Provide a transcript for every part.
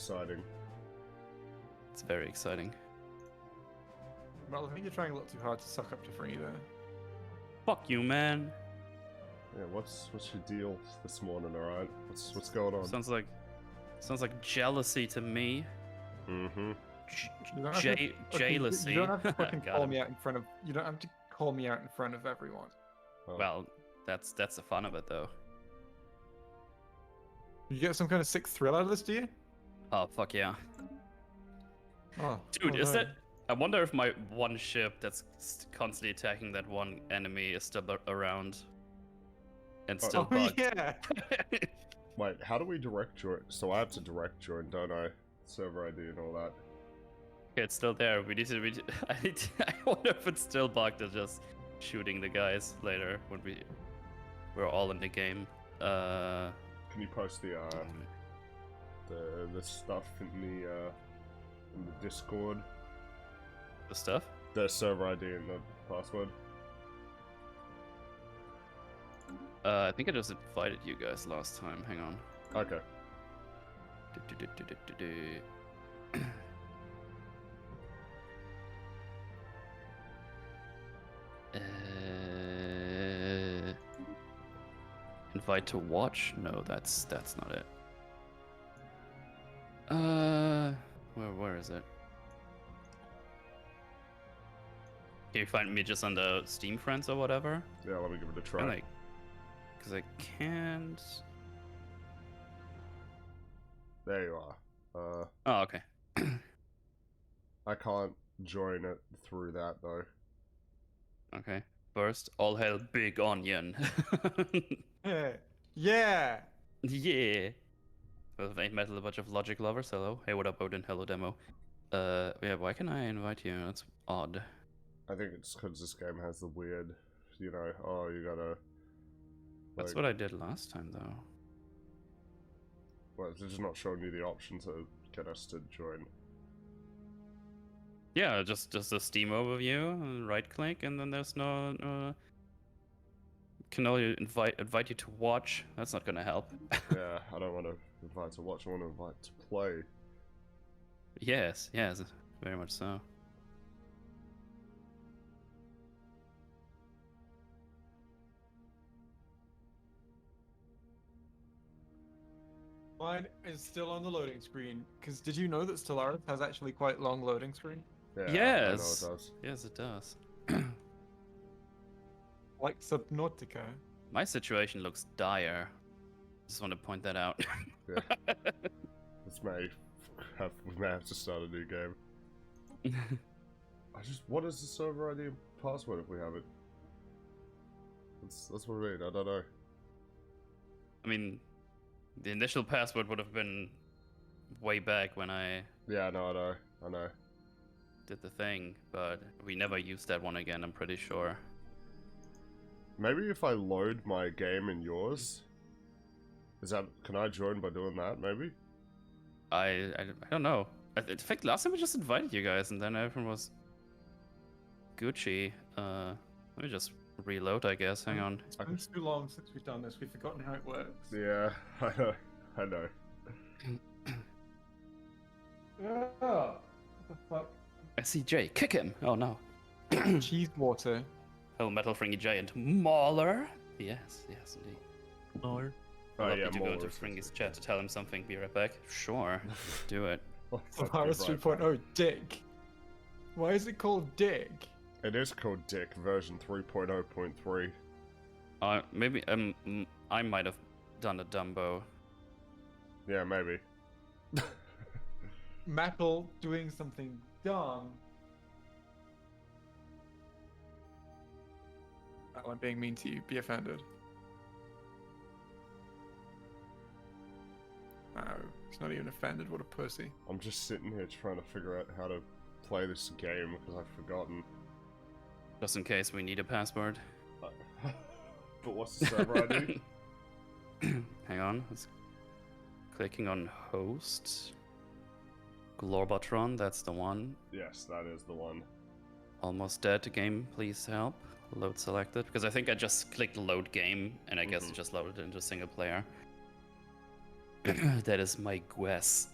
exciting. It's very exciting. Well, I think you're trying a little too hard to suck up to Free there. Fuck you, man. Yeah, what's your deal this morning? All right, what's going on? Sounds like jealousy to me. Mm-hmm. Jealousy. You don't have to fucking Got call him. me out in front of. You don't have to call me out in front of everyone. Oh. Well, that's the fun of it, though. You get some kind of sick thrill out of this, do you? Oh fuck yeah, Oh, dude! oh, Is no. that? I wonder if my one ship that's constantly attacking that one enemy is still around and still Oh bugged. yeah. Wait, how do we direct join? So I have to direct join, don't I? Server ID and all that. Okay, it's still there. We need to. I wonder if it's still bugged or just shooting the guys later when we're all in the game. Can you post the stuff in the Discord? The stuff. The server ID and the password. I think I just invited you guys last time. Hang on. Okay. Invite to watch? No, that's not it. Where is it? Can you find me just on the Steam Friends or whatever? Yeah, let me give it a try. Because I can't. There you are. Oh, okay. I can't join it through that though. Okay. First, all hail Big Onion. Yeah. Yeah. Yeah. With Ain't Metal, a bunch of Logic lovers. Hello. Hey, what up, Odin? Hello, demo. Yeah. Why can I invite you? That's odd. I think it's because this game has the weird, you know, oh, you gotta. That's what I did last time, though. Well, it's just not showing you the option to get us to join. Yeah, just a Steam overview, right click, and then there's no. Can only invite you to watch. That's not gonna help. Yeah, I don't want to invite to watch. I want to invite to play. Yes, very much so. Mine is still on the loading screen. Because did you know that Stellaris has actually quite long loading screen? Yeah, Yes. I know it does. Yes, it does. Like Subnautica. My situation looks dire. Just want to point that out. Yeah. We may have to start a new game. What is the server ID and password if we have it? That's what I mean. I don't know. I mean, the initial password would have been way back when I Yeah, no, I know. did the thing, but we never used that one again, I'm pretty sure. Maybe if I load my game in yours, can I join by doing that? Maybe. I don't know. In fact, last time we just invited you guys, and then everyone was Gucci. Let me just reload, I guess. Hang on. It's been too long since we've done this. We've forgotten how it works. Yeah, I know. Oh, what the fuck? SCJ, kick him! Oh no. Cheese water. Oh, Metal Fringy Giant Mauler. Yes, indeed. Mauler. Oh I'd yeah, love you to go into more. Fringy's chat to tell him something. Be right back. Sure, do it. Stellaris 3.0 Dick. Why is it called Dick? It is called Dick, version 3.0.3. Maybe I might have done a Dumbo. Yeah, maybe. Metal doing something dumb. I'm being mean to you. Be offended. No, he's not even offended. What a pussy. I'm just sitting here trying to figure out how to play this game because I've forgotten. Just in case we need a password. But what's the server ID? Hang on. It's clicking on host. Glorbatron, that's the one. Yes, that is the one. Almost dead. Game, please help. Load selected. Because I think I just clicked load game, and I guess it just loaded into single player. That is my guess.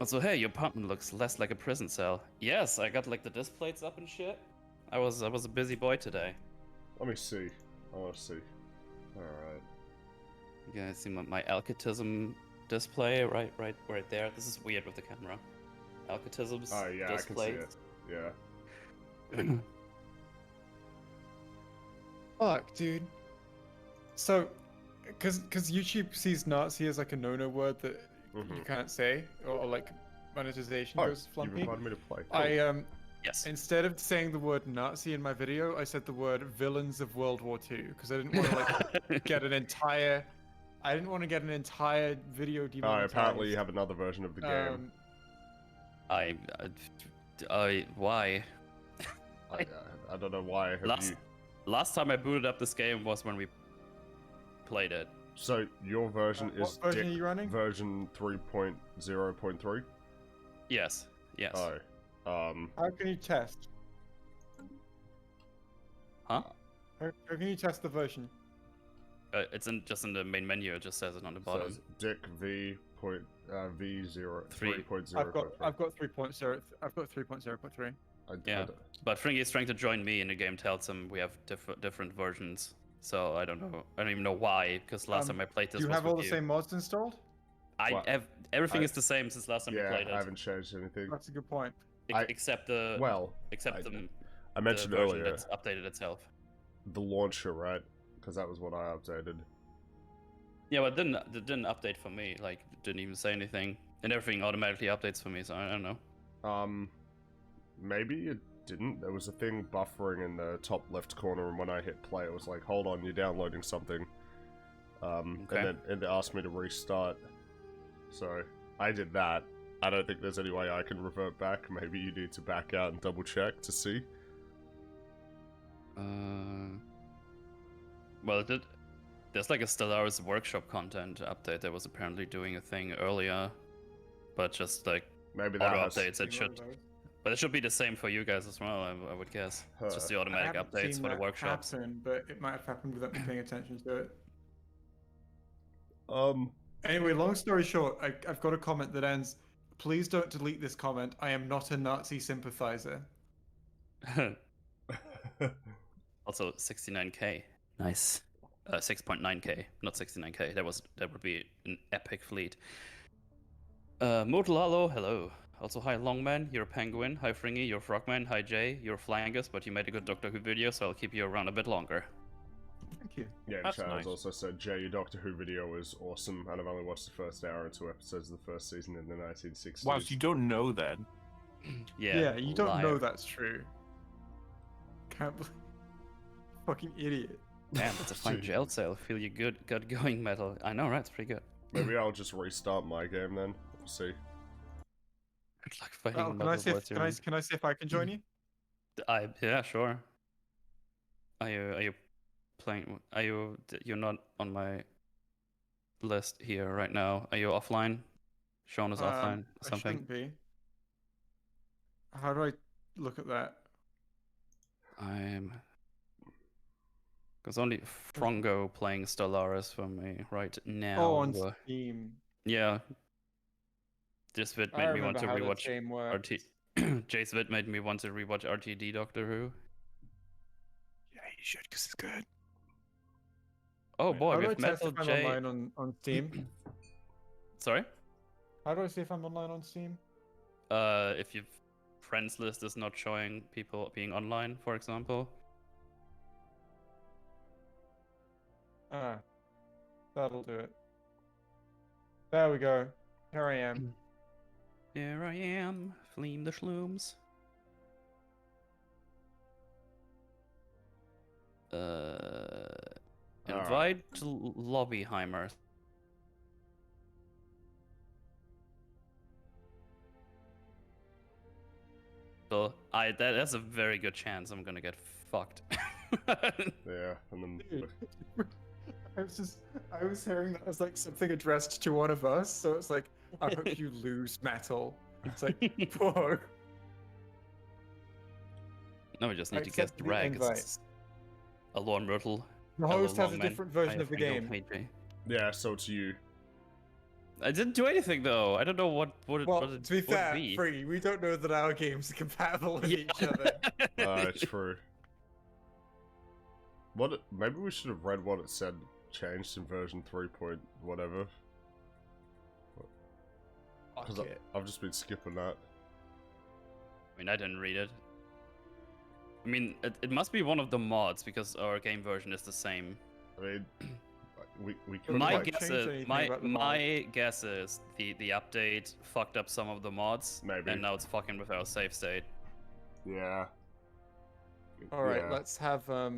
Also, hey, your apartment looks less like a prison cell. Yes, I got like the disc plates up and shit. I was a busy boy today. Let me see. I want to see. Alright. You guys see my Alcatism display right there. This is weird with the camera. Alcatism's Oh, yeah, display. I can see it. Yeah. Fuck, dude. So, because YouTube sees Nazi as like a no-no word that you can't say, or like monetization goes You've flumpy. invited me to play. I Yes. instead of saying the word Nazi in my video, I said the word villains of World War II because I didn't want to like get an entire. I didn't want to get an entire video Oh, demonetized. apparently you have another version of the game. Why? I don't know why. Last time I booted up this game was when we played it. So your version is what version are you running? version 3.0.3? Yes. Yes. Oh. How can you test? Huh? How can you test the version? It's just in the main menu. It just says it on the bottom. Says Dick V. V0 Three. 3.0. I've got 3.0. I've got 3.0.3. Yeah. But Fringy is trying to join me, and the game tells him we have different versions. So I don't know. I don't even know why. Because last time I played this, Do you was have all with the same mods installed? Everything is the same since last time we played it. I haven't changed anything. That's a good point. Except the I mentioned the version earlier that's updated itself. the launcher, right? Because that was what I updated. Yeah, but it didn't update for me. Like, it didn't even say anything, and everything automatically updates for me. So I don't know. Maybe it didn't. There was a thing buffering in the top left corner, and when I hit play, it was like, "Hold on, you're downloading something." And then it asked me to restart. So I did that. I don't think there's any way I can revert back. Maybe you need to back out and double check to see. Well, there's like a Stellaris workshop content update that was apparently doing a thing earlier, but just like Maybe auto that was... updates. It should, but it should be the same for you guys as well. I would guess. It's just the automatic updates for the workshops. But it might have happened without me paying attention to it. Um. Anyway, long story short, I've got a comment that ends, "Please don't delete this comment. I am not a Nazi sympathizer." Also 69k. Nice. 6.9k, not 69k. That would be an epic fleet. Mortal Hollow, hello. Also, hi Longman, you're a penguin. Hi Fringy, you're a frogman. Hi Jay, you're a flangus, but you made a good Doctor Who video, so I'll keep you around a bit longer. Thank you. Yeah, That's Charles nice. also said, "Jay, your Doctor Who video was awesome, and I've only watched the first hour and 2 episodes of the first season in the 1960s." Wow, so you don't know that. Yeah, you don't liar. know that's true. Can't believe. Fucking idiot. Damn, that's a fine jail cell. Feel you good, gut going metal. I know, right? It's pretty good. Maybe I'll just restart my game then. We'll see. Good luck fighting Well, can I see if I can join you? Yeah, sure. Are you playing? You're not on my list here right now. Are you offline? Sean is offline. Or I something. shouldn't be. How do I look at that? Because only Frongo playing Stellaris for me right now. Oh, on Steam. Yeah. This vid made me want to rewatch RT. Jay's vid made me want to rewatch RTD Doctor Who. Yeah, you should, because it's good. Oh boy, How we do I have test Metal if I'm Jay. online on Steam? Sorry? How do I see if I'm online on Steam? If your friends list is not showing people being online, for example. Ah, that'll do it. There we go. Here I am. Here I am, fleeing the shlooms. Invite Lobbyheimer. So that's a very good chance I'm gonna get fucked. Yeah, and then... Dude, I was hearing that as like something addressed to one of us, so it's like, I hope you lose, Metal. It's like, whoa. No, we just need to Accept get the Rag. invite. It's a Lorne Myrtle. The host has a different version of the game. Yeah, so it's you. I didn't do anything though. I don't know what Well, it to be would fair, be. Free, we don't know that our games are compatible with Yeah. each other. True. Maybe we should have read what it said changed in version 3 point whatever. Because Fuck it. I've just been skipping that. I mean, I didn't read it. I mean, it must be one of the mods because our game version is the same. I mean, we could My like, guess change is anything about the my guess is the update fucked up some of the mods, Maybe. and now it's fucking with our save state. yeah. All right, Yeah. let's have. Oh,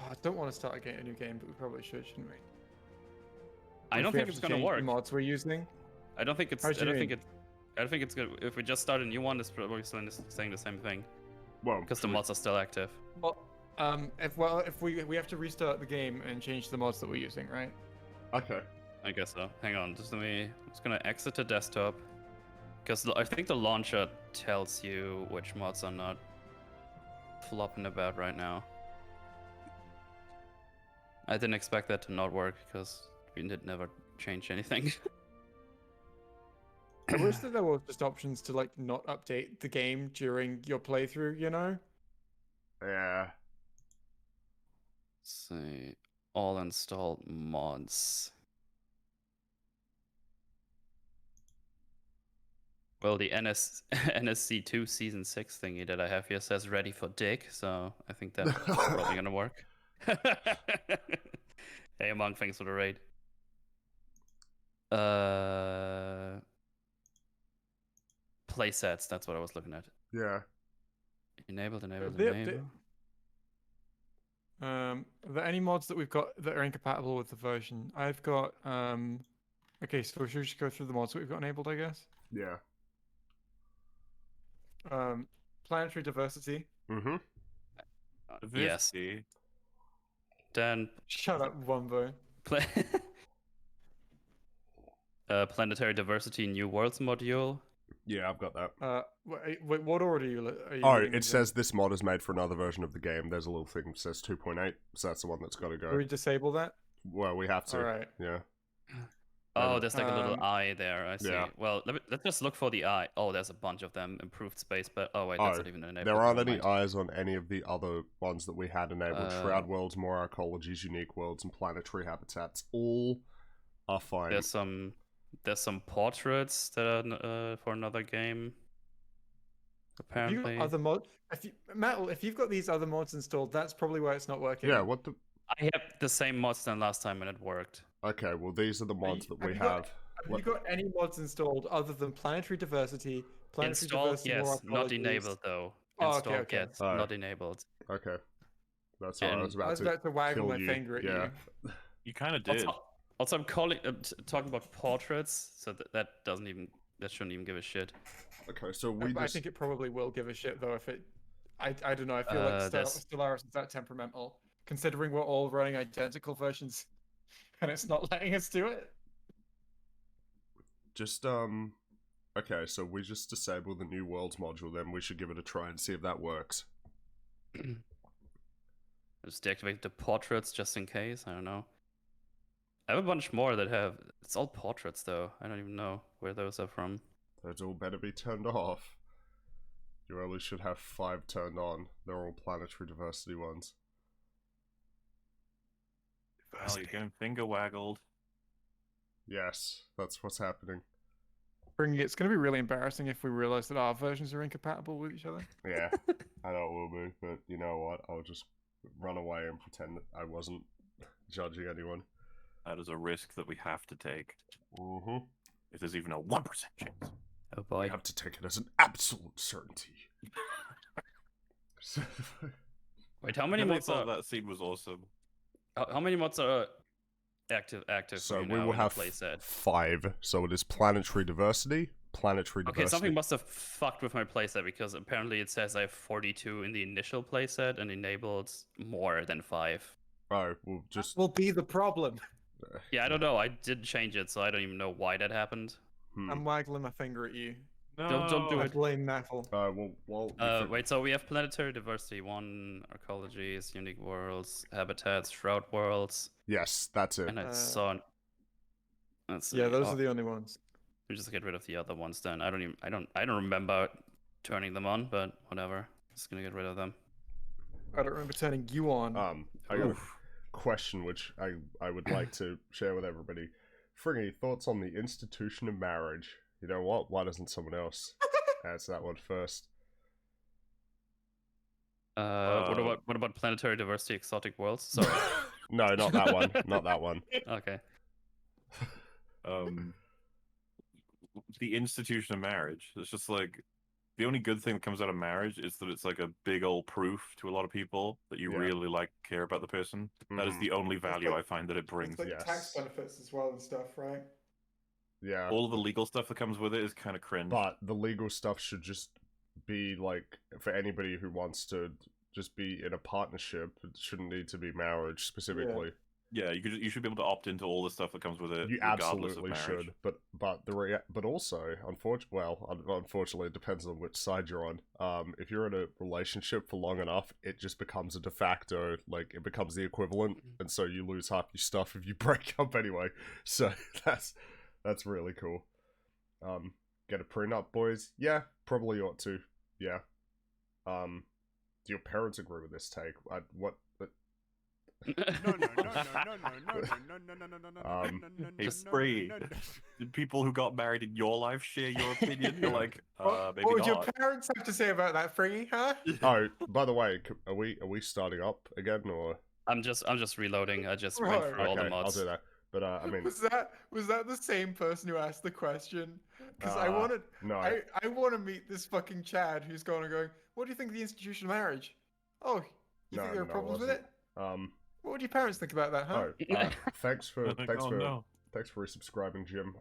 I don't want to start a new game, but we probably should, shouldn't we? I If don't we think have it's to gonna change work. The mods we're using. I don't think it's. How I do you don't mean? think it's. I don't think it's good. If we just start a new one, it's probably saying the same thing Well, because the mods are still active. Well, if we have to restart the game and change the mods that we're using, right? okay. I guess so. Hang on, just let me. I'm just gonna exit the desktop because I think the launcher tells you which mods are not flopping about right now. I didn't expect that to not work because we did never change anything. I wish that there was just options to like not update the game during your playthrough, you know? Yeah. Let's see, all installed mods. Well, the NSC2 Season 6 thingy that I have here says ready for dig, so I think that's probably gonna work. Hey, Among, thanks for the raid. Playsets, that's what I was looking at. Yeah. Enabled. The update- Are there any mods that we've got that are incompatible with the version? I've got okay, so should we just go through the mods that we've got enabled, I guess? Yeah. Planetary diversity. Mm-hmm. Yes. Then Shut up, Wombo. planetary diversity new worlds module. Yeah, I've got that. Wait, what order are you Oh, reading it these in? says this mod is made for another version of the game. There's a little thing that says 2.8, so that's the one that's got to Do go. we disable that? Well, we have to. Alright. Yeah. Oh, there's like a little Um, eye there. I see. yeah. Well, let's just look for the eye. Oh, there's a bunch of them. Improved space, but oh wait, Oh, that's not even enabled. There aren't never any mind. eyes on any of the other ones that we had enabled. Shroud worlds, more arcologies, unique worlds, and planetary habitats. All are fine. There's some portraits that are for another game. Have you Apparently, got other mods? Metal, if you've got these other mods installed, that's probably why it's not working. Yeah, what the... I have the same mods than last time and it worked. Okay, well, these are the mods that we have you got- have. Have What- you got any mods installed other than planetary diversity, planetary Installed, diversity, yes, more not arcologies? enabled though. Oh, okay, Installed, okay. yes, Alright. not enabled. Okay. That's all right. I was And- I about was to about to waggle kill my you. finger at Yeah. you. You kind of did. Also, I'm talking about portraits, so that shouldn't even give a shit. Okay, so I we just... think it probably will give a shit though if it. I don't know. I feel like there's- Stellaris is that temperamental, considering we're all running identical versions, and it's not letting us do it. Just, Okay, so we just disable the new worlds module, then we should give it a try and see if that works. Just deactivate the portraits just in case. I don't know. I have a bunch more that have. It's all portraits though. I don't even know where those are from. Those all better be turned off. You only should have 5 turned on. They're all planetary diversity ones. Well, you're getting finger waggled. Yes, that's what's happening. It's going to be really embarrassing if we realize that our versions are incompatible with each other. Yeah, I know it will be, but you know what? I'll just run away and pretend that I wasn't judging anyone. That is a risk that we have to take. Mm-hmm. If there's even a 1% chance. Oh boy. We have to take it as an absolute certainty. Wait, how many I mods thought are? that scene was awesome. How many mods are active? So for you we now will in the have playset? 5. So it is planetary diversity, Okay, something must have fucked with my playset because apparently it says I have 42 in the initial playset and enabled more than 5. Oh, we'll just... Will be the problem. Yeah, I don't know. I did change it, so I don't even know why that happened. I'm waggling my finger at you. No, Don't do I it. blame Metal. Wait, so we have planetary diversity, 1 arcologies, unique worlds, habitats, shroud worlds, Yes, that's it. and I saw Let's Yeah, see. those Oh, are the only ones. we just get rid of the other ones then. I don't remember turning them on, but whatever. Just gonna get rid of them. I don't remember turning you on. I got a Oof. question which I would like to share with everybody. Fringy, thoughts on the institution of marriage? You know what? Why doesn't someone else answer that one first? What about planetary diversity, exotic worlds? Sorry. No, not that one. Not that one. Okay. The institution of marriage. It's just like the only good thing that comes out of marriage is that it's like a big old proof to a lot of people that you Yeah. really care about the person. That is Mhm. the only value like- I find that it brings. It's like yes. tax benefits as well and stuff, right? Yeah. All of the legal stuff that comes with it is kind of cringe. But the legal stuff should just be like for anybody who wants to just be in a partnership. It shouldn't need to be marriage specifically. yeah, you should be able to opt into all the stuff that comes with it. You regardless absolutely of marriage. should. But also, unfortunately, it depends on which side you're on. If you're in a relationship for long enough, it just becomes a de facto, like it becomes the equivalent, and so you lose half your stuff if you break up anyway. So that's really cool. Get a prenup, boys? Yeah, probably ought to. Yeah. Do your parents agree with this take? Hey, Spree, did people who got married in your life share your opinion? You're like, maybe What would your not. parents have to say about that, Fringy, huh? Oh, by the way, are we starting up again or? I'm just reloading. I just went Right. through all the Okay, I'll mods. do that. But I mean, Was that the same person who asked the question? Because I wanted, no. I want to meet this fucking Chad who's going, what do you think of the institution of marriage? Oh, you think there are problems with it? What would your parents think about that, huh? Oh, thanks for No. thanks for resubscribing, Jim.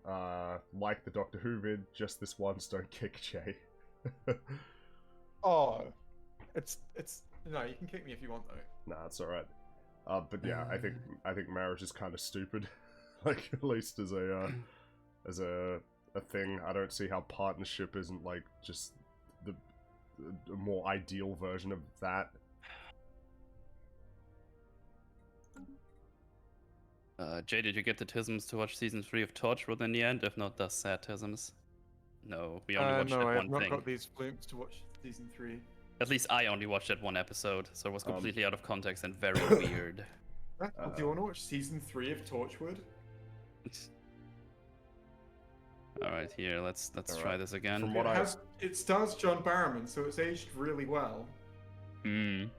Like the Doctor Who vid, just this once, don't kick Jay. Oh, it's no, you can kick me if you want though. Nah, it's all right. But yeah, I think marriage is kind of stupid. Like at least as a thing, I don't see how partnership isn't like just the more ideal version of that. Jay, did you get the Tisms to watch season 3 of Torchwood in the end? If not, does sad Tisms? No, we only watched No, that I one have not thing. got these flukes to watch season 3. At least I only watched that one episode, so it was completely out of context and very weird. Do you want to watch season 3 of Torchwood? All right, here, let's All try right. this again. From what It stars John Barrowman, so it's aged really well.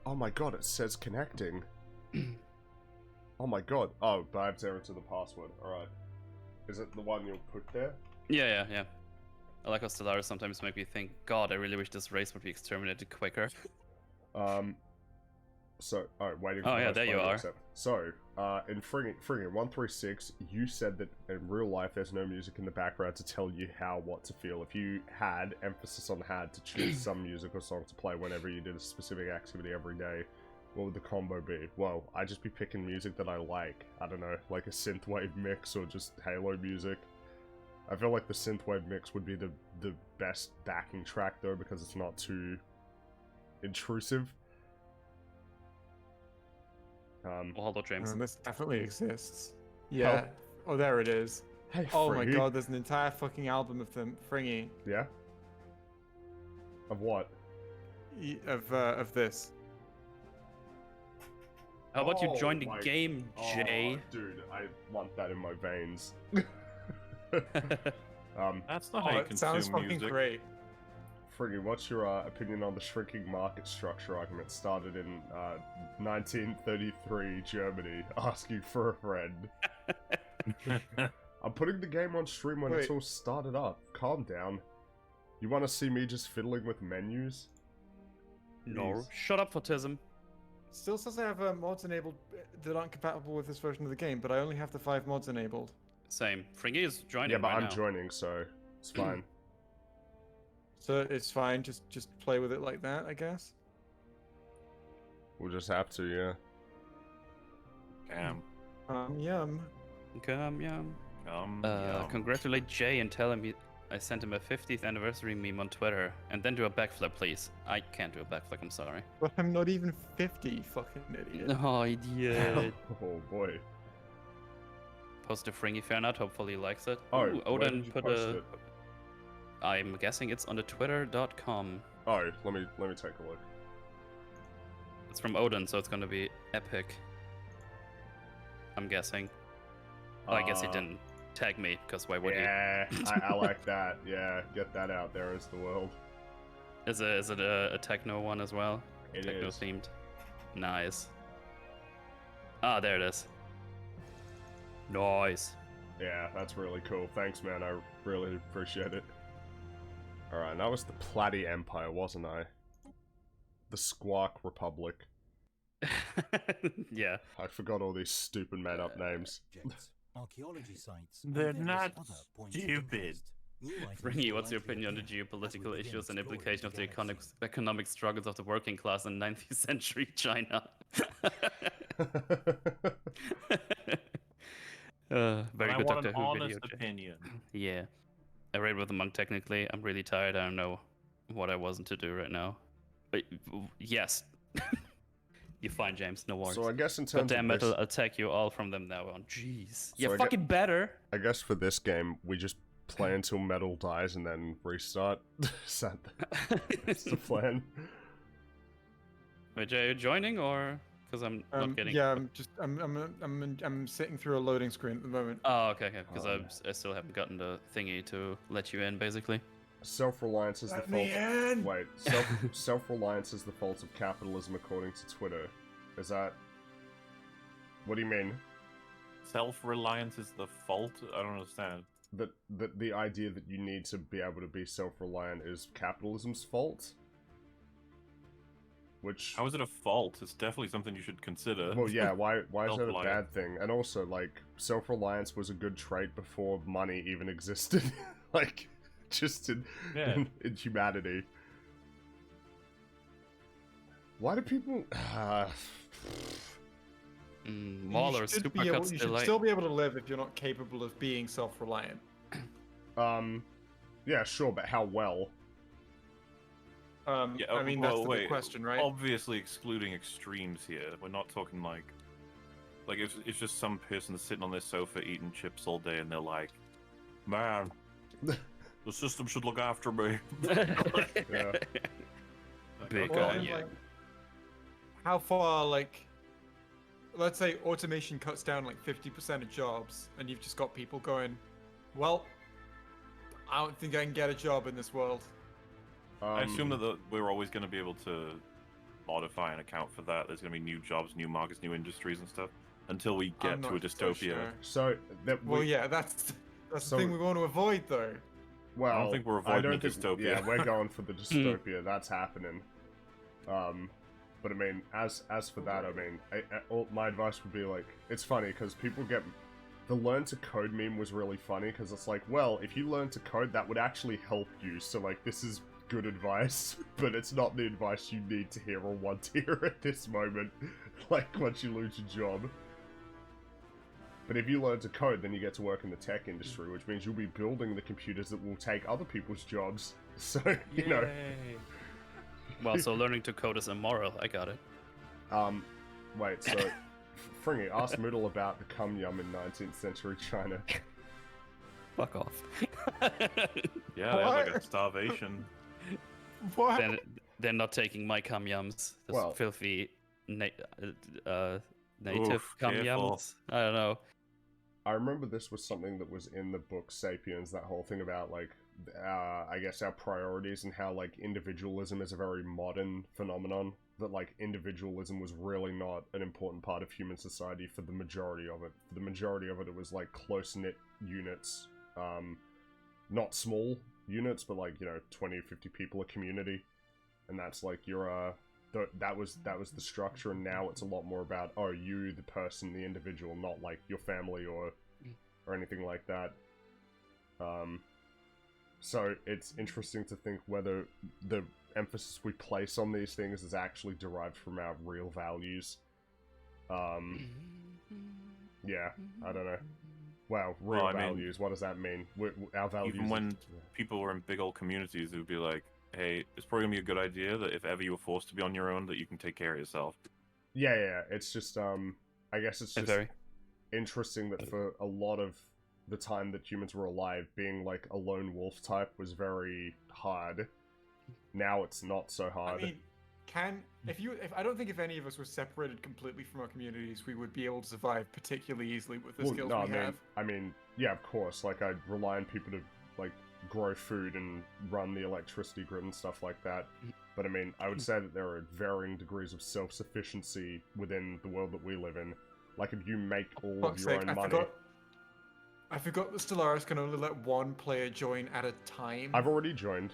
Oh my god, it says connecting. Oh my god. Oh, but I have to enter the password. Alright. Is it the one you'll put there? Yeah. I like how Stellaris sometimes make me think, God, I really wish this race would be exterminated quicker. So, alright, waiting for Oh, the yeah, host there you button to are. accept. So, in Friggin' 136, you said that in real life there's no music in the background to tell you what to feel. If you had, emphasis on had, to choose some music or song to play whenever you did a specific activity every day, what would the combo be? Well, I'd just be picking music that I like. I don't know, like a synthwave mix or just Halo music. I feel like the synthwave mix would be the best backing track though, because it's not too intrusive. Although James. This definitely exists. Yeah. Oh, there it is. Hey, Oh my Friggy. god, there's an entire fucking album of them, Fringy, Yeah? Of what? of this. How about you Oh join the my- game, Jay? Oh, dude, I want that in my veins. That's not Oh, how you it sounds consume fucking music. great. Friggy, what's your opinion on the shrinking market structure argument started in 1933 Germany, asking for a friend? I'm putting the game on stream when it's Wait. all started up. Calm down. You want to see me just fiddling with menus? No, Jeez. shut up, Autism. Still says I have mods enabled that aren't compatible with this version of the game, but I only have the 5 mods enabled. Same. Fringy is joining Yeah, but right I'm now. joining, so it's fine. So it's fine, just play with it like that, I guess. We'll just have to, yeah. Damn. Yum. Come, yum. Yum. Congratulate Jay and tell him I sent him a 50th anniversary meme on Twitter. And then do a backflip, please. I can't do a backflip, I'm sorry. But I'm not even 50, fucking idiot. Oh, idiot. Oh boy. posted a Fringy fan art. Hopefully he likes it. Oh, Ooh, where Odin did you put post a. it? I'm guessing it's on the twitter.com. Oh, let me take a look. It's from Odin, so it's gonna be epic. I'm guessing. Oh, I guess he didn't tag me, because why would Yeah, I like that. Yeah, get that out there as the world. he? Is it a techno one as well? It Techno is. themed. Nice. Ah, there it is. Nice. Yeah, that's really cool. Thanks, man. I really appreciate it. Alright, and that was the Platy Empire, wasn't I? The Squawk Republic. Yeah. I forgot all these stupid made-up names. Archaeology sites. They're and various not other points of stupid. interest. New items Ringy, will what's your likely opinion on the appear as we geopolitical begin issues and exploring implication of the galaxy. economic struggles of the working class in 19th century China? Very And good I want Doctor an Who honest video. Jay. opinion. Yeah. I read with the monk technically. I'm really tired. I don't know what I wasn't to do right now. But yes. You're fine, James. No worries. So I guess in God terms damn of it, this, I'll attack you all from them now on. Jeez. So You're I fucking better. I guess for this game, we just play until Metal dies and then restart. That's the plan. Wait, Jay, are you joining or? Because I'm not getting. Yeah, I'm sitting through a loading screen at the moment. Oh, okay, okay. Because Oh, I still haven't gotten the thingy to let you in, basically. Self-reliance is the Let fault. me in! Wait, self-reliance is the fault of capitalism, according to Twitter. Is that? What do you mean? Self-reliance is the fault? I don't understand. That the idea that you need to be able to be self-reliant is capitalism's fault? Which, How is it a fault? It's definitely something you should consider. well, yeah, why is that a Self-reliant. bad thing? And also, like, self-reliance was a good trait before money even existed. Like, just Yeah. in humanity. Why do people... Waller, you should, super be able, cuts you should delight. still be able to live if you're not capable of being self-reliant. Yeah, sure, but how well? Yeah, I mean, well, that's the wait, big question, right? Obviously excluding extremes here. We're not talking like if it's just some person sitting on their sofa eating chips all day and they're like, man, the system should look after me. Yeah. Big Well, on and, you. like, how far, like, let's say automation cuts down like 50% of jobs, and you've just got people going, well, I don't think I can get a job in this world. I assume that we're always going to be able to modify and account for that. There's going to be new jobs, new markets, new industries and stuff until we I'm get to a not so dystopia. sure. So that Well, yeah, that's So- the thing we want to avoid, though. Well, I don't think we're avoiding a dystopia. Yeah, we're going for the dystopia. That's happening. But I mean, as for that, I mean, my advice would be like, it's funny because people get the learn to code meme was really funny because it's like, well, if you learn to code, that would actually help you. So like, this is good advice, but it's not the advice you need to hear or want to hear at this moment. Like once you lose your job. But if you learn to code, then you get to work in the tech industry, which means you'll be building the computers that will take other people's jobs. So, you know. Well, so learning to code is immoral. I got it. Wait, so, Fringy, ask Moodle about the cum yum in 19th century China. Fuck off. Yeah, they have like a What? starvation. What? then they're not taking my cum yums. Those Well- filthy native Oof, cum careful. yums. I don't know. I remember this was something that was in the book Sapiens, that whole thing about, like, I guess our priorities and how, like, individualism is a very modern phenomenon. That, like, individualism was really not an important part of human society for the majority of it. For the majority of it, it was, like, close-knit units. Not small units, but, like, you know, 20, 50 people a community. And that's, like, your, that was the structure, and now it's a lot more about, oh, you, the person, the individual, not, like, your family or anything like that. So it's interesting to think whether the emphasis we place on these things is actually derived from our real values. Yeah, I don't know. Wow, real Well, I mean, values, what does that mean? Our values... Even when people were in big old communities, it would be like, hey, it's probably gonna be a good idea that if ever you were forced to be on your own, that you can take care of yourself. Yeah, it's just, I guess it's just... interesting that for a lot of the time that humans were alive, being like a lone wolf type was very hard. Now it's not so hard. I mean, if I don't think if any of us were separated completely from our communities, we would be able to survive particularly easily with the skills we have. I mean, yeah, of course. Like, I'd rely on people to like grow food and run the electricity grid and stuff like that. But I mean, I would say that there are varying degrees of self-sufficiency within the world that we live in. Like, if you make all of your own money. I forgot that Stellaris can only let one player join at a time. I've already joined.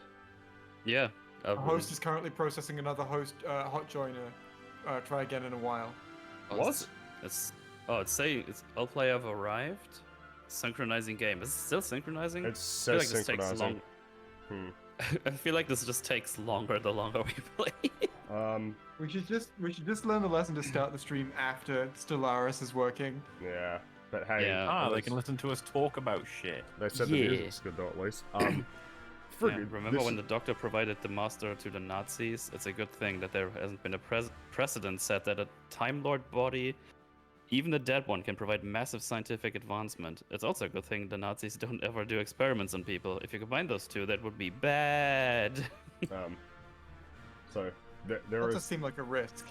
Yeah. A host is currently processing another hot joiner. Try again in a while. What? It's saying all player have arrived. Synchronizing game. Is it still synchronizing? It says synchronizing. I feel like this just takes longer the longer we play. We should just learn the lesson to start the stream after Stellaris is working. Yeah, but hey, Yeah. they can listen to us talk about shit. they said the music's good though, at least. Remember when the Doctor provided the Master to the Nazis? It's a good thing that there hasn't been a precedent set that a Time Lord body, even the dead one, can provide massive scientific advancement. It's also a good thing the Nazis don't ever do experiments on people. If you combine those two, that would be bad. So there That does seem like a risk.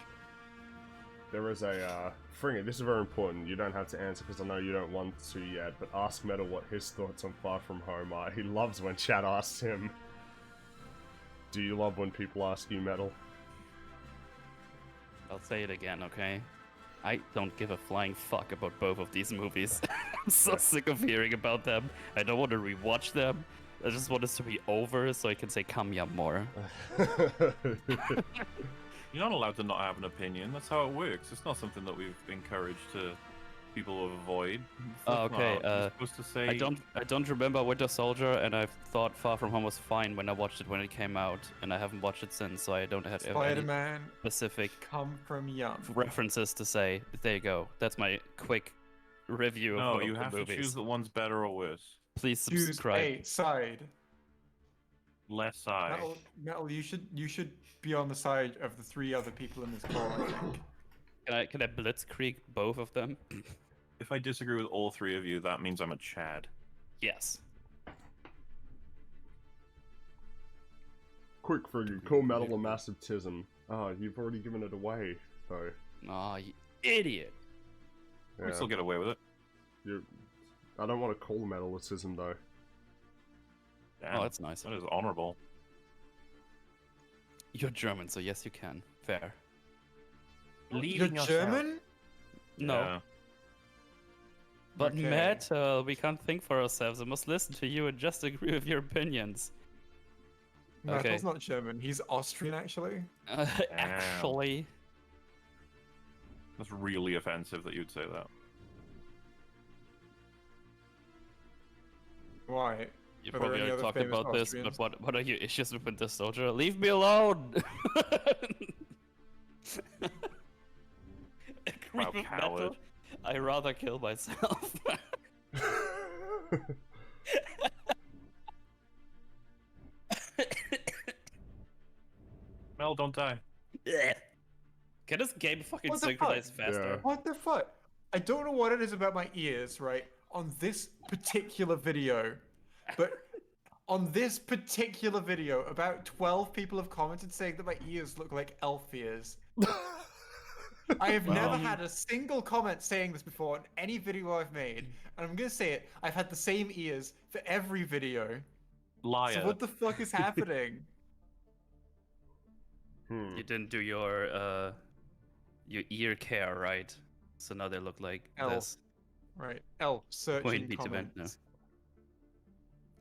There is a Fringy, this is very important. You don't have to answer because I know you don't want to yet, but ask Metal what his thoughts on Far From Home are. He loves when chat asks him. Do you love when people ask you, Metal? I'll say it again, okay? I don't give a flying fuck about both of these movies. I'm so sick of hearing about them. I don't want to rewatch them. I just want this to be over so I can say Kamya more. You're not allowed to not have an opinion. That's how it works. It's not something that we've encouraged people to avoid. Oh, okay. You're supposed to say... I don't remember Winter Soldier, and I thought Far From Home was fine when I watched it when it came out, and I haven't watched it since, so I don't have any Spider-Man specific come from young references to say. There you go. That's my quick review of you the have movies. to choose that one's better or worse. Please Choose subscribe. a side. Less side. Metal, you should be on the side of the three other people in this call, I think. Can I blitzkrieg both of them? If I disagree with all three of you, that means I'm a Chad. Yes. Quick for you, call Metal a massive tism. Oh, you've already given it away, though. Aw, you idiot. Yeah. We still get away with it. I don't want to call Metal a tism, though. Damn, Oh, that's nice. that is honorable. You're German, so yes, you can. Fair. Leading You're us German? No. Yeah. But Okay. Metal, we can't think for ourselves. I must listen to you and just agree with your opinions. Metal's Okay. not German. He's Austrian, actually. Actually, That's really offensive that you'd say that. Why? you Are there probably any already other talked famous about this, Austrians? but what are your issues with Winter Soldier? Leave me alone! Agree Wow, with coward. Metal? I rather kill myself. Mel, don't die. Can this game fucking What the synchronize fuck? faster? Yeah. What the fuck? I don't know what it is about my ears, right? On this particular video, but on this particular video, about 12 people have commented saying that my ears look like elf ears. I have never had a single comment saying this before in any video I've made, and I'm gonna say it. I've had the same ears for every video. Liar. So what the fuck is happening? You didn't do your ear care right, so now they look like Elf. this. Right, elf searching Point me to vent comments.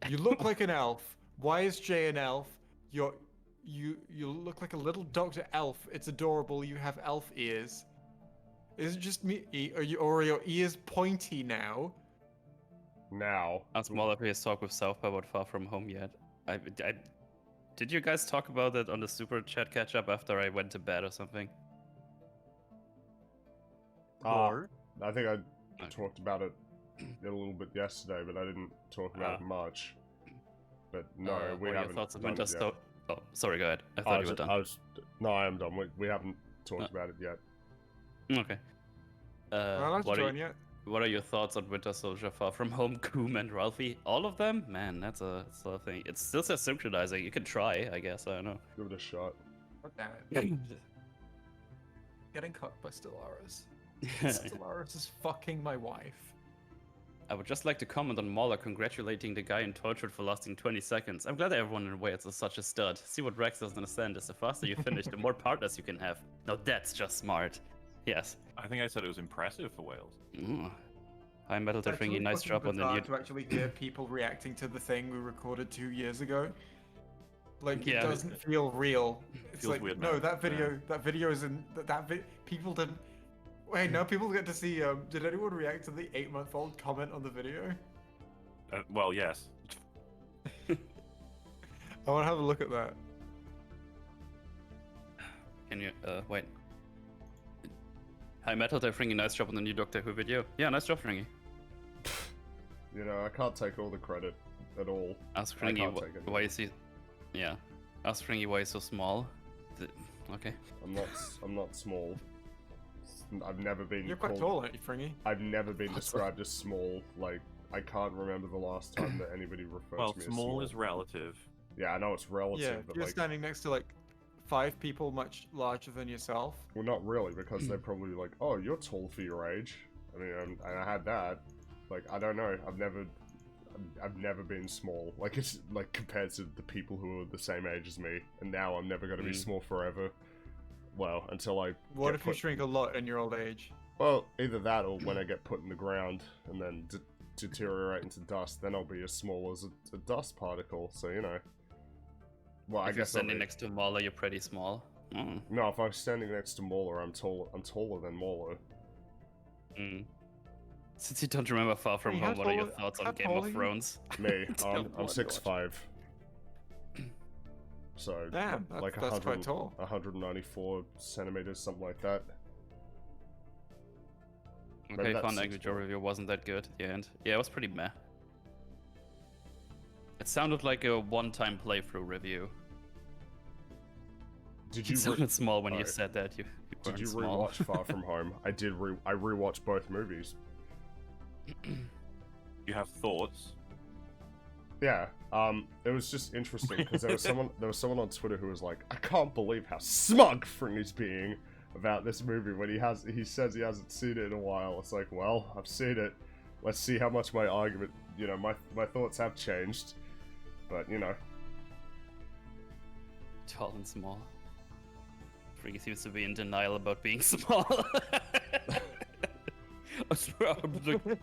You look like an elf. Why is Jay an elf? You look like a little Dr. Elf. It's adorable. You have elf ears. Is it just me? Are your ears pointy now? Now. Ask Mother please talk with South about Far From Home yet. Did you guys talk about it on the super chat catch up after I went to bed or something? I think I Okay. talked about it a little bit yesterday, but I didn't talk about it much. But no, we what are your haven't. thoughts on done Winter it yet. Soldier? Oh, sorry, go ahead. I thought you were done. No, I am done. We haven't talked about it yet. Okay. Am I allowed to what are join you- yet? What are your thoughts on Winter Soldier, Far From Home, Coom, and Ralphie? All of them? Man, that's a thing. It still says synchronizing. You can try, I guess. I don't know. Give it a shot. God damn it. Getting cut by Stellaris. Stellaris is fucking my wife. I would just like to comment on Mauler congratulating the guy in Tortured for lasting 20 seconds. I'm glad everyone in Wales is such a stud. See what Rex doesn't understand is the faster you finish, the more partners you can have. Now that's just smart. Yes. I think I said it was impressive for Wales. High Metal to Fringy, nice job on the new... to actually hear people reacting to the thing we recorded 2 years ago. Like, Yeah. it doesn't feel real. It's Feels like, weird no, now. that video is in, people didn't, wait, no, people get to see, did anyone react to the 8-month-old comment on the video? Well, yes. I want to have a look at that. Can you, wait. High Metal to Fringy, nice job on the new Doctor Who video. Yeah, nice job, Fringy. You know, I can't take all the credit at all. Ask I Fringy can't take it. why is he... Yeah. Ask Fringy why he's so small. Okay. I'm not small. I've never been You're quite called- tall, aren't you, Fringy? I've never been described as small. Like, I can't remember the last time that anybody referred Well, to me small as is relative. Yeah, I know it's relative, Yeah, but you're like, standing next to, like, 5 people much larger than yourself. well, not really, because they're probably like, "Oh, you're tall for your age." I mean, and I had that. Like, I don't know. I've never been small. Like, it's like compared to the people who are the same age as me, and now I'm never gonna be small forever. Well, until I. What get if you put- shrink a lot in your old age? Well, either that or when I get put in the ground and then deteriorate into dust, then I'll be as small as a dust particle. So you know. Well, I If you're guess I'll standing be- next to Mauler, you're pretty small. No, if I'm standing next to Mauler, I'm taller than Mauler. Since you don't remember Far From Hey, Home, how what are your tall- thoughts how on Game tall of are you? Thrones? Me, Tell I'm what to 6'5". So Damn, like that's quite tall. 194 centimeters, something like that. Maybe Okay, that's Fun 6 Language foot. review wasn't that good at the end. Yeah, it was pretty meh. It sounded like a one-time playthrough review. Did It you sounded small when you Alright. said that. You did weren't you small. rewatch Far From Home? I did. I rewatched both movies. You have thoughts. Yeah. It was just interesting because there was someone on Twitter who was like, "I can't believe how smug Fringy's being about this movie when he says he hasn't seen it in a while." It's like, well, I've seen it. Let's see how much my argument, my thoughts have changed. But Tall and small. Friggy seems to be in denial about being small. I swear I'm like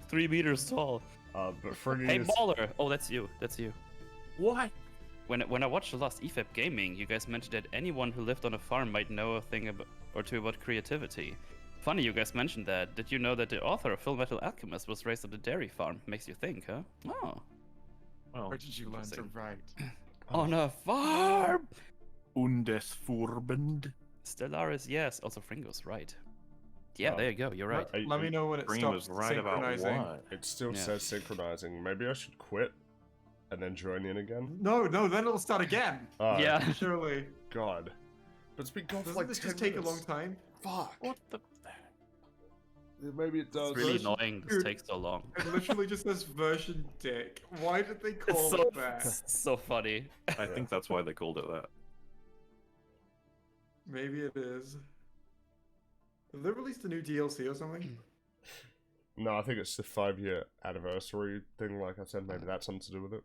3 meters tall. but Fringy Hey, is. Mauler! Oh, that's you. That's you. What? When I watched the last EFAP Gaming, you guys mentioned that anyone who lived on a farm might know a thing or two about creativity. Funny you guys mentioned that. Did you know that the author of Full Metal Alchemist was raised on a dairy farm? Makes you think, huh? Oh. Well, Where did you learn to interesting. write? On a farm! Undesfurbend. Stellaris, yes. Also, Fringo's right. Yeah, Oh. there you go. You're right. Let me know when it Green stops was right about synchronizing. what? It still Yeah. says synchronizing. Maybe I should quit and then join in again. No, then it'll start again. Yeah. Surely. God. But it's been gone for Doesn't like this 10 just take a long minutes. time? Fuck. What the? Maybe it does. It's really Version- annoying this Dude. takes so long. It literally just says version dick. Why did they call It's so, it that? so funny. I think that's why they called it that. Maybe it is. Have they released a new DLC or something? No, I think it's the 5-year anniversary thing. Like I said, maybe that's something to do with it.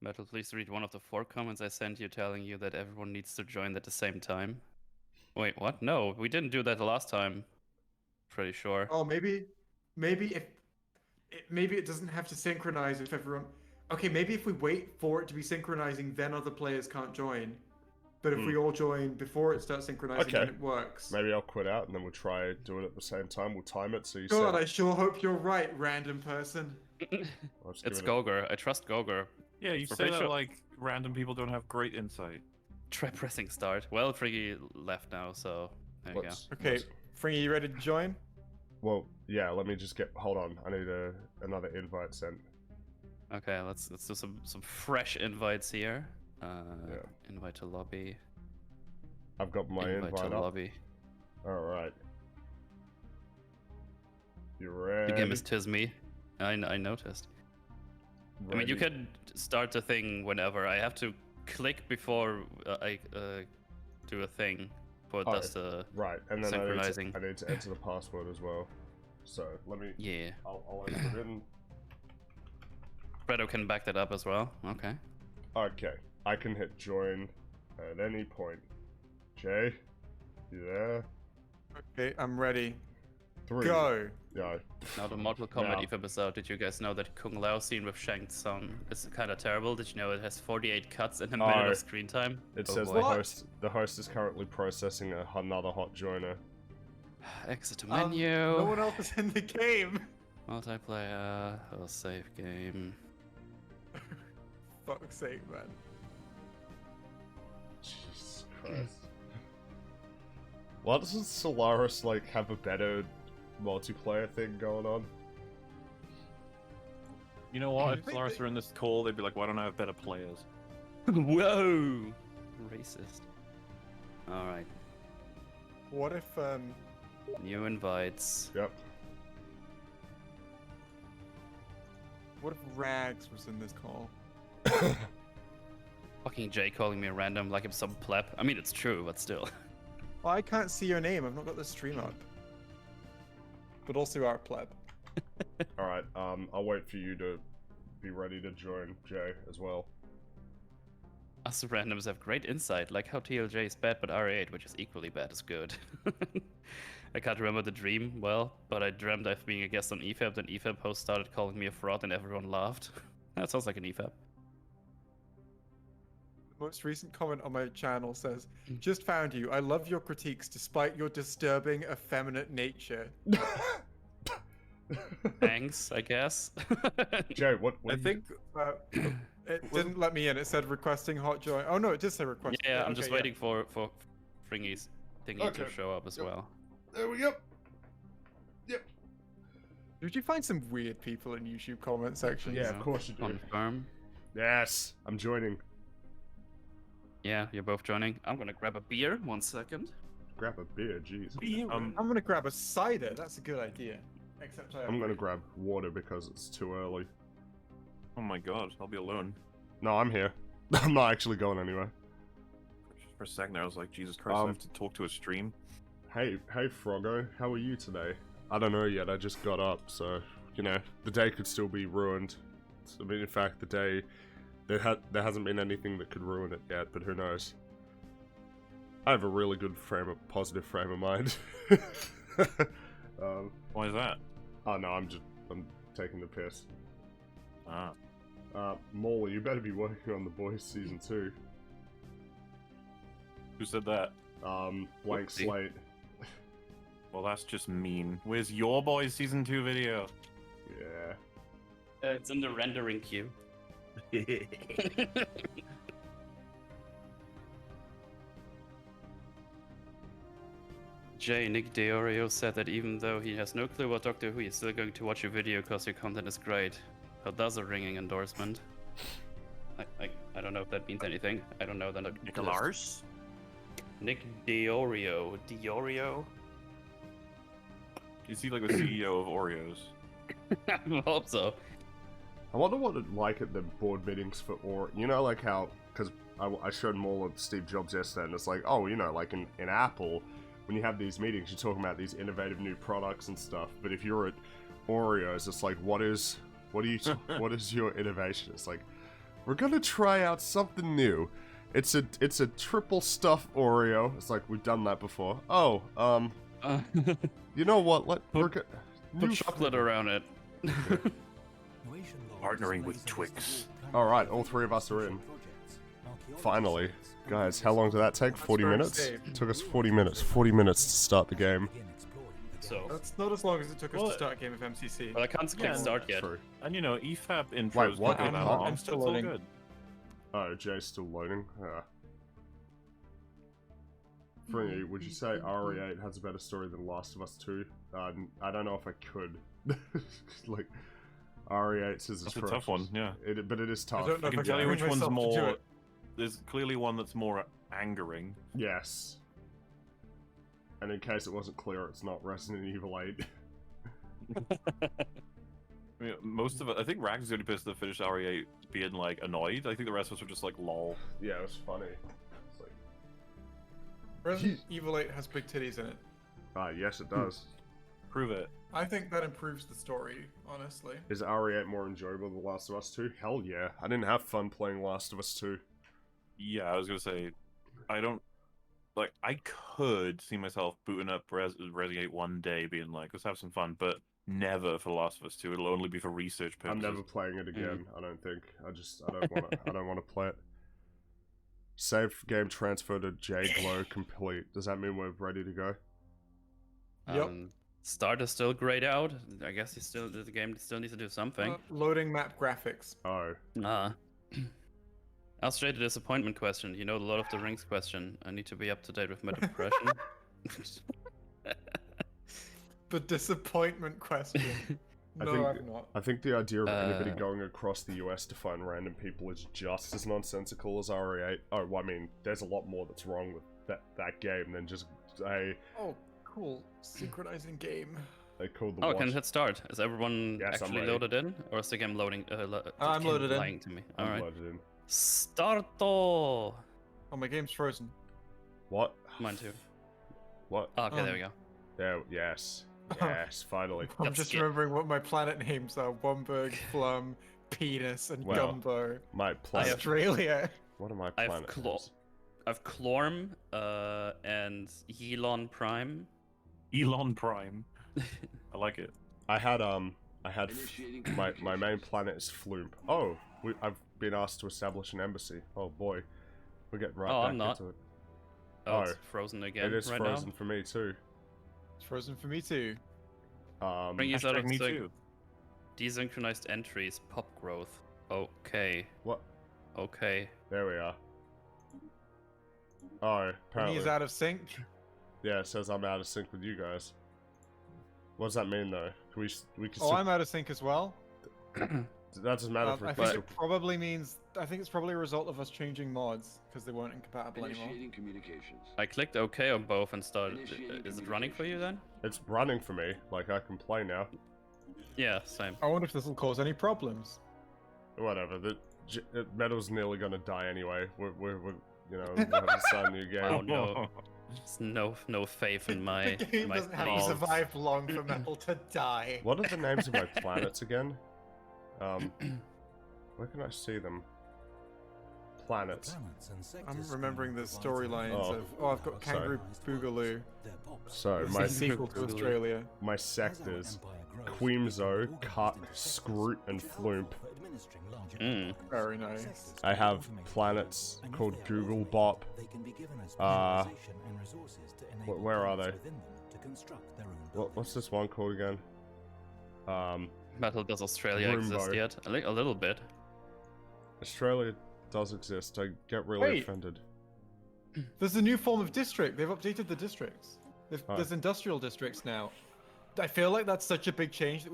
Metal, please read one of the 4 comments I sent you telling you that everyone needs to join at the same time. Wait, what? No, we didn't do that the last time. Pretty sure. Oh, maybe it doesn't have to synchronize if everyone. Okay, maybe if we wait for it to be synchronizing, then other players can't join. But if we all join before it starts synchronizing, then Okay. it works. Maybe I'll quit out and then we'll try do it at the same time. We'll time it so you God, I said. sure hope you're right, random person. I'll just give It's it a- Gogor. I trust Gogor. Yeah, you We're say pretty that sure- like random people don't have great insight. Try pressing start. Well, Friggy left now, so there you let's- Okay, let's- Fringy, you ready to join? Well, yeah. Let me just get. Hold on. I need another invite sent. go. Okay, let's do some fresh invites here. Yeah. Invite to lobby. I've got my invite invite to up. lobby. All right. You ready? The game is Tisme. I noticed. I mean, you can start the thing whenever. I have to click before I do a thing for that's the right, and then synchronizing. I need to enter the password as well. So let me. Yeah. I'll enter it in. Fredo can back that up as well. Okay. Okay, I can hit join at any point. Jay, you there? Okay, I'm ready. 3. Go. Yeah. Now the Mortal Kombat Now. EFAP is out. Did you guys know that Kung Lao scene with Shang Tsung is kind of terrible? Did you know it has 48 cuts and a minute of screen time? It Oh says boy. the host is currently processing another hot joiner. Exit to menu. No one else is in the game. Multiplayer. Or save game. Fuck's sake, man. Jesus Christ. Why doesn't Stellaris like have a better multiplayer thing going on? You know what? If Stellaris were in this call, they'd be like, why don't I have better players? Whoa! Racist. Alright. What if New invites. Yep. what if Rags was in this call? Fucking Jay calling me random like I'm some pleb. I mean, it's true, but still. Well, I can't see your name. I've not got the stream up. But also our pleb. Alright, I'll wait for you to be ready to join Jay as well. Us randoms have great insight, like how TLJ is bad, but RA8, which is equally bad, is good. I can't remember the dream well, but I dreamt of being a guest on EFAP, then EFAP host started calling me a fraud and everyone laughed. That sounds like an EFAP. The most recent comment on my channel says, "Just found you. I love your critiques despite your disturbing, effeminate nature." Thanks, I guess. Jay, what I think It didn't let me in. It said requesting hot join. Oh no, it did say request. Yeah, I'm okay, just yeah. waiting for Fringy's thingy to Okay. show up as Yep. well. There we go. Yep. Did you find some weird people in YouTube comment sections? Yeah, of course you do. Confirm. Yes, I'm joining. Yeah, you're both joining. I'm gonna grab a beer. 1 second. Grab a beer, jeez. I'm gonna grab a cider. That's a good idea. Except I'm gonna grab water because it's too early. oh my god, I'll be alone. No, I'm here. I'm not actually going anywhere. For a second there, I was like, Jesus Christ, I have to talk to a stream. Hey, Froggo, how are you today? I don't know yet. I just got up, so you know the day could still be ruined. I mean, in fact, the day there hasn't been anything that could ruin it yet, but who knows? I have a really good positive frame of mind. Why is that? Oh no, I'm taking the piss. Ah. Morley, you better be working on The Boys season 2. Who said that? Blank Oopsie. slate. Well, that's just mean. Where's your boys season 2 video? Yeah. It's in the rendering queue. Jay, Nick Deorio said that even though he has no clue about Doctor Who, he's still going to watch your video because your content is great. So that's a ringing endorsement. I don't know if that means anything. I don't know that. Nicolars? Nick Deorio. Deorio? Is he like the CEO of Oreos? I hope so. I wonder what it's like at the board meetings for you know, like how, because I showed them all of Steve Jobs yesterday, and it's like, oh, you know, like in Apple, when you have these meetings, you're talking about these innovative new products and stuff. But if you're at Oreos, it's like, what is your innovation? It's like, we're gonna try out something new. It's a triple stuffed Oreo. It's like, we've done that before. Oh, you know what? Put chocolate around it. Partnering with Twix. Alright, all three of us are in. Finally. Guys, how long did that take? 40 minutes? It took us 40 minutes. 40 minutes to start the game. So, That's not as long as it took us Well, to start a game of MCC. well, I can't click start yet. True. And you know, EFAP intros Wait, what? don't go that I'm long, still so it's all loading. good. Oh, Jay's still loading. Fringy, would you say RE8 has a better story than Last of Us 2? I don't know if I could. Like, RE8 says it's That's a tough one, yeah. But it is tough. I don't know I if can I tell you bring which one's myself to do more... it. There's clearly one that's more angering. Yes. And in case it wasn't clear, it's not Resident Evil 8. I mean, most of it, I think Rags is the only person that finished RE8 being like annoyed. I think the rest of us were just like, lol. Yeah, it was funny. It's like, Resident Evil 8 has big titties in it. yes, it does. Prove it. I think that improves the story, honestly. Is RE8 more enjoyable than Last of Us 2? Hell yeah. I didn't have fun playing Last of Us 2. Yeah, I was gonna say, I don't like. I could see myself booting up Resident 8 one day, being like, let's have some fun, but never for Last of Us 2. It'll only be for research I'm purposes. never playing it again, I don't think. I don't want to play it. Save game transfer to J-Glow complete. Does that mean we're ready to go? Yep. Start is still grayed out. I guess the game still needs to do something. Loading map graphics. Oh. I'll straight to disappointment question. You know the Lord of the Rings question. I need to be up to date with my depression. The disappointment question. No, I've not. I think the idea of anybody going across the US to find random people is just as nonsensical as RE8. Oh, well, I mean, there's a lot more that's wrong with that game than just Oh, cool. Synchronizing game. they called the Oh, watch. can hit start? Is everyone Yes, I'm actually ready. loaded in, or is the game loading? I'm loaded in. lying to me. All I'm right. loaded in. Starto. Oh, my game's frozen. What? Mine too. What? Oh, okay, there we go. There, yes. Yes, finally. I'm Let's just get- remembering what my planet names are. Womberg, Flum, Penis, and Well, Gumbo. My planet. Australia. What are my I have planets? I've Clorm, and Yelon Prime. Elon Prime. I like it. I had my main planet is Flume. Oh, I've been asked to establish an embassy. Oh boy, we're getting right Oh, back I'm not. into it. Oh, Oh, it's frozen again It is right frozen now. for me too. It's frozen for me too. Bring you out Hashtag of me the too. desynchronized entries, pop growth. Okay. What? Okay. There we are. Oh, When apparently. he's out of sync. Yeah, it says I'm out of sync with you guys. What does that mean though? Can we can Oh, I'm out of sync as well. that doesn't matter for I think it probably means. I think it's probably a result of us changing mods because they weren't incompatible anymore. I clicked OK on both and started. Is it running for you then? It's running for me. Like I can play now. Yeah, same. I wonder if this will cause any problems. Whatever. Metal's nearly gonna die anyway. We're you know, we haven't signed a new game. Oh no. There's no faith in my The game my doesn't have to balls. survive long for Metal to die. What are the names of my planets again? Where can I see them? Planets. I'm remembering the storylines of. Oh, I've got Kangaroo Boogaloo. So It's my a sequel to Australia. my sectors: Queemzo, Cut, Scroot, and Floomp. Very nice. I have planets called Google Bop. Where are they? What's this one called again? Metal, does Australia exist Roombo. yet? A little bit. Australia does exist. I get really Wait. offended. There's a new form of district. They've updated the districts. Oh. There's industrial districts now. I feel like that's such a big change that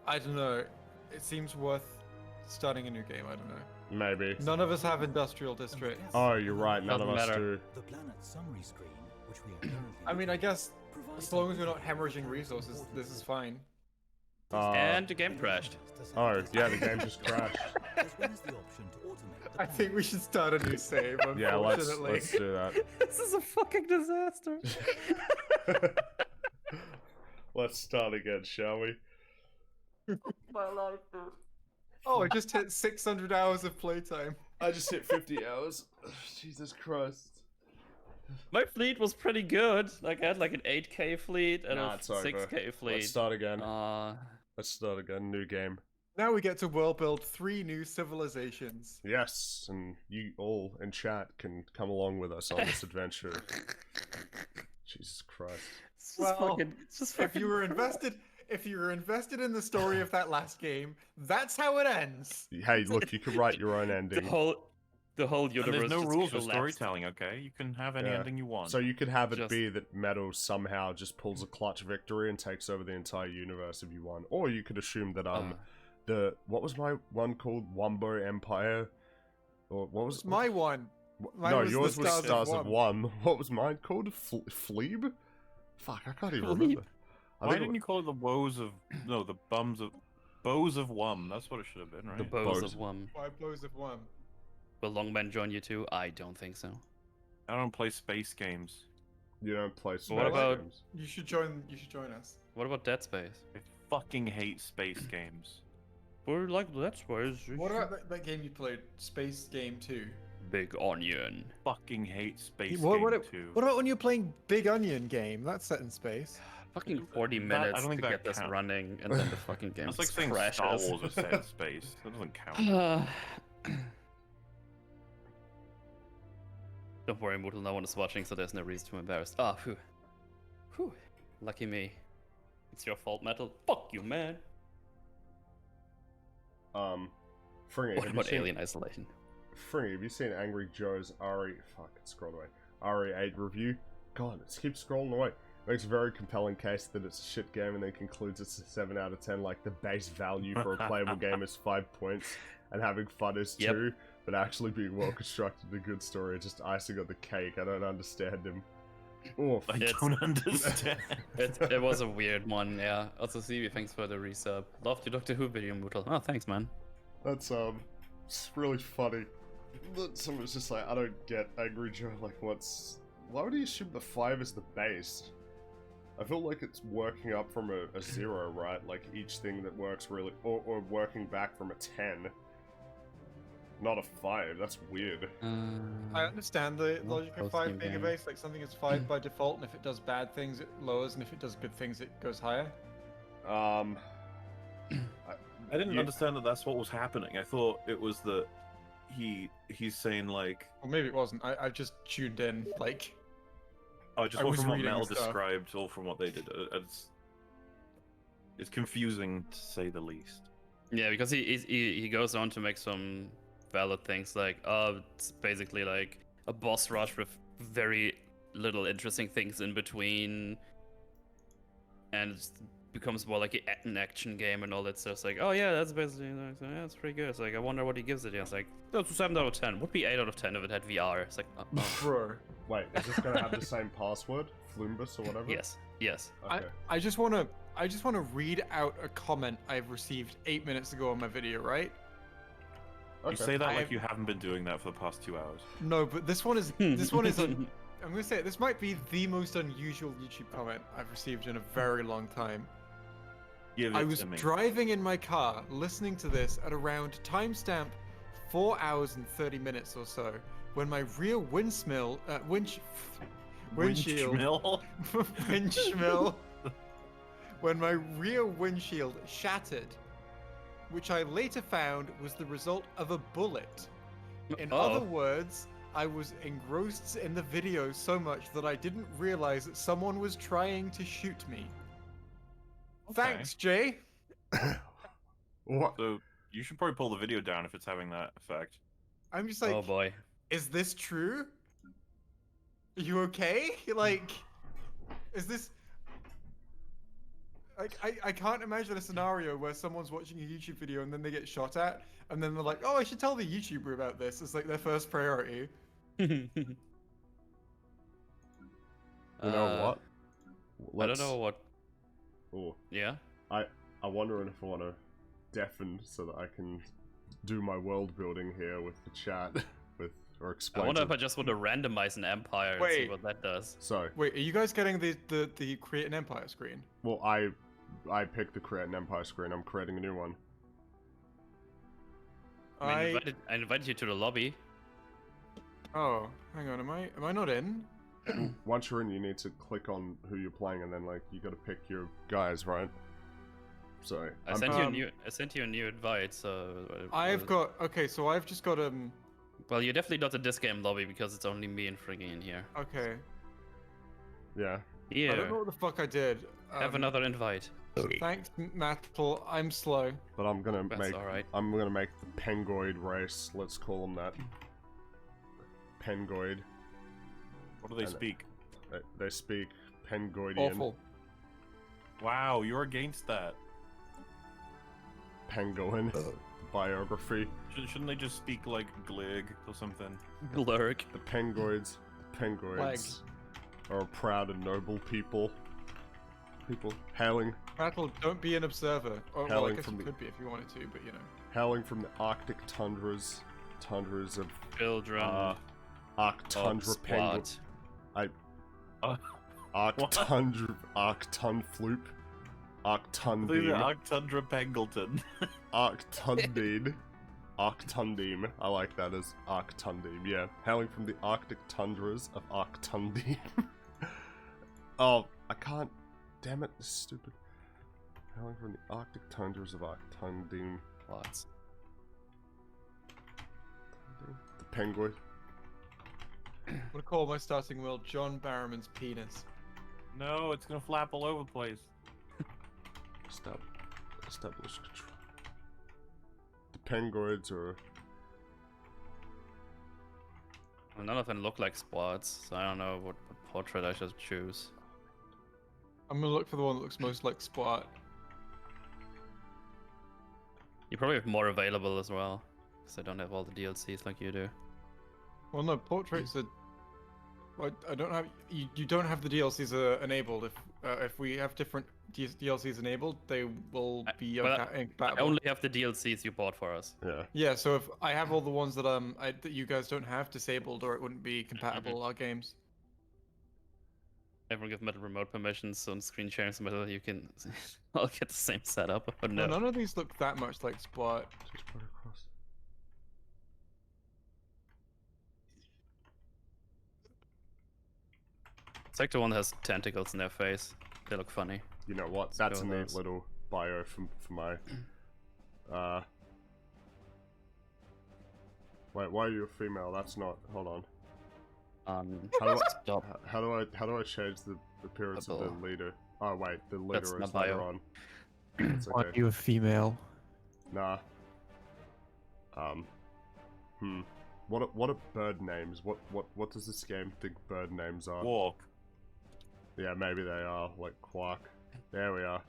I don't know. It seems worth starting a new game. I don't know. Maybe. None of us have industrial districts. Oh, you're right. None of Doesn't us matter. do. The planet summary screen, which we are currently I mean, I guess provides as long as we're not information hemorrhaging resources, this is fine. And the game crashed. Oh, yeah, the game just crashed. as well as the option to automate the I think we should start a new save. Yeah, Unfortunately. let's do that. This is a fucking disaster. Let's start again, shall we? Oh, I just hit 600 hours of playtime. I just hit 50 hours. Jesus Christ. My fleet was pretty good. Like I had like an 8k fleet and Nah, a it's over. 6k fleet. Let's start again. Uh, Let's start again. New game. Now we get to world build 3 new civilizations. Yes, and you all in chat can come along with us on this adventure. Jesus Christ. it's just Well, fucking. It's just If fucking you were gross. invested in the story of that last game, that's how it ends. Hey, look, you can write your own the ending. whole And universe. there's no just rules for collapsed. storytelling, okay? You can have any Yeah. ending you want. So you could have it Just- be that Metal somehow just pulls a clutch victory and takes over the entire universe if you won. Or you could assume that what was my one called? Wombo Empire? Or what was It's my one. Mine no, was the yours was Stars of Stars of One. One. What was mine called? Fleeb? Fuck, I can't even Fleeb? remember. I Why think didn't you call it the woes of no the bows of Wum? That's what it should have been, right? The bows bows. of one. 5 blows of 1. Will Longman join you too? I don't think so. I don't play space games. you don't play space What about- games. You should join us. What about Dead Space? I fucking hate space games. We're like Dead Space. What about that game you played, Space Game 2? Big Onion? Fucking hate space What, game what, too. what about when you're playing Big Onion game? That's set in space. Fucking 40 That- I minutes don't think to that get this counts. running, and then the fucking game That's like just saying crashes. Star Wars is set in space. That doesn't count. Don't worry, Mootle, no one is watching, so there's no reason to be embarrassed. Ah, phew. Whew. Lucky me. It's your fault, Metal. Fuck you, man. Fringy, What have you about seen, Alien Isolation? Fringy, have you seen Angry Joe's fuck, it scrolled away. RE8 review? God, it keeps scrolling away. Makes a very compelling case that it's a shit game and then concludes it's a 7 out of 10, like the base value for a playable game is 5 points and having fun is 2, but actually being well constructed and a good story is just icing on the cake. I don't understand him. Oof. I It's- don't understand. It was a weird one, yeah. Also, CB, thanks for the resub. Loved your Doctor Who video, Mootle. Oh, thanks, man. That's it's really funny. Someone's just like, I don't get Angry Joe, like why would he assume the 5 is the base? I feel like it's working up from a 0, right? Like each thing that works really, or working back from a 10. Not a 5, that's weird. I understand the Not logic of both 5 new being a game. base. Like something is 5 by default, and if it does bad things, it lowers, and if it does good things, it goes higher. I didn't Yeah. understand that that's what was happening. I thought it was that he's saying like, Or maybe it wasn't. I just tuned in. Like, oh, just I all was from what reading Mel stuff. described, all from what they did. It's confusing to say the least. Yeah, because he goes on to make some valid things like, it's basically like a boss rush with very little interesting things in between, and it becomes more like an action game and all that stuff. It's like, oh yeah, that's basically, like, yeah, that's pretty good. It's like, I wonder what he gives it. Yeah, it's like, that's a 7 out of 10. Would be 8 out of 10 if it had VR. It's like, bro. Wait, is this gonna have the same password? Flumbus or whatever? yes. Okay. I just wanna read out a comment I've received 8 minutes ago on my video, right? Okay. You say that like I've- you haven't been doing that for the past 2 hours. No, but this one is I'm gonna say it, this might be the most unusual YouTube comment I've received in a very long time. Give it I was to me. driving in my car listening to this at around timestamp 4 hours and 30 minutes or so when my rear windshield Windmill? when my rear windshield shattered, which I later found was the result of a bullet. In other words, I was engrossed in the video so much that I didn't realize that someone was trying to shoot me. Okay. Thanks, Jay. What? So you should probably pull the video down if it's having that effect. I'm just like, Oh boy. is this true? Are you okay? Like, is this... Like, I can't imagine a scenario where someone's watching a YouTube video and then they get shot at, and then they're like, oh, I should tell the YouTuber about this. It's like their first priority. You know what? I don't know what. Ooh, Yeah. I wonder if I want to deafen so that I can do my world building here with the chat, or I explain. wonder to- if I just want to randomize an empire and see Wait. what that does. So, Wait, are you guys getting the Create an Empire screen? well, I picked the create an empire screen. I'm creating a new one. I invited you to the lobby. Oh, hang on, am I not in? Once you're in, you need to click on who you're playing, and then like you got to pick your guys, right? So I sent you a new invite. So I've got okay, so I've just got Well, you're definitely not in this game lobby because it's only me and Friggy in here. okay. yeah. Here, I don't know what the fuck I did. have another invite. Thanks, Matle. I'm slow. But I'm gonna That's make alright. I'm gonna make the Pengoid race. Let's call them that. Pengoid. What do they And- speak? They speak Pengoidian. Awful. Wow, you're against that. Pangolin. Biography. Shouldn't they just speak like Glig or something? Glurk. The Pengoids are a proud and noble people. people hailing Rattle, don't be an observer. Or, well, I Howling guess from you the- could be if you wanted to, but you know. hailing from the Arctic tundras of Children Arctundra of penguin. Squad. Arctundra Arctunfloop. Arctundine. Arctundra Pengleton. Arctundine. Arctundine. I like that as Arctundine. Yeah, hailing from the Arctic tundras of Arctundine. Oh, I can't. Damn it, this is stupid. Hailing from the Arctic tundras of Arctundine. Lots. The penguin. I'm gonna call my starting world John Barrowman's penis. No, it's gonna flap all over the place. Establish control. The penguins are. Well, none of them look like squads, so I don't know what portrait I should choose. I'm gonna look for the one that looks most like Splat. You probably have more available as well, because I don't have all the DLCs like you do. Well, no, portraits are. I don't have. You don't have the DLCs enabled. If we have different DLCs enabled, they will be well, I incompatible. only have the DLCs you bought for us. Yeah. Yeah, so if I have all the ones that that you guys don't have disabled, or it wouldn't be compatible our games. Everyone give Metal remote permissions on screen sharing so Metal you can all get the same setup. But No, no. none of these look that much like Splat. Just put it across. It's like the one that has tentacles in their face. They look funny. You know what? Let's That's a go with neat those. little bio for my. Wait, why are you a female? That's not. Hold on. How do Stop. how do I change the appearance of the Double. leader? Oh wait, the That's leader my is later bio. on. It's Aren't okay. you a female? Nah. What are bird names? What does this game think bird names are? Walk. Yeah, maybe they are, like Quark. There we are.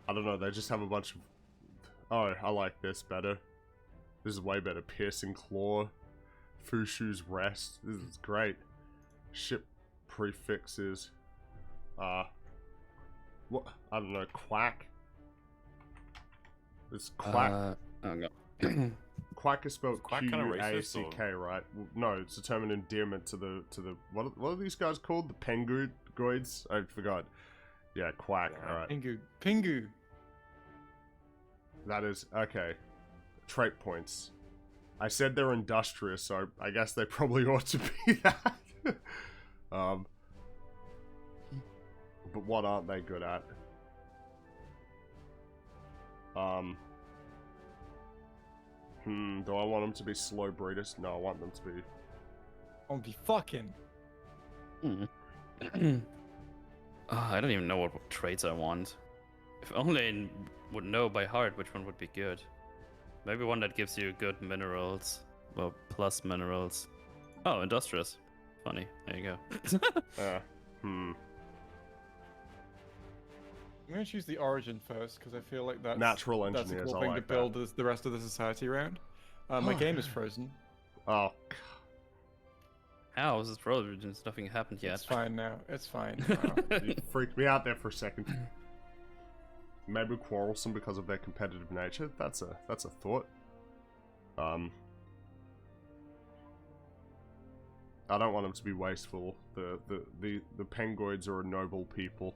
I don't know, they just have a bunch of... Oh, I like this better. This is way better. Piercing Claw. Fushu's Rest. This is great. Ship prefixes. What? I don't know, Quack? It's Quack. Oh no. Quack is spelled Quack kinda racist, Q-U-A-C-K, right? Well, no, it's a term of endearment to the what are these guys called? The penguoids? I forgot. Yeah, Quack. Yeah. All right, Pingu. that is okay. Trait points. I said they're industrious, so I guess they probably ought to be that. But what aren't they good at? Do I want them to be slow breeders? No, I want them to be... On be fucking. I don't even know what traits I want. If only I would know by heart which one would be good. Maybe one that gives you good minerals. Well, plus minerals. Oh, industrious. Funny. There you go. I'm gonna choose the origin first because I feel like that's Natural that's a engineers, cool I thing like to build the rest of the society around. My game is frozen. Oh, How is this frozen? There's nothing happened yet. It's fine now. It's fine. you freaked me out there for a second. Maybe quarrelsome because of their competitive nature. That's a thought. I don't want them to be wasteful. The penguoids are a noble people.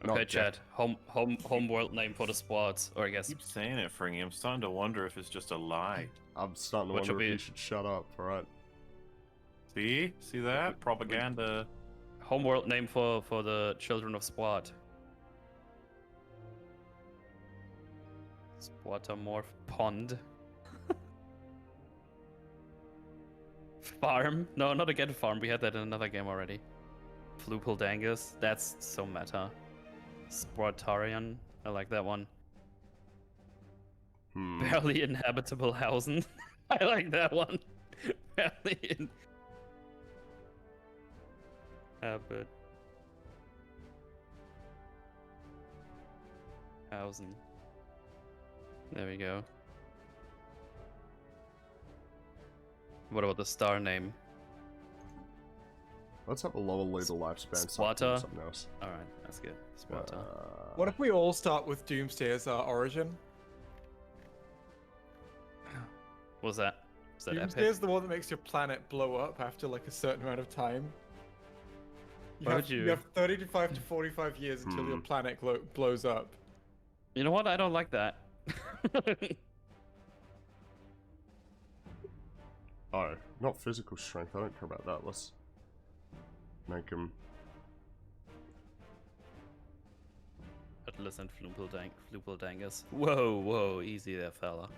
Okay, Not Chad. Home world name for the squads, or I guess. Keep saying it, Fringy. I'm starting to wonder if it's just a lie. I'm starting to What should wonder if be- you should shut up. All right. See that propaganda. Home world name for the children of Squat. Squatamorph pond. Farm? No, not again farm. We had that in another game already. Flupildangus. That's so meta. Sportarian. I like that one. Barely inhabitable housen. I like that one. Barely inhabit. Hausen. There we go. What about the star name? Let's have a lower lethal lifespan. Sparta. Something else. All right, that's good. Sparta. What if we all start with Doomsday as our origin? What was that? Is that Doomsday epic? is the one that makes your planet blow up after like a certain amount of time. Why would You you- have 35 to 45 years until your planet blows up. You know what? I don't like that. Oh, not physical strength. I don't care about that. Let's make him. Atlas and Flupeldangus. Whoa, whoa, easy there, fella.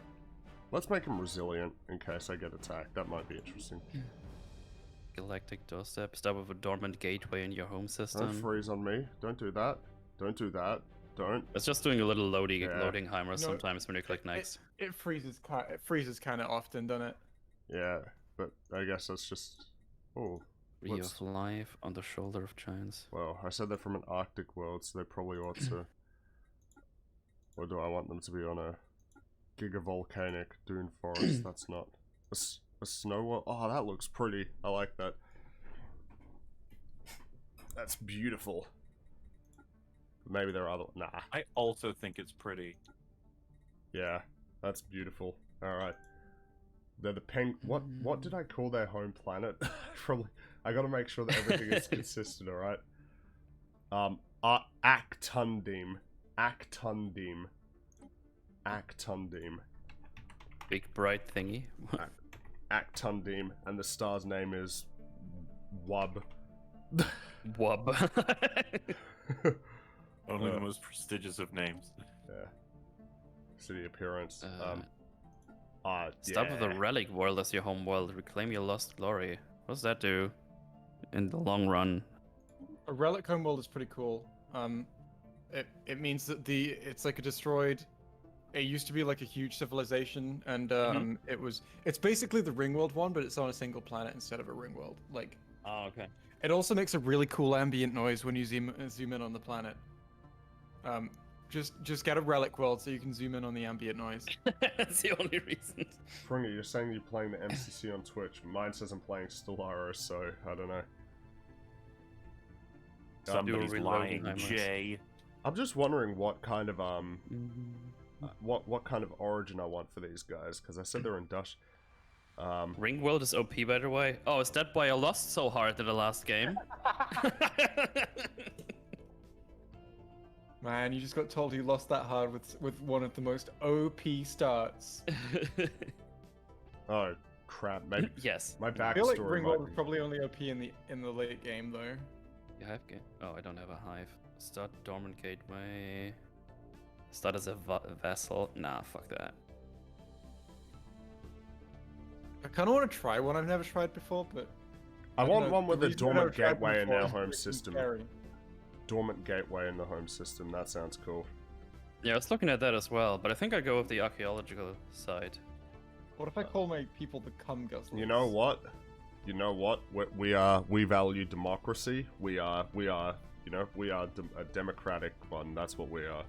Let's make him resilient in case I get attacked. That might be interesting. Galactic doorstep. Start with a dormant gateway in your home system. Don't freeze on me. Don't do that. Don't do that. Don't. It's just doing a little loading Yeah. timer sometimes when you click next. It freezes. It freezes kind of often, doesn't it? Yeah, but I guess that's just. Oh. Tree let's- of life on the shoulder of giants. Well, I said they're from an Arctic world, so they probably ought to. Or do I want them to be on a gigavolcanic dune forest? That's not a snow world. Oh, that looks pretty. I like that. That's beautiful. Maybe there are other. Nah. I also think it's pretty. Yeah, that's beautiful. All right. They're the What did I call their home planet? Probably. I gotta make sure that everything is consistent. All right. Actundim. Big bright thingy. Actundim, and the star's name is Wub. Wub. Only the most prestigious of names. Yeah. City appearance. Start with the yeah. relic world as your home world. Reclaim your lost glory. What does that do in the long run? A relic home world is pretty cool. It means that it's like a destroyed. It used to be like a huge civilization, and it's basically the Ringworld one, but it's on a single planet instead of a ring world. Like, Oh, okay. it also makes a really cool ambient noise when you zoom in on the planet. Just get a relic world so you can zoom in on the ambient noise. That's the only reason. Fringer, you're saying you're playing the MCC on Twitch. Mine says I'm playing Stellaris, so I don't know. Somebody's reloading lying, timers. Jay. I'm just wondering what kind of what kind of origin I want for these guys, because I said they're industrial. Ring world is OP, by the way. Oh, is that why I lost so hard in the last game? Man, you just got told you lost that hard with one of the most OP starts. Oh crap! Maybe Yes. my I feel like backstory Ringworld might is be. probably only OP in the late game though. You have Oh, I don't have a hive. Start dormant gateway. Start as a vessel. Nah, fuck that. I kind of want to try one I've never tried before, but I don't want know, one with the a reason I've never dormant tried one gateway in before their is home freaking system. scary. Dormant gateway in the home system. That sounds cool. Yeah, I was looking at that as well, but I think I go with the archaeological side. What if I call my people the cum guzzlers? You know what? We value democracy. We are a democratic one. That's what we are.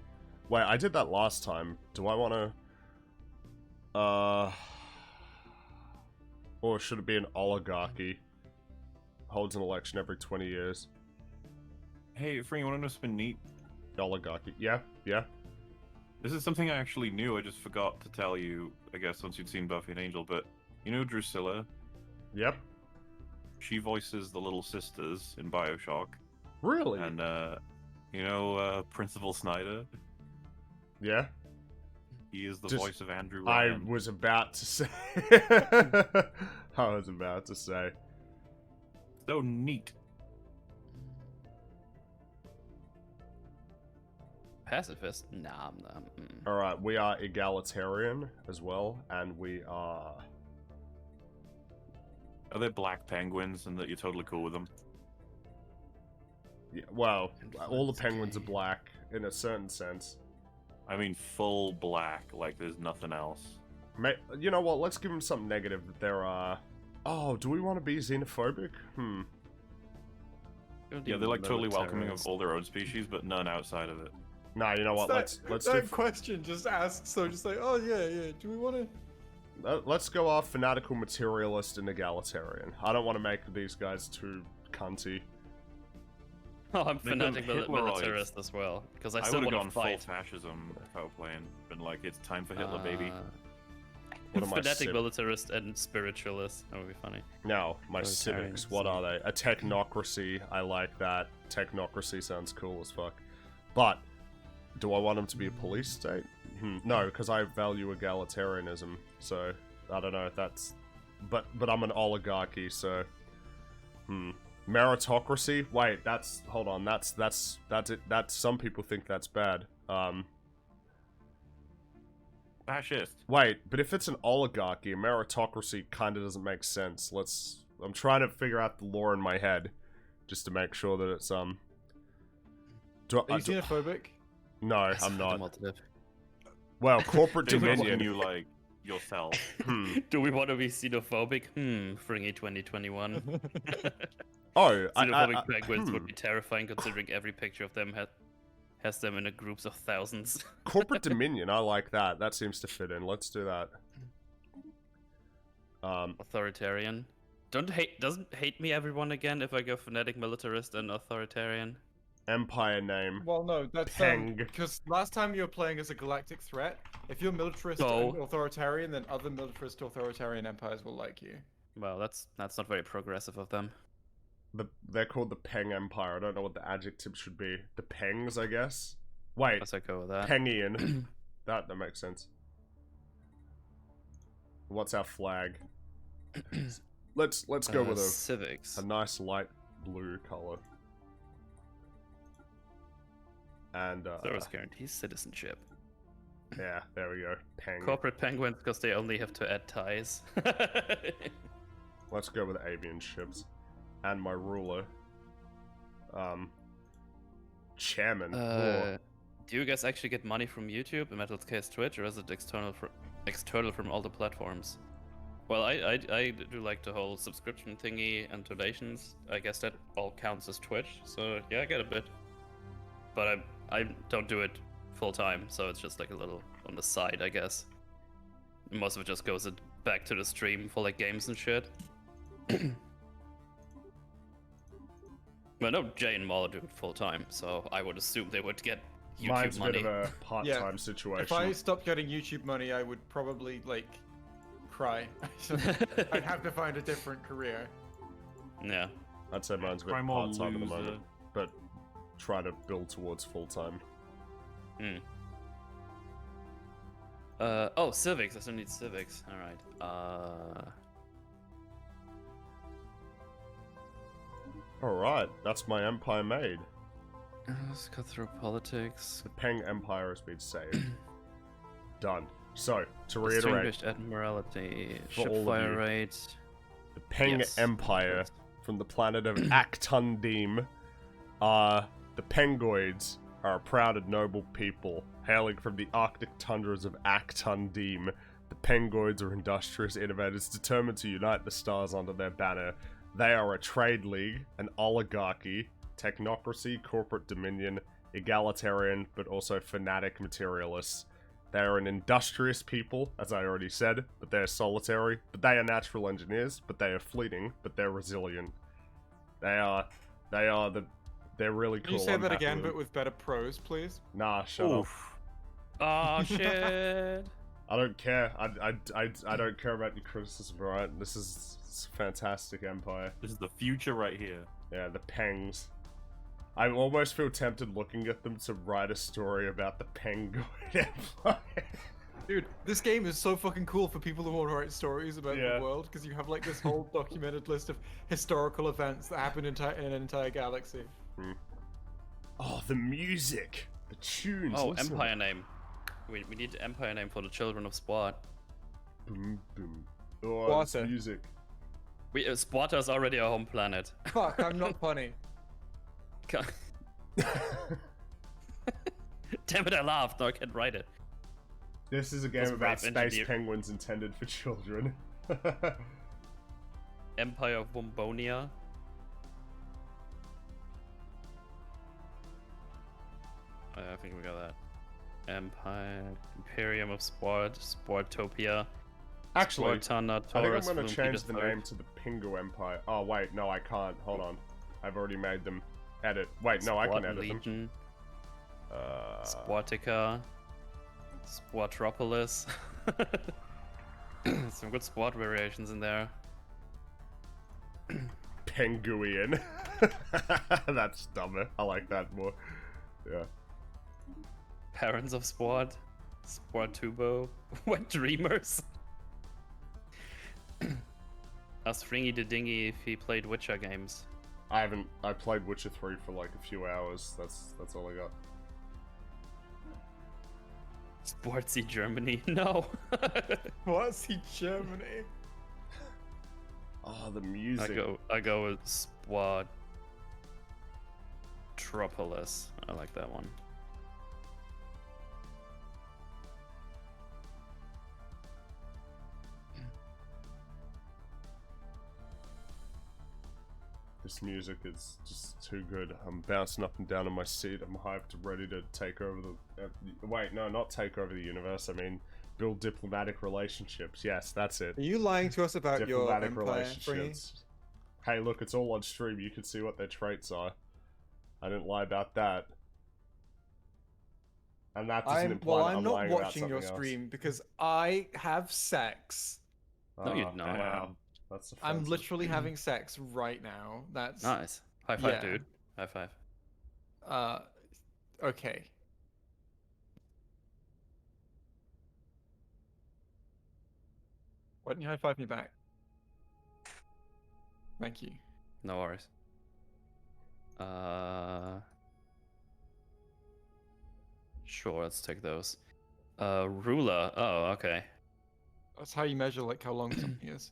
Wait, I did that last time. Do I want to? Or should it be an oligarchy? Holds an election every 20 years. Hey, Frank, you want to know something neat? Oligarchy. Yeah. This is something I actually knew. I just forgot to tell you, I guess, once you'd seen Buffy and Angel. But you know Drusilla? Yep. She voices the little sisters in Bioshock. Really? And, Principal Snyder? Yeah. He is the Just- voice of Andrew I Ryan. was about to say. I was about to say. So neat. Pacifist? Nah, All right, we are egalitarian as well, and we are. Are there black penguins and that you're totally cool with them? Yeah, well, all the penguins are black in a certain sense. I mean, full black, like there's nothing else. You know what? Let's give them something negative. That there are. Oh, do we want to be xenophobic? Yeah, they're like totally welcoming of all their own species, but none outside of it. Nah, you know what? Let's that do. question just asked, so just like, oh yeah. Do we want to? Let's go off fanatical materialist and egalitarian. I don't want to make these guys too cunty. Oh, I'm They've fanatic gone Hitleroids. militarist as well, because I I still would have want to gone full fight. fascism if I were playing. Been like, it's time for Hitler, baby. What am I Fanatic civ- militarist and spiritualist. That would be funny. Now, my civics, Authoritarianism. what are they? A technocracy, I like that. Technocracy sounds cool as fuck. But, do I want them to be a police state? No, because I value egalitarianism, so, I don't know, that's... But I'm an oligarchy, so... Meritocracy? Wait, that's... Hold on, that's it. Some people think that's bad. Fascist. Wait, but if it's an oligarchy, a meritocracy kind of doesn't make sense. I'm trying to figure out the law in my head, just to make sure that it's, Are you xenophobic? No, That's I'm not. automotive. Well, corporate They're asking dominion. you, like, yourself. Do we want to be xenophobic? Fringy 2021. Oh, Xenophobic penguins would be terrifying, considering every picture of them has them in a groups of thousands. corporate dominion, I like that. That seems to fit in. Let's do that. Authoritarian. Doesn't hate me everyone again if I go fanatic militarist and authoritarian. Empire name. Well, no, that's Peng. because last time you were playing as a galactic threat. If you're militarist No. and authoritarian, then other militarist authoritarian empires will like you. Well, that's not very progressive of them. They're called the Peng Empire. I don't know what the adjective should be. The Pengs, I guess. Wait, Let's go with that. Pengian. that makes sense. What's our flag? Let's go with civics. a nice light blue color. And Stellaris guarantees citizenship. yeah, there we go. Peng. Corporate penguins, because they only have to add ties. Let's go with avian ships. And my ruler. Chairman. Oh. Do you guys actually get money from YouTube and Metal's Case Twitch, or is it external from all the platforms? Well, I do like the whole subscription thingy and donations. I guess that all counts as Twitch. So yeah, I get a bit, but I don't do it full time. So it's just like a little on the side, I guess. Most of it just goes back to the stream for like games and shit. But no, Jay and Mala do it full time, so I would assume they would get YouTube Mine's money. a bit of a part-time situation. If I stopped getting YouTube money, I would probably like cry. I'd have to find a different career. Yeah. I'd say mine's a bit Try more part-time at the loser. moment, but try to build towards full-time. Oh, civics. I still need civics. All right. Alright, that's my empire made. Let's go through politics. The Peng Empire has been saved. Done. So, to reiterate, Distinguished admiralty. For Ship all of fire you. rate. the Peng Yes. Empire from the planet of Aktundim the Pengoids are a proud and noble people. Hailing from the Arctic tundras of Aktundim, the Pengoids are industrious innovators determined to unite the stars under their banner. They are a trade league, an oligarchy, technocracy, corporate dominion, egalitarian, but also fanatic materialists. They are an industrious people, as I already said, but they are solitary. But they are natural engineers, but they are fleeting, but they're resilient. They're really cool. Can you say I'm that happy again, with but them. with better prose, please? Nah, shut up. Oh shit! I don't care. I don't care about your criticism, alright? This is a fantastic empire. This is the future right here. Yeah, the Pengs. I almost feel tempted looking at them to write a story about the Pengoid Empire. Dude, this game is so fucking cool for people who want to write stories about Yeah. the world, because you have like this whole documented list of historical events that happen in an entire galaxy. Oh, the music! The tunes! Oh, listen. empire name. We need the empire name for the children of Sport. Boom, boom. Oh, this Sparta. music. Sparta is already our home planet. Fuck, I'm not funny. Damn it! I laughed. No, I can't write it. This is a game That's a about brave space engineer. penguins intended for children. Empire of Wombonia. I think we got that. Empire, Imperium of Sport, Sportopia. Actually, Spartana, I think I'm Taurus, going to Flumpy change the the Third. name to the Pingu Empire. Oh, wait, no, I can't. Hold on. I've already made them. Edit. Wait, no, I can edit them. Legion, Sportica, Sportropolis. Some good sport variations in there. Penguin. That's dumber. I like that more. Yeah. Parents of Sport, Sportubo, Wet Dreamers. Ask Fringy the Dingy if he played Witcher games. I haven't. I played Witcher 3 for like a few hours. That's all I got. Sportsy Germany. No. What's he Germany? Oh, the music. I go with Sportropolis. I like that one. This music is just too good. I'm bouncing up and down in my seat. I'm hyped, ready to take over the... wait, no, not take over the universe. I mean, build diplomatic relationships. Yes, that's it. Are you lying to us about your Diplomatic empire, Fringy? relationships. Hey, look, it's all on stream. You can see what their traits are. I didn't lie about that. And that doesn't imply that I'm not lying about watching your something else. stream because I have sex. No, you Ah, don't. Damn. That's I'm offensive. literally having sex right now. That's Nice. High five, Yeah. dude. High five. Okay. Why don't you high five me back? Thank you. No worries. Sure, let's take those. Ruler. Oh, okay. That's how you measure like how long something is.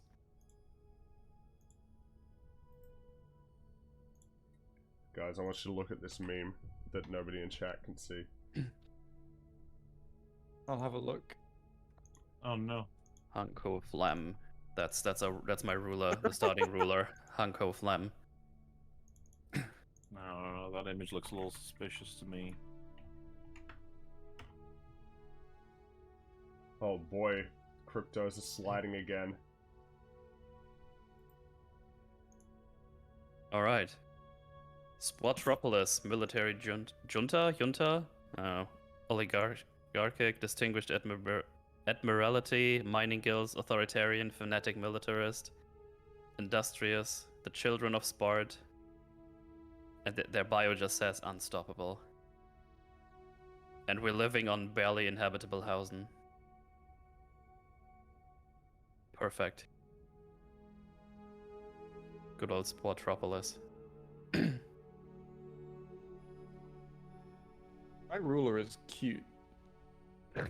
Guys, I want you to look at this meme that nobody in chat can see. I'll have a look. Oh no. Hanko Flam. That's my ruler, the starting ruler. Hanko Flam. No, that image looks a little suspicious to me. Oh boy, cryptos are sliding again. All right. Sportropolis, military junta, oligarchic, distinguished admiralty, mining guilds, authoritarian, fanatic militarist, industrious, the children of Spart, and their bio just says unstoppable. And we're living on barely inhabitable Hausen. Perfect. Good old Sportropolis. My ruler is cute. Oh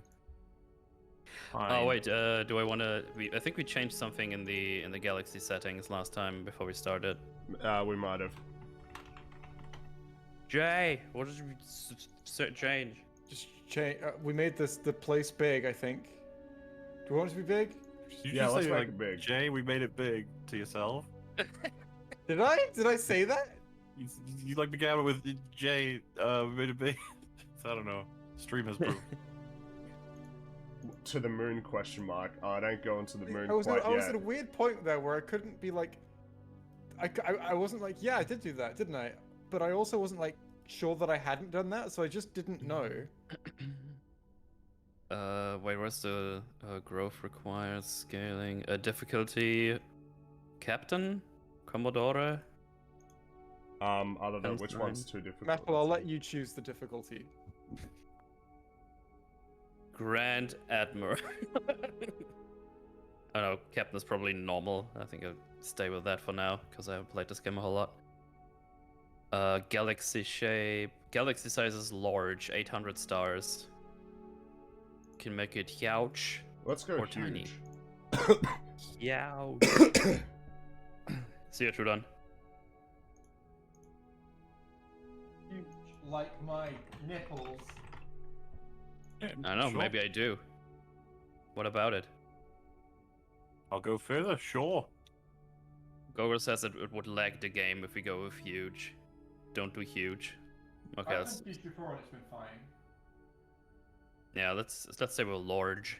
Fine. wait, do I want to? I think we changed something in the galaxy settings last time before we started. We might have. Jay, what did you change? Just change. We made the place big, I think. Do you want it to be big? Did you Yeah, just let's say, make like, it big. Jay, we made it big to yourself? Did I? Did I say that? You like began it with Jay, we made it big. So, I don't know. Stream has proof. To the moon question mark. Oh, I don't go into the moon I was quite at yet. a weird point there where I couldn't be like, I wasn't like, yeah, I did do that, didn't I? But I also wasn't like sure that I hadn't done that, so I just didn't know. Wait, where's the growth required scaling? Difficulty, Captain, Commodore. I don't know Times which 9. one's too difficult. Metal, I'll let you choose the difficulty. Grand Admiral. I don't know, Captain's probably normal. I think I'll stay with that for now, because I haven't played this game a whole lot. Galaxy shape. Galaxy size is large, 800 stars. Can make it huge Let's go or huge. tiny. Huge. See you, Trudon. You like my nipples? I don't know, Sure. maybe I do. What about it? I'll go further, sure. Gogol says it would lag the game if we go with huge. Don't do huge. Okay, let's, before and it's been fine. yeah, let's say we're large.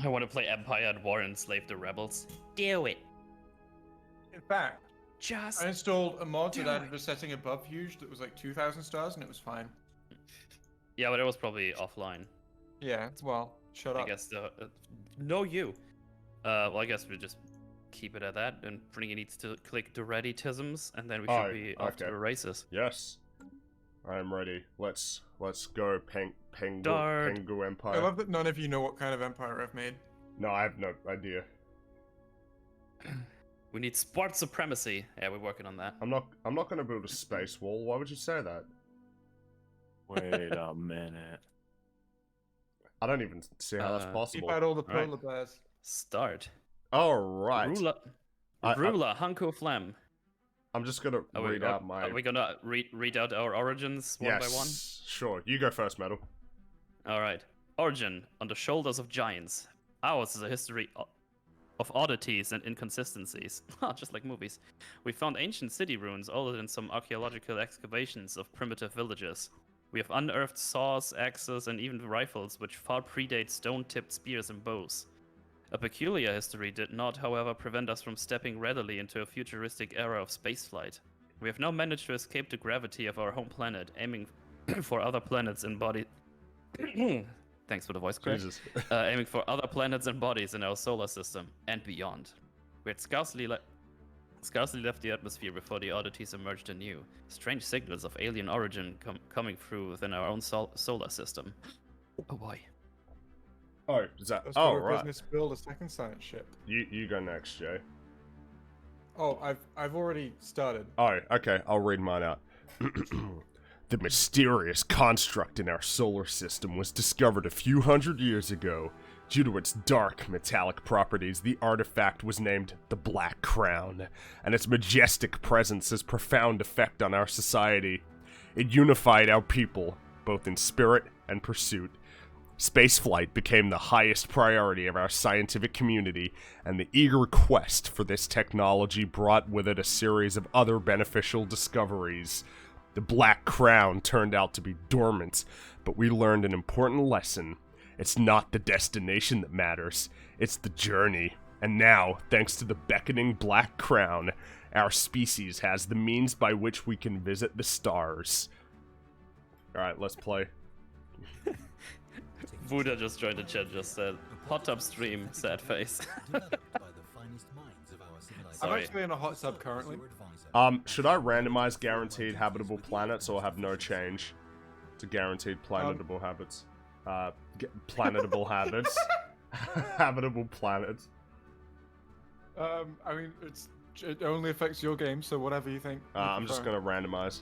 I want to play Empire at War and enslave the rebels. Do it. In fact, Just I installed a mod do that added it. a setting above huge that was like 2,000 stars, and it was fine. yeah, but it was probably offline. Yeah, well, shut I up. guess the no you. Well, I guess we just keep it at that, and Pringy needs to click the ready-tisms, and then we should Oh, be off to okay. the races. Yes. I am ready. Let's go, Pengu Start. Pengu I Empire. love that none of you know what kind of empire I've made. No, I have no idea. We need sport supremacy. Yeah, we're working on that. I'm not gonna build a space wall. Why would you say that? Wait a minute. I don't even see how that's Uh, Keep possible. out all the Right. polar bears. Start. All right. Ruler. I- Ruler, Hanko Flam. I'm just gonna read out my. Are we gonna read out our origins one yes, by one? sure. You go first, Metal. All right. Origin on the shoulders of giants. Ours is a history of oddities and inconsistencies, just like movies. We found ancient city ruins older than some archaeological excavations of primitive villages. We have unearthed saws, axes, and even rifles which far predate stone-tipped spears and bows. A peculiar history did not, however, prevent us from stepping readily into a futuristic era of spaceflight. We have now managed to escape the gravity of our home planet, aiming for other planets and bodies. Thanks for the voice crack. Jesus. Aiming for other planets and bodies in our solar system and beyond. We had scarcely left the atmosphere before the oddities emerged anew. Strange signals of alien origin coming through within our own solar system. Oh boy. Oh, is that? Let's Oh, go to right. business build a second science ship. You go next, Jay. Oh, I've already started. Oh, okay. I'll read mine out. The mysterious construct in our solar system was discovered a few hundred years ago. Due to its dark, metallic properties, the artifact was named the Black Crown, and its majestic presence has profound effect on our society. It unified our people, both in spirit and pursuit. Spaceflight became the highest priority of our scientific community, and the eager quest for this technology brought with it a series of other beneficial discoveries. The Black Crown turned out to be dormant, but we learned an important lesson. It's not the destination that matters, it's the journey. And now, thanks to the beckoning Black Crown, our species has the means by which we can visit the stars. Alright, let's play. Buddha just joined the chat, just said, hot tub stream, sad face. I'm Sorry. actually in a hot tub currently. Should I randomize guaranteed habitable planets or have no change to guaranteed planetable habits? Planetable habits. Habitable planets. I mean, it only affects your game, so whatever you think. you I'm just prefer. gonna randomize.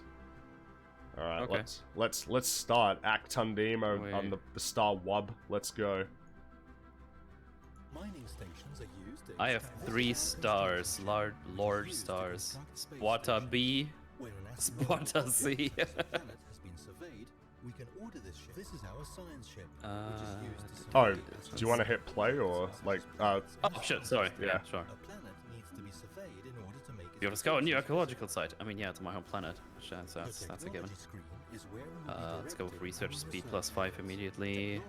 Alright, Okay. let's start. Actundeme on Wait. the star Wub. Let's go. Mining stations are used to I have extract 3 minerals stars, and large used to stars. construct space Sparta stations. B. Where an Sparta astronomical C. object such as the planet has been surveyed, we can order this ship. This is our science ship, which is used to Oh, survey do you want to hit play or like Oh shit, sorry. Yeah. Yeah, sure. A planet needs to be surveyed in order to make You have discovered a new archaeological site. I mean, yeah, it's my home planet. Sure, so that's a given. Let's go with research speed +5 immediately.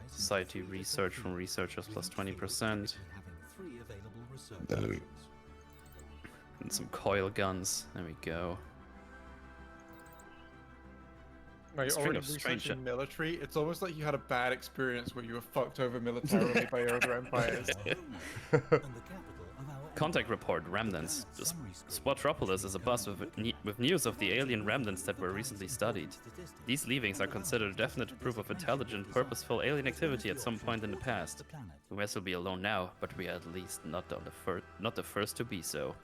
Society research from researchers +20%. And some coil guns. There we go. Right, you're String already of strange researching military. It's almost like you had a bad experience where you were fucked over militarily by your other empires. Contact report, remnants. The Spotropolis is abuzz with news of the alien remnants that were recently studied. These leavings are considered definite proof of intelligent, purposeful alien activity at some point in the past. We may still be alone now, but we are at least not the first to be so.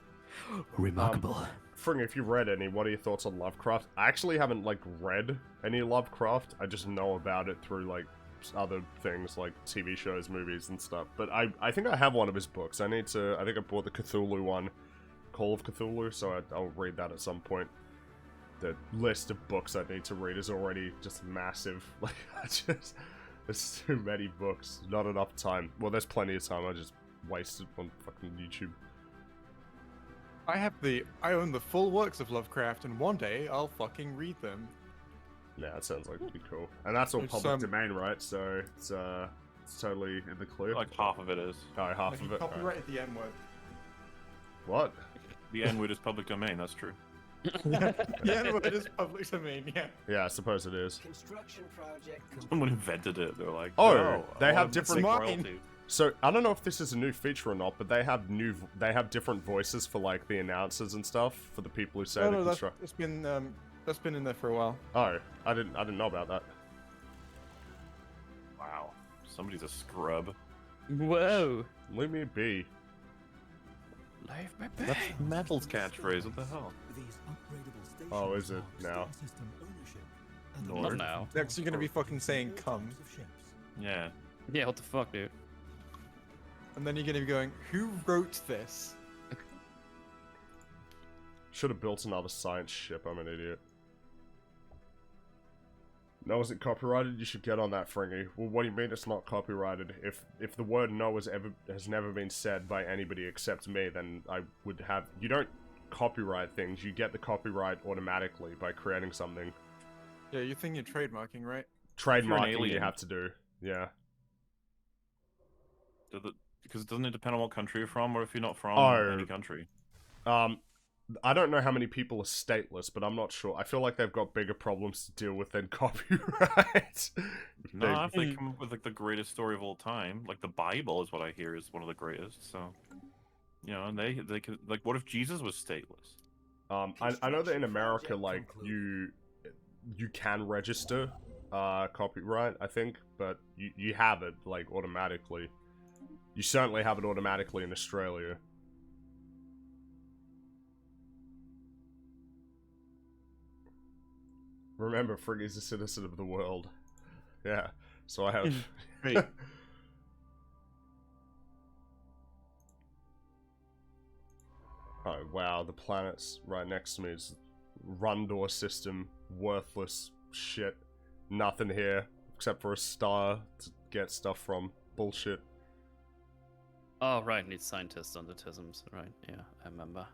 Remarkable. Fring, if you read any, what are your thoughts on Lovecraft? I actually haven't like read any Lovecraft. I just know about it through like other things like TV shows, movies, and stuff. But I think I have one of his books. I think I bought the Cthulhu one, Call of Cthulhu, so I'll read that at some point. The list of books I need to read is already just massive. Like, there's too many books, not enough time. Well, there's plenty of time. I just wasted on fucking YouTube. I own the full works of Lovecraft, and one day I'll fucking read them. Yeah, that sounds like it'd be cool. And that's all It's, public domain, right? So it's totally in the clear. Like half of it is. Oh, half Like, of he it. Alright. copyrighted the N word. What? The N-word is public domain. That's true. The N-word is public domain, yeah. Yeah, I suppose it is. Construction project Someone invented it. They're like, Oh, no, they I have want different- to take Mine. royalty. So I don't know if this is a new feature or not, but they have different voices for like the announcers and stuff for the people who say No, the no, construct. that's been in there for a while. Oh, I didn't know about that. Wow, somebody's a scrub. Whoa. Leave me be. Leave me be. That's Metal's catchphrase. What the hell? These upgradable stations Oh, is it are now? star system ownership, and the Not most now. Next, you're gonna be fucking saying "come," of ships. Yeah. Yeah, what the fuck, dude? and then you're gonna be going, "Who wrote this?" Should have built another science ship. I'm an idiot. No, is it copyrighted? You should get on that, Fringy. Well, what do you mean it's not copyrighted? If the word no has never been said by anybody except me, then I would have. You don't copyright things. You get the copyright automatically by creating something. Yeah, you think you're trademarking, right? Trademarking you alien. have to do. Yeah. Because doesn't it depend on what country you're from, or if you're not from Oh. any country? I don't know how many people are stateless, but I'm not sure. I feel like they've got bigger problems to deal with than copyright. No, if they come up with like the greatest story of all time, like the Bible is what I hear is one of the greatest. So, you know, and they could like, what if Jesus was stateless? I know that in America, like you can register copyright, I think, but you have it like automatically. You certainly have it automatically in Australia. Remember, Friggy's a citizen of the world. Yeah, so I have. Great. Oh wow, the planet's right next to me is Rundor system, worthless shit. Nothing here except for a star to get stuff from. Bullshit. Oh, right, need scientists on the TISMs. Right, yeah, I remember.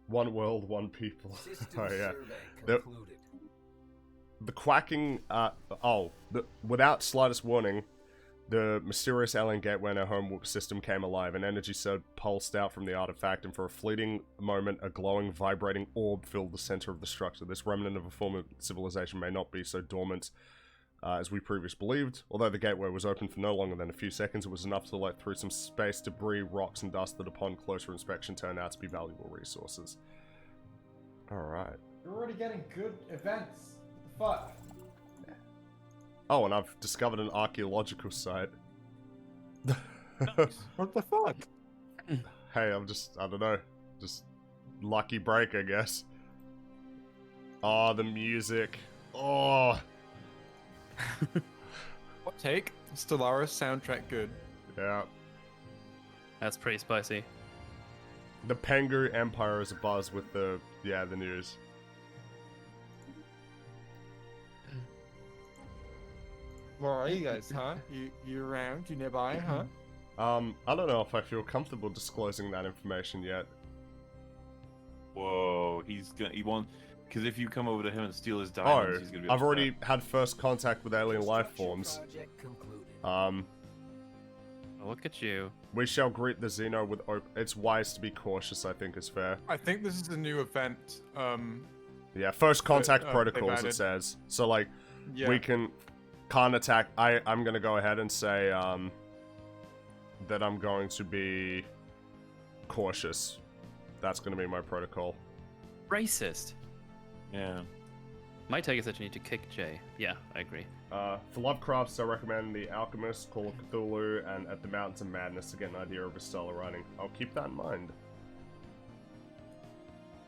One world, one people. System Oh yeah. survey The- concluded. The quacking, without slightest warning, the mysterious alien gateway in our home system came alive. An energy surge pulsed out from the artifact, and for a fleeting moment, a glowing, vibrating orb filled the center of the structure. This remnant of a former civilization may not be so dormant as we previously believed. Although the gateway was open for no longer than a few seconds, it was enough to let through some space, debris, rocks, and dust that upon closer inspection turned out to be valuable resources. Alright. You're already getting good events. What the fuck? Oh, and I've discovered an archaeological site. What the fuck? Hey, I don't know. Just lucky break, I guess. Oh, the music. Oh. What take? Stellaris soundtrack good. Yeah. That's pretty spicy. The Pengu Empire is abuzz with the news. Where are you guys, huh? You around? You nearby, huh? I don't know if I feel comfortable disclosing that information yet. Whoa, he wants, because if you come over to him and steal his Oh, diamonds, he's gonna be I've upset. already had first contact with alien life forms. Project concluded. Oh, look at you. We shall greet the Xeno with it's wise to be cautious, I think is fair. I think this is a new event. Yeah, first contact they've protocols it added. says. So like Yeah. we can't attack. I'm gonna go ahead and say that I'm going to be cautious. That's gonna be my protocol. Racist. Yeah. My take is that you need to kick Jay. Yeah, I agree. For Lovecrafts, I recommend The Alchemist, Call of Cthulhu, and At the Mountains of Madness to get an idea of his style of writing. I'll keep that in mind.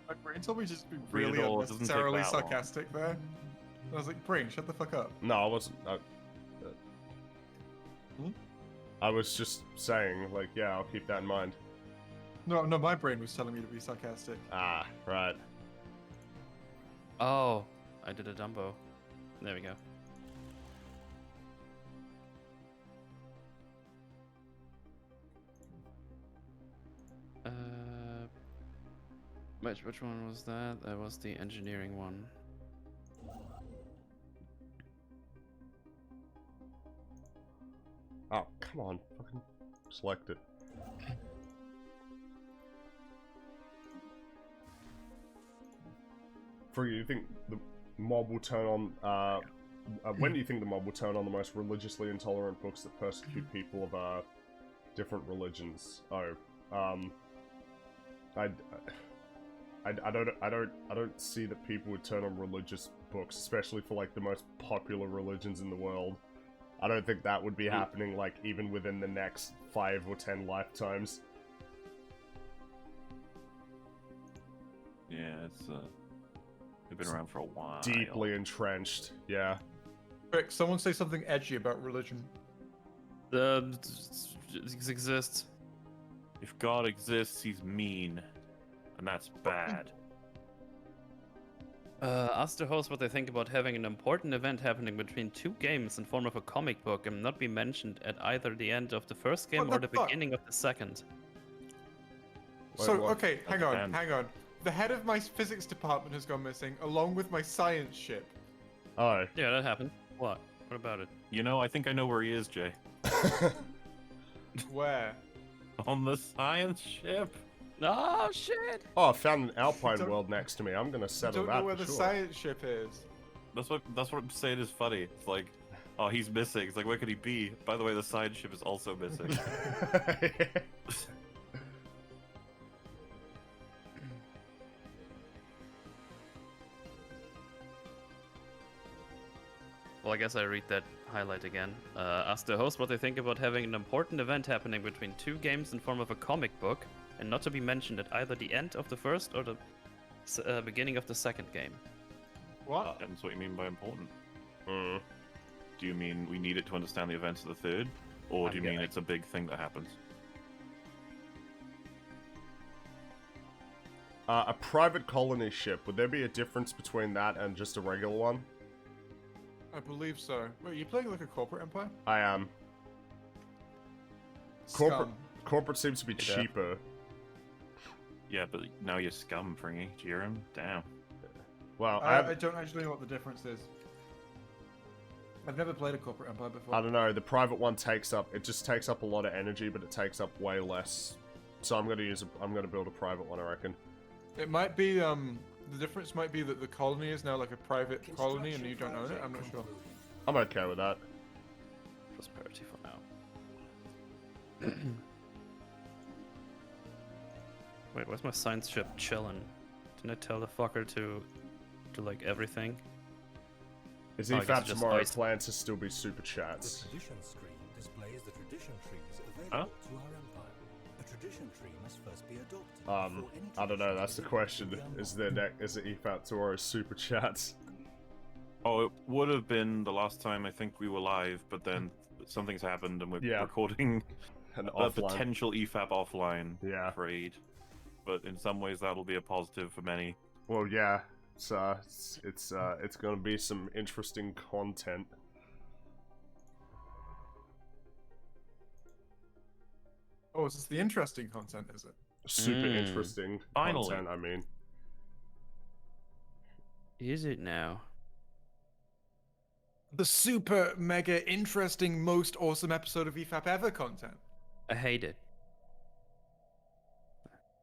My brain told me just to be Read it really all, it doesn't take unnecessarily that long. sarcastic there. I was like, brain, shut the fuck up. No, I wasn't. Hmm? I was just saying, like, yeah, I'll keep that in mind. No, my brain was telling me to be sarcastic. Ah, right. Oh, I did a Dumbo. There we go. Which one was that? That was the engineering one. Oh, come on. Fucking select it. Frigga, you think the mob will turn on, when do you think the mob will turn on the most religiously intolerant books that persecute people of, different religions? Oh, I don't see that people would turn on religious books, especially for, like, the most popular religions in the world. I don't think that would be happening, like, even within the next 5 or 10 lifetimes. Yeah, it's they've been around for a while. Deeply entrenched, yeah. Rick, someone say something edgy about religion. It exists. If God exists, he's mean, and that's bad. Ask the host what they think about having an important event happening between 2 games in form of a comic book and not be mentioned at either the end of the first game What or the the fuck? beginning of the second. So, what? okay, hang depends. on. The head of my physics department has gone missing, along with my science ship. Oh. Yeah, that happened. What? What about it? You know, I think I know where he is, Jay. Where? On the science ship. Oh, shit! Oh, I found an Alpine Don't- world next to me. I'm gonna I settle don't that know where for the sure. science ship is. That's what I'm saying is funny. It's like, oh, he's missing. It's like, where could he be? By the way, the science ship is also missing. Well, I guess I read that highlight again. Ask the host what they think about having an important event happening between 2 games in form of a comic book and not to be mentioned at either the end of the first or the beginning of the second game. What? That's what you mean by important. Mm. Do you mean we need it to understand the events of the third? Or do you Okay. mean it's a big thing that happens? A private colony ship, would there be a difference between that and just a regular one? I believe so. Wait, you playing like a corporate empire? I am. Corporate Scum. corporate seems to be Yeah. cheaper. Yeah, but now you're scum, Fringy. Jerem? Damn. Well, I don't actually know what the difference is. I've never played a corporate empire before. I don't know, the private one just takes up a lot of energy, but it takes up way less. So I'm gonna build a private one, I reckon. It might be, the difference might be that the colony is now like a private colony and you don't own it. I'm not sure. I'm okay with that. Prosperity for now. Wait, where's my science ship chillin'? Didn't I tell the fucker to do like everything? Is Oh, I guess EFAP it just tomorrow iced- planned to still be super The chats? tradition screen displays the tradition trees available Huh? to our empire. A tradition tree must first be adopted. I don't know, that's the question. Is it EFAP tomorrow's super chats? Oh, it would have been the last time I think we were live, but then something's happened and we're Yeah. recording An a offline. potential EFAP offline Yeah. trade. But in some ways that'll be a positive for many. Well, yeah. It's gonna be some interesting content. Oh, is this the interesting content, is it? Super interesting Finally. content, I mean. Is it now? The super mega interesting, most awesome episode of EFAP ever content. I hate it.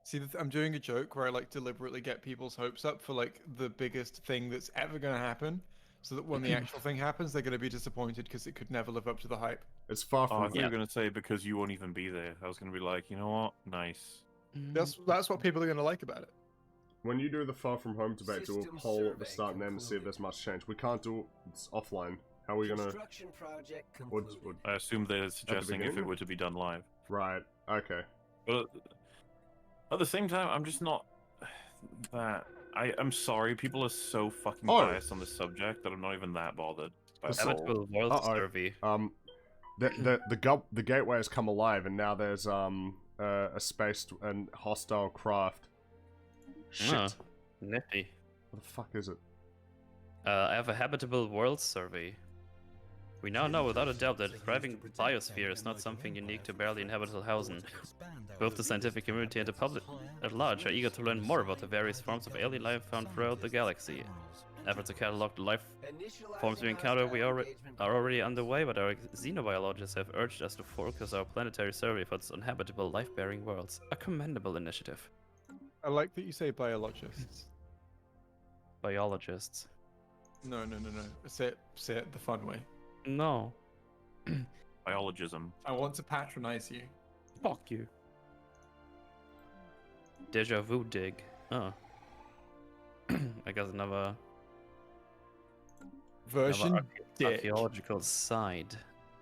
See, I'm doing a joke where I like deliberately get people's hopes up for like the biggest thing that's ever going to happen, so that when the actual thing happens, they're going to be disappointed because it could never live up to the hype. It's far Oh, I from thought you were gonna say because you won't even be there. I was gonna be like, you know what? Nice. That's what people are going to like about it. when you do the far from home debate, do a System poll at the survey start and end to see if concluded. there's much change. We can't do it's offline. How are we gonna? Construction project Would, concluded. would, I assume they're suggesting if it beginning? were to be done live. right. Okay. But at the same time, I'm just not that. I'm sorry, people are so fucking Oh. biased on this subject that I'm not even that bothered. By That's it all. all. Habitable World Uh-oh. Survey. The gateway has come alive, and now there's a spaced and hostile craft. Shit. Ah, nifty. What the fuck is it? I have a habitable world survey. We now know without a doubt that a thriving biosphere is not something unique to barely inhabitable Hausen. Both the scientific community and the public at large are eager to learn more about the various forms of alien life found throughout the galaxy. Efforts to catalog the life forms we encounter are already underway, but our xenobiologists have urged us to focus our planetary survey efforts on habitable life-bearing worlds. A commendable initiative. I like that you say biologists. biologists. No. Say it the fun way. No. Biologism. I want to patronize you. Fuck you. Deja vu dig. Oh. I guess another Version dick. archaeological side.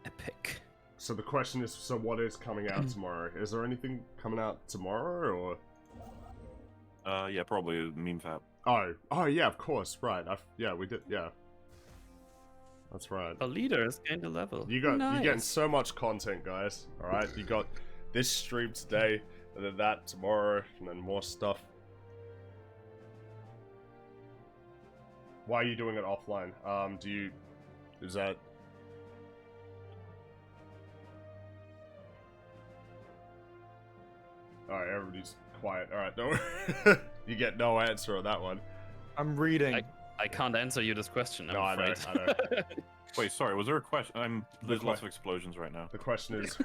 Epic. So the question is, so what is coming out tomorrow? Is there anything coming out tomorrow, or? Yeah, probably a meme fab. Oh yeah, of course, right. Yeah, we did. Yeah, that's right. A leader has gained a level. You're getting Nice. so much content, guys. All right, you got this stream today, and then that tomorrow, and then more stuff. Why are you doing it offline? Is that? Alright, everybody's quiet. Alright, no. You get no answer on that one. I'm reading. I can't answer you this question. I'm No, I know, afraid. I know. Wait, sorry, was there a question? There's lots of explosions right now. The question is,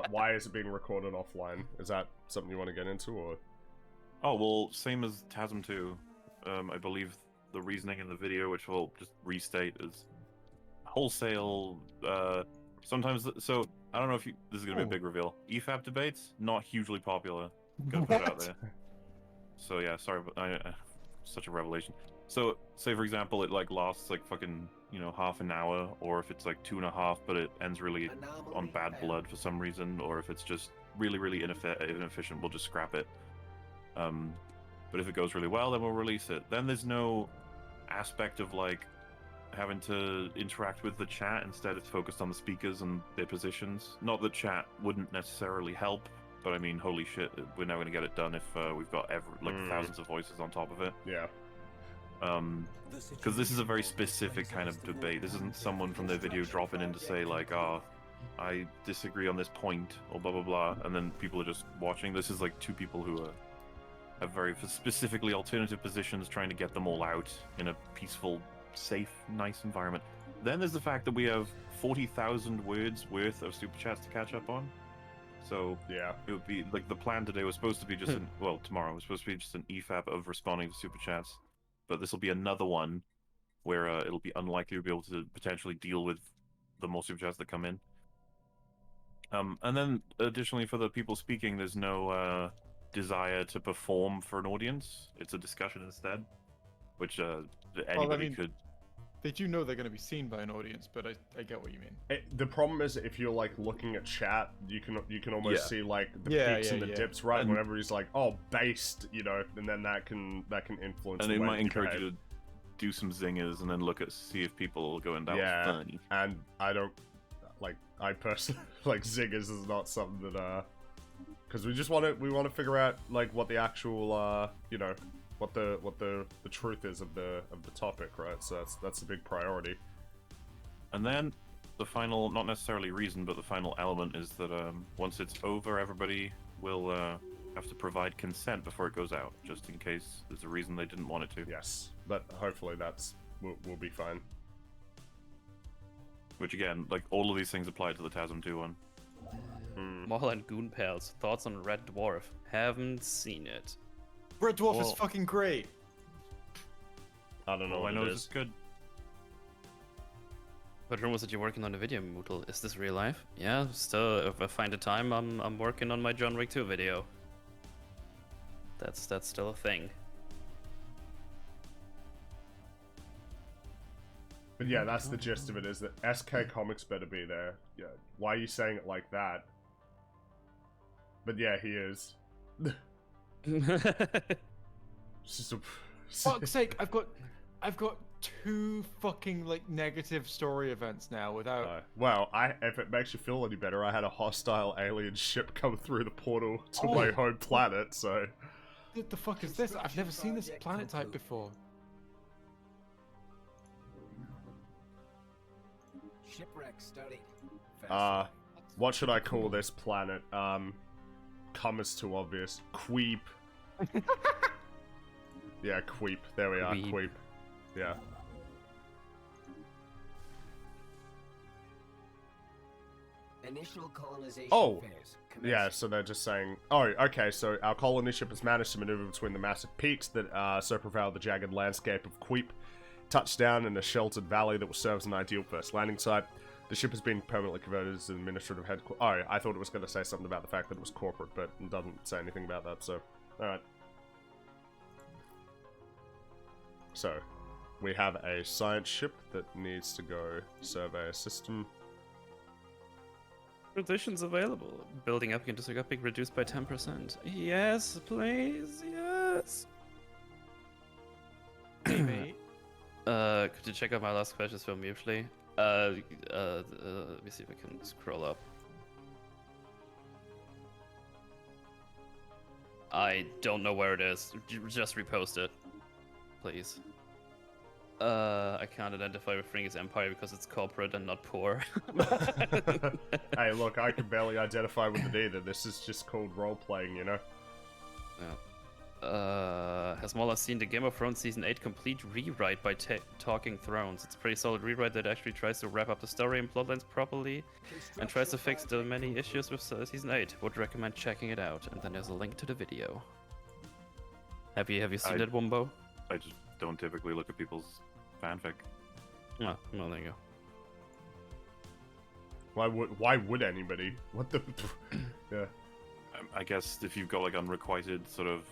why is it being recorded offline? Is that something you want to get into, or? Oh, well, same as TASM 2. I believe the reasoning in the video, which we'll just restate, is wholesale, sometimes, so, I don't know if this is going to be a big reveal. EFAP debates, not hugely popular. Gotta put it out there. So yeah, sorry, but such a revelation. So, say for example, it like lasts like fucking, half an hour, or if it's like 2.5, but it ends really on bad blood for some reason, or if it's just really inefficient, we'll just scrap it. But if it goes really well, then we'll release it. Then there's no aspect of like having to interact with the chat. Instead, it's focused on the speakers and their positions. Not that chat wouldn't necessarily help, but I mean, holy shit, we're now going to get it done if we've got thousands of voices on top of it. Yeah. Because this is a very specific kind of debate. This isn't someone from their video dropping in to say like, I disagree on this point, or blah blah blah, and then people are just watching. This is like two people who have very specifically alternative positions, trying to get them all out in a peaceful, safe, nice environment. Then there's the fact that we have 40,000 words worth of super chats to catch up on. So Yeah. it would be like the plan today was supposed to be just tomorrow was supposed to be just an EFAP of responding to super chats, but this will be another one where it'll be unlikely to be able to potentially deal with the more super chats that come in. And then additionally, for the people speaking, there's no desire to perform for an audience. It's a discussion instead, which anybody could. They do know they're going to be seen by an audience, but I get what you mean. The problem is, if you're like looking at chat, you can almost see like the peaks and the dips, right? And whenever he's like, "Oh, based," and then that can influence. And the it way might you encourage behave. you to do some zingers and then see if people are going, "That was funny." And I don't I personally like zingers is not something that because we want to figure out like what the actual what the truth is of the topic, right? So that's a big priority. And then the final, not necessarily reason, but the final element is that once it's over, everybody will have to provide consent before it goes out, just in case there's a reason they didn't want it to. Yes, but hopefully we'll be fine. Which again, like all of these things apply to the TASM 2 one. Marlon Goon Pals, thoughts on Red Dwarf? Haven't seen it. Red Dwarf is Well- fucking great. I don't know All what I know it is it's is. good. But rumors that you're working on a video, Mootle. Is this real life? Yeah, still, if I find the time, I'm working on my John Wick 2 video. That's still a thing. But yeah, that's the gist of it, is that SK Comics better be there. Yeah, why are you saying it like that? But yeah, he is. It's just a... Fuck's sake, I've got 2 fucking like negative story events now without. Well, if it makes you feel any better, I had a hostile alien ship come through the portal to my home planet, so... What the fuck is this? I've never seen this planet type before. Shipwreck studied. What should I call this planet? Cum is too obvious. Queep. Yeah, Queep. There we are, Queep. Queep. Yeah. Initial colonization Oh, phase. Yeah, Commence. so they're just saying, oh, okay, so our colony ship has managed to maneuver between the massive peaks that so prevail the jagged landscape of Queep, touchdown in a sheltered valley that will serve as an ideal first landing site. The ship has been permanently converted as an administrative headquarters. Oh, I thought it was going to say something about the fact that it was corporate, but it doesn't say anything about that, so, alright. So, we have a science ship that needs to go survey a system. Positions available. Building up into Sugapic reduced by 10%. Yes, please, yes. Hey, mate. Could you check out my last questions for mutually? Let me see if I can scroll up. I don't know where it is. Just repost it, please. I can't identify with Fringus Empire because it's corporate and not poor. Hey, look, I can barely identify with it either. This is just called role-playing, you know? Has Mola seen the Game of Thrones Season 8 complete rewrite by Talking Thrones? It's a pretty solid rewrite that actually tries to wrap up the story and plotlines properly and tries to fix the many issues with Season 8. Would recommend checking it out. And then there's a link to the video. Have you seen it, Wumbo? I just don't typically look at people's fanfic. Oh, well, there you go. Why would anybody? What the... Yeah. I guess if you've got like unrequited sort of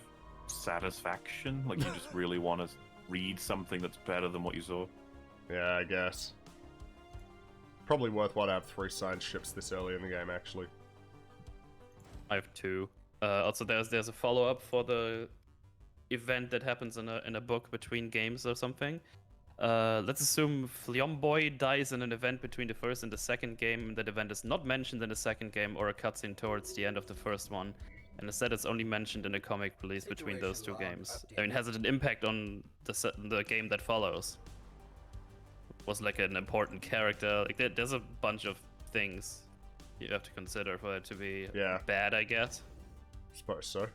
satisfaction, like you just really want to read something that's better than what you saw. Yeah, I guess. Probably worthwhile to have 3 science ships this early in the game, actually. I have 2. Also, there's a follow-up for the event that happens in a book between games or something. Let's assume Fliomboy dies in an event between the first and the second game. That event is not mentioned in the second game or a cutscene towards the end of the first one. And instead it's only mentioned in a comic release between those 2 games. I mean, has it an impact on the game that follows? Was like an important character? Like there's a bunch of things you have to consider for it to be bad, I guess. Suppose so.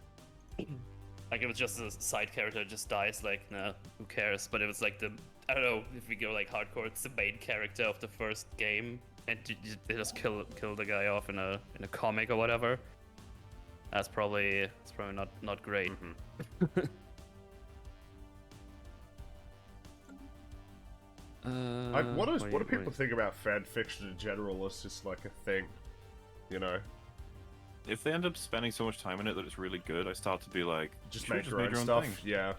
Like if it's just a side character that just dies, like, nah, who cares? But if it's like I don't know, if we go like hardcore, it's the main character of the first game, and they just kill the guy off in a comic or whatever. That's probably not great. Mm-hmm. What do people think about fan fiction in general as just like a thing? You know? If they end up spending so much time in it that it's really good, I start to be like, Just you make should've your own made stuff. thing. Yeah.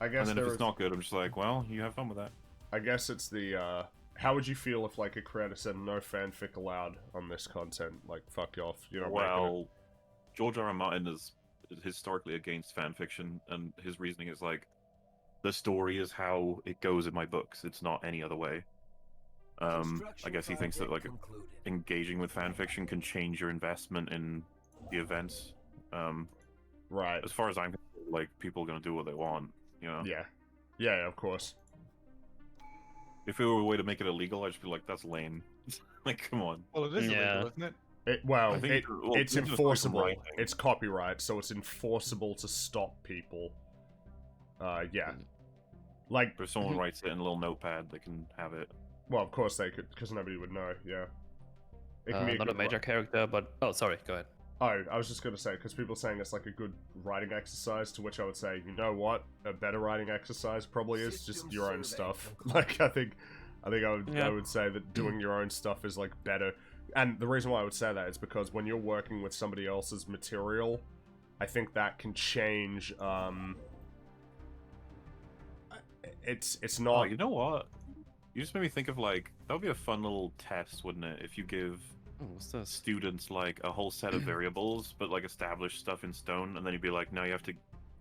I guess And then if it's not good, I'm just like, well, you have fun with that. I guess it's the, how would you feel if, like, a creator said no fanfic allowed on this content? Like, fuck you off, you know? Well, George R. R. Martin is historically against fanfiction, and his reasoning is like, the story is how it goes in my books. It's not any other way. I guess he thinks that like engaging with fanfiction can change your investment in the events. Right. As far as I'm concerned, like people are gonna do what they want, you know. Yeah. Yeah, of course. If it were a way to make it illegal, I'd just be like, that's lame. Like, come on. Well, it is illegal, isn't it? I think it's it's just enforceable. writing. It's copyright, so it's enforceable to stop people. Yeah. Like, If someone writes it in a little notepad, they can have it. well, of course they could, because nobody would know, yeah. It can be Not a good major character, but... Oh, sorry, go ahead. Oh, I was just gonna say, because people are saying it's like a good writing exercise, to which I would say, you know what? A better writing exercise probably is just your own stuff. Like, I think I would say that doing your own stuff is, like, better. And the reason why I would say that is because when you're working with somebody else's material, I think that can change, it's not... Oh, you know what? You just made me think of like, that would be a fun little test, wouldn't it? If you give what's this? students like a whole set of variables, but like establish stuff in stone, and then you'd be like, no, you have to,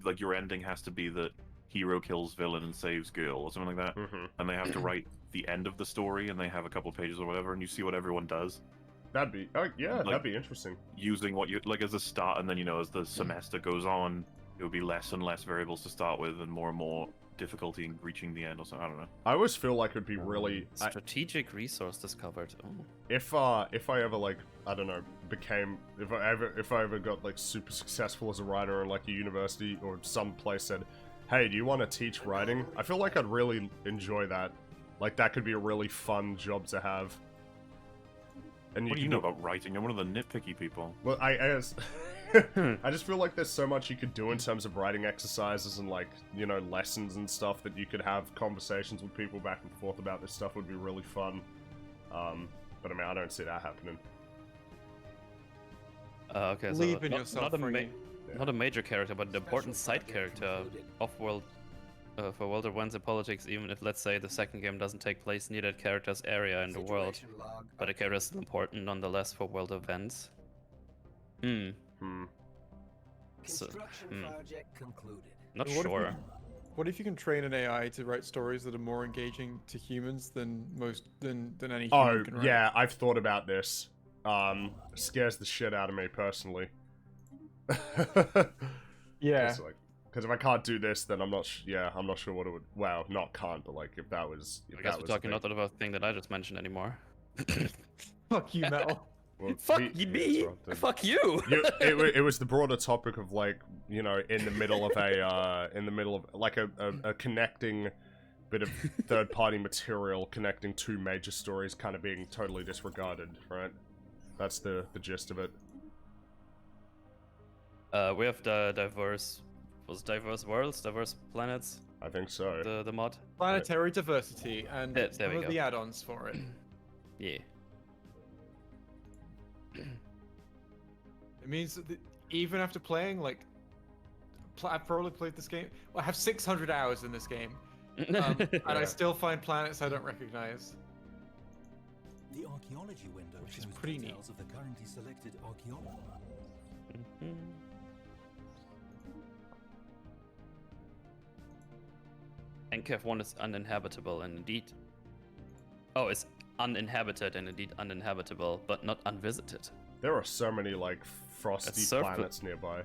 like your ending has to be that hero kills villain and saves girl, or something like that. Mhm. And they have to write the end of the story, and they have a couple pages or whatever, and you see what everyone does. That'd be... Oh, yeah, Like- that'd be interesting. Using what you, like as a start, and then, you know, as the semester goes on, it would be less and less variables to start with, and more difficulty in reaching the end or something. I don't know. I always feel like it'd be really... Strategic resource discovered. Oh. If I ever, like, I don't know, if I ever got, like, super successful as a writer in, like, a university or some place said, hey, do you want to teach writing? I feel like I'd really enjoy that. Like, that could be a really fun job to have. And What do you know about writing? I'm one of the nitpicky people. Well, I just feel like there's so much you could do in terms of writing exercises and, like, you know, lessons and stuff that you could have conversations with people back and forth about this stuff would be really fun. But I mean, I don't see that happening. Okay, so Believe in yourself, not a major character, but an important side character off-world for World of Winds and politics, even if, let's say, the second game doesn't take place near that character's area in the world. But the character is still important nonetheless for World Events. Construction project concluded. Not What if sure. What if you can train an AI to write stories that are more engaging to humans than any human can write? Yeah, I've thought about this. Scares the shit out of me personally. Yeah. Because if I can't do this, then I'm not sure what it would. Well, not can't, but like if that was. If I guess that we're was a talking thing. not about the thing that I just mentioned anymore. Fuck you, Metal. Well, Fuck he me! interrupted. Fuck you! It was the broader topic of, like, you know, in the middle of like a connecting bit of third-party material connecting two major stories kind of being totally disregarded, right? That's the gist of it. We have the diverse worlds, diverse planets. I think so. The mod. Planetary diversity and There some we of go. the add-ons for it. Yeah. It means that even after playing, like, I've probably played this game. Well, I have 600 hours in this game, and I Yeah. still find planets I don't recognize. The archaeology window Which is shows pretty neat. details of the currently selected archaeology. Enclave 1 is uninhabitable and indeed. Oh, it's uninhabited and indeed uninhabitable, but not unvisited. There are so many, like, frosty It's surf- planets nearby.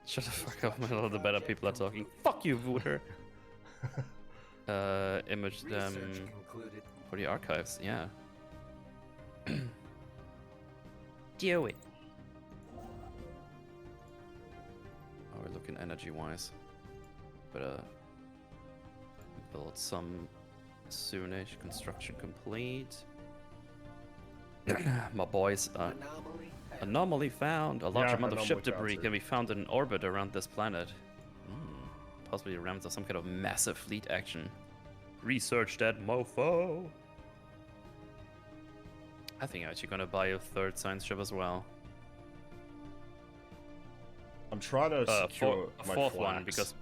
Shut the fuck up, man. All the better people are talking. Fuck you, Wooter. Image them Research concluded. for the archives, yeah. Do it. Oh, we're looking energy-wise. Better build some soonish. Construction complete. My boys, Anomaly. anomaly found. A large Yeah, amount of ship anomaly found debris too. can be found in orbit around this planet. Possibly remnants of some kind of massive fleet action. Research that mofo. I think I'm actually gonna buy a third science ship as well. I'm trying to secure A my fourth one flax. because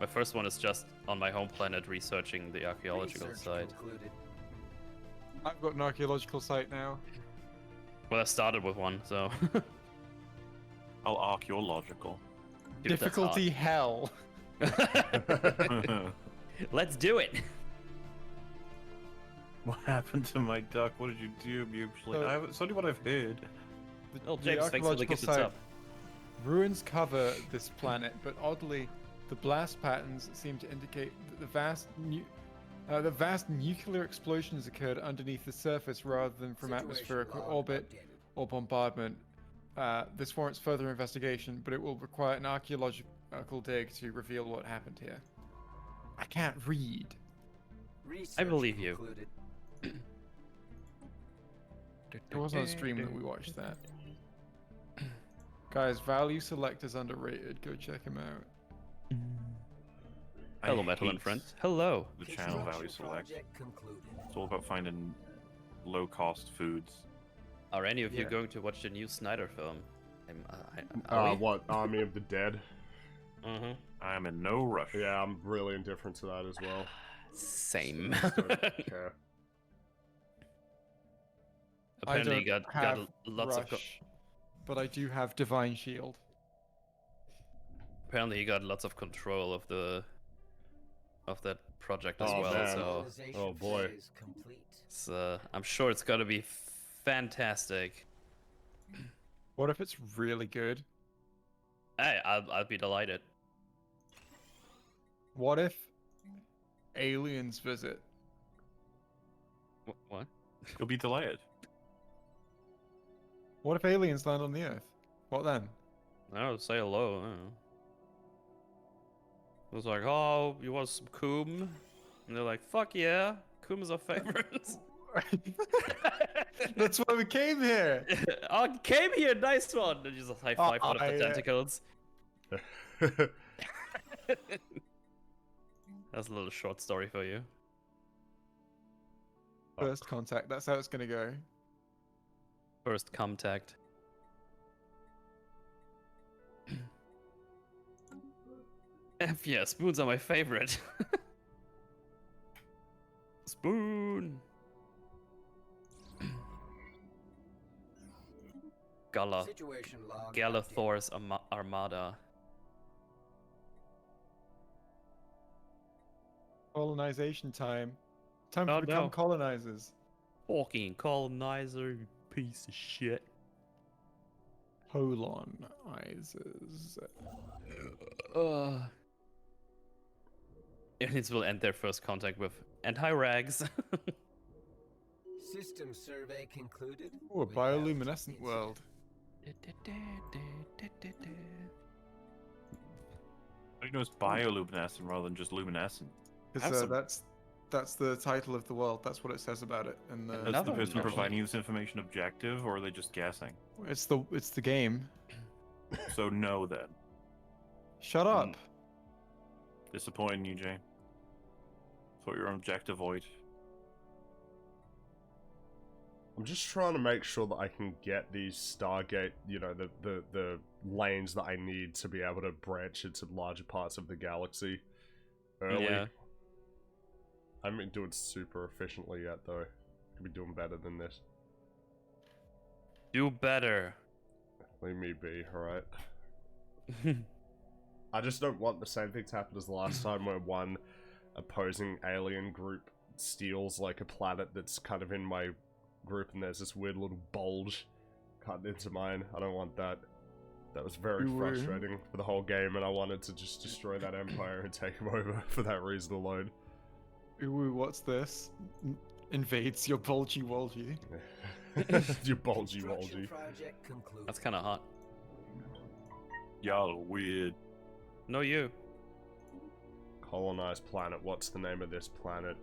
my first one is just on my home planet researching the archaeological Research site. concluded. I've got an archaeological site now. Well, I started with one, so. I'll archaeological. Dude, that's Difficulty hell. hard. Let's do it. What happened to my duck? What did you do, Mubsley? It's only what I've heard. Oh, The James, thanks for the archaeological gifted site sub. ruins cover this planet, but oddly, the blast patterns seem to indicate that the vast nuclear explosions occurred underneath the surface rather than from Situation atmospheric log orbit updated. or bombardment. This warrants further investigation, but it will require an archaeological dig to reveal what happened here. I can't read. Research believe you. concluded. It wasn't on stream that we watched that. Guys, value select is underrated. Go check him out. Hello, Metal and hate friends. Hello. The channel value Construction select. project concluded. It's all about finding low-cost foods. Are any of you Yeah. going to watch the new Snyder film? Are we? What? Army of the Dead? Mm-hmm. I am in no rush. Yeah, I'm really indifferent to that as well. Same. Just don't care. Apparently, I you don't got have lots of. rush, but I do have divine shield. Apparently, you got lots of control of that project as Oh, well. man. So Mobilization Oh, boy. phase complete. it's, I'm sure it's gonna be fantastic. What if it's really good? Hey, I'll be delighted. What if aliens visit? What? You'll be delighted. What if aliens land on the Earth? What then? No, say hello. I don't know. It was like, oh, you want some coom? And they're like, fuck yeah, Kuma's our favorites. That's why we came here. Oh, came here, nice one. And just high five one of the tentacles. That's a little short story for you. First contact. That's how it's gonna go. First contact. Yeah, spoons are my favorite. Spoon. Gala. Situation log. Galathor's Armada. Colonization time. Time Oh, to become no. colonizers. Fucking colonizer, you piece of shit. Colonizers. Aliens will end their first contact with anti-rags. System survey concluded. Oh, a We have bioluminescent world. I think it was bioluminescent rather than just luminescent. Have Because some- that's the title of the world. That's what it says about it. And Is Another the person one. providing you this information objective, or are they just guessing? it's the game. So no, then. Shut up. Disappointing you, Jay. Thought you were an objective void. I'm just trying to make sure that I can get these Stargate, you know, the lanes that I need to be able to branch into larger parts of the galaxy early. Yeah. I haven't been doing super efficiently yet, though. Could be doing better than this. Do better. Leave me be, alright? I just don't want the same thing to happen as the last time where one opposing alien group steals, like, a planet that's kind of in my group and there's this weird little bulge cut into mine. I don't want that. That was very frustrating for the whole game, and I wanted to just destroy that empire and take him over for that reason alone. Ooh, what's this? Invades your bulgy wolgy. You bulgy Construction wolgy. project concluded. That's kind of hot. Y'all are weird. No, you. Colonized planet. What's the name of this planet?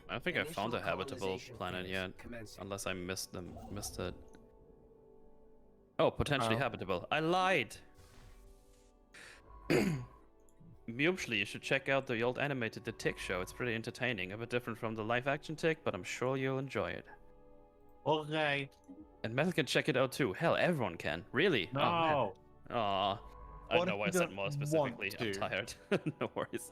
I don't think I found a Initial habitable colonization planet phase yet, commencing. unless I missed it. Oh, potentially Oh. habitable. I lied. Usually, you should check out the old animated The Tick show. It's pretty entertaining, a bit different from the live-action Tick, but I'm sure you'll enjoy it. Okay. And Mel can check it out too. Hell, everyone can. Really? No. Aw. I don't What know if why I you said don't more want specifically. I'm to? tired. No worries.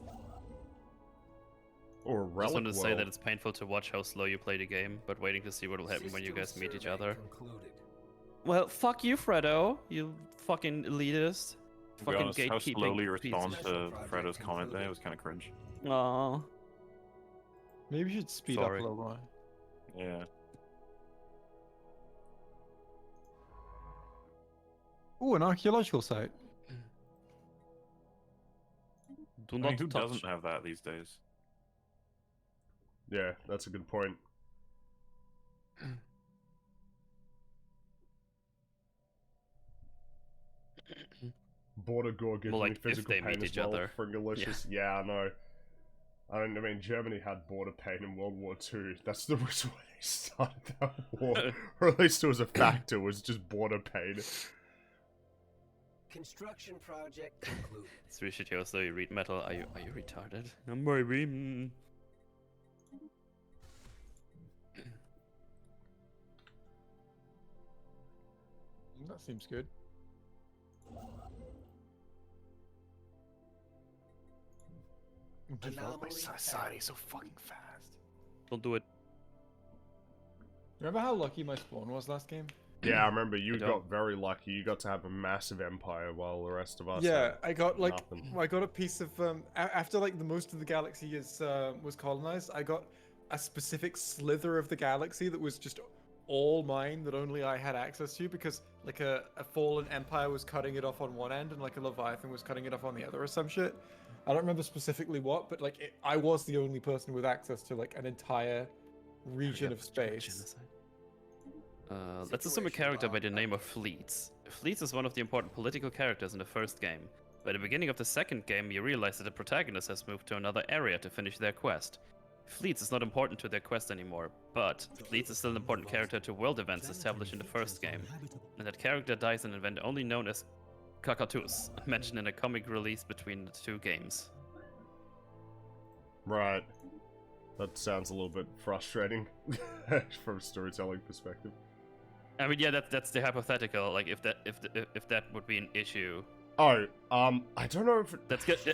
Or a I just relic wanted to say that world. it's painful to watch how slow you play the game, but waiting to see what will happen when you guys System meet each survey other. concluded. Well, fuck you, Fredo. You fucking elitist. To be Fucking honest, how gatekeeping slowly you piece respond of Special to project Fredo's comment there concluded. was kind of cringe. shit. Aw. Maybe you should speed Sorry. up a little more. Yeah. Ooh, an archaeological site. Do I not mean, who touch. doesn't have that these days? Yeah, that's a good point. Border Gore gives Well, like, me if physical they pain meet as each well. other. Fringalicious. Yeah, I know. I mean, Germany had border pain in World War II. That's the reason why they started that war. Or at least it was a factor, was just border pain. Construction project concluded. It's really shitty also you read metal. Are you retarded? No, maybe. That seems good. Anomaly Society so fucking fast. Don't do it. Remember how lucky my spawn was last game? Yeah, I remember you I don't. got very lucky. You got to have a massive empire while the rest of us Yeah, had I got like nothing. I got a piece of after like the most of the galaxy is was colonized. I got a specific slither of the galaxy that was just all mine that only I had access to because like a fallen empire was cutting it off on one end and like a leviathan was cutting it off on the other or some shit. I don't remember specifically what, but like I was the only person with access to like an entire region of space. Genocide. Let's assume a character by the name of Fleets. Fleets is one of the important political characters in the first game. By the beginning of the second game, you realize that the protagonist has moved to another area to finish their quest. Fleets is not important to their quest anymore, but Fleets is still an important character to world events established in the first game. And that character dies in an event only known as Kakatus, mentioned in a comic release between the two games. Right. That sounds a little bit frustrating from a storytelling perspective. I mean, yeah, that's the hypothetical. Like, if that would be an issue. Oh, I don't know if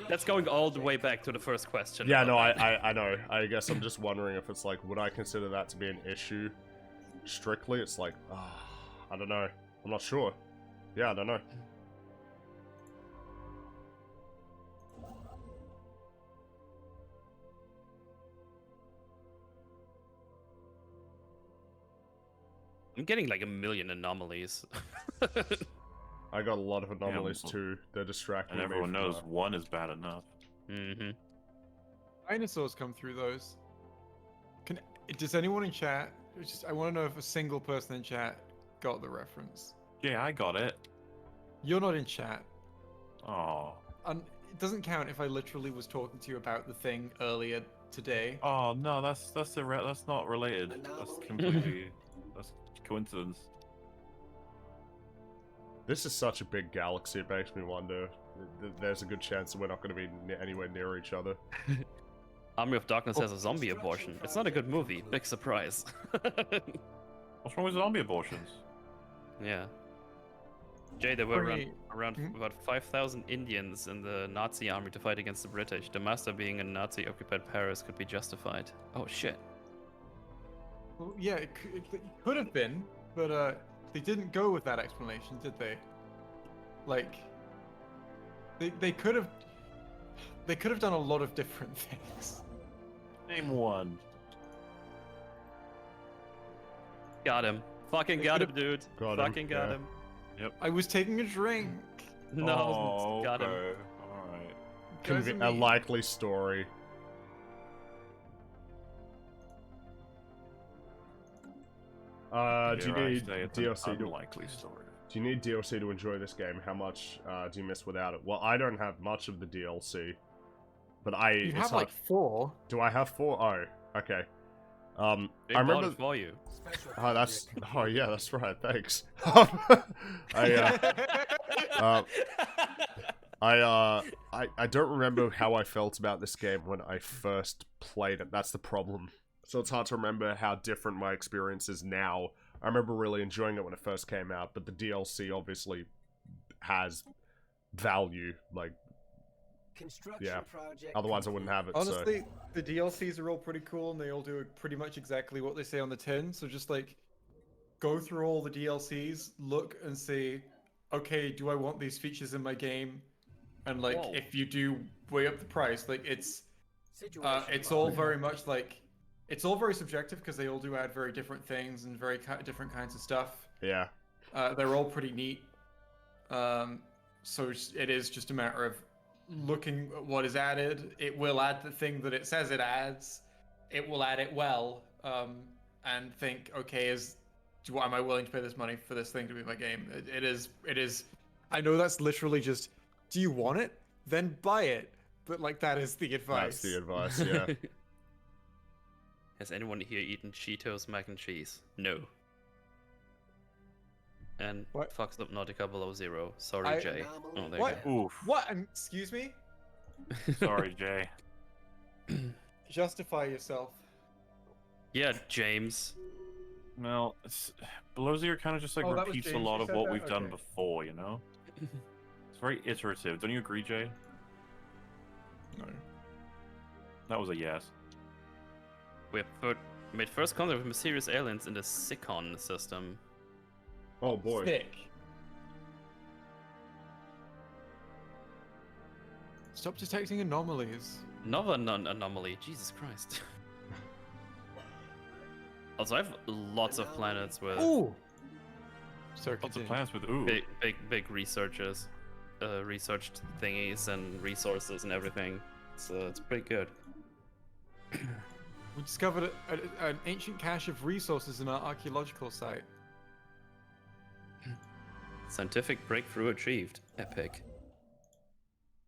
That's going all the way back to the first question. yeah, no, I know. I guess I'm just wondering if it's like, would I consider that to be an issue? Strictly, it's like, I don't know. I'm not sure. Yeah, I don't know. I'm getting like a million anomalies. I got a lot of anomalies well, too. They're distracting And me. everyone from knows that. one is bad enough. Mm-hmm. Dinosaurs come through those. Does anyone in chat? I want to know if a single person in chat got the reference. Yeah, I got it. You're not in chat. Oh. And it doesn't count if I literally was talking to you about the thing earlier today. Oh no, that's not related. That's completely that's coincidence. This is such a big galaxy, it makes me wonder. There's a good chance that we're not going to be anywhere near each other. Army of Darkness has a zombie abortion. It's not a good movie. Big surprise. What's wrong with zombie abortions? Yeah. Jay, there were Pretty- around about 5,000 Indians in the Nazi army to fight against the British. The master being in Nazi-occupied Paris could be justified. Oh shit. Well, yeah, it could have been, but they didn't go with that explanation, did they? Like, they could have done a lot of different things. Name one. Got him. Fucking They got him, could've- dude. Got him, Fucking got yeah. him. I was taking a drink. No, Oh, got him. okay. Alright. Guys A are mean. likely story. Do you Dare I need say it's an DLC to unlikely story. Do you need DLC to enjoy this game? How much do you miss without it? Well, I don't have much of the DLC, but You it's have hard- like 4. Do I have 4? Oh, okay. Big I remember. ball for you. Special Oh, that's. project Oh, yeah, concluded. that's right. Thanks. I don't remember how I felt about this game when I first played it. That's the problem. So it's hard to remember how different my experience is now. I remember really enjoying it when it first came out, but the DLC obviously has value. Like, Construction yeah. project Otherwise I wouldn't have it. So. Honestly, the DLCs are all pretty cool, and they all do pretty much exactly what they say on the tin. So just like, go through all the DLCs, look and see, okay, do I want these features in my game? And like, Whoa. if you do, weigh up the price. Like, it's Situation all log. very much like, it's all very subjective because they all do add very different things and very different kinds of stuff. Yeah. They're all pretty neat. So it is just a matter of looking at what is added. It will add the thing that it says it adds. It will add it well, and think, okay, am I willing to pay this money for this thing to be my game? It is. I know that's literally just, do you want it? Then buy it. But like, that is the advice. That's the advice, yeah. Has anyone here eaten Cheetos mac and cheese? No. And What? Fox Nautica below 0. Sorry, I- Jay. Oh, there What? you Oof. What? Excuse me? go. Sorry, Jay. Justify yourself. Yeah, James. Well, below zero kind of just like Oh, that was repeats a James lot who of said what that? we've done Okay. before, you know? It's very iterative. Don't you agree, Jay? No. That was a yes. We have made first contact with mysterious aliens in the Sikon system. Oh boy. Thick. Stop detecting anomalies. Another anomaly. Jesus Christ. Also, I have lots of planets with Ooh. So Lots of continue. plans with ooh. big researchers, researched thingies and resources and everything. So it's pretty good. We discovered an ancient cache of resources in our archaeological site. Scientific breakthrough achieved. Epic.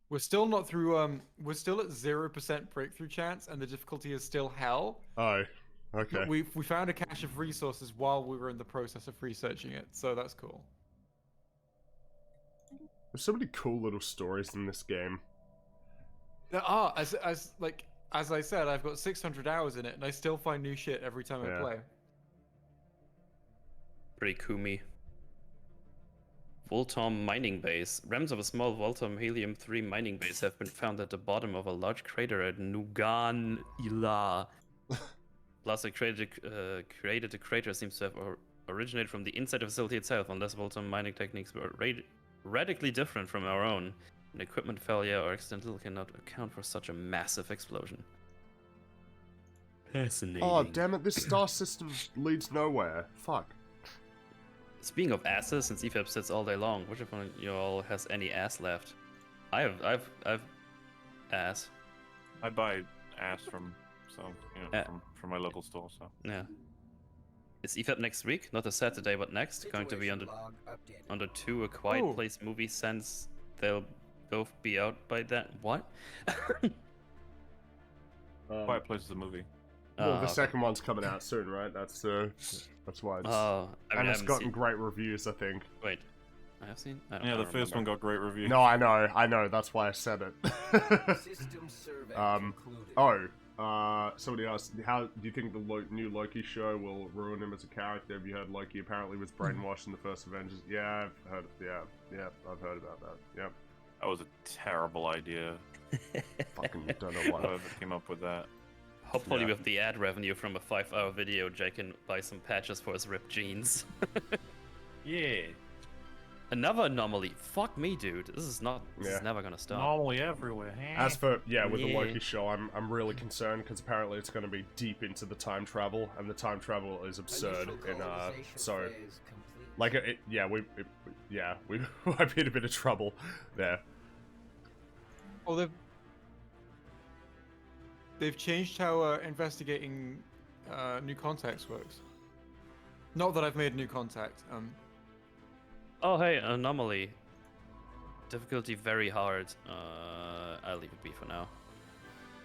We're still not through. We're still at 0% breakthrough chance, and the difficulty is still hell. Oh, okay. But we found a cache of resources while we were in the process of researching it, so that's cool. There's so many cool little stories in this game. There are, as I said, I've got 600 hours in it, and I still find new shit every time I play. Pretty koomy. Voltom mining base. Realms of a small Voltom helium-3 mining base have been found at the bottom of a large crater at Nugan Ila. Last created the crater seems to have originated from the inside of the facility itself, unless Voltom mining techniques were radically different from our own. An equipment failure or accidental cannot account for such a massive explosion. Fascinating. Oh, damn it, this star system leads nowhere. Fuck. Speaking of asses, since EFAP sits all day long, which of you all has any ass left? I've ass. I buy ass from from my local store. So Yeah. Is EFAP next week? Not a Saturday, but next. Going to be under 2 A Quiet Place movie since they'll both be out by then. What? Quiet Place is a movie. Well, the second one's coming out soon, right? That's why it's... and it's gotten great reviews, I think. Wait. I have seen? Yeah, the first one got great reviews. No, I know, that's why I said it. System survey concluded. Somebody asked, how do you think the new Loki show will ruin him as a character? Have you heard Loki apparently was brainwashed in the first Avengers? Yeah, I've heard, I've heard about that, yep. That was a terrible idea. Fucking don't know why. Whoever came up with that. Hopefully with the ad revenue from a 5-hour video, Jay can buy some patches for his ripped jeans. Yeah. Another anomaly. Fuck me, dude. This is never gonna stop. Anomaly everywhere. As for, with the Loki show, I'm really concerned because apparently it's going to be deep into the time travel, and the time travel is absurd so... Like, we might be in a bit of trouble there. Oh, they've changed how investigating new contacts works. Not that I've made new contact. Oh, hey, anomaly. Difficulty very hard. I'll leave it be for now.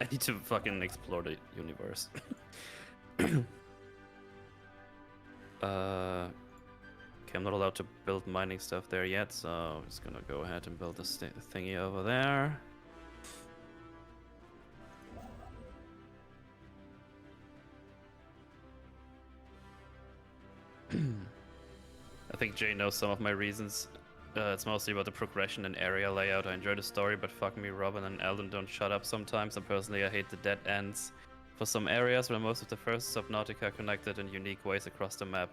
I need to fucking explore the universe. Okay, I'm not allowed to build mining stuff there yet, so I'm just gonna go ahead and build this thingy over there. I think Jay knows some of my reasons. It's mostly about the progression and area layout. I enjoy the story, but fuck me, Robin and Eldon don't shut up sometimes, and personally I hate the dead ends. For some areas where most of the first Subnautica are connected in unique ways across the map.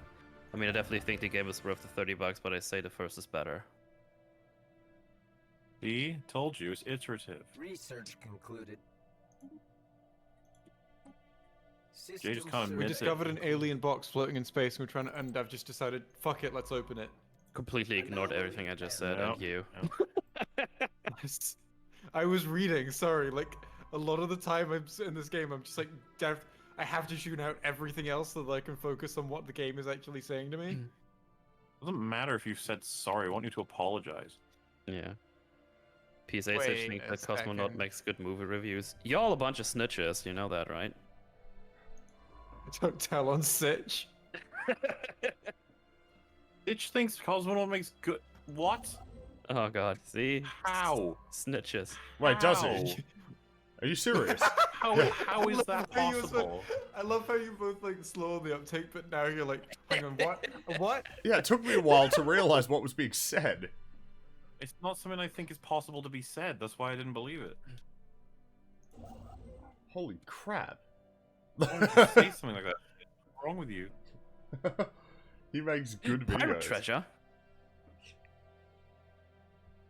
I mean, I definitely think the game is worth the $30, but I say the first is better. See? Told you, it's iterative. Research concluded. Jay just kind of We discovered an alien box floating in space, and I've just decided, fuck it, let's open it. Completely ignored everything I just said, and you. I was reading, sorry, like, a lot of the time in this game, I'm just like, I have to tune out everything else so that I can focus on what the game is actually saying to me. It doesn't matter if you said sorry, I want you to apologize. Yeah. PSA think that Cosmonaut makes good movie reviews. Y'all a bunch of snitches, you know that, right? Don't tell on Sitch. Sitch thinks Cosmonaut makes good... What? Oh god, see? How? Snitches. Wait, does he? Are you serious? How is that possible? I love how you both like slow on the uptake, but now you're like, hang on, what? What? Yeah, it took me a while to realize what was being said. It's not something I think is possible to be said. That's why I didn't believe it. Holy crap. Why would you say something like that? What's wrong with you? He makes good Pirate videos. treasure.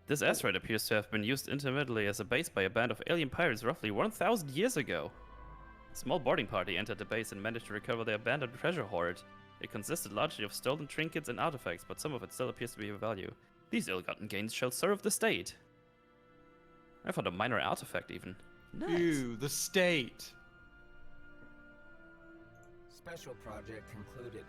This asteroid appears to have been used intermittently as a base by a band of alien pirates roughly 1,000 years ago. A small boarding party entered the base and managed to recover their abandoned treasure hoard. It consisted largely of stolen trinkets and artifacts, but some of it still appears to be of value. These ill-gotten gains shall serve the state. I found a minor artifact even. Nice. Ew, the state. Special project concluded.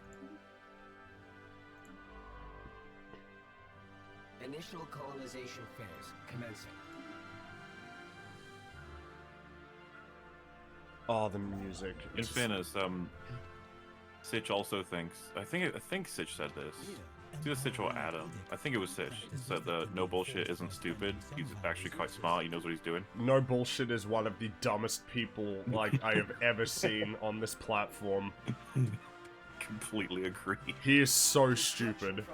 Initial colonization phase commencing. Oh, the music. In It's- fairness, Sitch also thinks. I think Sitch said this. It's either Sitch or Adam. I think it was Sitch. Said that no bullshit isn't stupid. He's actually quite smart. He knows what he's doing. No bullshit is one of the dumbest people like I have ever seen on this platform. Completely agree. He is so stupid.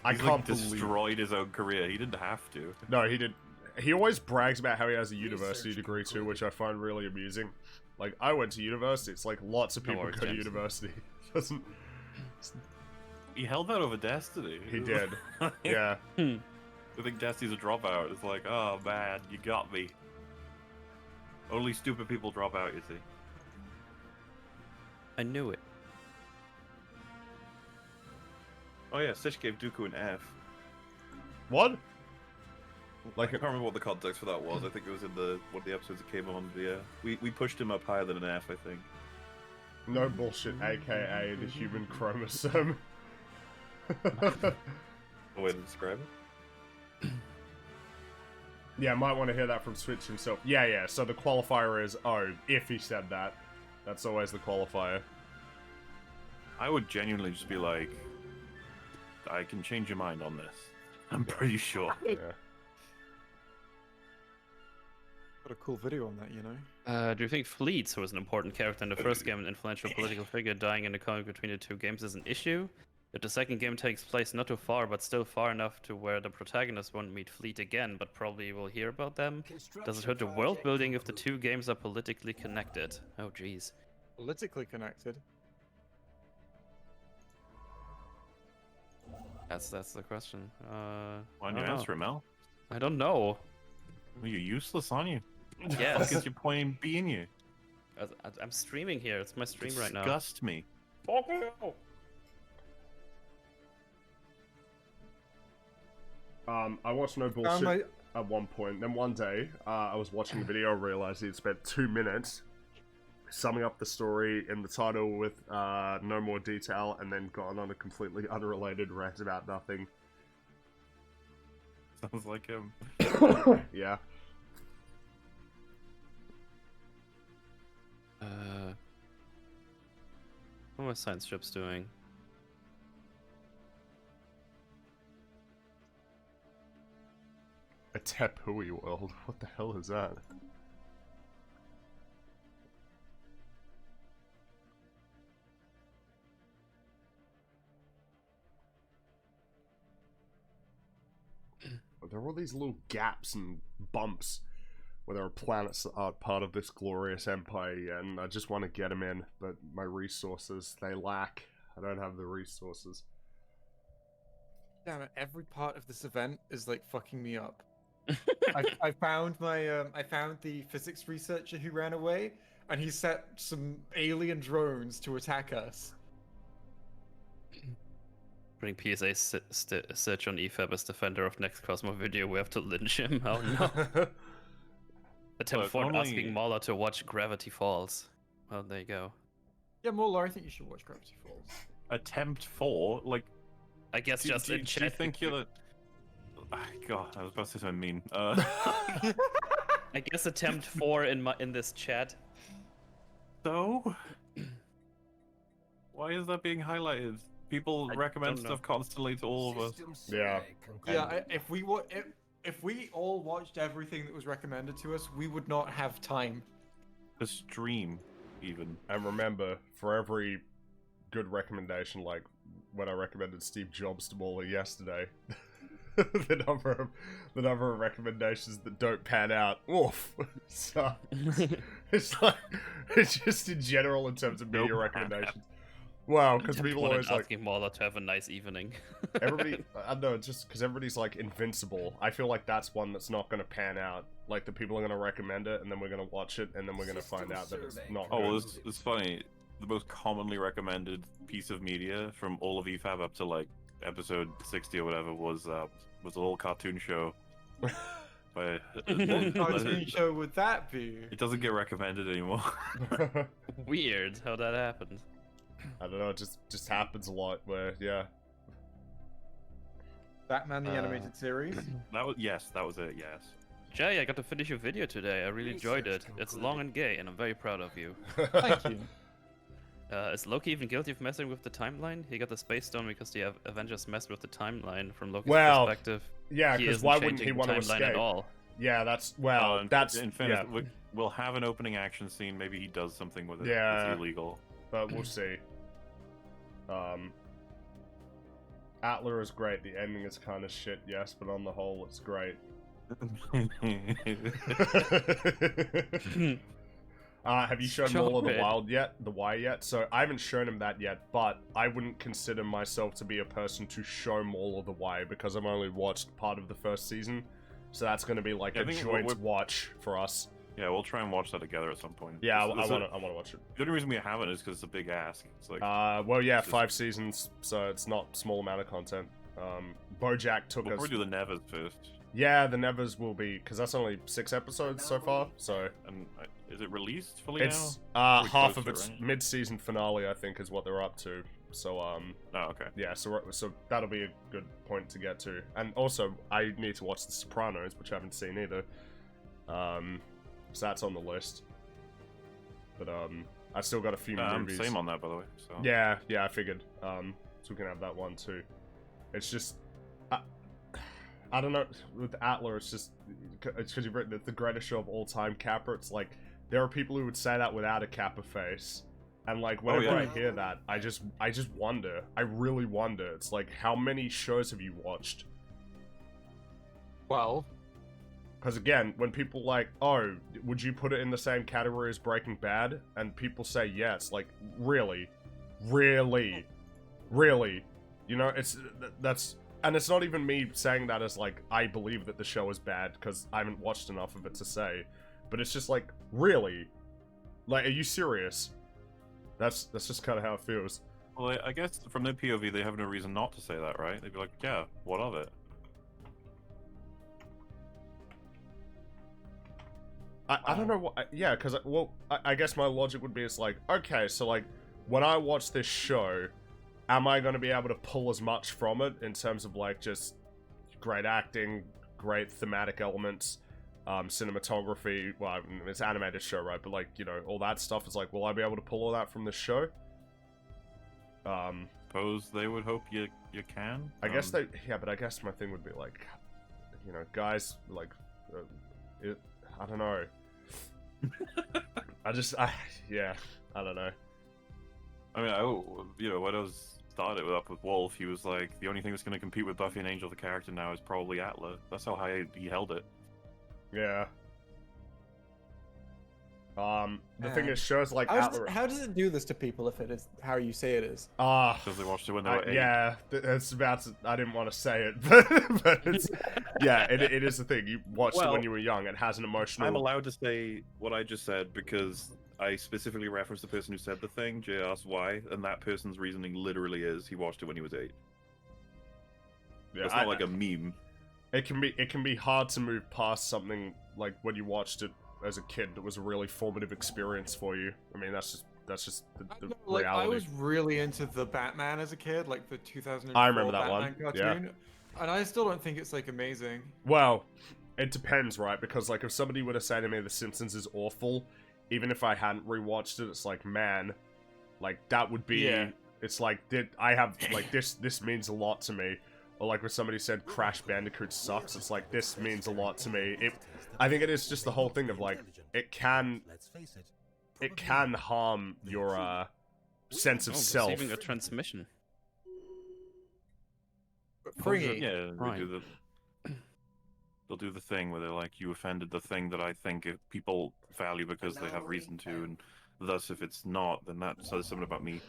I He's can't like believe. destroyed his own career. He didn't have to. No, he did. He always brags about how he has a university degree too, which I find really amusing. Like, I went to university. It's like lots of No people worries, go to James. university. Doesn't. He held that over Destiny. He did. Yeah. I think Destiny's a dropout. It's like, oh man, you got me. Only stupid people drop out, you see. I knew it. Oh yeah, Sitch gave Dooku an F. What? I can't remember what the context for that was. I think it was in one of the episodes that came on. Yeah, we pushed him up higher than an F, I think. No bullshit, aka the human chromosome. A way to describe it. Yeah, might want to hear that from Switch himself. Yeah, so the qualifier is, oh, if he said that. That's always the qualifier. I would genuinely just be like, I can change your mind on this. I'm pretty sure. Yeah. Got a cool video on that, you know. Do you think Fleets, who was an important character in the first game and influential political figure, dying in the conflict between the two games is an issue? If the second game takes place not too far, but still far enough to where the protagonist won't meet Fleet again, but probably will hear about them, does it hurt the world building if the two games are politically connected? Oh, jeez. Politically connected. That's the question. Why I don't you don't answer it, Mel? I don't know. Well, you're useless, aren't you? Yes. What is your point in being you? I'm streaming here. It's my stream right now. Disgust me. I watched No Bullshit at one point. Then one day, I was watching the video, realized he'd spent 2 minutes summing up the story in the title with no more detail, and then gone on a completely unrelated rant about nothing. Sounds like him. Yeah. What are my science strips doing? A Tepui world? What the hell is that? There are all these little gaps and bumps where there are planets that aren't part of this glorious empire yet, and I just want to get them in, but my resources, they lack. I don't have the resources. Damn it! Every part of this event is like fucking me up. I found my I found the physics researcher who ran away, and he set some alien drones to attack us. Putting PSA search on EFAB as defender of next Cosmo video. We have to lynch him. Oh no. Attempt Look, for only- asking Mauler to watch Gravity Falls. Well, there you go. Yeah, Molar, I think you should watch Gravity Falls. Attempt 4? Like, I guess just do in you chat. think you're the... Ah, God, I was about to say something mean. I guess attempt 4 in this chat. So? Why is that being highlighted? People I recommend don't know. stuff constantly to all of us. System Yeah. survey concluded. Yeah, if we all watched everything that was recommended to us, we would not have time. To stream, even. And remember, for every good recommendation, like when I recommended Steve Jobs to Mauler yesterday, the number of recommendations that don't pan out, oof. So it's like it's just in general in terms of media Nope. recommendations. Wow, because Attempt people 1 always and like asking Mauler to have a nice evening. everybody. I don't know, it's just because everybody's like Invincible. I feel like that's one that's not going to pan out. Like the people are going to recommend it, and then we're going to watch it, and then we're going to find out that it's not. Oh, well, good. it's funny. The most commonly recommended piece of media from all of EFAB up to like episode 60 or whatever was a little cartoon show. But What cartoon show would that be? it doesn't get recommended anymore. Weird how that happened. I don't know, it just happens a lot where, yeah. Batman the animated series. That was that was it. Yes. Jay, I got to finish your video today. I really enjoyed it. Research It's concluded. long and gay, and I'm very proud of you. Thank you. Is Loki even guilty of messing with the timeline? He got the Space Stone because the Avengers messed with the timeline from Loki's Well, perspective. Yeah, He because isn't why wouldn't he changing want to the timeline escape? at all? Yeah, that's In fairness, yeah. we'll have an opening action scene. Maybe he does something with it. Yeah. It's illegal. But we'll see. Atler is great. The ending is kind of shit, yes, but on the whole, it's great. Have you shown Stop Maul of the it. Wild yet? The Wire yet? So I haven't shown him that yet, but I wouldn't consider myself to be a person to show Maul of the Wire because I've only watched part of the first season. So that's going to be like Yeah, I a think joint we're- watch for us. Yeah, we'll try and watch that together at some point. Yeah, I It's- want to watch it. The only reason we haven't is because it's a big ask. It's like Well, yeah, it's just- 5 seasons, so it's not small amount of content. BoJack took we'll us. probably do the Nevers first. Yeah, the Nevers will be because that's only 6 episodes so far. So And is it released fully it's now? Pretty half close of to it, its right? mid-season finale, I think, is what they're up to. So Oh, okay. yeah, so that'll be a good point to get to. And also, I need to watch The Sopranos, which I haven't seen either. So that's on the list. But I still got a few movies. Same on that, by the way. So. Yeah, I figured. So we can have that one too. It's just, I don't know. With Atler, it's because you've written the greatest show of all time, Kappa. It's like there are people who would say that without a Kappa face, and like whenever yeah. I hear that, I just wonder. I really wonder. It's like, how many shows have you watched? Well, Because again, when people like, oh, would you put it in the same category as Breaking Bad? And people say yes, like, really? You know, that's, and it's not even me saying that as like, I believe that the show is bad, because I haven't watched enough of it to say, but it's just like, really? Like, are you serious? That's just kind of how it feels. Well, I guess from their POV, they have no reason not to say that, right? They'd be like, yeah, what of it? I don't know what, yeah, because, well, I guess my logic would be, it's like, okay, so, like, when I watch this show, am I going to be able to pull as much from it in terms of, like, just great acting, great thematic elements, cinematography, well, I mean, it's an animated show, right, but, like, you know, all that stuff is like, will I be able to pull all that from this show? Suppose they would hope you can. I guess they, yeah, but I guess my thing would be, like, you know, guys, like, I don't know. I don't know. I mean, when I started up with Wolf, he was like, the only thing that's going to compete with Buffy and Angel, the character now, is probably Atla. That's how high he held it. Yeah. The thing is, shows like Atlas. How does it do this to people if it is how you say it is? Because they watched it when they were 8. Yeah, that's about to, I didn't want to say it, but it's, yeah, it is the thing. You watched it when Well, you were young. It has an emotional. I'm allowed to say what I just said because I specifically referenced the person who said the thing. Jay asked why, and that person's reasoning literally is he watched it when he was 8. Yeah, It's not like a meme. It can be hard to move past something like when you watched it as a kid that was a really formative experience for you. I mean, that's just the like reality. I was really into the Batman as a kid, like the 2004 I remember that Batman one, cartoon, and I still don't think it's like amazing. Well, it depends, right? Because like if somebody were to say to me The Simpsons is awful, even if I hadn't rewatched it, it's like, man, like that would be. Yeah. It's like I have like this means a lot to me. Or like when somebody said Crash Bandicoot sucks, it's like this means a lot to me. I think it is just the whole thing of like it can harm your sense of self. Receiving a transmission. Fringy. Yeah, Right. they'll do the thing where they're like, you offended the thing that I think if people value because they have reason to, and thus if it's not, then that says something about me.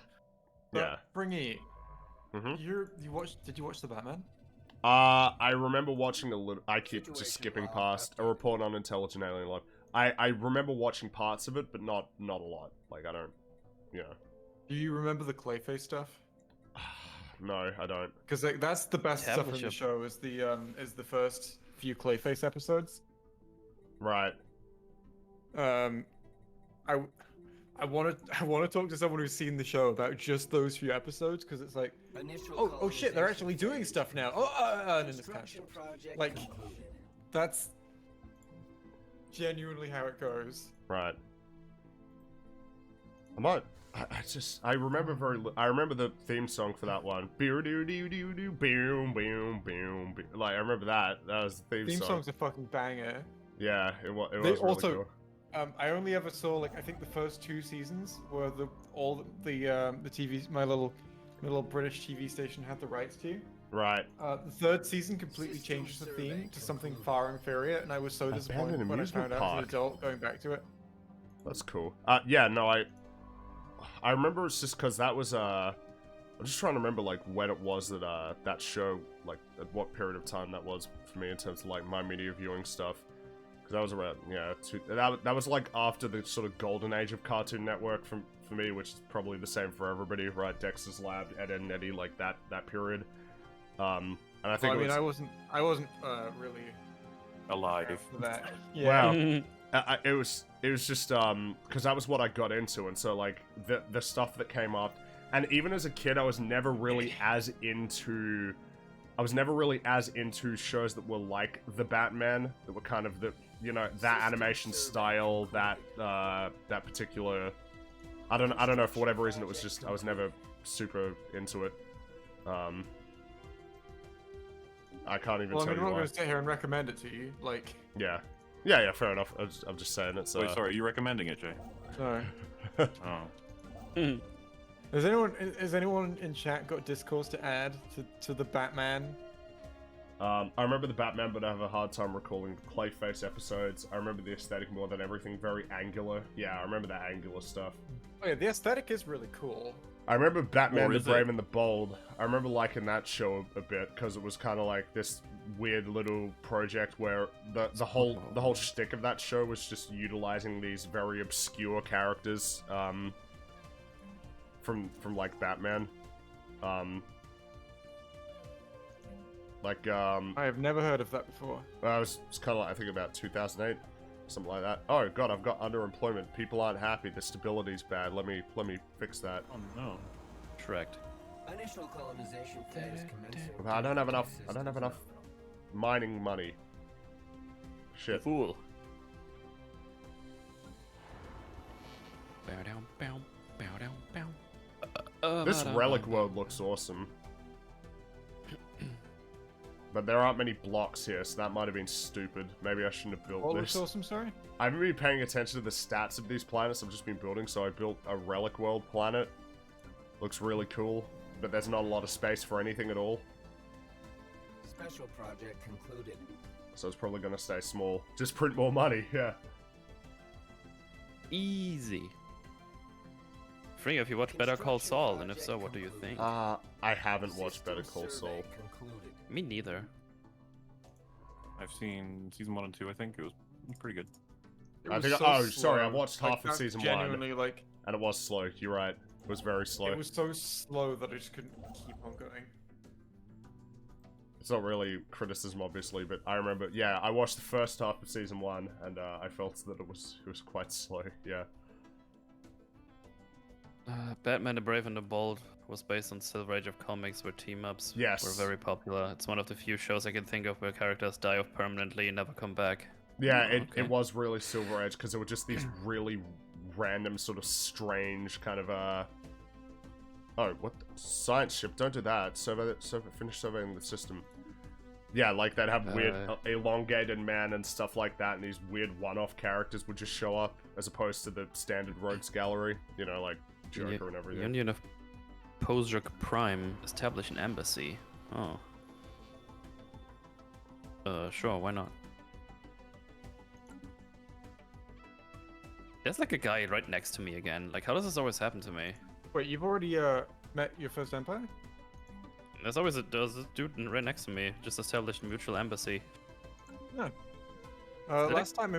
Yeah. Fringy. Mhm. Did you watch the Batman? I remember watching a little. I keep just skipping past a report on Intelligent Alien Life. I remember watching parts of it, but not a lot. Like I don't, you know. Do you remember the Clayface stuff? No, I don't. Because like that's the best stuff in the Establish show. Is the first few Clayface episodes. Right. I I want to talk to someone who's seen the show about just those few episodes because it's like, oh shit, they're actually doing stuff now. And then it's kind of stops. Like, that's genuinely how it goes. Right. I remember the theme song for that one. Like, I remember that. That was the theme song. Song's a fucking banger. Yeah, it was They really also, cool. I only ever saw, like, I think the first 2 seasons were the TVs, my little British TV station had the rights to. Right. The 3rd season completely changes the theme to something far inferior, and I was so disappointed when I found out as an adult going back to it. That's cool. Yeah, no, I remember it's just because that was, I'm just trying to remember, like, when it was that, that show, like, at what period of time that was for me in terms of, like, my media viewing stuff. Because that was around, yeah, that was, like, after the sort of golden age of Cartoon Network for me, which is probably the same for everybody, right? Dexter's Lab, Ed, Edd and Eddy, like, that period. And I think I wasn't really alive for that. Yeah. Wow. It was just because that was what I got into, and so like the stuff that came up, and even as a kid, I was never really as into shows that were like the Batman, that were kind of the, you know, that animation style, that particular. I don't know, for whatever reason, it was just I was never super into it. I can't even tell you I'm not why. going to sit here and recommend it to you, like. Yeah, fair enough. I'm just saying it's. Wait, sorry, are you recommending it, Jay? No. Oh. Has anyone in chat got discourse to add to the Batman? I remember the Batman, but I have a hard time recalling the Clayface episodes. I remember the aesthetic more than everything, very angular. Yeah, I remember that angular stuff. Oh yeah, the aesthetic is really cool. I remember Batman Or the is Brave it? and the Bold. I remember liking that show a bit because it was kind of like this weird little project where the whole shtick of that show was just utilizing these very obscure characters from like Batman. I have never heard of that before. It was kind of like, I think about 2008, something like that. Oh god, I've got underemployment. People aren't happy. The stability's bad. Let me fix that. Oh no. Correct. Initial colonization phase commencing. I don't have enough mining money. Shit. Fool. Bow down, bow, bow down, bow. This relic world looks awesome. But there aren't many blocks here, so that might have been stupid. Maybe I shouldn't have built What this. looks awesome, sorry? I haven't been paying attention to the stats of these planets, I've just been building, so I built a relic world planet. Looks really cool, but there's not a lot of space for anything at all. Special project concluded. So it's probably gonna stay small. Just print more money, yeah. Easy. Free, if you watch Better Call Saul, and if so, what do you think? I haven't watched Better Call Saul. Me neither. I've seen season 1 and 2. I think it was pretty good. It I was think so sorry, I slow. watched Like, half of that's season 1. genuinely, like, And it was slow, you're right. It was very slow. it was so slow that I just couldn't keep on going. It's not really criticism, obviously, but I remember, yeah, I watched the first half of season 1, and I felt that it was quite slow, yeah. Batman the Brave and the Bold was based on Silver Age of comics where team-ups Yes. were very popular. It's one of the few shows I can think of where characters die off permanently and never come back. Yeah, Oh, it okay. it was really Silver Edge, because there were just these really random, sort of strange kind of, Oh, what? Science ship, don't do that. Finish surveying the system. Yeah, like they'd have weird elongated man and stuff like that, and these weird one-off characters would just show up, as opposed to the standard rogues gallery, you know, like Joker and everything. Union of Pozrak Prime establish an embassy. Oh. Sure, why not? There's like a guy right next to me again. Like, how does this always happen to me? Wait, you've already met your first empire? There's always there's this dude right next to me. Just established a mutual embassy. No. Last time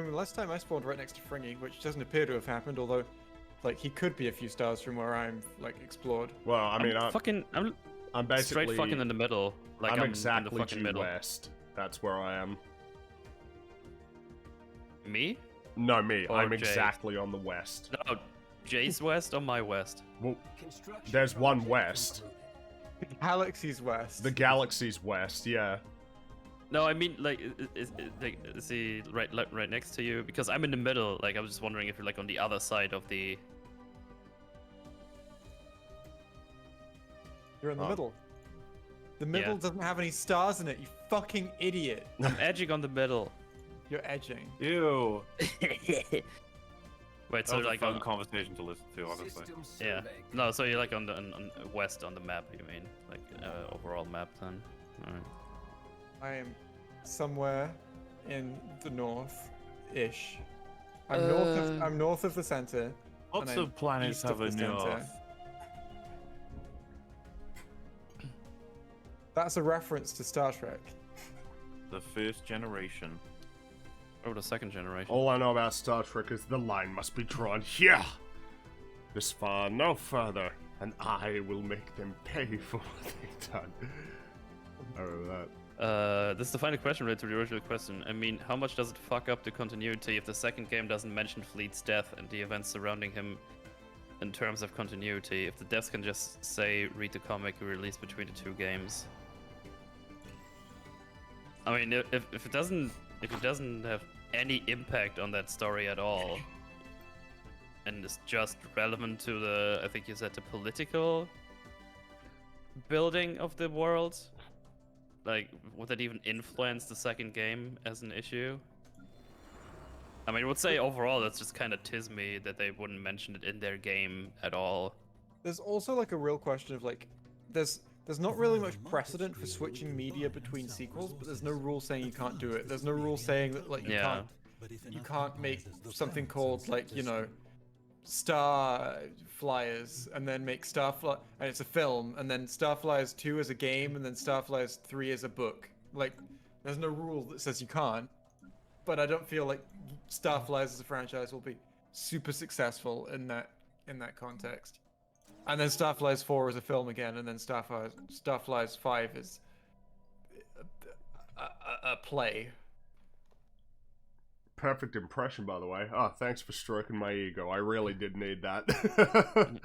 I spawned right next to Fringy, which doesn't appear to have happened, although, like, he could be a few stars from where I'm, like, explored. Well, I mean, I'm basically straight fucking in the middle. Like, I'm exactly in the fucking due middle. west. That's where I am. Me? No, me. Or I'm Jay. exactly on the west. No, Jay's west or my west? Well, Construction there's one project west. concluded. Galaxy's west. The galaxy's west, yeah. No, I mean like, is he right next to you? Because I'm in the middle. Like, I was just wondering if you're like on the other side of the. You're in the Oh. middle. The middle Yeah. doesn't have any stars in it, you fucking idiot. I'm edging on the middle. You're edging. Ew. Wait, That so was like a fun on, conversation to listen to, honestly. System yeah. survey. No, so you're like on the on west on the map. You mean like overall map then? Alright. I am somewhere in the north-ish. I'm north of the center. Lots and I'm of planets east of have a the center. north. That's a reference to Star Trek. The first generation. Oh, the second generation. All I know about Star Trek is the line must be drawn here. This far, no further, and I will make them pay for what they've done. I remember that. This is the final question related to the original question. I mean, how much does it fuck up the continuity if the second game doesn't mention Fleet's death and the events surrounding him in terms of continuity? If the devs can just say, read the comic released between the two games. I mean, if it doesn't have any impact on that story at all, and it's just relevant to the, I think you said, the political building of the world, like, would that even influence the second game as an issue? I mean, I would say overall that's just kind of tismy that they wouldn't mention it in their game at all. There's also like a real question of like, there's not really much precedent for switching media between sequels, but there's no rule saying you can't do it. There's no rule saying that like Yeah. you can't make something called like, you know, Star Flyers and then make and it's a film, and then Star Flyers 2 as a game, and then Star Flyers 3 as a book. Like, there's no rule that says you can't. But I don't feel like Star Flyers as a franchise will be super successful in that context. And then Star Flyers 4 is a film again, and then Star Flyers 5 is a play. Perfect impression, by the way. Oh, thanks for stroking my ego. I really did need that.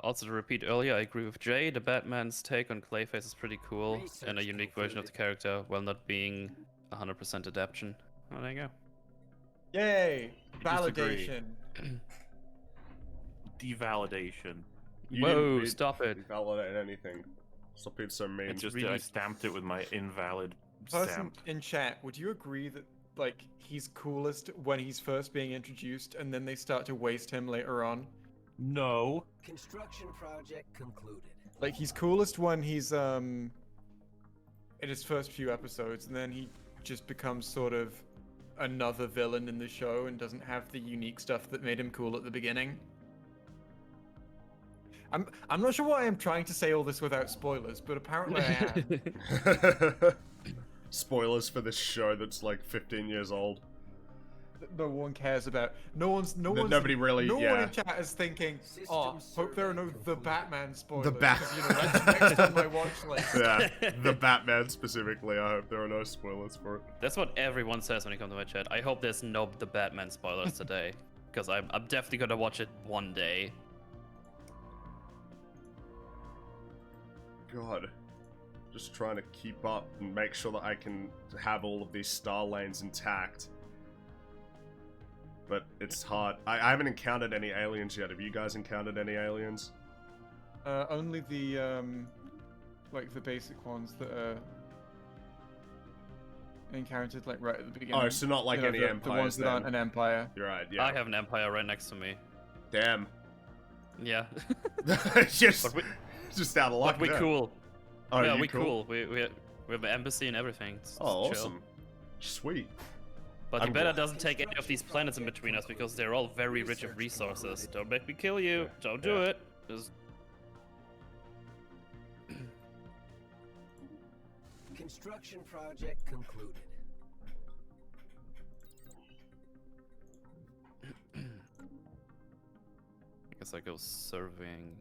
Also, to repeat earlier, I agree with Jay. The Batman's take on Clayface is pretty cool, and a unique version of the character, while not being 100% adaptation. Oh, there you go. Yay! disagree. Validation. Devalidation. You Whoa, didn't stop it. validate anything. Stop being so mean. I stamped it with my invalid Person stamp. in chat, would you agree that like he's coolest when he's first being introduced, and then they start to waste him later on? No. Construction project concluded. Like he's coolest when he's in his first few episodes, and then he just becomes sort of another villain in the show and doesn't have the unique stuff that made him cool at the beginning. I'm not sure why I'm trying to say all this without spoilers, but apparently I am. Spoilers for this show that's like 15 years old. No one cares about. Nobody really. No yeah. one in chat is thinking, "Oh, hope there are no The Batman spoilers." Bat- 'cause, you know, that's next on my watch list. Yeah, the Batman specifically. I hope there are no spoilers for it. That's what everyone says when you come to my chat. I hope there's no the Batman spoilers today, because I'm definitely gonna watch it one day. God, just trying to keep up and make sure that I can have all of these star lanes intact. But it's hard. I haven't encountered any aliens yet. Have you guys encountered any aliens? Only the like the basic ones that are encountered like right at the beginning. Oh, so not like You know, any the empires ones that then. aren't an empire. You're right, yeah. I have an empire right next to me. Damn. Yeah. just, But we- just out of luck. But we there. cool. Oh, yeah, you we cool. We have an embassy and everything. It's Oh, chill. awesome. Sweet. But I'm you better glad. doesn't take any of these planets in between us because they're all very rich of resources. Don't make me kill you. Don't do it. Just... Construction project concluded. I guess I go surveying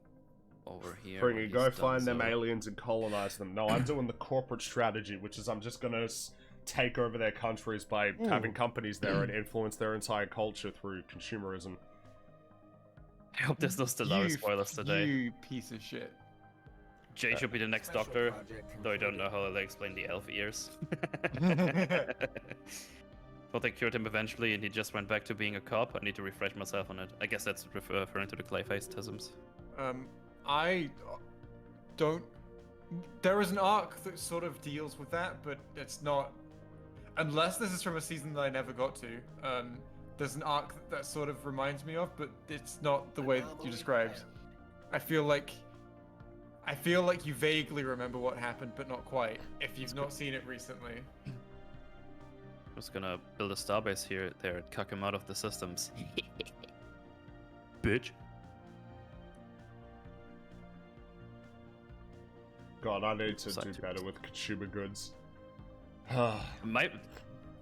over here. Bring when it, he's go done find them so. aliens and colonize them. No, I'm doing the corporate strategy, which is I'm just gonna take over their countries by having companies there and influence their entire culture through consumerism. I hope there's no Stellaris spoilers today. You piece of shit. Jay should be the next Special Doctor, project though I don't know concluded. how they explain the elf ears. But they cured him eventually, and he just went back to being a cop. I need to refresh myself on it. I guess that's referring to the Clayface-tisms. I don't. There is an arc that sort of deals with that, but it's not. Unless this is from a season that I never got to. There's an arc that sort of reminds me of, but it's not the way that you described. I feel like you vaguely remember what happened, but not quite. If you've not seen it recently. I'm just gonna build a starbase here, there, and cuck him out of the systems. Bitch. God, I need to do Excited. better with consumer goods.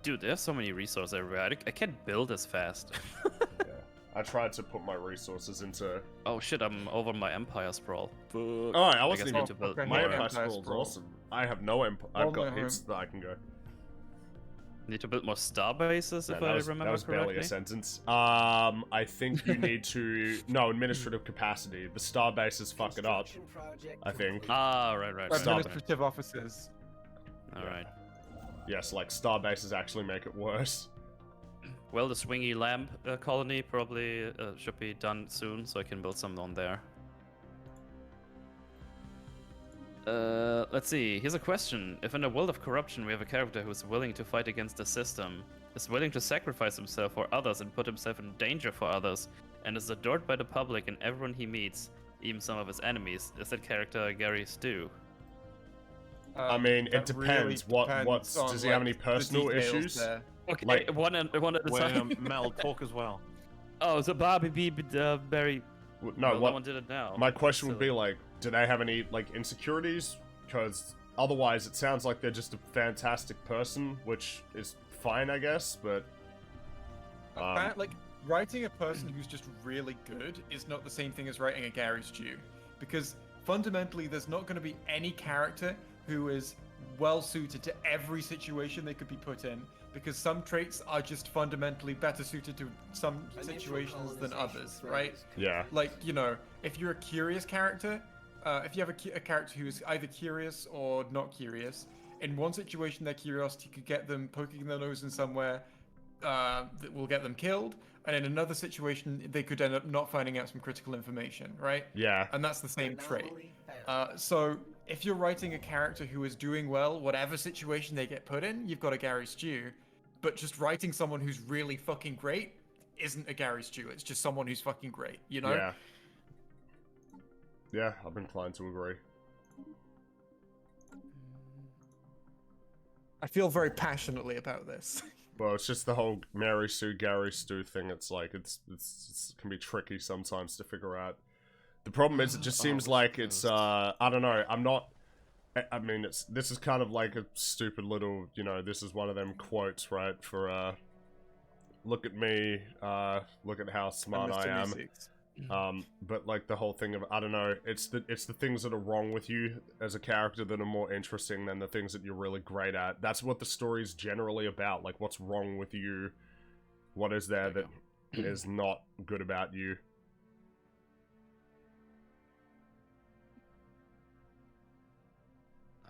Dude, there's so many resources everywhere. I can't build as fast. Yeah. I tried to put my resources into. Oh shit, I'm over my Empire Sprawl. Fuck. Oh, I wasn't guess I even. need to build okay. My more. Empire Empire Scroll's Scroll. awesome. I have no empire. I've Oh, got my hits that I can go. Need to build more star bases, if No, I that remember was correctly. barely a sentence. I think you need to administrative capacity. The star bases fuck it up. Construction project I think. Ah, right. Stop it. Administrative offices. Alright. Yes, like star bases actually make it worse. Well, the Swingy Lamp colony probably should be done soon, so I can build some on there. Let's see. Here's a question. If in a world of corruption we have a character who is willing to fight against the system, is willing to sacrifice himself for others and put himself in danger for others, and is adored by the public and everyone he meets, even some of his enemies, is that character Gary Stu? I mean, it That depends. really What depends on, does he have any the personal details issues? there. Okay, Like- one at a Wait, time. Mel, talk as well. Oh, so Bobby B. Barry. No, Well, no what? one did it now. My question would Silly. be like, do they have any like insecurities? Because otherwise, it sounds like they're just a fantastic person, which is fine, I guess. But Like writing a person who's just really good is not the same thing as writing a Gary Stew, because fundamentally there's not going to be any character who is well suited to every situation they could be put in, because some traits are just fundamentally better suited to some Initial situations than colonization others, phase. right? yeah, Like, you know, if you're a curious character, if you have a character who is either curious or not curious, in one situation their curiosity could get them poking their nose in somewhere that will get them killed, and in another situation they could end up not finding out some critical information, right? yeah, And that's the same trait. Anomaly found. So if you're writing a character who is doing well, whatever situation they get put in, you've got a Gary Stew. But just writing someone who's really fucking great isn't a Gary Stew. It's just someone who's fucking great, you know? yeah. Yeah, I'm inclined to agree. I feel very passionately about this. Well, it's just the whole Mary Sue, Gary Stu thing. It's like it's can be tricky sometimes to figure out. The problem is, it just seems like it's I don't know. I'm not. I mean, this is kind of like a stupid little, you know, this is one of them quotes, right? For look at me, look at how smart I am. But like the whole thing of, I don't know, it's the things that are wrong with you as a character that are more interesting than the things that you're really great at. That's what the story's generally about. Like, what's wrong with you? What is there that is not good about you?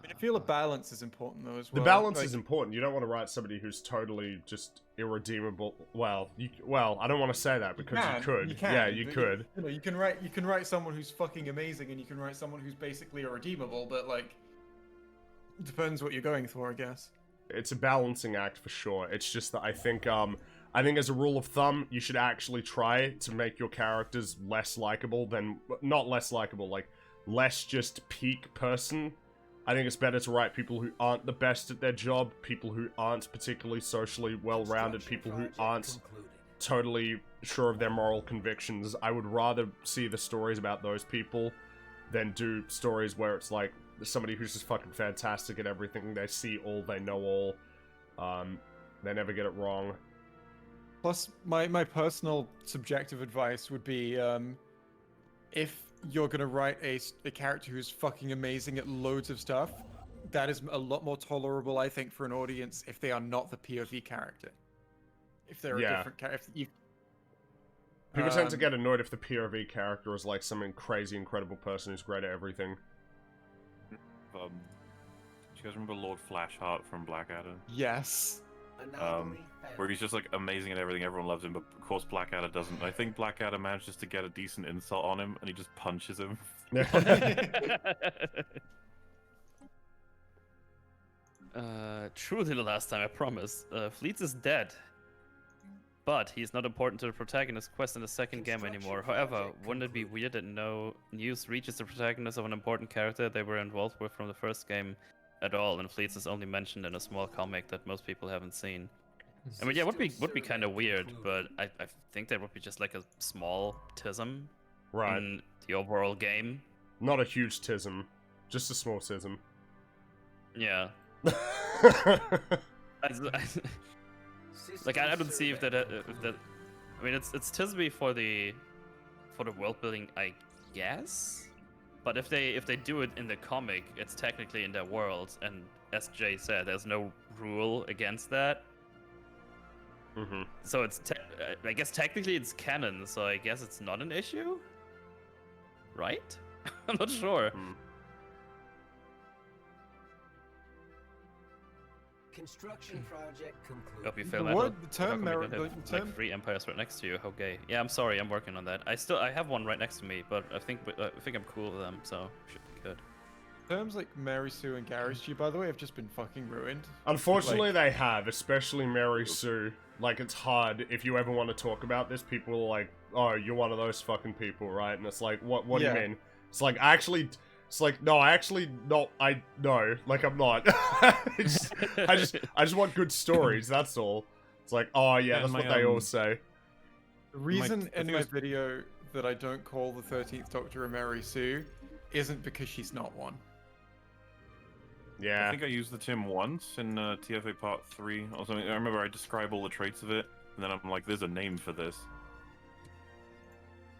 I feel a balance is important though as well. The balance Like, is important. You don't want to write somebody who's totally just irredeemable. Well, I don't want to say that because you could. Yeah, you but could. You know, you can write someone who's fucking amazing, and you can write someone who's basically irredeemable. But like, it depends what you're going for, I guess. It's a balancing act for sure. It's just that I think as a rule of thumb, you should actually try to make your characters less likable than, not less likable, like less just peak person. I think it's better to write people who aren't the best at their job, people who aren't particularly socially well-rounded, people who aren't totally sure of their moral convictions. I would rather see the stories about those people than do stories where it's like somebody who's just fucking fantastic at everything. They see all, they know all. They never get it wrong. Plus, my personal subjective advice would be, if you're gonna write a character who's fucking amazing at loads of stuff, that is a lot more tolerable, I think, for an audience if they are not the POV character. If they're Yeah. a different character. People tend to get annoyed if the POV character is like some crazy, incredible person who's great at everything. Do you guys remember Lord Flashheart from Blackadder? Yes. Where he's just like amazing at everything, everyone loves him, but of course Blackadder doesn't. I think Blackadder manages to get a decent insult on him, and he just punches him. Truly the last time, I promise. Fleets is dead. But he's not important to the protagonist's quest in the second game anymore. However, wouldn't it be weird that no news reaches the protagonist of an important character they were involved with from the first game at all, and Fleets is only mentioned in a small comic that most people haven't seen? I mean, yeah, would be kind of weird, but I think that would be just like a small tism in the overall game. Not a huge tism, just a small tism. Yeah. Like I don't see if that I mean it's tisby for the world building, I guess. But if they do it in the comic, it's technically in their world, and as Jay said, there's no rule against that. Mm-hmm. So it's I guess technically it's canon, so I guess it's not an issue, right? I'm not sure. Construction project concluded. Hope you fail The term merit. Like 3 empires right next to you. How gay. Yeah, I'm sorry. I'm working on that. I have one right next to me, but I think I'm cool with them, so should be good. Terms like Mary Sue and Gary Stu, by the way, have just been fucking ruined. Unfortunately, they have, especially Mary Sue. Like, it's hard if you ever want to talk about this. People are like, "Oh, you're one of those fucking people, right?" And it's like, "What do you mean?" It's like, it's like, no, no, like, I'm not. I just want good stories, that's all. It's like, oh yeah, that's what they all say. The reason in my video that I don't call the 13th Doctor a Mary Sue isn't because she's not one. Yeah. I think I used the term once in TFA Part 3 or something. I remember I describe all the traits of it, and then I'm like, there's a name for this.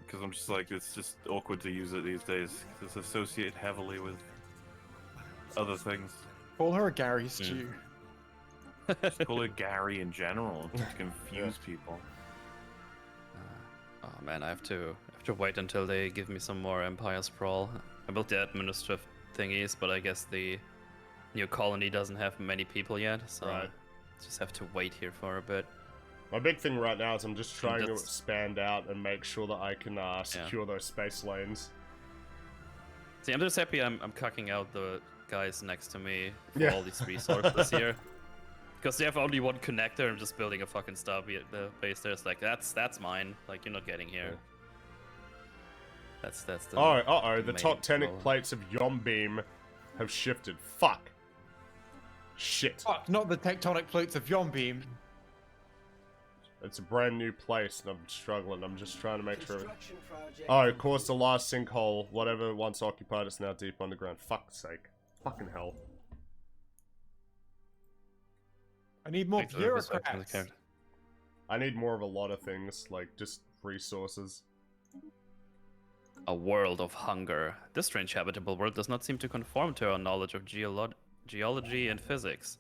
Because I'm just like, it's just awkward to use it these days. It's associated heavily with other things. Call her a Gary Stew. Just call her Gary in general to confuse people. Oh man, I have to wait until they give me some more Empire Sprawl. I built the administrative thingies, but I guess the new colony doesn't have many people yet, so just have to wait here for a bit. My big thing right now is I'm just trying to expand out and make sure that I can secure those space lanes. See, I'm just happy I'm cucking out the guys next to me for all these resources here. Because they have only one connector, I'm just building a fucking star base there. It's like, that's mine. Like, you're not getting here. That's the... The tectonic plates of Yombeam have shifted. Fuck. Shit. Fuck, not the tectonic plates of Yombeam. It's a brand new place and I'm struggling. I'm just trying to make sure. Oh, of course, the last sinkhole, whatever once occupied, is now deep underground. Fuck's sake. Fucking hell. I need more bureaucrats. I need more of a lot of things, like just resources. A world of hunger. This strange habitable world does not seem to conform to our knowledge of geology and physics.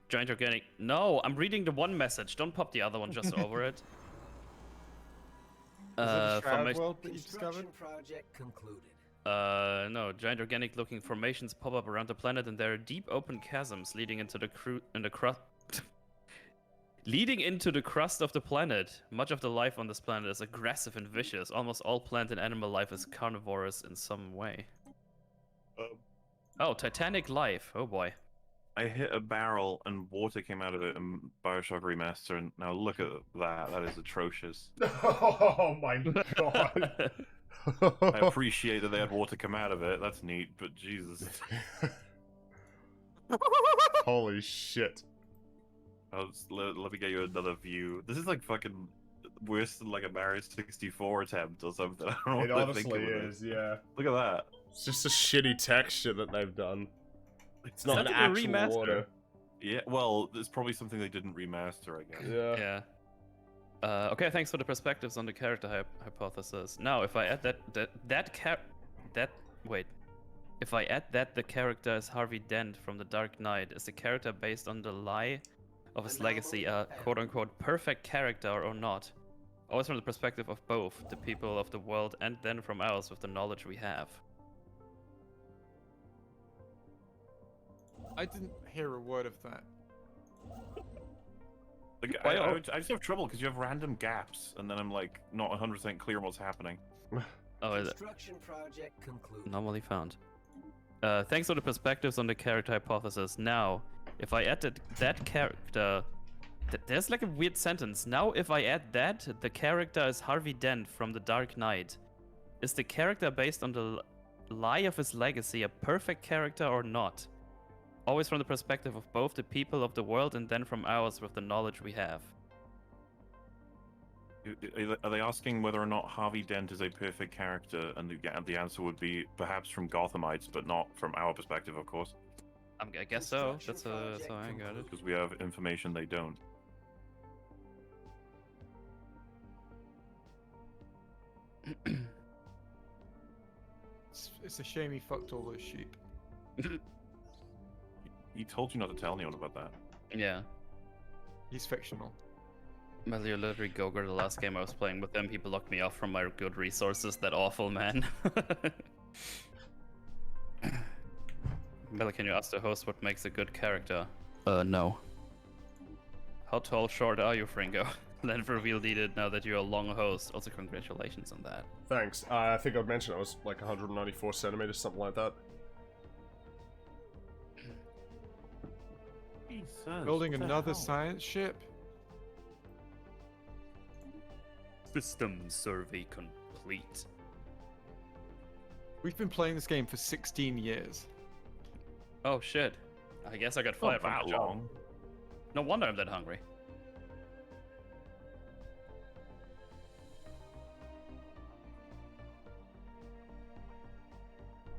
Giant organic. No, I'm reading the one message. Don't pop the other one just over it. Is it a shroud world that you discovered? Project concluded. No. Giant organic-looking formations pop up around the planet, and there are deep open chasms leading into the crust. Leading into the crust of the planet. Much of the life on this planet is aggressive and vicious. Almost all plant and animal life is carnivorous in some way. Oh, Titanic life. Oh boy. I hit a barrel and water came out of it in Bioshock Remaster, and now look at that. That is atrocious. Oh my god. I appreciate that they had water come out of it. That's neat, but Jesus. Holy shit. Let me get you another view. This is like fucking worse than like a Mario 64 attempt or something. I don't know It what to think honestly of is, yeah. Look at that. It's just a shitty texture that they've done. It's not an Something to actual remaster. water. Yeah, well, there's probably something they didn't remaster, I guess. Yeah. Yeah. Okay, thanks for the perspectives on the character hypothesis. Now, if I add if I add that the character is Harvey Dent from The Dark Knight, is the character based on the lie of his legacy a quote-unquote perfect character or not? Always from the perspective of both the people of the world and then from ours with the knowledge we have. I didn't hear a word of that. Like, I just have trouble because you have random gaps, and then I'm like not 100% clear on what's happening. Oh, is it? Construction project concluded. Normally found. Thanks for the perspectives on the character hypothesis. Now, if I added that character... there's like a weird sentence. Now, if I add that, the character is Harvey Dent from The Dark Knight. Is the character based on the lie of his legacy a perfect character or not? Always from the perspective of both the people of the world and then from ours with the knowledge we have. Are they asking whether or not Harvey Dent is a perfect character? And the answer would be perhaps from Gothamites, but not from our perspective, of course. I guess so. That's how I got it. Because we have information they don't. It's a shame he fucked all those sheep. He told you not to tell anyone about that. Yeah. He's fictional. Well, you're literally Gogor. The last game I was playing with him, he blocked me off from my good resources. That awful man. Bella, can you ask the host what makes a good character? No. How tall, short are you, Fringo? Length reveal needed now that you're a long host. Also, congratulations on that. Thanks. I think I've mentioned I was like 194 centimeters, something like that. Building another science ship? System survey complete. We've been playing this game for 16 years. Oh shit. I guess I got fired from Not my that job. long. No wonder I'm that hungry.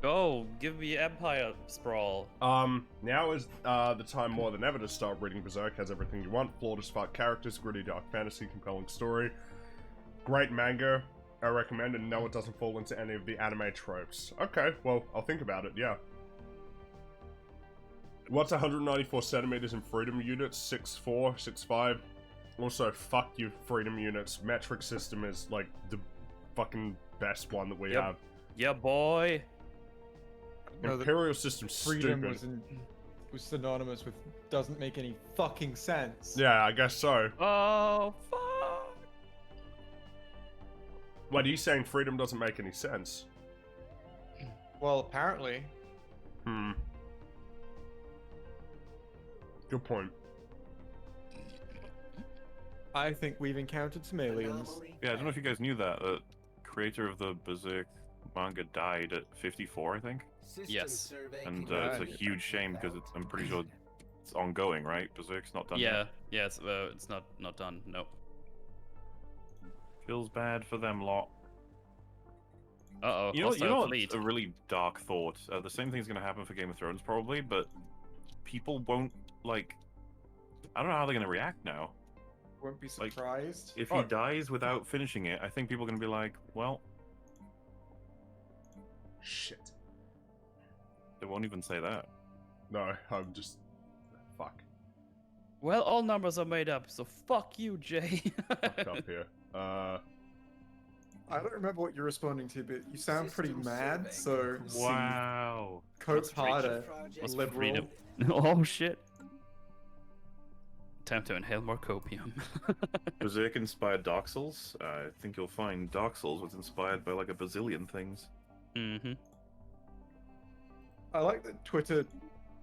Go, give me Empire Sprawl. Now is the time more than ever to start reading Berserk. Has everything you want: flawed as fuck characters, gritty dark fantasy, compelling story, great manga. I recommend, and no, it doesn't fall into any of the anime tropes. Okay, well, I'll think about it. Yeah. What's 194 centimeters in freedom units? 6'4", 6'5". Also, fuck you, freedom units. Metric system is like the fucking best one that we Yep. have. Yeah, boy. No, the Imperial system's freedom stupid. was synonymous with doesn't make any fucking sense. Yeah, I guess so. Oh, fuck. What are you saying? Freedom doesn't make any sense. Well, apparently. Good point. I think we've encountered some aliens. Anomaly Yeah, I don't know if you guys knew that. The creator of the Berserk manga died at 54, I think. system Yes. survey And it's Right. a huge shame because I'm pretty sure it's ongoing, right? Berserk's not done Yeah, yet. yeah, it's not done. Nope. Feels bad for them lot. Uh-oh, You know hostile what's fleet. a really dark thought? The same thing's going to happen for Game of Thrones probably, but people won't, like... I don't know how they're going to react now. Won't be Like, surprised. If he dies without finishing it, I think people are going to be like, well, Shit. they won't even say that. No, I'm just... Fuck. Well, all numbers are made up, so fuck you, Jay. Fucked up here. I don't remember what you're responding to, but you sound pretty System mad, survey so Wow. cope harder, project liberal. Freedom. Oh, shit. Time to inhale more copium. Berserk inspired Dark Souls. I think you'll find Dark Souls was inspired by like a bazillion things. Mm-hmm. I like that Twitter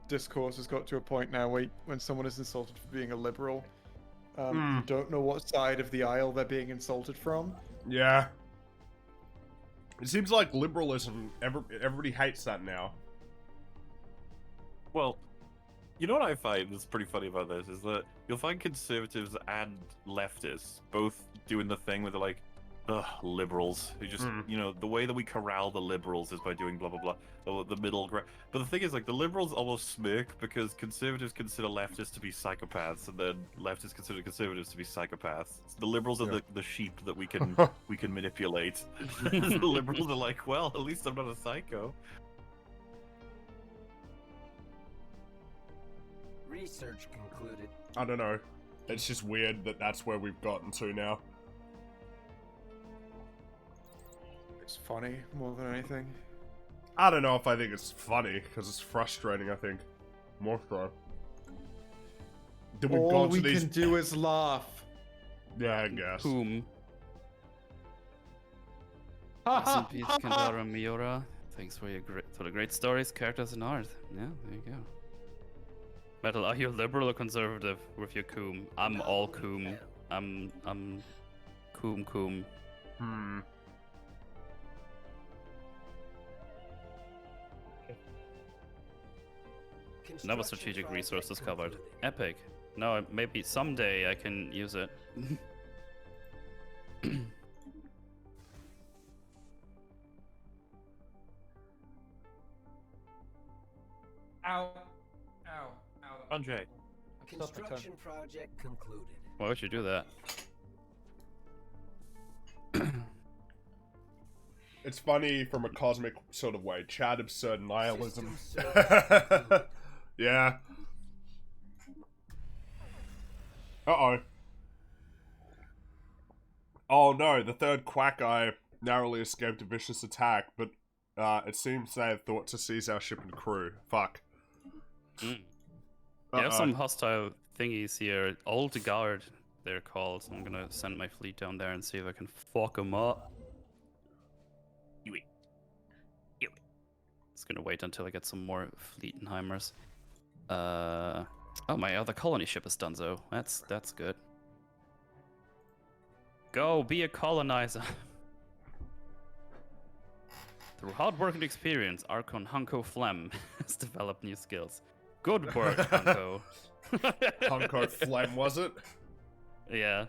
discourse has got to a point now where when someone is insulted for being a liberal, you don't know what side of the aisle they're being insulted from. Yeah. It seems like liberalism, everybody hates that now. Well, you know what I find is pretty funny about this is that you'll find conservatives and leftists both doing the thing where they're like, ugh, liberals. Who just, you know, the way that we corral the liberals is by doing blah, blah, blah. The middle ground. But the thing is, like, the liberals almost smirk because conservatives consider leftists to be psychopaths, and then leftists consider conservatives to be psychopaths. The liberals are the sheep that we can we can manipulate. The liberals are like, well, at least I'm not a psycho. Research concluded. I don't know. It's just weird that that's where we've gotten to now. It's funny more than anything. I don't know if I think it's funny, because it's frustrating, I think. More so. Did we All go we to these... can do is laugh. Yeah, I guess. Whom? Rest in peace, Kandara Miura. Thanks for the great stories, characters, and art. Yeah, there you go. Metal, are you liberal or conservative with your coom? I'm all coom. I'm coom. Hmm. Another strategic resource discovered. Epic. No, maybe someday I can use it. Ow. Ow. Ow. Andre. Construction project concluded. Why would you do that? It's funny from a cosmic sort of way. Chad absurd nihilism. Yeah. Uh-oh. Oh no, the third quack eye narrowly escaped a vicious attack, but it seems they had thought to seize our ship and crew. Fuck. Mm. You have some hostile thingies here. Old Guard, they're called. I'm gonna send my fleet down there and see if I can fuck them up. Just gonna wait until I get some more Fleetenheimers. Oh, my other colony ship is done, so that's good. Go, be a colonizer. Through hard work and experience, Archon Hunko Flem has developed new skills. Good work, Hunko. Hunko Flem, was it? Yeah.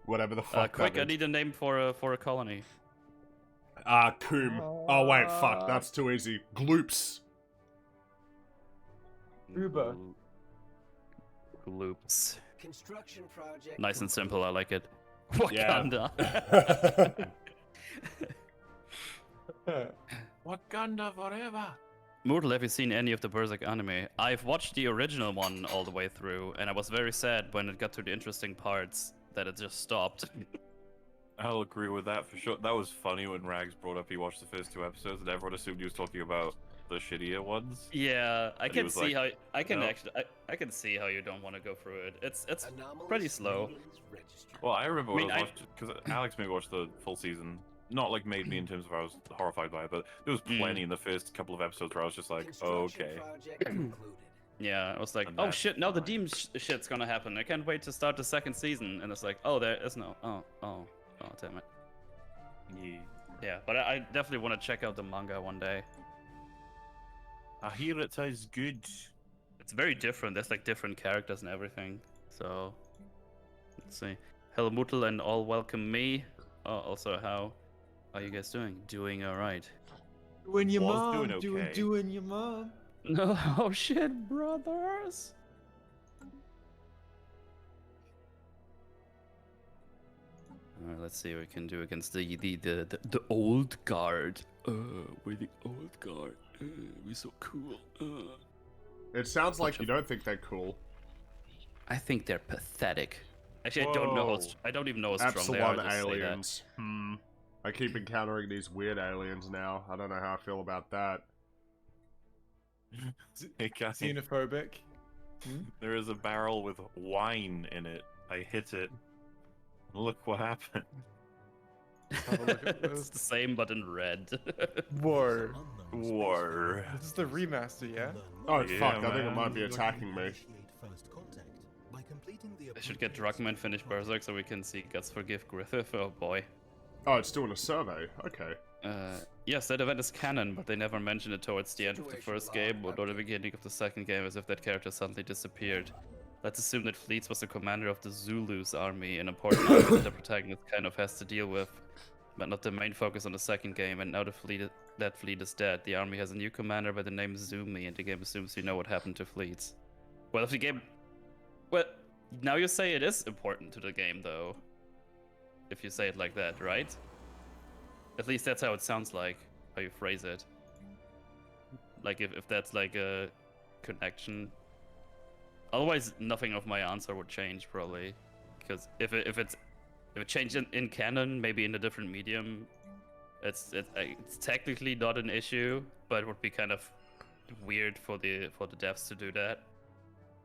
Whatever the fuck. Quick, I need a name for a colony. Coom. Oh wait, fuck, that's too easy. Gloops. Uber. Gloops. Construction project. Nice and simple, I like it. Yeah. Wakanda. Wakanda forever. Moodle, have you seen any of the Berserk anime? I've watched the original one all the way through, and I was very sad when it got to the interesting parts that it just stopped. I'll agree with that for sure. That was funny when Rags brought up he watched the first 2 episodes and everyone assumed he was talking about the shittier ones. Yeah, I And he can was see like, how I can "No." actually I can see how you don't want to go through it. It's Anomalous pretty slow. readings registered. Well, I remember when I I mean, was watching, because Alex made me watch the full season. Not like made me in terms of I was horrified by it, but there was plenty in the first couple of episodes where I was just like, oh, Construction okay. project concluded. Yeah, I was like, And oh that- shit, now the demon shit's gonna happen. I can't wait to start the second season. And it's like, oh, there is no. Oh, damn it. Yeah. Yeah, but I definitely want to check out the manga one day. I hear it tastes good. It's very different. There's like different characters and everything. So, let's see. Hello, Mutal, and all welcome me. Also, how are you guys doing? Doing alright. Doing your Was mom. doing okay. Doing your mom. No, oh shit, brothers. Alright, let's see what we can do against the old guard. We're the old guard. We're so cool. It sounds like you don't think they're cool. I think they're pathetic. Actually, I don't know. Whoa. I don't even know how strong they are. Epsilon just say that. aliens. I keep encountering these weird aliens now. I don't know how I feel about that. Hey, Cassie, Xenophobic. there is a barrel with wine in it. I hit it. Look what happened. Have a look at It's this. the same, but in red. Whoa. War. This is the remaster, yeah? Oh Yeah, fuck, I think it man. might be attacking me. I should get Druckmann finish Berserk so we can see Guts forgive Griffith. Oh boy. Oh, it's doing a survey. Okay. Yes, that event is canon, but they never mention it towards the end of the first game or the beginning of the second game, as if that character suddenly disappeared. Let's assume that Fleets was the commander of the Zulus army, an important army that the protagonist kind of has to deal with, but not the main focus on the second game, and now that fleet is dead. The army has a new commander by the name Zumi, and the game assumes you know what happened to Fleets. Well, if the game... Well, now you say it is important to the game, though. If you say it like that, right? At least that's how it sounds like, how you phrase it. Like, if that's like a connection. Otherwise, nothing of my answer would change, probably. Because if it's If it changed in canon, maybe in a different medium, it's technically not an issue, but it would be kind of weird for the devs to do that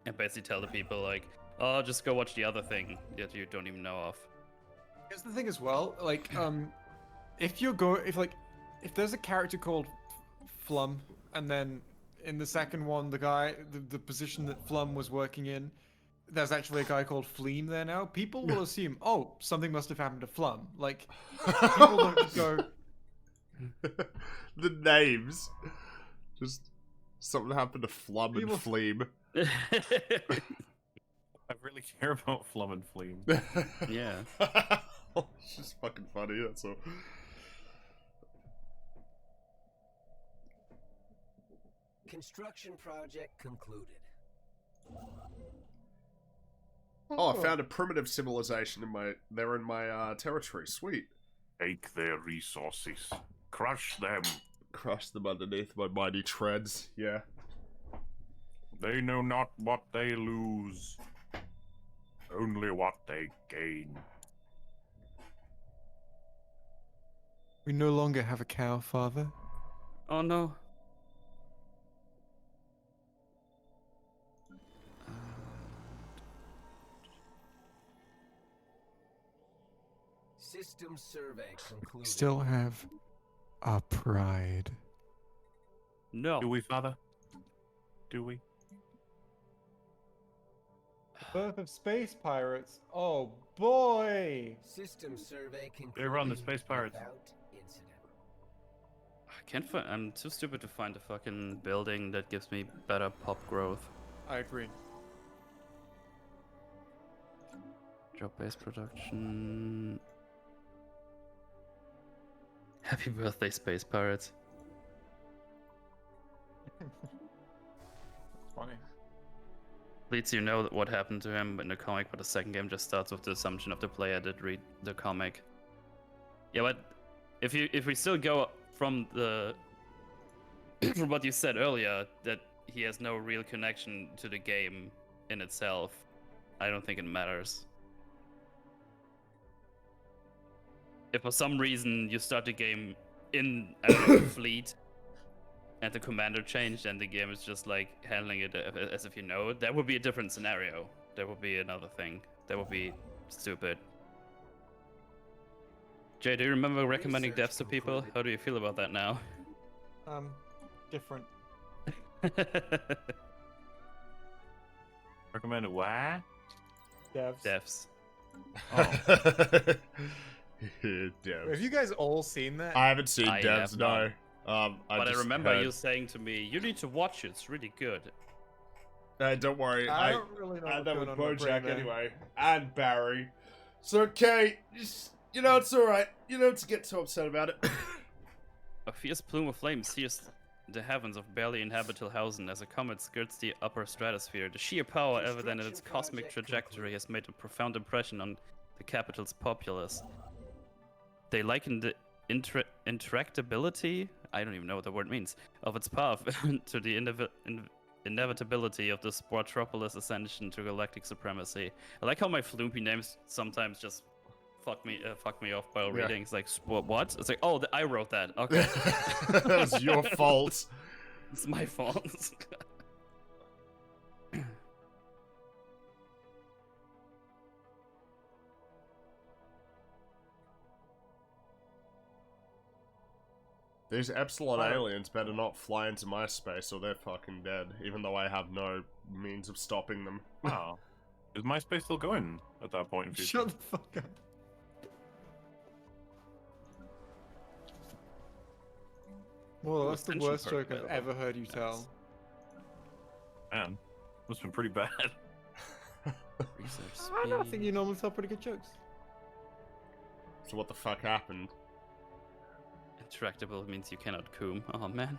and basically tell the people like, oh, just go watch the other thing that you don't even know of. Here's the thing as well, like, if there's a character called Flum, and then in the second one, the position that Flum was working in, there's actually a guy called Fleam there now, people will assume, oh, something must have happened to Flum. Like, people don't just go... The names. Just something happened to Flum and Fleam. I really care about Flum and Fleam. Yeah. It's just fucking funny, that's all. Construction project concluded. Oh, I found a primitive civilization in my territory. Sweet. Take their resources. Crush them. Crush them underneath my mighty treads, yeah. They know not what they lose, only what they gain. We no longer have a cow, Father. Oh no. System survey concluded. Still have our pride. No. Do we, Father? Do we? Birth of space pirates. Oh boy. System survey concluded. They run the space pirates. Without incident. I can't find. I'm too stupid to find a fucking building that gives me better pop growth. I agree. Job-based production. Happy birthday, space pirates. Funny. Leads you know what happened to him in the comic, but the second game just starts with the assumption of the player did read the comic. Yeah, but if we still go from the from what you said earlier, that he has no real connection to the game in itself, I don't think it matters. If for some reason you start the game in a fleet and the commander changed and the game is just like handling it as if you know it, that would be a different scenario. That would be another thing. That would be stupid. Jay, do you remember recommending Research devs to people? concluded. How do you feel about that now? Different. Recommended what? Devs. Devs. Oh. Devs. Have you guys all seen that? I haven't seen I Devs, have no. not. But I just remember heard. you saying to me, you need to watch it, it's really good. Don't worry. I don't really know had what's that going with on in my brain Bojack there. anyway. And Barry. So, okay. Just, it's alright. You don't have to get too upset about it. A fierce plume of flame sears the heavens of barely inhabitable Hausen as a comet skirts the upper stratosphere. The sheer power evident in its cosmic trajectory has made a profound impression on the capital's populace. They liken the intractability, I don't even know what the word means, of its path to the inevitability of the Sportropolis ascension to galactic supremacy. I like how my floopy names sometimes just fuck me off while reading. It's like, what? It's like, oh, I wrote that. Okay. That was your fault. It's my fault. These Epsilon aliens better not fly into my space or they're fucking dead, even though I have no means of stopping them. Oh. Is my space still going at that point in future? Shut the fuck up. Well, that's the Extension worst perk joke I've available. ever heard you tell. Man, must have been pretty bad. Research I don't think speed. you normally tell pretty good jokes. So what the fuck happened? Interactable means you cannot coom. Oh man.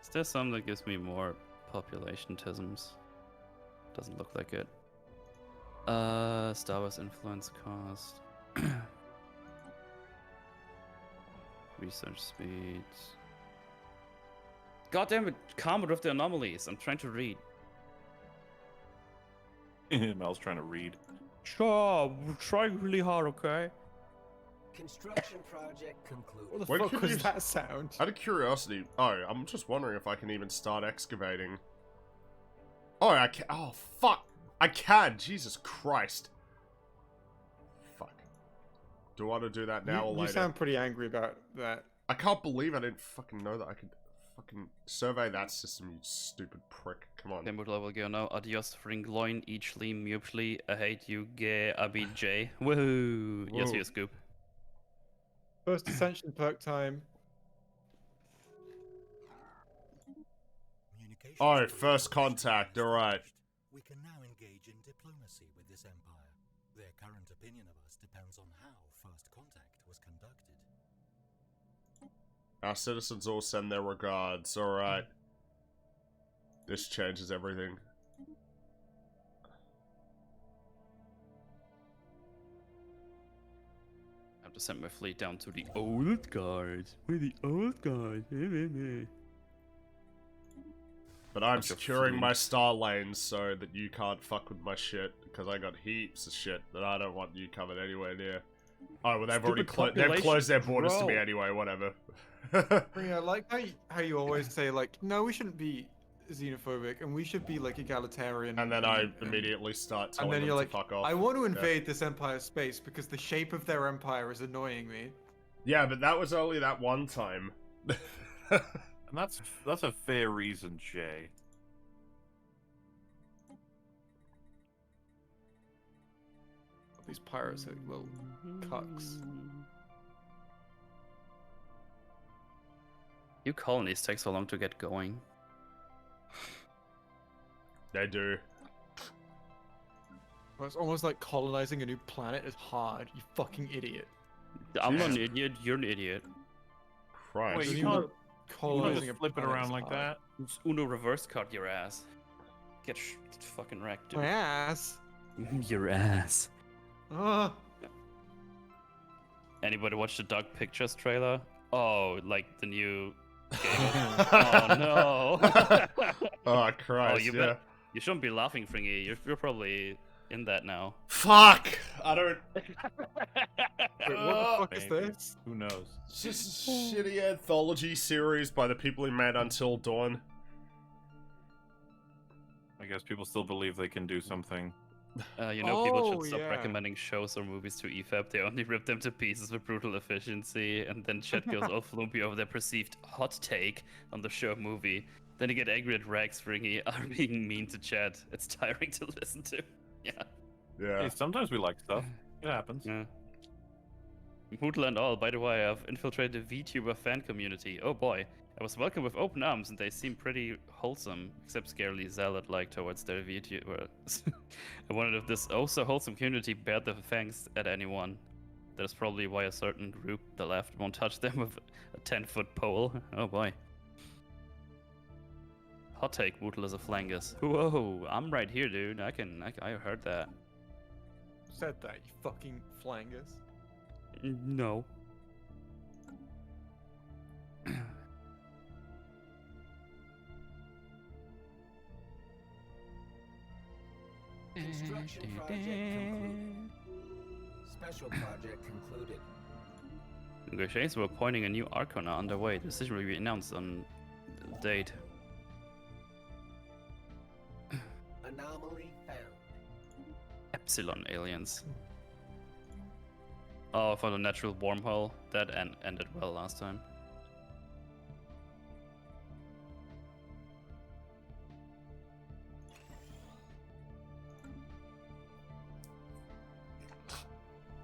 Is there some that gives me more population tisms? Doesn't look like it. Star Wars influence cost. Research speed. God damn it, Comet of the anomalies. I'm trying to read. Mel's trying to read. Sure, we're trying really hard, okay? Construction project concluded. What the When fuck could was you- that sound? Out of curiosity, I'm just wondering if I can even start excavating. Oh, I can. Oh, fuck. I can. Jesus Christ. Fuck. Do I want to do that now or You later? sound pretty angry about that. I can't believe I didn't fucking know that I could fucking survey that system, you stupid prick. Come on. Okay, Moodle, I will go now. Adios, Ringloin, Eachly, Muply, I hate you, gay, Abij. Woohoo! Yes, Whoa. yes, Scoop. First ascension perk time. Communications Oh, to first the contact, alright. We can now engage in diplomacy with this empire. Their current opinion of us depends on how first contact was conducted. Our citizens all send their regards, alright. This changes everything. I have to send my fleet down to the old guard. We're the old guard. But I'm Bunch of securing my fleas. star lanes so that you can't fuck with my shit, because I got heaps of shit that I don't want you covered anywhere near. Oh, well, they've already Stupid they've closed their population, borders to me bro. anyway, whatever. Yeah, I like how you always say like, no, we shouldn't be xenophobic and we should be like egalitarian. And then I immediately start and telling then them you're to like, fuck off. I want to Yeah. invade this empire's space because the shape of their empire is annoying me. Yeah, but that was only that one time. And that's a fair reason, Jay. These pirates are little cucks. You colonies take so long to get going. They do. Well, it's almost like colonizing a new planet is hard. You fucking idiot. I'm not an idiot, you're an idiot. Christ. Wait, you You know, can't, you can't colonizing just a flip it planet around is like hard. that. Just Uno reverse card your ass. Get fucking wrecked, dude. My ass. Your ass. Ah. Anybody watch the Dark Pictures trailer? Oh, like the new game. Oh no. Oh, Christ, Oh, you yeah. bet. You shouldn't be laughing, Fringy. You're probably in that now. Fuck! I don't... Wait, what the fuck is Maybe. this? Who knows? It's just a shitty anthology series by the people who made Until Dawn. I guess people still believe they can do something. You know, people Oh, should stop yeah. recommending shows or movies to EFAB. They only rip them to pieces with brutal efficiency, and then chat goes all flumpy over their perceived hot take on the show movie. Then you get angry at Rags Fringy are being mean to chat. It's tiring to listen to. Yeah. Yeah. Hey, sometimes we like stuff. It happens. Yeah. Moodle and all, by the way, I've infiltrated the VTuber fan community. Oh boy. I was welcomed with open arms and they seem pretty wholesome, except scarily zealot-like towards their VTubers. I wondered if this oh so wholesome community bared their fangs at anyone. That is probably why a certain group, the left, won't touch them with a 10-foot pole. Oh boy. Hot take, Moodle is a flangus. Whoa, I'm right here, dude. I heard that. Said that, you fucking flangus. No. Construction project concluded. Special project concluded. Negotiations were appointing a new Arcana underway. The decision will be announced on the date. Anomaly found. Epsilon aliens. Oh, for the natural wormhole. That ended well last time.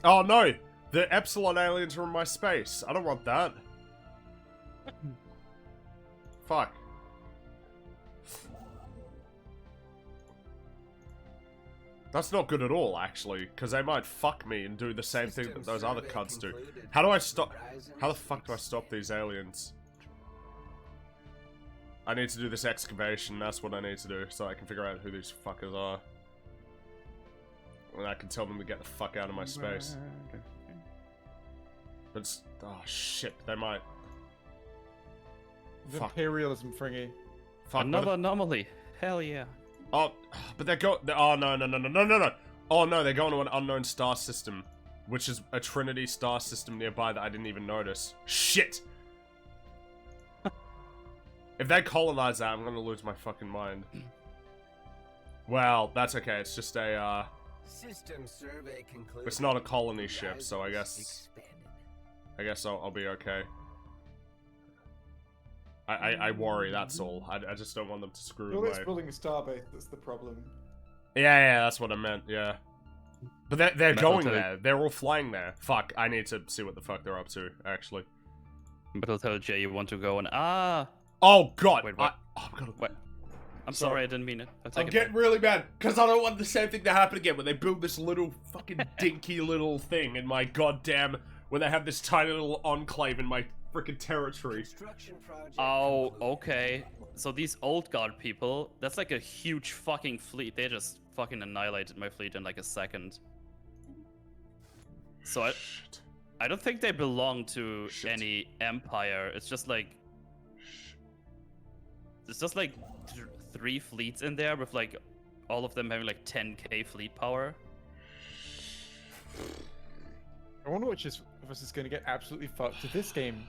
Oh no! The Epsilon aliens are in my space. I don't want that. Fuck. That's not good at all, actually, because they might fuck me and do the same thing that System those other survey cunts do. concluded. How do I stop? Horizons How the fuck do I stop these aliens? I need to do this excavation, that's what I need to do, so I can figure out who these fuckers are. And I can tell them to get the fuck out of my space. But it's, oh shit, they might. Fuck. Imperialism, Fringy. Fuck, Another anomaly. Hell yeah. Oh, but oh, no. Oh, no, they're going to an unknown star system, which is a Trinity star system nearby that I didn't even notice. Shit! If they colonize that, I'm gonna lose my fucking mind. Well, that's okay. It's just a, System survey concluded. it's not a colony ship, so I guess I'll be okay. I worry, that's all. I just don't want them to screw You're with always my... building a starbase, that's the problem. Yeah, that's what I meant, yeah. But they're But I'll going tell you- there. They're all flying there. Fuck, I need to see what the fuck they're up to, actually. But I'll tell Jay you want to go and Oh, God! Wait, what? I'm gonna... Wait. I'm Sorry. sorry, I didn't mean it. I'll take I'm it getting back. really mad, because I don't want the same thing to happen again, when they build this little fucking dinky little thing in my goddamn... When they have this tiny little enclave in my freaking territory. Construction project Oh, concluded. okay. So these old guard people, that's like a huge fucking fleet. They just fucking annihilated my fleet in like a second. So Shit. I don't think they belong to Shit. any empire. It's just like three fleets in there with like all of them having like 10k fleet power. I wonder which of us is going to get absolutely fucked to this game.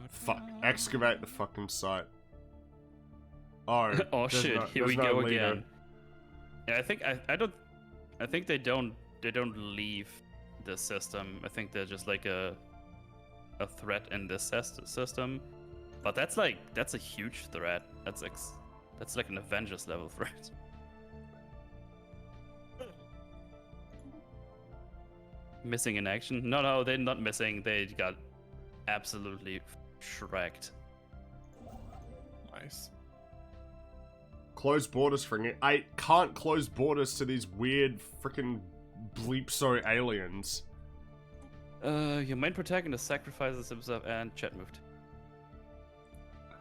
Fuck. Excavate the fucking site. Oh, Oh there's shit! no- Here there's we no go leader. again. Yeah, I think they don't leave the system. I think they're just like a threat in this system. But that's a huge threat. That's like an Avengers level threat. Missing in action? No, they're not missing. They got absolutely shreked. Nice. Close borders for me. I can't close borders to these weird freaking bleepso aliens. Your main protagonist sacrifices himself and chat moved.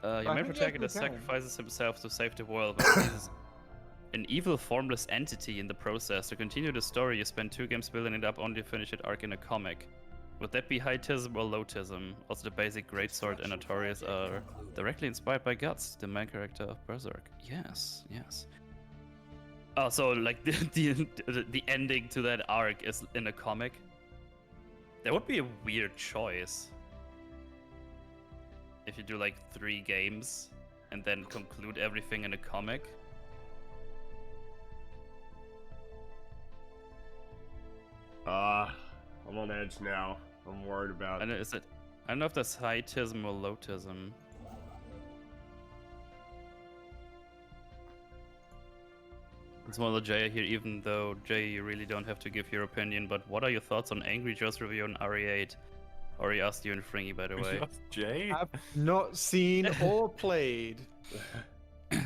Your I main think you protagonist actually can. sacrifices himself to save the world, but he's an evil, formless entity in the process. To continue the story, you spend 2 games building it up only to finish it arc in a comic. Would that be high-tism or low-tism? Also, the basic greatsword and Notorious are directly inspired by Guts, the main character of Berserk. Yes. Oh, so like the ending to that arc is in a comic? That would be a weird choice. If you do like 3 games and then conclude everything in a comic. I'm on edge now. I'm worried about I don't know if that's high-tism or low-tism. It's one of the Jay here, even though Jay, you really don't have to give your opinion, but what are your thoughts on Angry Joe's review on RE8? Ori asked you and Fringy, by the way. Jay? I've not seen or played. Did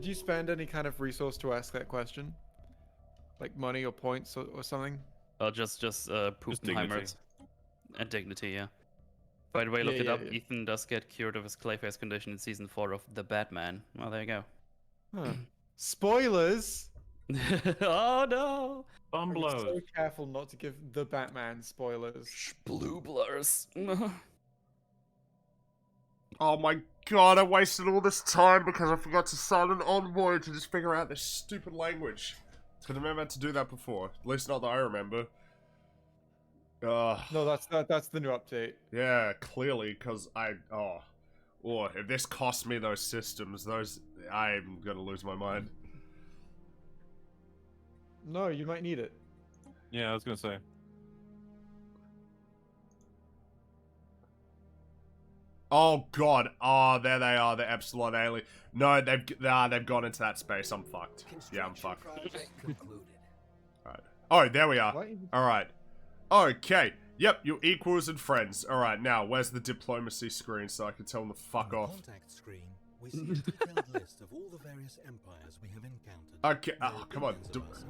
you spend any kind of resource to ask that question? Like money or points or something? Oh, just Poopenheimers. And dignity, yeah. By the way, look Yeah, it yeah, up. yeah. Ethan does get cured of his clayface condition in season 4 of The Batman. Well, there you go. Huh. Spoilers! Oh no! Bomb I'm blows. so careful not to give the Batman spoilers. Blue blurs. Oh my god, I wasted all this time because I forgot to sign an envoy to just figure out this stupid language. Because I never had to do that before. At least not that I remember. No, that's the new update. Yeah, clearly, because if this costs me those systems, I'm gonna lose my mind. No, you might need it. Yeah, I was gonna say. Oh god, there they are, the Epsilon alien. No, they've gone into that space, I'm fucked. Yeah, I'm fucked. Project concluded. Alright. Oh, there we are. What? Alright. Okay. Yep, you're equals and friends. Alright, now, where's the diplomacy screen so I can tell them to fuck On the off? contact screen, we see a detailed list of all the various empires we have encountered. Okay, oh, come on.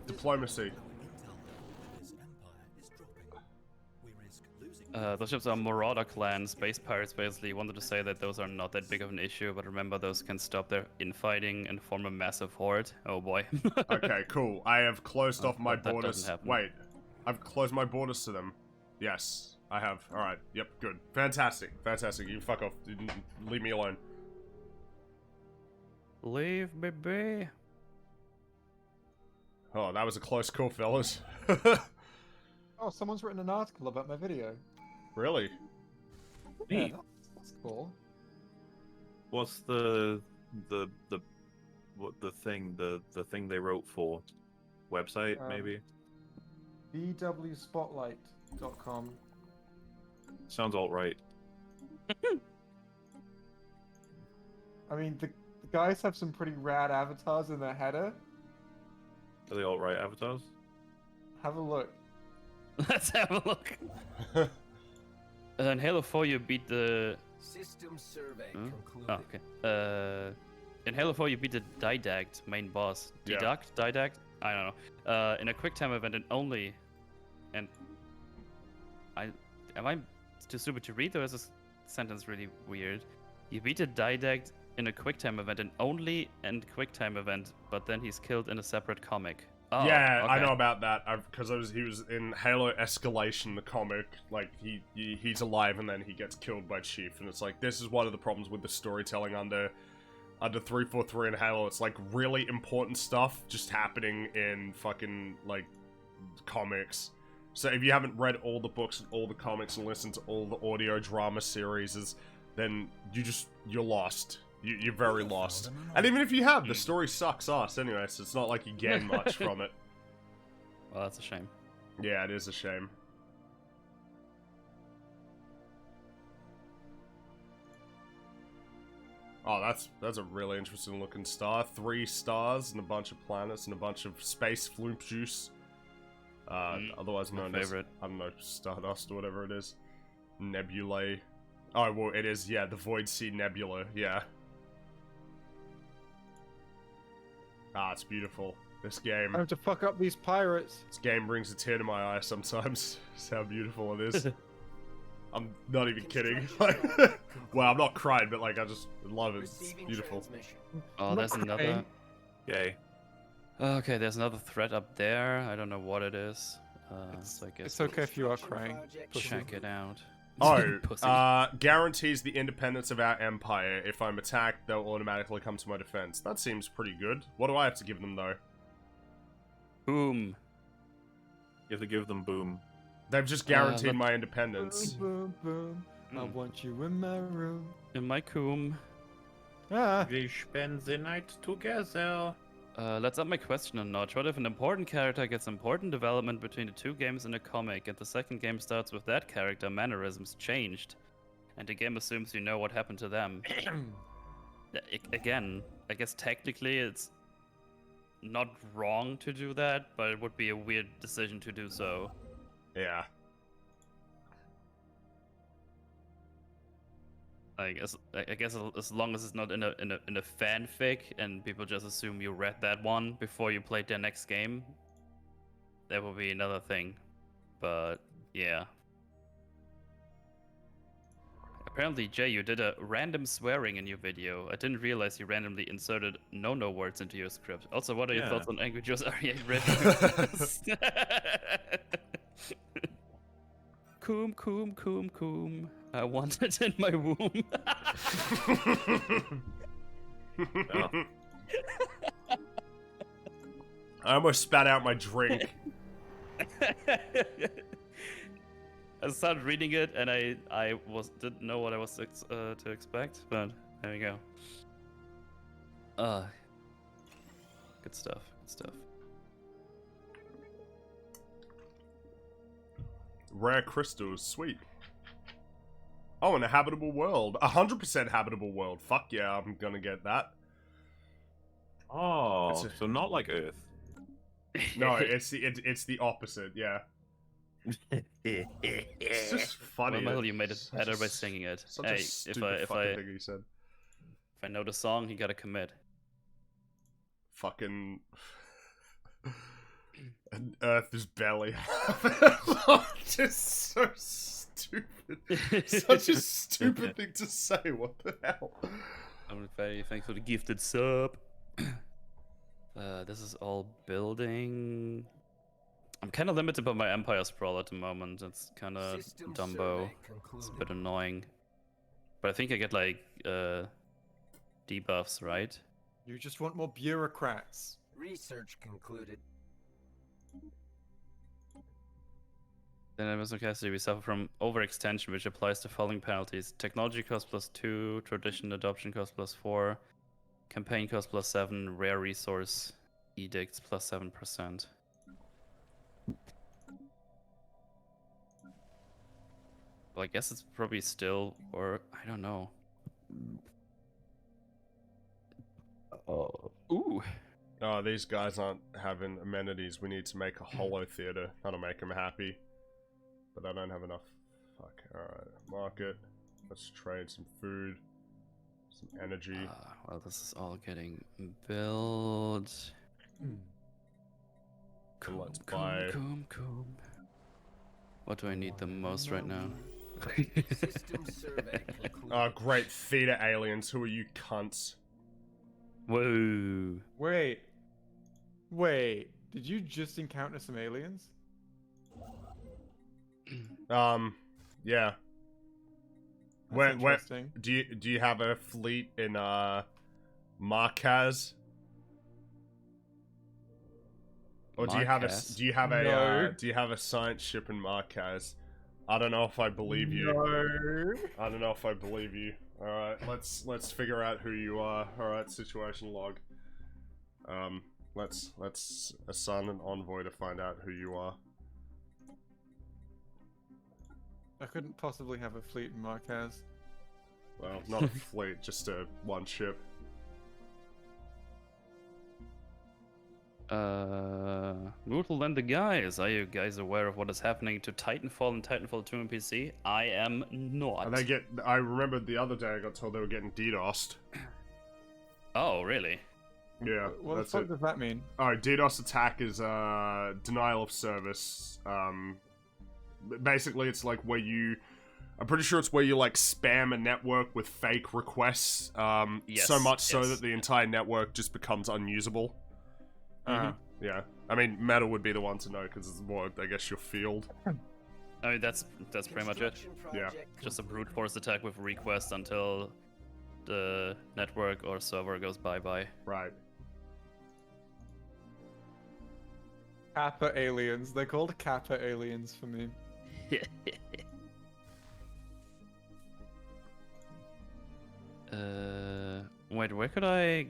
Diplomacy. Intel that this empire is dropping. We risk losing. Those ships are Marauder clan, space pirates basically. Wanted to say that those are not that big of an issue, but remember those can stop their infighting and form a massive horde. Oh boy. Okay, cool. I have closed off my That doesn't borders. happen. Wait. I've closed my borders to them. Yes, I have. Alright, yep, good. Fantastic, fantastic. You fuck off. Leave me alone. Leave me be. Oh, that was a close call, fellas. Oh, someone's written an article about my video. Really? Yeah, Neat. that's cool. What's the thing they wrote for? Website maybe? bwspotlight.com. Sounds all right. I mean, the guys have some pretty rad avatars in their header. Are they all right avatars? Have a look. Let's have a look. In Halo 4, you beat the. System survey Huh? concluded. Oh, okay. In Halo 4, you beat the Didact main boss. Yeah. Didact? I don't know. In a quick time event and only. And am I too stupid to read, or is this sentence really weird? You beat a Didact in a quick time event and only and quick time event, but then he's killed in a separate comic. Oh, Yeah, I okay. know about that. Because he was in Halo Escalation, the comic. Like he's alive and then he gets killed by Chief, and it's like this is one of the problems with the storytelling under 343 in Halo. It's like really important stuff just happening in fucking like comics. So if you haven't read all the books and all the comics and listened to all the audio drama series, then you're lost. You're very lost. And even if you have, the story sucks ass anyway, so it's not like you gain much from it. Well, that's a shame. Yeah, it is a shame. Oh, that's a really interesting looking star. 3 stars and a bunch of planets and a bunch of space floop juice. Otherwise my known as, favorite. I don't know, Stardust or whatever it is. Nebulae. Oh, well, it is, yeah, the Void Sea Nebula, yeah. Ah, it's beautiful. This game. Time to fuck up these pirates. This game brings a tear to my eye sometimes. That's how beautiful it is. I'm not even kidding. Well, I'm not crying, but like I just love it. It's Receiving beautiful. transmission. Oh, there's another. Yay. Okay, there's another thread up there. I don't know what it is. So I guess It's okay if you are crying. Project Pussy. check it out. Oh, Pussy. guarantees the independence of our empire. If I'm attacked, they'll automatically come to my defense. That seems pretty good. What do I have to give them though? Boom. You have to give them boom. They've just guaranteed look- my independence. Boom, boom, boom. I want you in my room. In my coom. Ah. We spend the night together. Let's up my question a notch. What if an important character gets important development between the 2 games in a comic, and the second game starts with that character mannerisms changed, and the game assumes you know what happened to them? Again, I guess technically it's not wrong to do that, but it would be a weird decision to do so. Yeah. I guess as long as it's not in a fanfic and people just assume you read that one before you played their next game, that will be another thing. But yeah. Apparently, Jay, you did a random swearing in your video. I didn't realize you randomly inserted no words into your script. Also, what are your Yeah. thoughts on Angry Joe's RE8 reviews? Coom, coom, coom, coom. I want it in my womb. I almost spat out my drink. I started reading it and I didn't know what I was to expect, but there we go. Good stuff. Good stuff. Rare crystals, sweet. Oh, an habitable world. 100% habitable world. Fuck yeah, I'm gonna get that. Oh, It's a- so not like Earth. No, it's the opposite. Yeah, it's just funny. Well, you made it Such better a by s- singing it. Such Hey, a stupid fucking thing he said. if I know the song, you gotta commit. Fucking. And Earth's belly. Just so stupid. Such a stupid thing to say. What the hell? I'm very thankful for the gifted sub. This is all building. I'm kind of limited by my Empire Sprawl at the moment. It's kind of System dumbo. survey It's a concluded. bit annoying. But I think I get like debuffs, right? You just want more bureaucrats. Research concluded. Then in Wisdom Castle, we suffer from overextension, which applies to following penalties: technology cost +2, tradition adoption cost +4, campaign cost +7, rare resource edicts +7%. Well, I guess it's probably still, or I don't know. Oh, ooh. Oh, these guys aren't having amenities. We need to make a holo theater. That'll make them happy. But I don't have enough. Fuck. Alright. Market. Let's trade some food. Some energy. Well, this is all getting built. So let's buy. What do I need the most right now? System survey concluded. Oh, great. Theater aliens. Who are you cunts? Whoa. Wait. Did you just encounter some aliens? Yeah. That's Where interesting. do you have a fleet in Marquez? Or do you have Marquez? do you have No. do you have a science ship in Marquez? I don't know if I believe you. No. I don't know if I believe you. All right, let's figure out who you are. All right, situation log. Let's assign an envoy to find out who you are. I couldn't possibly have a fleet in Marquez. Well, not a fleet, just a one ship. Brutal and the guys. Are you guys aware of what is happening to Titanfall and Titanfall 2 on PC? I am not. And I remember the other day I got told they were getting DDoSed. Oh, really? Yeah, What the that's fuck it. does that mean? Alright, DDoS attack is denial of service. Basically it's like where you, I'm pretty sure it's where you like spam a network with fake requests. Yes, so much so yes. that the entire network just becomes unusable. Uh, Yeah, I mean Metal would be the one to know because it's more, I guess, your field. I mean, that's pretty much it. Construction Yeah. project Just a concluded. brute force attack with request until the network or server goes bye-bye. Right. Kappa aliens. They're called Kappa aliens for me. Wait, where could I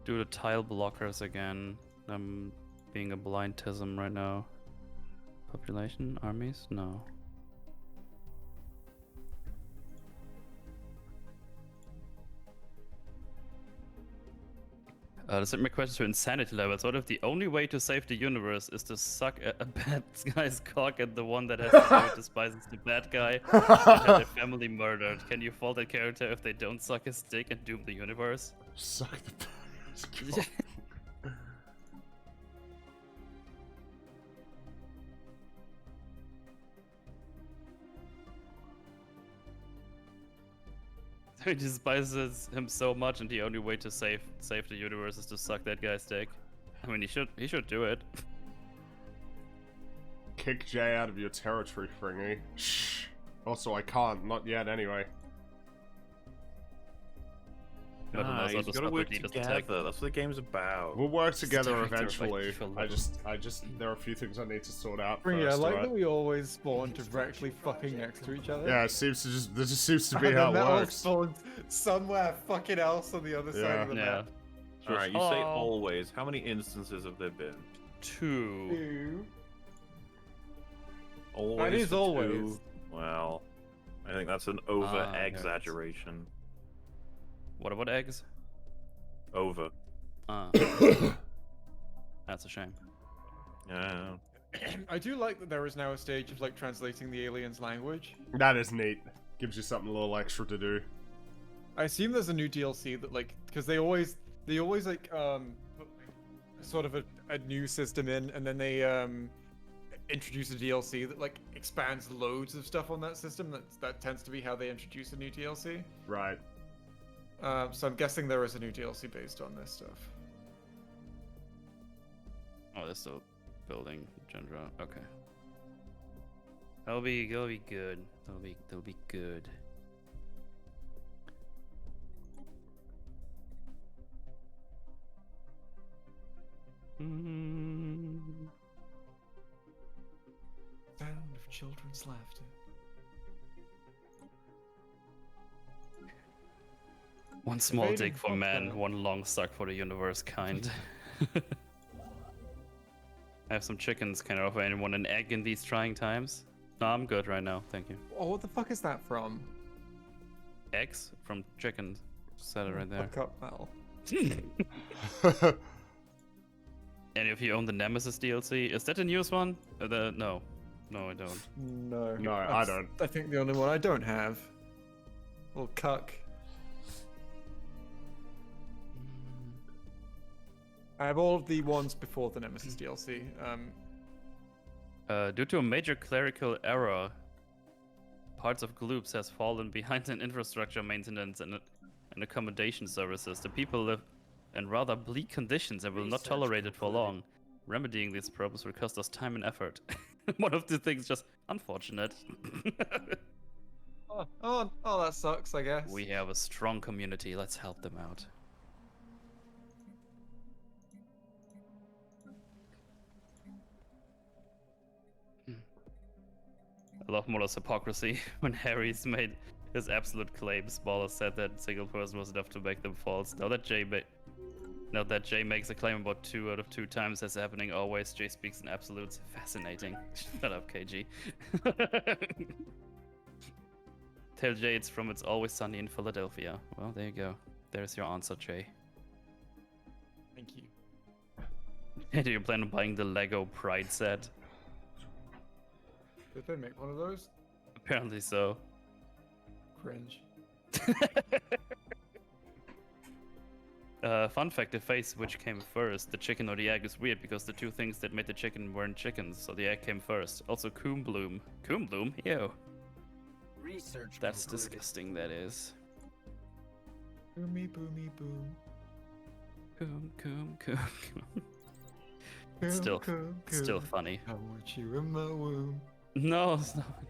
do the tile blockers again? I'm being a blindtism right now. Population? Armies? No. This is my question to insanity levels. What if the only way to save the universe is to suck a bad guy's cock and the one that has to do it despises the bad guy and have their family murdered? Can you fault that character if they don't suck his dick and doom the universe? Suck the God. He despises him so much, and the only way to save the universe is to suck that guy's dick. I mean, he should do it. Kick Jay out of your territory, Fringy. Shh. Also, I can't. Not yet, anyway. But who knows Nah, what you the gotta work Spartan leaders together. attack. That's what the game's about. We'll work together character eventually. effect, I feel just, there are a few things I need to sort out Yeah, I first. like alright? that we always spawn directly fucking next to each other. Yeah, it seems to just, this just seems to be And how then it that all works. spawns somewhere fucking else on the other side Yeah. of the Yeah. map. Alright, you say Oh. always. How many instances have there been? 2. Ew. Always. is for always. two? Well, I think that's an over-exaggeration. What about eggs? Over. That's a shame. Yeah. I do like that there is now a stage of like translating the aliens' language. That is neat. Gives you something a little extra to do. I assume there's a new DLC that like because they always like put sort of a new system in and then they introduce a DLC that like expands loads of stuff on that system. That tends to be how they introduce a new DLC. Right. So I'm guessing there is a new DLC based on this stuff. Oh, there's still building, Gendra. Okay. That'll be good. That'll be good. Sound of children's laughter. One small Evading dig for man, vodka. one long suck for the universe kind. I have some chickens. Can I offer anyone an egg in these trying times? No, I'm good right now, thank you. Oh, what the fuck is that from? Eggs from chickens. Just said it right there. Fuck up, Mal. Any of you own the Nemesis DLC? Is that the newest one? No, I don't. No. No, I That's, don't. I think the only one I don't have. Little cuck. I have all of the ones before the Nemesis DLC. Due to a major clerical error, parts of Gloops has fallen behind in infrastructure maintenance and accommodation services. The people live in rather bleak conditions and will not tolerate it for long. Remedying these problems will cost us time and effort. One of the things just unfortunate. oh, that sucks, I guess. We have a strong community. Let's help them out. I love Muller's hypocrisy when Harry's made his absolute claims. Baller said that single person was enough to make them false. Now that Jay makes a claim about 2 out of 2 times that's happening always, Jay speaks in absolutes. Fascinating. Shut up, KG. Tell Jay it's from It's Always Sunny in Philadelphia. Well, there you go. There's your answer, Jay. Thank you. Do you plan on buying the Lego Pride set? Did they make one of those? Apparently so. Cringe. Fun fact, the face which came first, the chicken or the egg, is weird because the two things that made the chicken weren't chickens, so the egg came first. Also, Coom Bloom. Coom Bloom? Ew. Research That's concluded. disgusting, that is. Boomy, boomy, boom. Coom, coom, coom, coom. Coom, Still, coom, still coom. funny. I want you in my womb. No, it's not.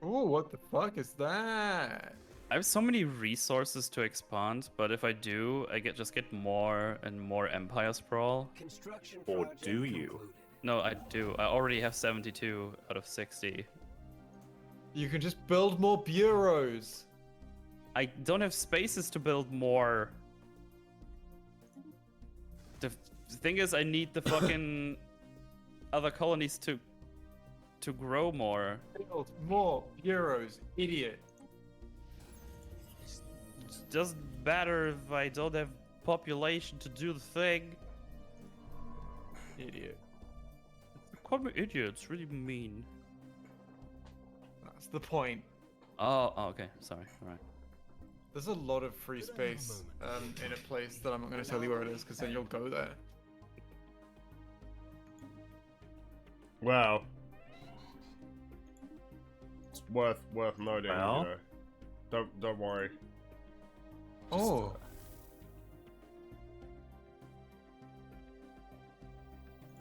Oh, what the fuck is that? I have so many resources to expand, but if I do, I just get more and more Empire Sprawl. Construction Or project do you? concluded. No, I do. I already have 72 out of 60. You can just build more bureaus. I don't have spaces to build more. The thing is, I need the fucking other colonies to grow more. Build more bureaus, idiot. It doesn't matter if I don't have population to do the thing. Idiot. Call me idiot. It's really mean. That's the point. Oh, okay. Sorry. All right. There's a lot of free space in a place that I'm not going to tell you where it is because then you'll go there. Wow. It's worth noting. Well? You know. Don't worry. Oh.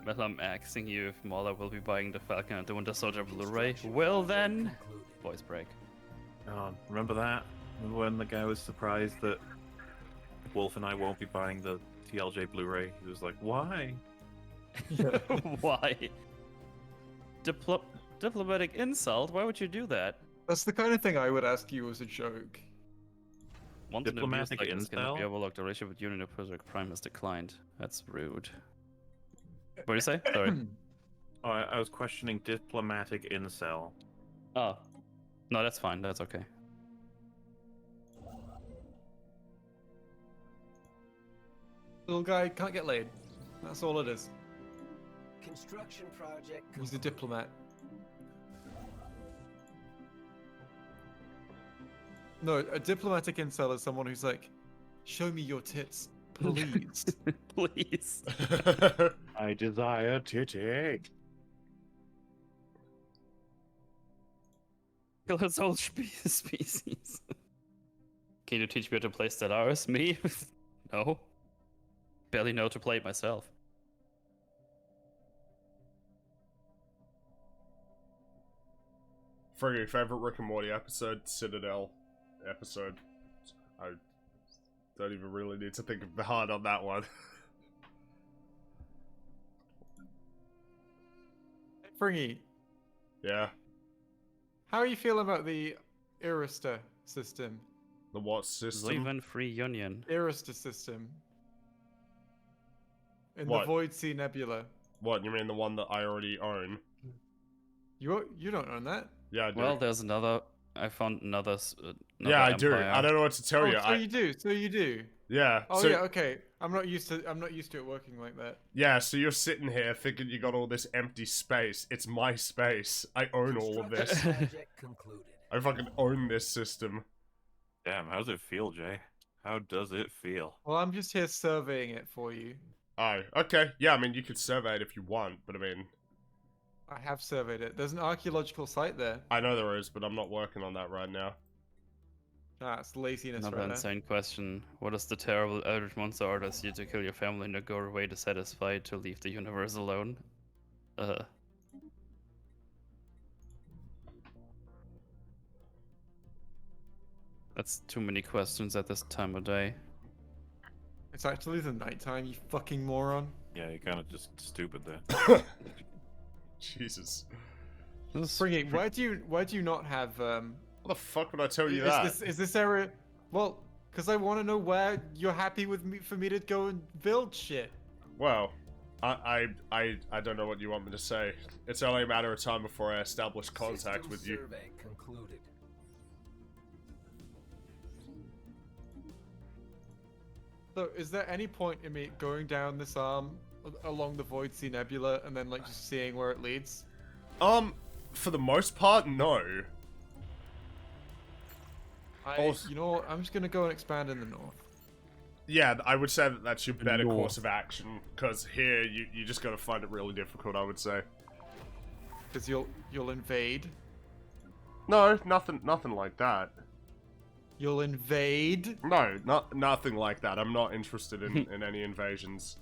Well, I'm asking you if Mauler will be buying the Falcon and the Winter Soldier Blu-ray. Well then, voice break. Oh, remember that? Remember when the guy was surprised that Wolf and I won't be buying the TLJ Blu-ray? He was like, why? Why? Diplomatic insult? Why would you do that? That's the kind of thing I would ask you as a joke. Once an abuse Diplomatic like this cannot be incel? overlooked. The relationship with Union of Berserk Prime has declined. That's rude. What do you say? Sorry. Oh, I was questioning diplomatic incel. Oh. No, that's fine. That's okay. Little guy can't get laid. That's all it is. Construction project He's a concluded. diplomat. No, a diplomatic incel is someone who's like, show me your tits, please. Please. I desire titty. Kill his whole species. Can you teach me how to play Stellaris? Me? No. barely know to play it myself. Friggy, favorite Rick and Morty episode, Citadel episode. I don't even really need to think hard on that one. Fringy, Yeah. how are you feeling about the Arista system? The what system? Even Free Union. Arista system. In What? the Void Sea Nebula. What, you mean the one that I already own? You don't own that. Yeah, I do. Well, there's another. I found another. Yeah, I do. empire. I don't know what to tell you. So you do. So you do. Yeah. Oh so, yeah. Okay. I'm not used to it working like that. Yeah, so you're sitting here thinking you got all this empty space. It's my space. I own all of this. Project concluded. I fucking own this system. Damn, how does it feel, Jay? How does it feel? Well, I'm just here surveying it for you. Oh, okay. Yeah, I mean, you could survey it if you want, but I mean, I have surveyed it. There's an archaeological site there. I know there is, but I'm not working on that right now. Ah, it's laziness Another right now. insane question. What is the terrible eldritch monster orders you to kill your family and go away dissatisfied to leave the universe alone? That's too many questions at this time of day. It's actually the nighttime, you fucking moron. Yeah, you're kind of just stupid there. Jesus. Springy, why do you not have What the fuck would I tell you that? Is this area? Well, because I want to know where you're happy with me for me to go and build shit. Well, I don't know what you want me to say. It's only a matter of time before I establish contact System with you. survey concluded. So, is there any point in me going down this arm along the Void Sea Nebula and then like just seeing where it leads? For the most part, no. Also- You know what? I'm just gonna go and expand in the north. Yeah, I would say that that's your better North. course of action, because here you just gotta find it really difficult, I would say. Because you'll invade. No, nothing like that. You'll invade. No, nothing like that. I'm not interested in any invasions.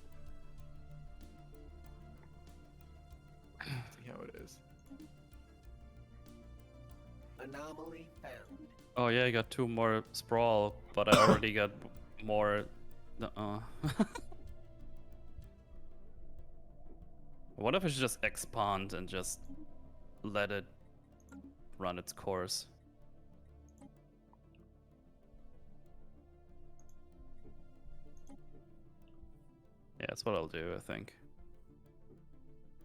See how it is. Anomaly found. Oh yeah, I got 2 more sprawl, but I already got more. What if I should just expand and just let it run its course? Yeah, that's what I'll do, I think.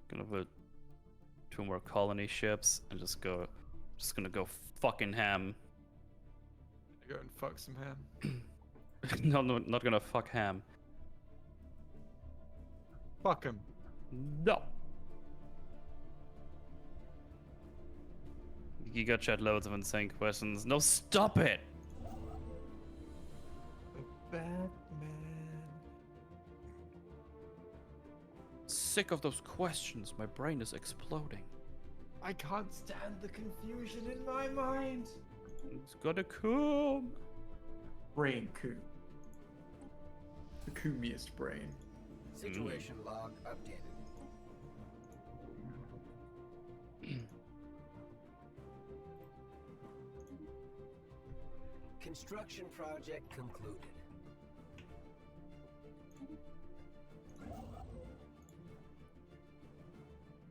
Gonna put 2 more colony ships and just gonna go fucking ham. Go and fuck some ham. No, not gonna fuck ham. Fuck him. No. Giga chat loads of insane questions. No, stop it! Batman. Sick of those questions. My brain is exploding. I can't stand the confusion in my mind. It's gonna come. Brain coup. The coomiest brain. Situation log updated. Construction project concluded.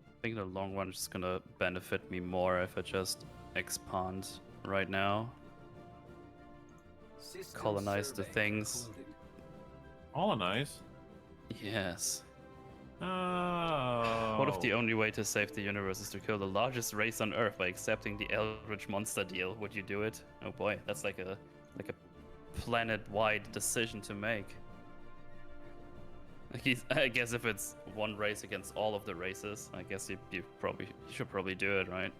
I think the long run is gonna benefit me more if I just expand right now. System Colonize the survey things. concluded. Colonize? Yes. Oh. What if the only way to save the universe is to kill the largest race on Earth by accepting the Eldritch Monster deal? Would you do it? Oh boy, that's like a planet-wide decision to make. I guess if it's one race against all of the races, I guess you should probably do it, right?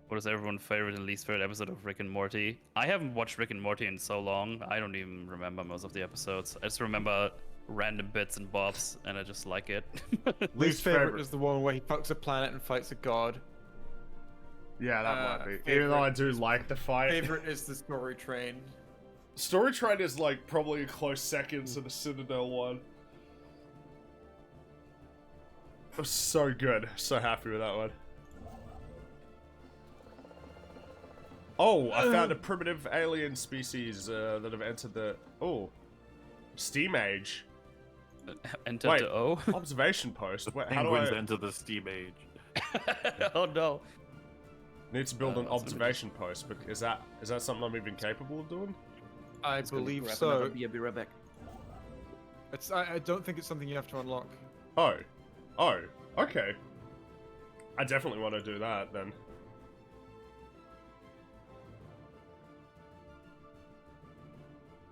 What is everyone's favorite and least favorite episode of Rick and Morty? I haven't watched Rick and Morty in so long, I don't even remember most of the episodes. I just remember random bits and bobs, and I just like it. Least favorite is the one where he fucks a planet and fights a god. Yeah, that might be. Even favorite though I do like the fight. Favorite is the story train. Story Train is like probably a close second to the Citadel one. It was so good. So happy with that one. Oh, I found a primitive alien species that have entered the... Oh. Steam Age. Enter Wait. the O. Observation post. Wait, how do Penguins I... enter the steam age. Oh no. Need to build an let me observation post, but is that something I'm even capable of doing? I believe so. I'll be right back. I don't think it's something you have to unlock. Oh. Oh. Okay. I definitely want to do that, then.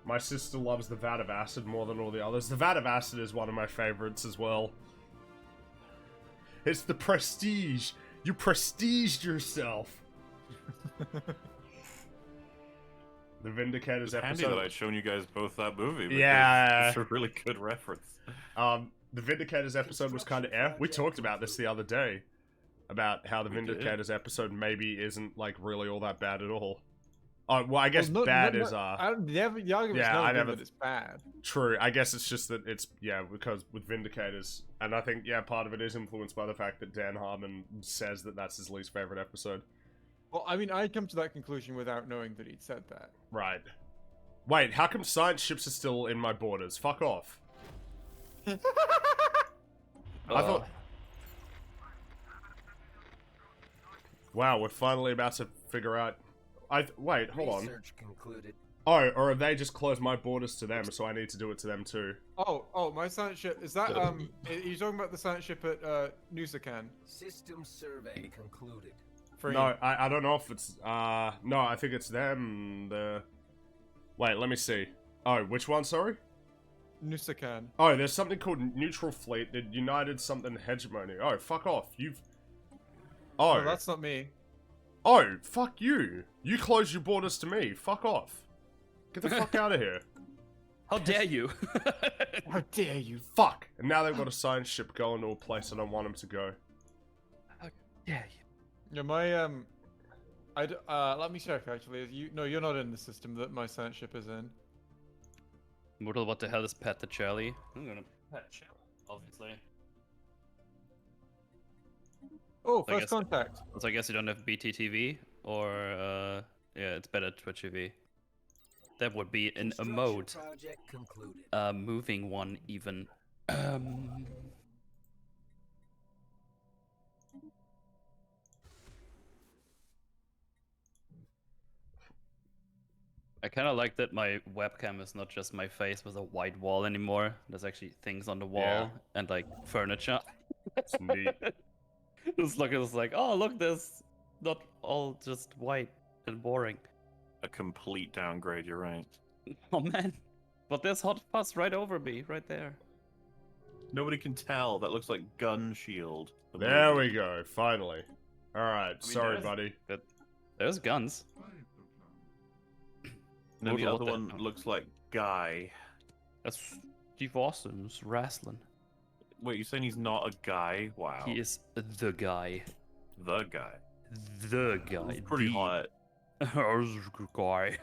My sister loves the Vat of Acid more than all the others. The Vat of Acid is one of my favorites as well. It's the prestige. You prestiged yourself. The Vindicators It's handy episode. that I'd shown you guys both that movie. Because Yeah. It's a really good reference. The Vindicators episode was kind of we talked about this the other day. About how the We did. Vindicators episode maybe isn't, like, really all that bad at all. Oh, well, I guess bad is, the argument's yeah, I never never- that it's bad. True. I guess it's just that it's, yeah, because with Vindicators, and I think, yeah, part of it is influenced by the fact that Dan Harmon says that that's his least favorite episode. Well, I mean, I come to that conclusion without knowing that he'd said that. Right. Wait, how come science ships are still in my borders? Fuck off. I thought... Wow, we're finally about to figure out... Wait, hold on. Research concluded. Oh, or have they just closed my borders to them, so I need to do it to them too? Oh, my science ship. Is that, are you talking about the science ship at, Nusakan? System survey concluded. No, I don't know if it's, no, I think it's them, Wait, let me see. Oh, which one, sorry? Nusakan. Oh, there's something called Neutral Fleet, the United something Hegemony. Oh, fuck off, Oh. No, that's not me. Oh, fuck you. You close your borders to me, fuck off. Get the fuck out of here. How dare you? How dare you? Fuck! And now they've got a science ship going to a place I don't want them to go. How dare you? Yeah, my, let me check, actually. No, you're not in the system that my science ship is in. Mortal, what the hell is Pat the Charlie? I'm gonna Pat Charlie, obviously. Oh, I first guess- contact. So I guess you don't have BTTV, or, yeah, it's better Twitch TV. That would be in a Construction mode. Project concluded. Moving one, even. I kind of like that my webcam is not just my face with a white wall anymore. There's actually things on the wall Yeah. and like furniture. It's neat. It's like, oh look, there's not all just white and boring. A complete downgrade, you're right. Oh man, but there's hot fuzz right over me, right there. Nobody can tell. That looks like Gun Shield. the There movie. we go, finally. Alright, sorry, there's- buddy. There's guns. And then the Mortal, other what the- one looks like Guy. That's Steve Austin's wrestling. Wait, you're saying he's not a guy? Wow. He is the guy. The guy. The guy. He's pretty the hot. guy.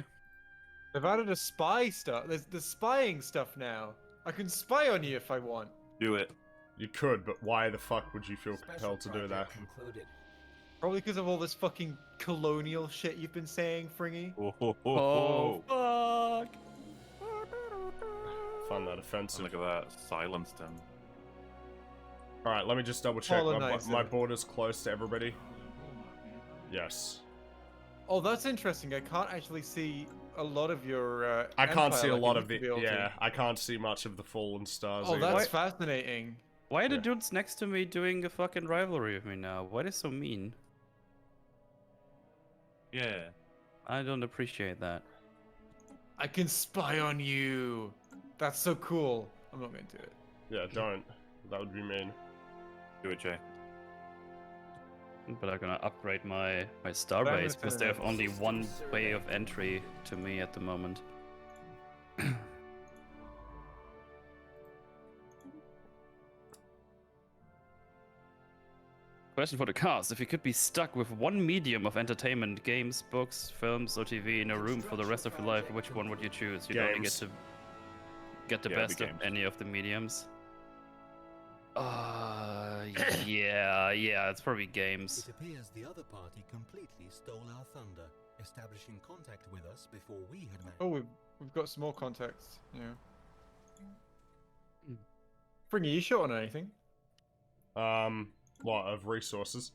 They've added a spy stuff. There's spying stuff now. I can spy on you if I want. Do it. You could, but why the fuck would you feel Special compelled to do that? project concluded. Probably because of all this fucking colonial shit you've been saying, Fringy. Oh, ho, ho, Oh, ho. fuck. Find that And offensive. look at that. Silenced him. Alright, let me just double check. Colonizer. My border's close to everybody. Yes. Oh, that's interesting. I can't actually see a lot of your. I can't empire see a like lot you of the. used to be able to. Yeah, I can't see much of the fallen stars. Oh, either. that's fascinating. Why are the Yeah. dudes next to me doing a fucking rivalry with me now? Why are they so mean? Yeah. I don't appreciate that. I can spy on you. That's so cool. I'm not going to do it. Yeah, don't. That would be mean. Do it, Jay. But I'm gonna upgrade my star But I'm base just because they gonna- have only one way of entry to me at the moment. Question for the cast: if you could be stuck with one medium of entertainment, games, books, films, or TV, in a room for the rest of your life, which one would you choose? You'd only get Games. to get the Yeah, it'd best be of games. any of the mediums. Yeah, it's probably games. It appears the other party completely stole our thunder, establishing contact with us before we had met. Oh, we've got some more context. Yeah. Fringy, you short on anything? What, of resources?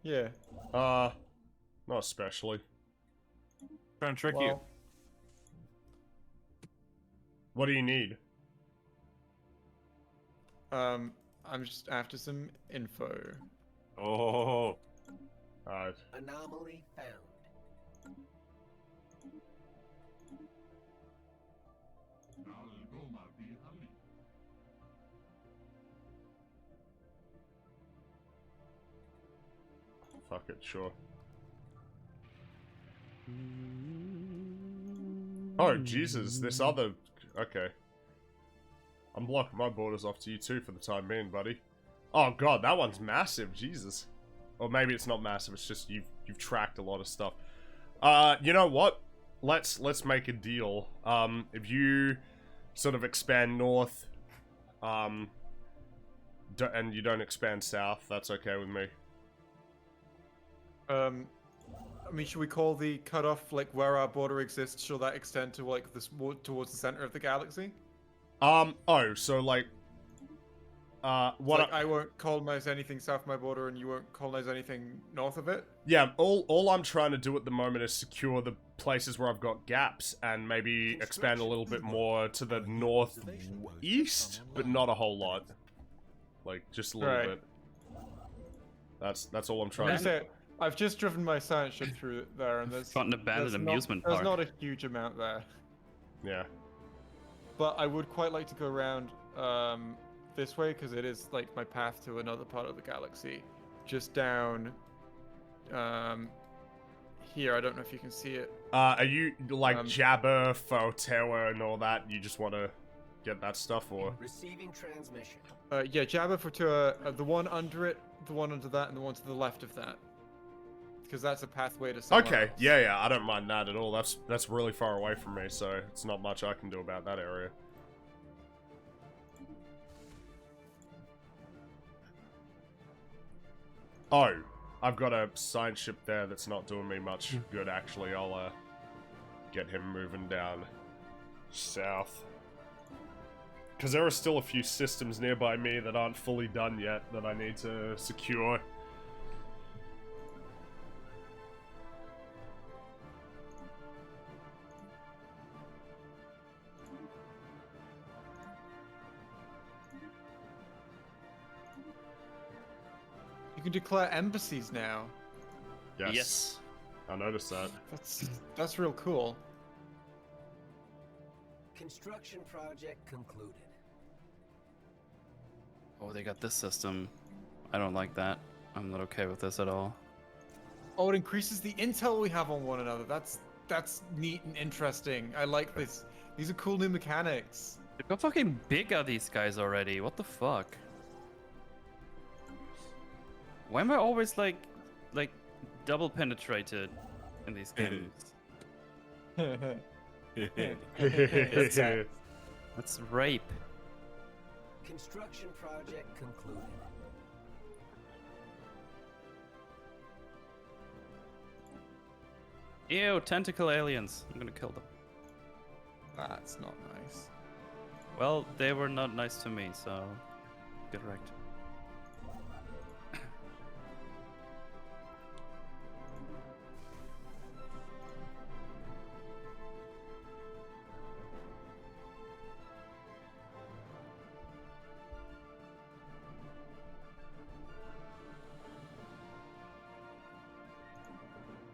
Yeah. Not especially. Trying to trick you. Well, What do you need? I'm just after some info. Oh, Anomaly found. fuck it, sure. Oh, Jesus, this other... Okay. I'm blocking my borders off to you too for the time being, buddy. Oh god, that one's massive, Jesus. Or maybe it's not massive, it's just you've tracked a lot of stuff. You know what? Let's make a deal. If you sort of expand north, and you don't expand south, that's okay with me. I mean, should we call the cutoff like where our border exists? Shall that extend to like this more towards the center of the galaxy? Oh, so like, what? Like, I won't colonize anything south of my border, and you won't colonize anything north of it. Yeah, all I'm trying to do at the moment is secure the places where I've got gaps, and maybe expand a little bit more to the northeast, but not a whole lot. Like, just a little Right. bit. That's all I'm Like trying I to do. say, I've just driven my science ship through there, and there's Got an abandoned there's amusement There's park. not a huge amount there, Yeah. but I would quite like to go around this way because it is like my path to another part of the galaxy, just down here. I don't know if you can see it. Are you like Um, Jabba, Fotewa, and all that? You just want to get that stuff, or? Receiving transmission. Yeah, Jabba Fortua, the one under it, the one under that, and the one to the left of that. Because that's a pathway to somewhere Okay, else. yeah, I don't mind that at all. That's really far away from me, so it's not much I can do about that area. Oh, I've got a science ship there that's not doing me much good, actually. I'll, get him moving down south. Because there are still a few systems nearby me that aren't fully done yet that I need to secure. You can declare embassies now. Yes. I noticed that. That's real cool. Construction project concluded. Oh, they got this system. I don't like that. I'm not okay with this at all. Oh, it increases the intel we have on one another. That's neat and interesting. I like this. These are cool new mechanics. How fucking big are these guys already? What the fuck? Why am I always like double penetrated in these games? That's rape. Construction project concluded. Ew, tentacle aliens. I'm gonna kill them. That's not nice. Well, they were not nice to me, so get wrecked.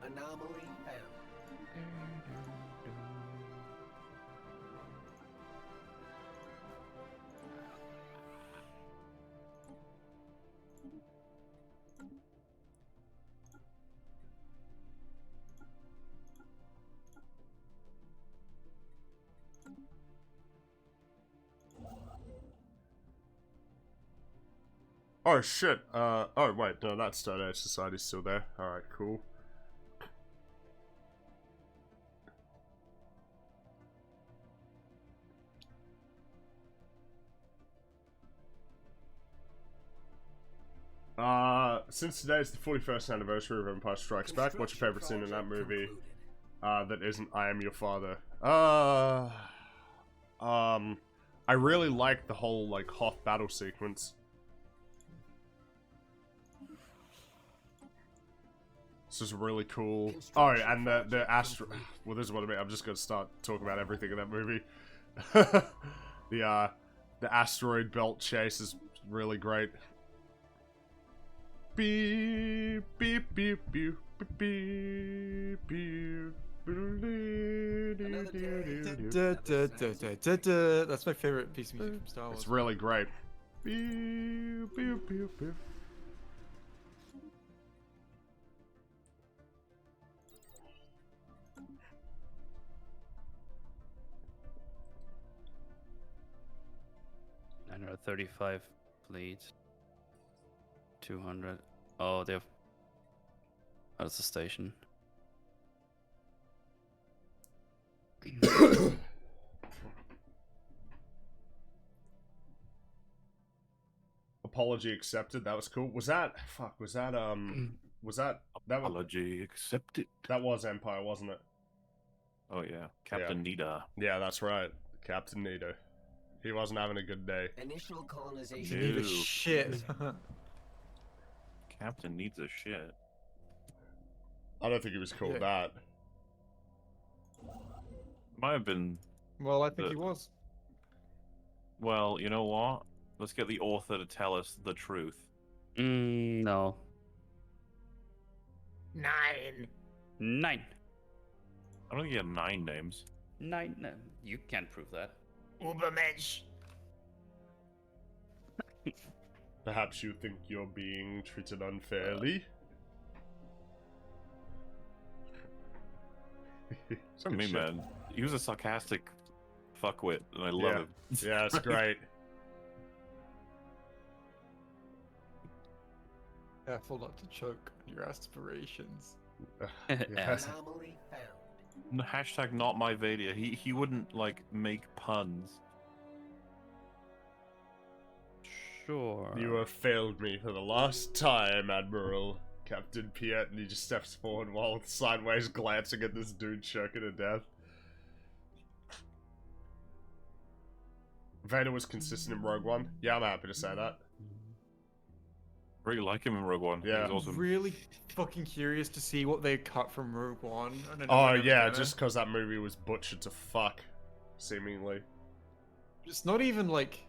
Anomaly found. Oh shit. Oh wait, no, that Stone Age Society's still there. Alright, cool. Since today is the 41st anniversary of Empire Strikes Back, what's your favorite scene in that movie? That isn't I Am Your Father. I really like the whole, like, Hoth battle sequence. This is really cool. Oh, and the astro... Well, this is what I mean. I'm just gonna start talking about everything in that movie. The asteroid belt chase is really great. Beep, beep, beep, beep, beep, beep. That's my favorite piece of music from Star Wars. It's really great. Beep, beep, beep, beep. Another 35 fleet. 200. Oh, they have. Oh, that's a station. Apology accepted. That was cool. Was that? Fuck. Was that? Was that? That was. Apology accepted. That was Empire, wasn't it? Oh yeah, Captain Nita. Yeah, that's right. Captain Nita. He wasn't having a good day. Initial colonization. Dude. Give a shit. Captain needs a shit. I don't think he was called Yeah. that. Might have been. Well, I think he was. Well, you know what? Let's get the author to tell us the truth. No. 9. 9. I don't think he had 9 names. 9. No, you can't prove that. Ubermensch. Perhaps you think you're being treated unfairly? It's me, shit. man. He was a sarcastic fuckwit, and I love him. Yeah, it's great. Careful not to choke on your aspirations. Yes. Anomaly found. Hashtag not my Vader. He wouldn't like make puns. Sure. You have failed me for the last time, Admiral. Captain Piet, and he just steps forward while sideways glancing at this dude choking to death. Vader was consistent in Rogue One. Yeah, I'm happy to say that. Really like him in Rogue One. Yeah. He's awesome. Really fucking curious to see what they cut from Rogue One. And Oh yeah, just because that movie was butchered to fuck, seemingly. It's not even like,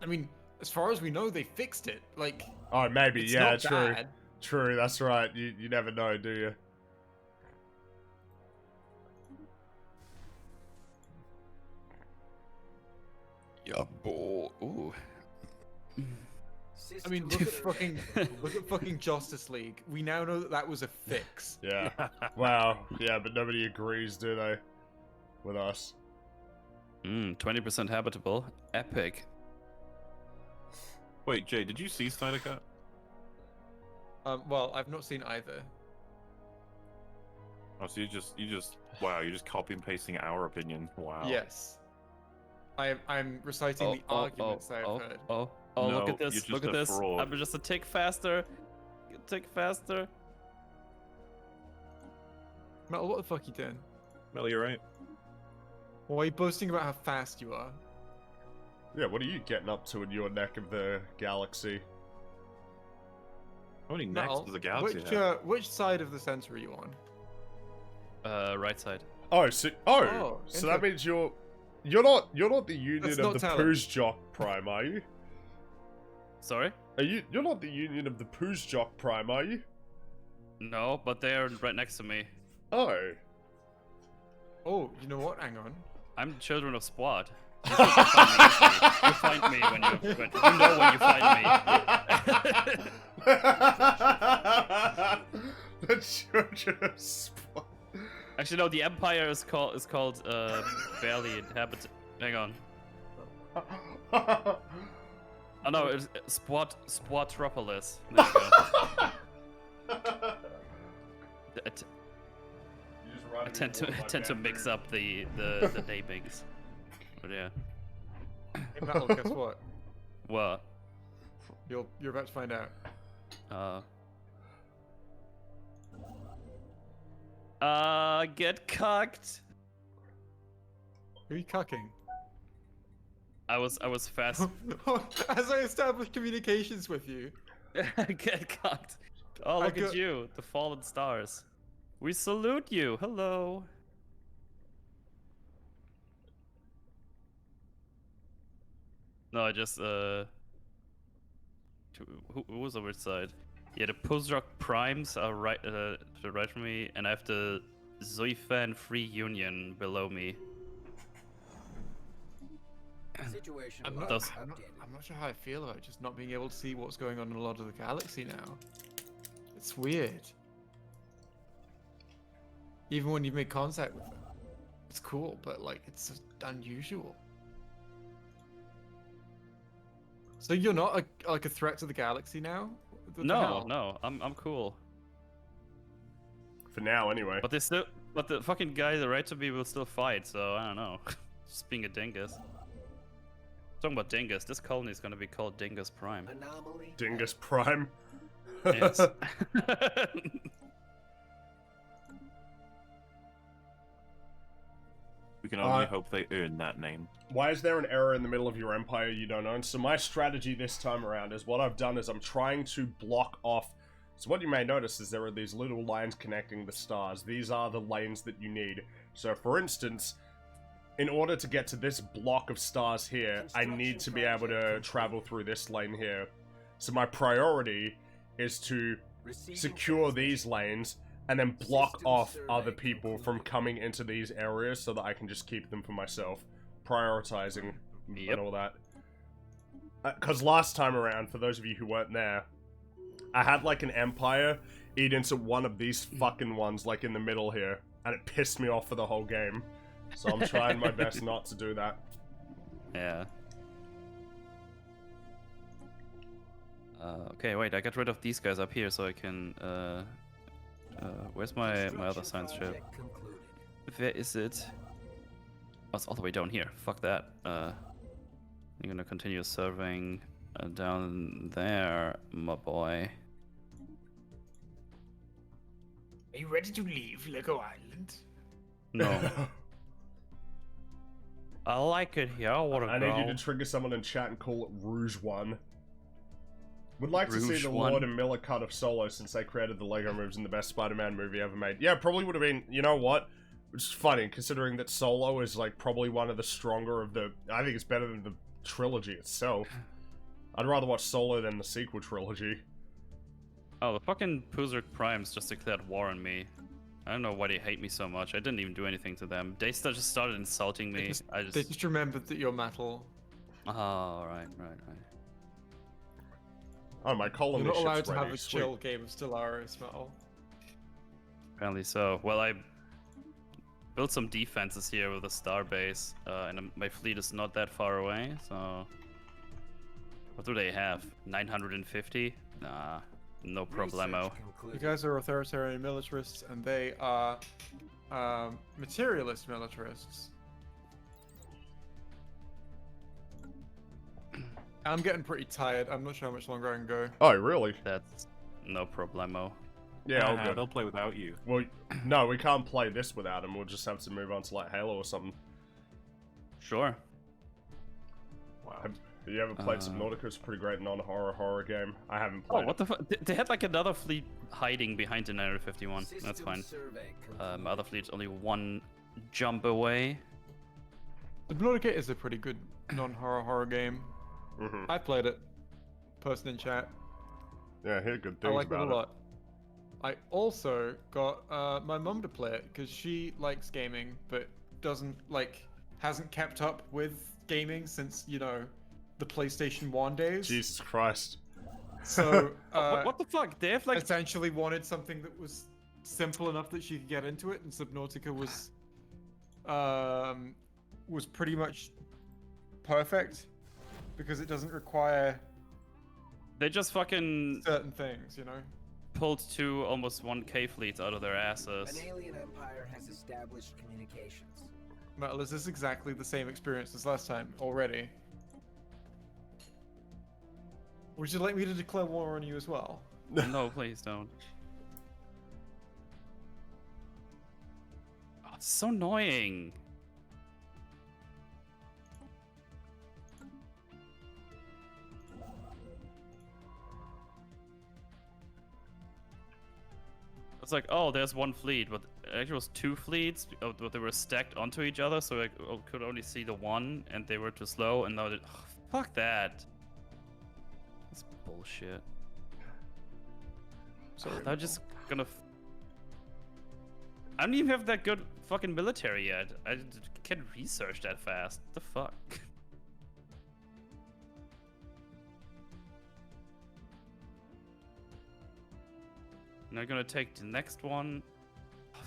I mean, as far as we know, they fixed it. Like, Oh, maybe, it's yeah, not true. bad. True, that's right. You never know, do you? Yeah, boy. Ooh. I mean, look at fucking Justice League. We now know that that was a fix. Yeah. Wow. Yeah, but nobody agrees, do they? With us. 20% habitable. Epic. Wait, Jay, did you see Snyder Cut? Well, I've not seen either. Oh, so you just wow, you're just copy and pasting our opinion. Wow. Yes. I'm reciting the arguments I've heard. Oh, No, look at you're this. just Look at a this. fraud. I'm just a tick faster. A tick faster. Metal, what the fuck you doing? Well, you're right. Why are you boasting about how fast you are? Yeah, what are you getting up to in your neck of the galaxy? How many necks Metal, does the galaxy have? which side of the center are you on? Right side. Oh, so so that means you're not the union That's of not the talent. Poozjock Prime, are you? Sorry? You're not the union of the Poozjock Prime, are you? No, but they're right next to me. Oh. Oh, you know what? Hang on. I'm the children of Squad. You find me when you know when you find me. The children of Spot. Actually, no. The Empire is called barely inhabited. Hang on. Oh no, it's Spotropolis. There you go. I tend to mix up the namings. But yeah. Hey, Metal, guess what? What? You're about to find out. Get cucked. Who are you cucking? I was fast. As I established communications with you. Get cucked. Oh, look at you, the fallen stars. We salute you. Hello. No, I just who was on which side? Yeah, the Pozrock Primes are right to the right from me, and I have the Zoifan Free Union below me. Situation I'm log not updated. sure how I feel about just not being able to see what's going on in a lot of the galaxy now. It's weird. Even when you've made contact with them. It's cool, but like it's just unusual. So you're not like a threat to the galaxy now? What the No, hell? no, I'm cool. For now, anyway. But the fucking guy that right to me will still fight, so I don't know. Just being a dingus. Talking about dingus, this colony is gonna be called Dingus Prime. Anomaly. Dingus Prime. Yes. We can only hope they earn that name. Why is there an error in the middle of your empire you don't own? So my strategy this time around is what I've done is I'm trying to block off. So what you may notice is there are these little lines connecting the stars. These are the lanes that you need. So for instance, in order to get to this block of stars here, I need to be able to travel through this lane here. So my priority is to secure these lanes and then block off other people from coming into these areas so that I can just keep them for myself. Prioritizing and all that. Because last time around, for those of you who weren't there, I had like an empire eat into one of these fucking ones like in the middle here, and it pissed me off for the whole game. So I'm trying my best not to do that. Yeah. Okay, wait, I got rid of these guys up here so I can, where's my other science ship? Where is it? Oh, it's all the way down here. Fuck that. I'm gonna continue serving down there, my boy. Are you ready to leave Lego Island? No. I like it here. I wanna I go. need you to trigger someone in chat and call it Rouge One. Would like to see Rouge the One. Lord and Miller cut of Solo since they created the Lego moves in the best Spider-Man movie ever made. Yeah, probably would have been, you know what? Which is funny, considering that Solo is like probably one of the stronger of the... I think it's better than the trilogy itself. I'd rather watch Solo than the sequel trilogy. Oh, the fucking Puzerk Primes just declared war on me. I don't know why they hate me so much. I didn't even do anything to them. They just started insulting me. They just remembered that you're metal. Oh, right. Oh, my colony You're not allowed ship's to ready. have a Sweet. chill game of Stellaris, Metal. Apparently so. Well, I built some defenses here with a star base, and my fleet is not that far away, so... What do they have? 950? Nah, no problemo. You guys are authoritarian militarists, and they are materialist militarists. I'm getting pretty tired. I'm not sure how much longer I can go. Oh, really? That's no problemo. Yeah, all Nah, good. they'll play without you. Well, no, we can't play this without him. We'll just have to move on to like Halo or something. Sure. Wow. Have you ever played Subnautica? It's a pretty great non-horror game. I haven't Oh, played what the fuck? They had like another fleet hiding behind the 951. That's fine. My other fleet's only one jump away. Subnautica is a pretty good non-horror game. Mm-hmm. I played it. Person in chat. Yeah, I hear good I things like it a about lot. I also got my mum to play it because she likes gaming, but hasn't kept up with gaming since, you know, the PlayStation 1 days. Jesus Christ. So, What the fuck? They have like essentially wanted something that was simple enough that she could get into it, and Subnautica was pretty much perfect because it doesn't require They just fucking certain things, you know. pulled 2 almost 1k fleets out of their asses. An alien empire has established communications. Metal, is this exactly the same experience as last time already? Would you like me to declare war on you as well? No, please don't. Oh, it's so annoying. It's like, oh, there's 1 fleet, but it actually was 2 fleets, but they were stacked onto each other, so I could only see the one, and they were too slow, and now they... Oh, fuck that. That's bullshit. Sorry, They're just gonna... I don't even have that good fucking military yet. I can't research that fast. What the fuck? And they're gonna take the next one. Oh,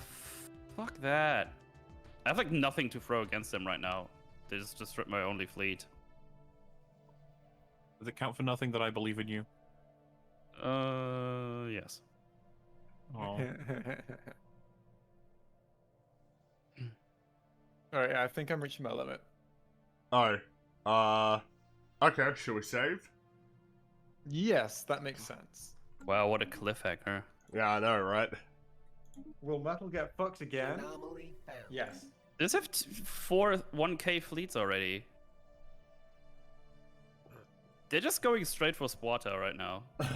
fuck that. I have like nothing to throw against them right now. They just destroyed my only fleet. Does it count for nothing that I believe in you? Yes. Oh. Alright, I think I'm reaching my limit. Oh. Okay, shall we save? Yes, that makes sense. Wow, what a cliffhanger. Yeah, I know, right? Will Metal get fucked again? Anomaly found. Yes. They just have 4 1k fleets already. They're just going straight for Sparta right now. What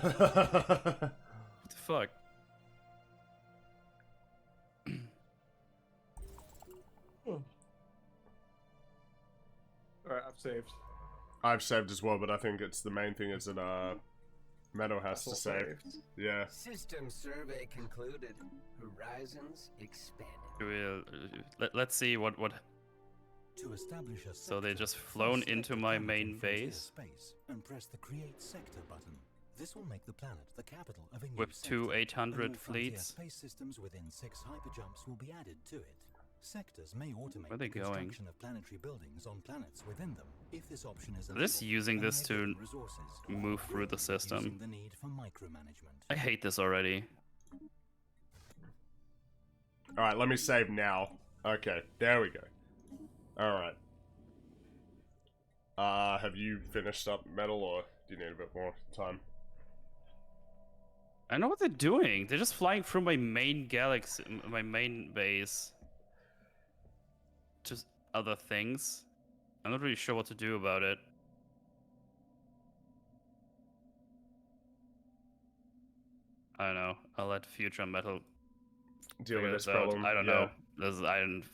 the fuck? Alright, I've saved. I've saved as well, but I think it's the main thing is that Meadow has to All save. saved. Yeah. System survey concluded. Horizons expanded. Let's see what To establish a So they sector, just flown first into select my the main capital frontier base. Space and press the Create Sector button. This will make the planet the capital of a new with 2 sector, 800 and all frontier fleets. space systems within 6 hyperjumps will be added to it. Sectors may automate Where are they the going? construction of planetary buildings on planets within them. If this option is This enabled, using and this they're to given resources, move through the system. reducing the need for micromanagement. I hate this already. Alright, let me save now. Okay, there we go. Alright. Have you finished up Metal, or do you need a bit more time? I know what they're doing. They're just flying through my main galaxy, my main base. Just other things. I'm not really sure what to do about it. I don't know. I'll let Future Metal Deal figure with this this out. problem. I don't yeah. know. I don't.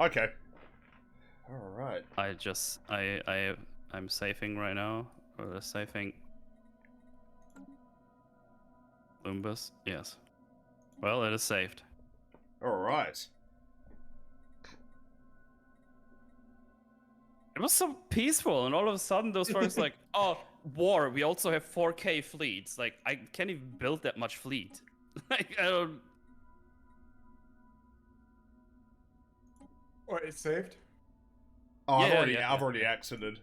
Okay. Alright. I'm safing right now. Or they're safing. Lumbus? Yes. Well, it is saved. Alright. It was so peaceful, and all of a sudden those folks like, oh, war, we also have 4k fleets. Like, I can't even build that much fleet. Like, I don't... Alright, it's saved. Oh, Yeah, I've already exited.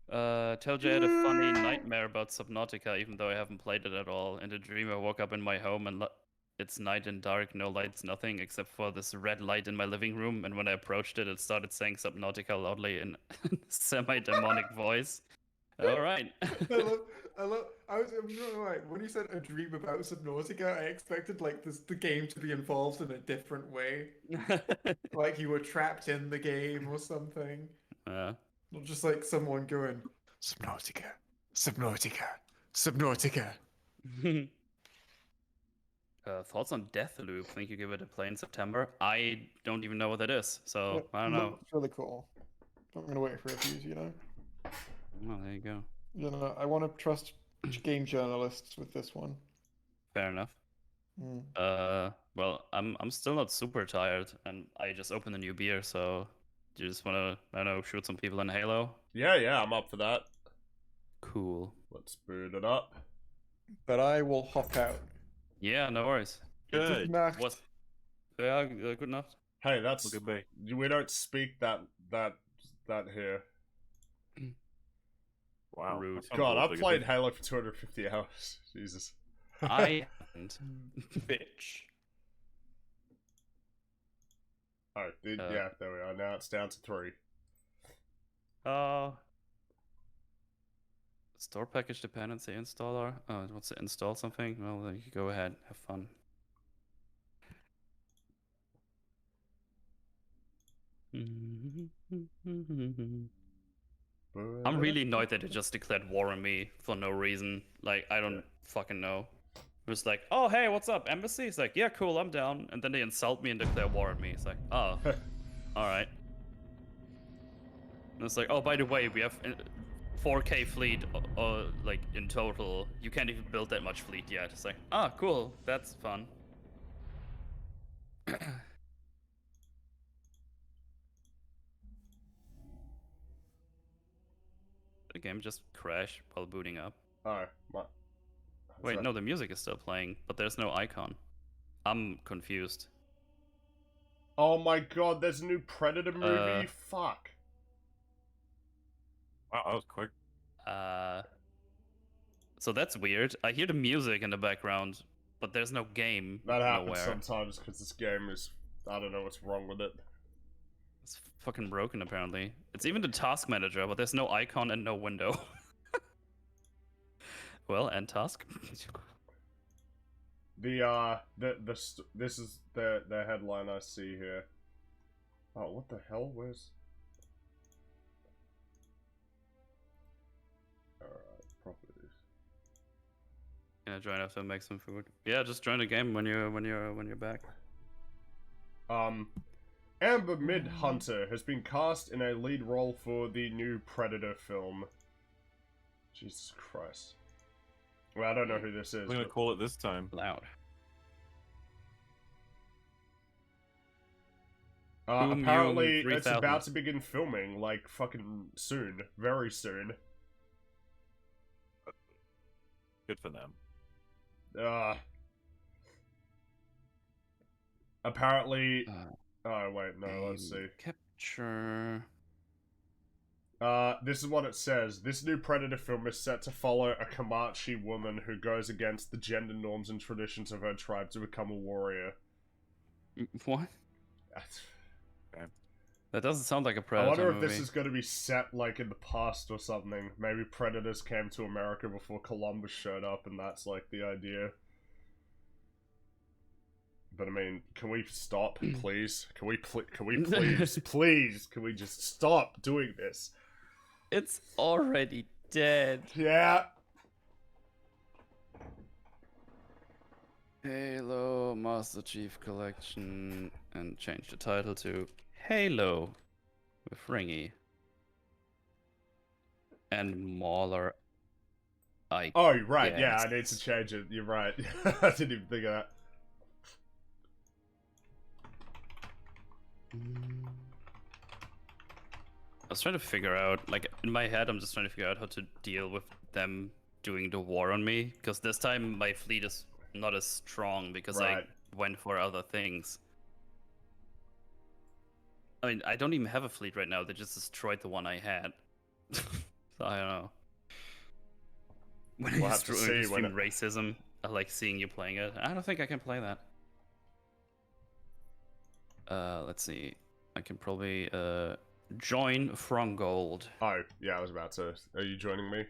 Tell Jay I had a funny nightmare about Subnautica, even though I haven't played it at all. In the dream, I woke up in my home and it's night and dark, no lights, nothing, except for this red light in my living room. And when I approached it, it started saying Subnautica loudly in semi-demonic voice. All right. I'm not right. When you said a dream about Subnautica, I expected like the game to be involved in a different way. Like you were trapped in the game or something. Yeah. Not just like someone going, Subnautica, Subnautica, Subnautica. Thoughts on Deathloop? Think you give it a play in September? I don't even know what that is, so I don't know. It's really cool. I'm gonna wait for reviews, you know? Well, there you go. You know, I want to trust game journalists with this one. Fair enough. Mm. Well, I'm still not super tired, and I just opened a new beer, so do you just wanna, I don't know, shoot some people in Halo? Yeah, I'm up for that. Cool. Let's boot it up. But I will hop out. Yeah, no worries. Good night. What? Yeah, good enough. Hey, that's Look at me. we don't speak that here. Wow. Rude. that sounds God, a little I've played bigoted. Halo for 250 hours. Jesus. I haven't. Bitch. Oh, yeah, there we are. Now it's down to 3. Store package dependency installer. Oh, it wants to install something. Well, then you go ahead, have fun. I'm really annoyed that it just declared war on me for no reason. Like, I don't fucking know. It was like, oh, hey, what's up, embassy? It's like, yeah, cool, I'm down. And then they insult me and declare war on me. It's like, oh, alright. And it's like, oh, by the way, we have 4K fleet, like, in total. You can't even build that much fleet yet. It's like, ah, cool, that's fun. The game just crashed while booting up. Oh, my. Wait, no, the music is still playing, but there's no icon. I'm confused. Oh my god, there's a new Predator movie? Fuck. Wow, that was quick. So that's weird. I hear the music in the background, but there's no game That happens nowhere. sometimes because this game is... I don't know what's wrong with it. It's fucking broken, apparently. It's even the task manager, but there's no icon and no window. Well, end task. This is the headline I see here. Oh, what the hell? Where's... Alright, properties. Yeah, join after make some food. Yeah, just join the game when you're back. Amber Midhunter has been cast in a lead role for the new Predator film. Jesus Christ. Well, I don't know who this is. I'm gonna call it this time. Loud. Boom, Apparently, Yum, it's 3000. about to begin filming, like, fucking soon. Very soon. Good for them. Apparently... oh, wait, no, let's see. Capture... This is what it says. This new Predator film is set to follow a Comanche woman who goes against the gender norms and traditions of her tribe to become a warrior. What? That doesn't sound like a I Predator wonder if movie. this is going to be set, like, in the past or something. Maybe Predators came to America before Columbus showed up, and that's, like, the idea. But, I mean, can we stop, please? Can we please, please, can we just stop doing this? It's already dead. Yeah. Halo Master Chief Collection, and change the title to Halo with Ringy and Mauler. Oh, right, guess. yeah, I need to change it. You're right. I didn't even think of that. I was trying to figure out, like, in my head, I'm just trying to figure out how to deal with them doing the war on me, because this time my fleet is not as strong because I went for other things. I mean, I don't even have a fleet right now. They just destroyed the one I had. So I don't know. When We'll I have to see stream when it... racism, I like seeing you playing it. I don't think I can play that. Let's see. I can probably join from gold. Oh, yeah, I was about to. Are you joining me?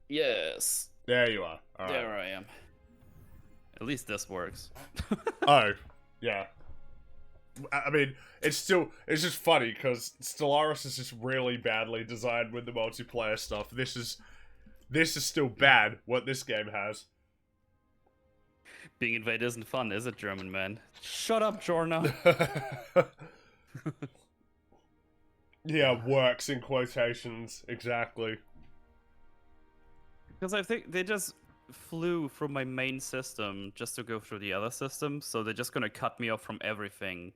Yes. There you are. All right. There I am. At least this works. Oh, yeah. I mean, it's just funny because Stellaris is just really badly designed with the multiplayer stuff. This is still bad, what this game has. Being invaded isn't fun, is it, German man? Shut up, Jorna. Yeah, works in quotations, exactly. Because I think they just flew from my main system just to go through the other system, so they're just gonna cut me off from everything.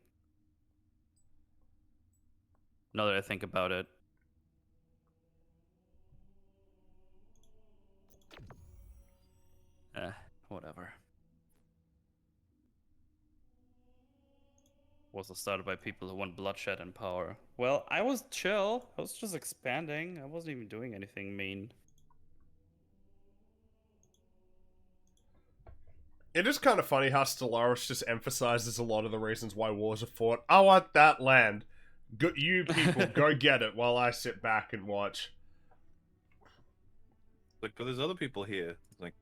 Now that I think about it. Whatever. was started by people who want bloodshed and power. Well, I was chill. I was just expanding. I wasn't even doing anything mean. It is kind of funny how Stellaris just emphasizes a lot of the reasons why wars are fought. I want that land. You people, go get it while I sit back and watch. Like, but there's other people here. It's like,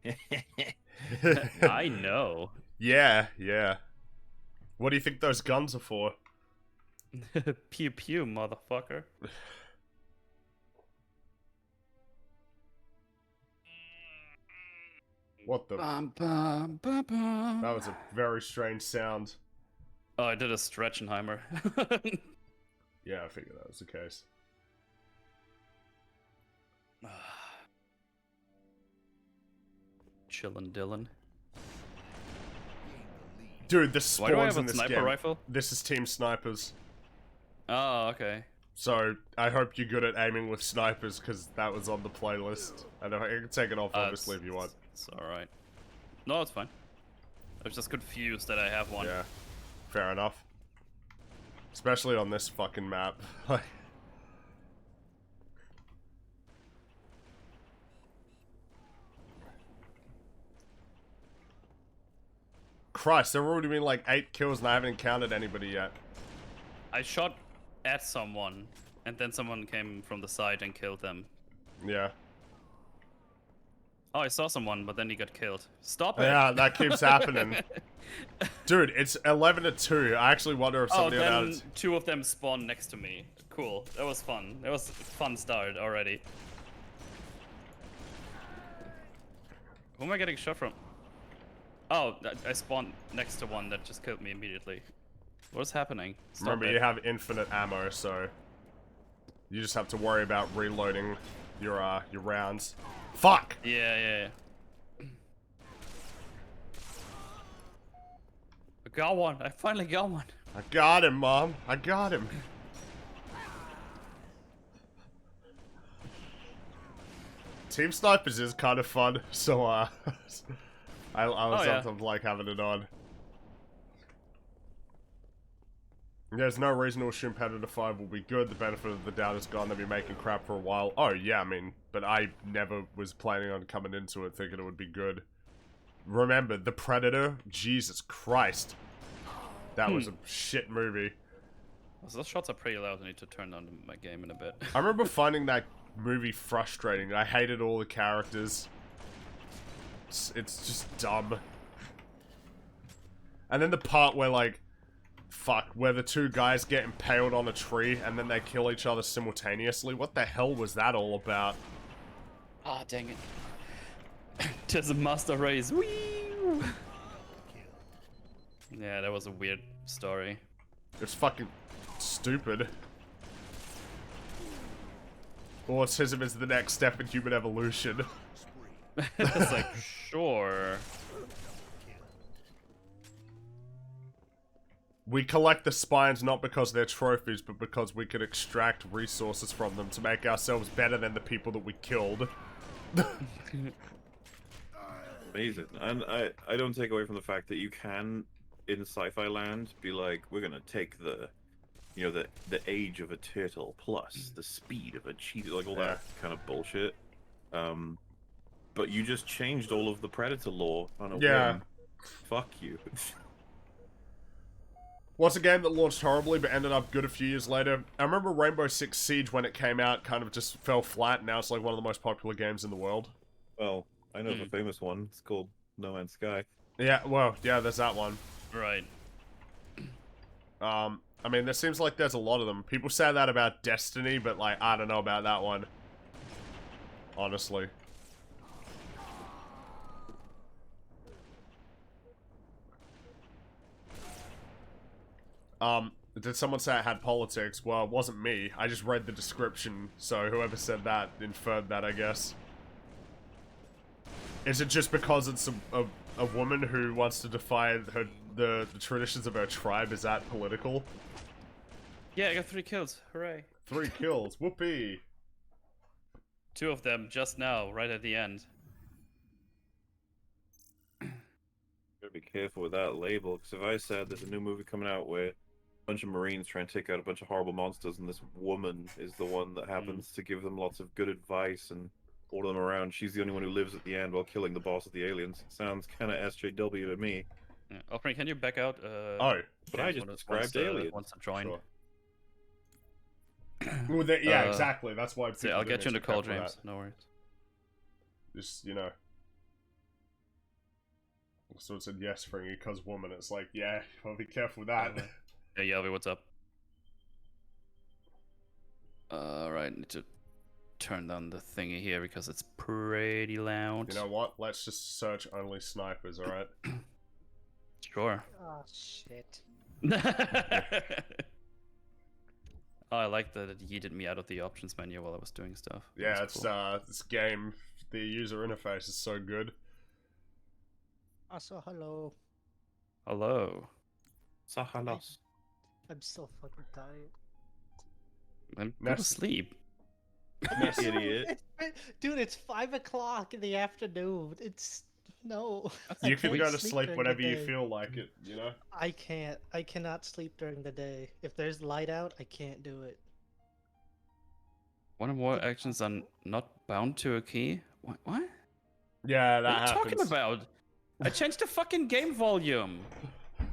I know. Yeah, yeah. What do you think those guns are for? Pew pew, motherfucker. What the? Bum, bum, bum, bum. That was a very strange sound. Oh, I did a Stretchenheimer. Yeah, I figured that was the case. Chillin' Dylan. Dude, the Why do I spawns have in a this sniper game. rifle? This is Team Snipers. Oh, okay. So, I hope you're good at aiming with snipers, because that was on the playlist. I know, I can take it off, obviously, if you want. It's alright. No, it's fine. I was just confused that I have one. Yeah, fair enough. Especially on this fucking map. Christ, there have already been like 8 kills and I haven't encountered anybody yet. I shot at someone, and then someone came from the side and killed them. Yeah. Oh, I saw someone, but then he got killed. Stop it! Yeah, that keeps happening. Dude, it's 11-2. I actually wonder if somebody then else... 2 of them spawned next to me. Cool. That was fun. That was a fun start already. Who am I getting shot from? Oh, I spawned next to one that just killed me immediately. What's happening? Stop Remember, it. you have infinite ammo, so... You just have to worry about reloading your rounds. Fuck! Yeah. I got one. I finally got one. I got him, Mom. I got him. Team Snipers is kind of fun, so, I was sometimes like having it on. There's no reason to assume Predator 5 will be good. The benefit of the doubt is gone. They'll be making crap for a while. Oh, yeah, I mean, but I never was planning on coming into it thinking it would be good. Remember, The Predator? Jesus Christ. That was a shit movie. Those shots are pretty loud. I need to turn down my game in a bit. I remember finding that movie frustrating. I hated all the characters. It's just dumb. And then the part where, like, fuck, where the 2 guys get impaled on a tree and then they kill each other simultaneously. What the hell was that all about? Ah, dang it. Tis a master race. Whee! Yeah, that was a weird story. It's fucking stupid. Autism is the next step in human evolution. It's like, sure. We collect the spines not because they're trophies, but because we can extract resources from them to make ourselves better than the people that we killed. amazing. And I don't take away from the fact that you can, in sci-fi land, be like, we're gonna take the, you know, the age of a turtle plus the speed of a cheetah, like all that kind of bullshit. But you just changed all of the Predator lore on a whim. Fuck you. What's a game that launched horribly but ended up good a few years later? I remember Rainbow Six Siege when it came out kind of just fell flat, and now it's like one of the most popular games in the world. Well, I know the famous one. It's called No Man's Sky. Yeah, well, yeah, there's that one. Right. I mean, there seems like there's a lot of them. People say that about Destiny, but, like, I don't know about that one. Honestly. Did someone say it had politics? Well, it wasn't me. I just read the description, so whoever said that inferred that, I guess. Is it just because it's a woman who wants to defy the traditions of her tribe? Is that political? Yeah, I got 3 kills. Hooray. 3 kills. Whoopee. 2 of them just now, right at the end. Gotta be careful with that label, because if I said there's a new movie coming out where bunch of Marines trying to take out a bunch of horrible monsters, and this woman is the one that happens to give them lots of good advice and order them around. She's the only one who lives at the end while killing the boss of the aliens. Sounds kind of SJW to me. Yeah. Offering, can you back out? Oh, but I just described aliens. Wants to join. Sure. Well, yeah, exactly. That's why. So I'll get you in the call, James. No worries. Just, you know. So it said yes, Fringy, because woman. It's like, yeah, I'll be careful with that. Hey, Yelby, what's up? Alright, need to turn down the thingy here because it's pretty loud. You know what? Let's just search only snipers, alright? Sure. Oh, shit. Oh, I like that it yeeted me out of the options menu while I was doing stuff. Yeah, it's cool. this game, the user interface is so good. Also, hello. Hello. Sahalos. I'm still fucking tired. Then go to sleep. Idiot. Dude, it's 5 o'clock in the afternoon. It's... No. You can go to sleep sleep during whenever the you day. feel like it, you know? I can't. I cannot sleep during the day. If there's light out, I can't do it. One or more actions are not bound to a key? What? Yeah, that What are you happens. talking about? I changed the fucking game volume.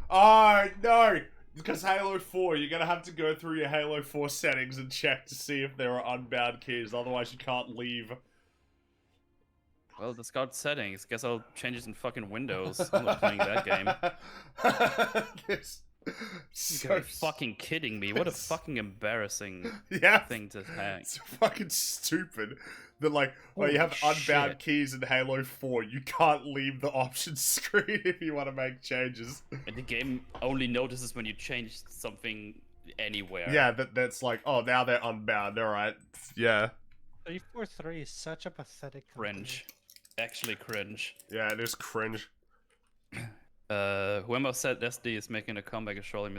Oh, no! Because Halo 4, you're gonna have to go through your Halo 4 settings and check to see if there are unbound keys, otherwise you can't leave. Well, the Scout settings. Guess I'll change it in fucking Windows. I'm not playing that game. This... You gotta be fucking kidding me. What a fucking embarrassing thing to hack. It's fucking stupid. That like, well, you have unbound shit. keys in Halo 4. You can't leave the options screen if you want to make changes. And the game only notices when you change something anywhere. Yeah, that's like, oh, now they're unbound. All right, yeah. 343 is such a pathetic company. Cringe. Actually cringe. Yeah, it is cringe. Whoever said SD is making a comeback is surely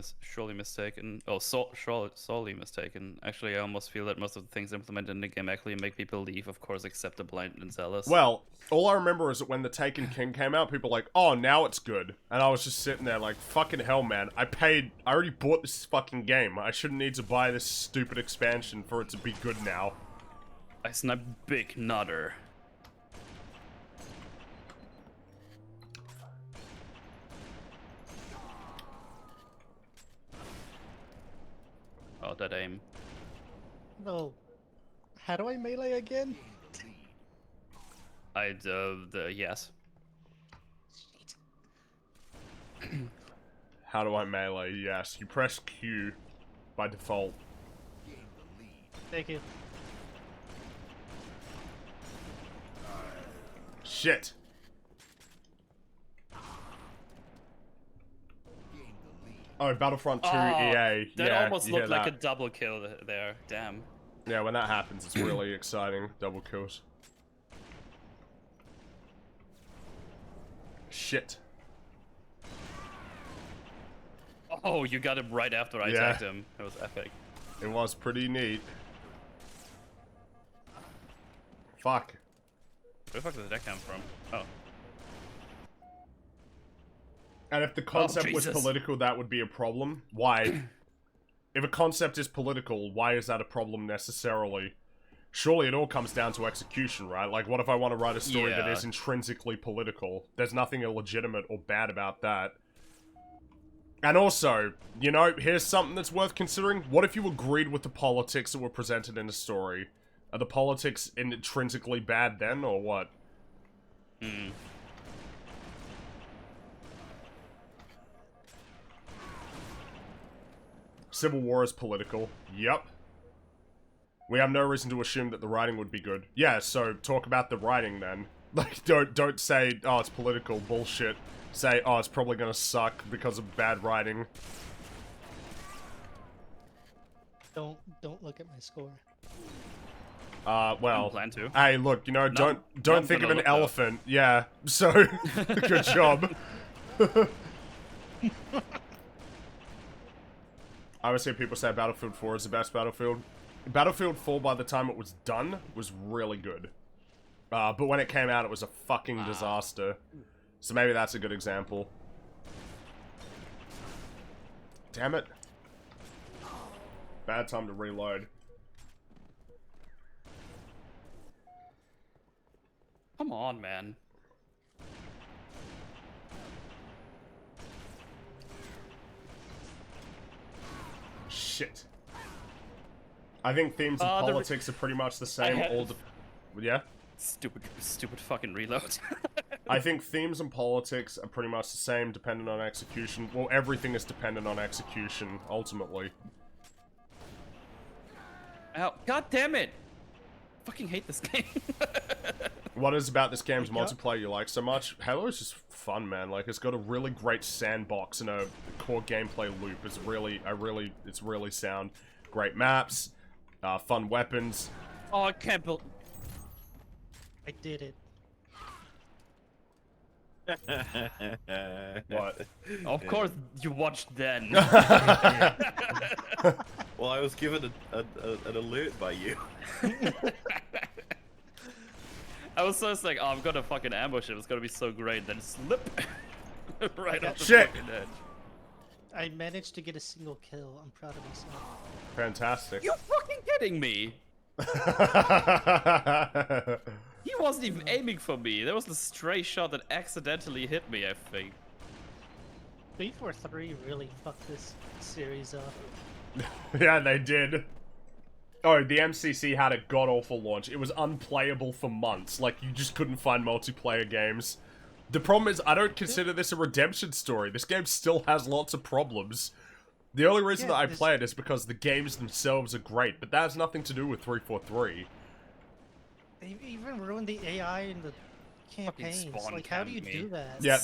mistaken. Oh, sorely mistaken. Actually, I almost feel that most of the things implemented in the game actually make people leave, of course, except the blind and zealous. Well, all I remember is that when the Taken King came out, people were like, oh, now it's good. And I was just sitting there like, fucking hell, man. I already bought this fucking game. I shouldn't need to buy this stupid expansion for it to be good now. I sniped Big Nutter. Oh, that aim. No. How do I melee again? Yes. How do I melee? Yes, you press Q by default. Thank you. Shit. Oh, Battlefront 2 EA. That yeah, almost you hear looked like that. a double kill there. Damn. Yeah, when that happens, it's really exciting. Double kills. Shit. Oh, you got him right after I tagged him. It was epic. It was pretty neat. Fuck. Where the fuck did that come from? Oh. And if the concept was Jesus. political, that would be a problem. Why? If a concept is political, why is that a problem necessarily? Surely it all comes down to execution, right? Like, what if I want to write a story that Yeah. is intrinsically political? There's nothing illegitimate or bad about that. And also, you know, here's something that's worth considering. What if you agreed with the politics that were presented in the story? Are the politics intrinsically bad then, or what? Hmm. Civil War is political. Yep. We have no reason to assume that the writing would be good. Yeah, so talk about the writing then. Like, don't say, oh, it's political bullshit. Say, oh, it's probably gonna suck because of bad writing. Don't look at my score. Well, Plan to. hey, look, you know, don't I'm think of gonna an look though. elephant. Yeah, so, good job. I always hear people say Battlefield 4 is the best Battlefield. Battlefield 4, by the time it was done, was really good. But when it came out, it was a fucking disaster. So maybe that's a good example. Damn it. Bad time to reload. Come on, man. Shit. I think themes and politics are pretty much the same. Yeah? Stupid fucking reload. I think themes and politics are pretty much the same, dependent on execution. Well, everything is dependent on execution, ultimately. Ow, god damn it! Fucking hate this game. What is about this game's multiplayer you like so much? Halo is just fun, man. Like, it's got a really great sandbox and a core gameplay loop. It's really sound. Great maps, fun weapons. Oh, I can't believe... I did it. What? Of course you watched then. Well, I was given an alert by you. I was just like, oh, I'm gonna fucking ambush it. It's gonna be so great. Then slip right off the Shit. fucking edge. I managed to get a single kill. I'm proud of myself. Fantastic. You fucking kidding me? He wasn't even aiming for me. There was a stray shot that accidentally hit me, I think. 343 really fucked this series up. Yeah, they did. Oh, the MCC had a god-awful launch. It was unplayable for months. Like, you just couldn't find multiplayer games. The problem is, I don't consider this a redemption story. This game still has lots of problems. The only reason that I play it is because the games themselves are great, but that has nothing to do with 343. They even ruined the AI in the campaigns. Like, how do you do that? Yeah,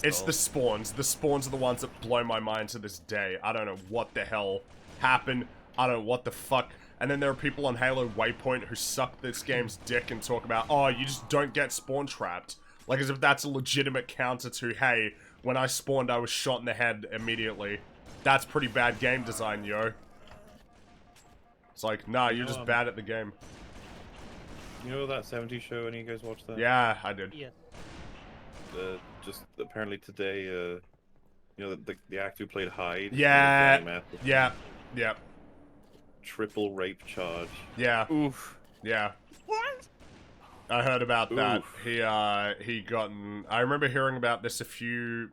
it's the spawns. The spawns are the ones that blow my mind to this day. I don't know what the hell happened. I don't know what the fuck. And then there are people on Halo Waypoint who suck this game's dick and talk about, oh, you just don't get spawn trapped. Like, as if that's a legitimate counter to, hey, when I spawned, I was shot in the head immediately. That's pretty bad game design, yo. It's like, nah, you're just bad at the game. You know that 70s show? Any of you guys watch that? Yeah, I did. Yeah. Just apparently today, you know, the actor who played Hyde. Yeah. Yeah. Yeah. Triple rape charge. Yeah. Oof. Yeah. What? I heard about that. Oof. He I remember hearing about this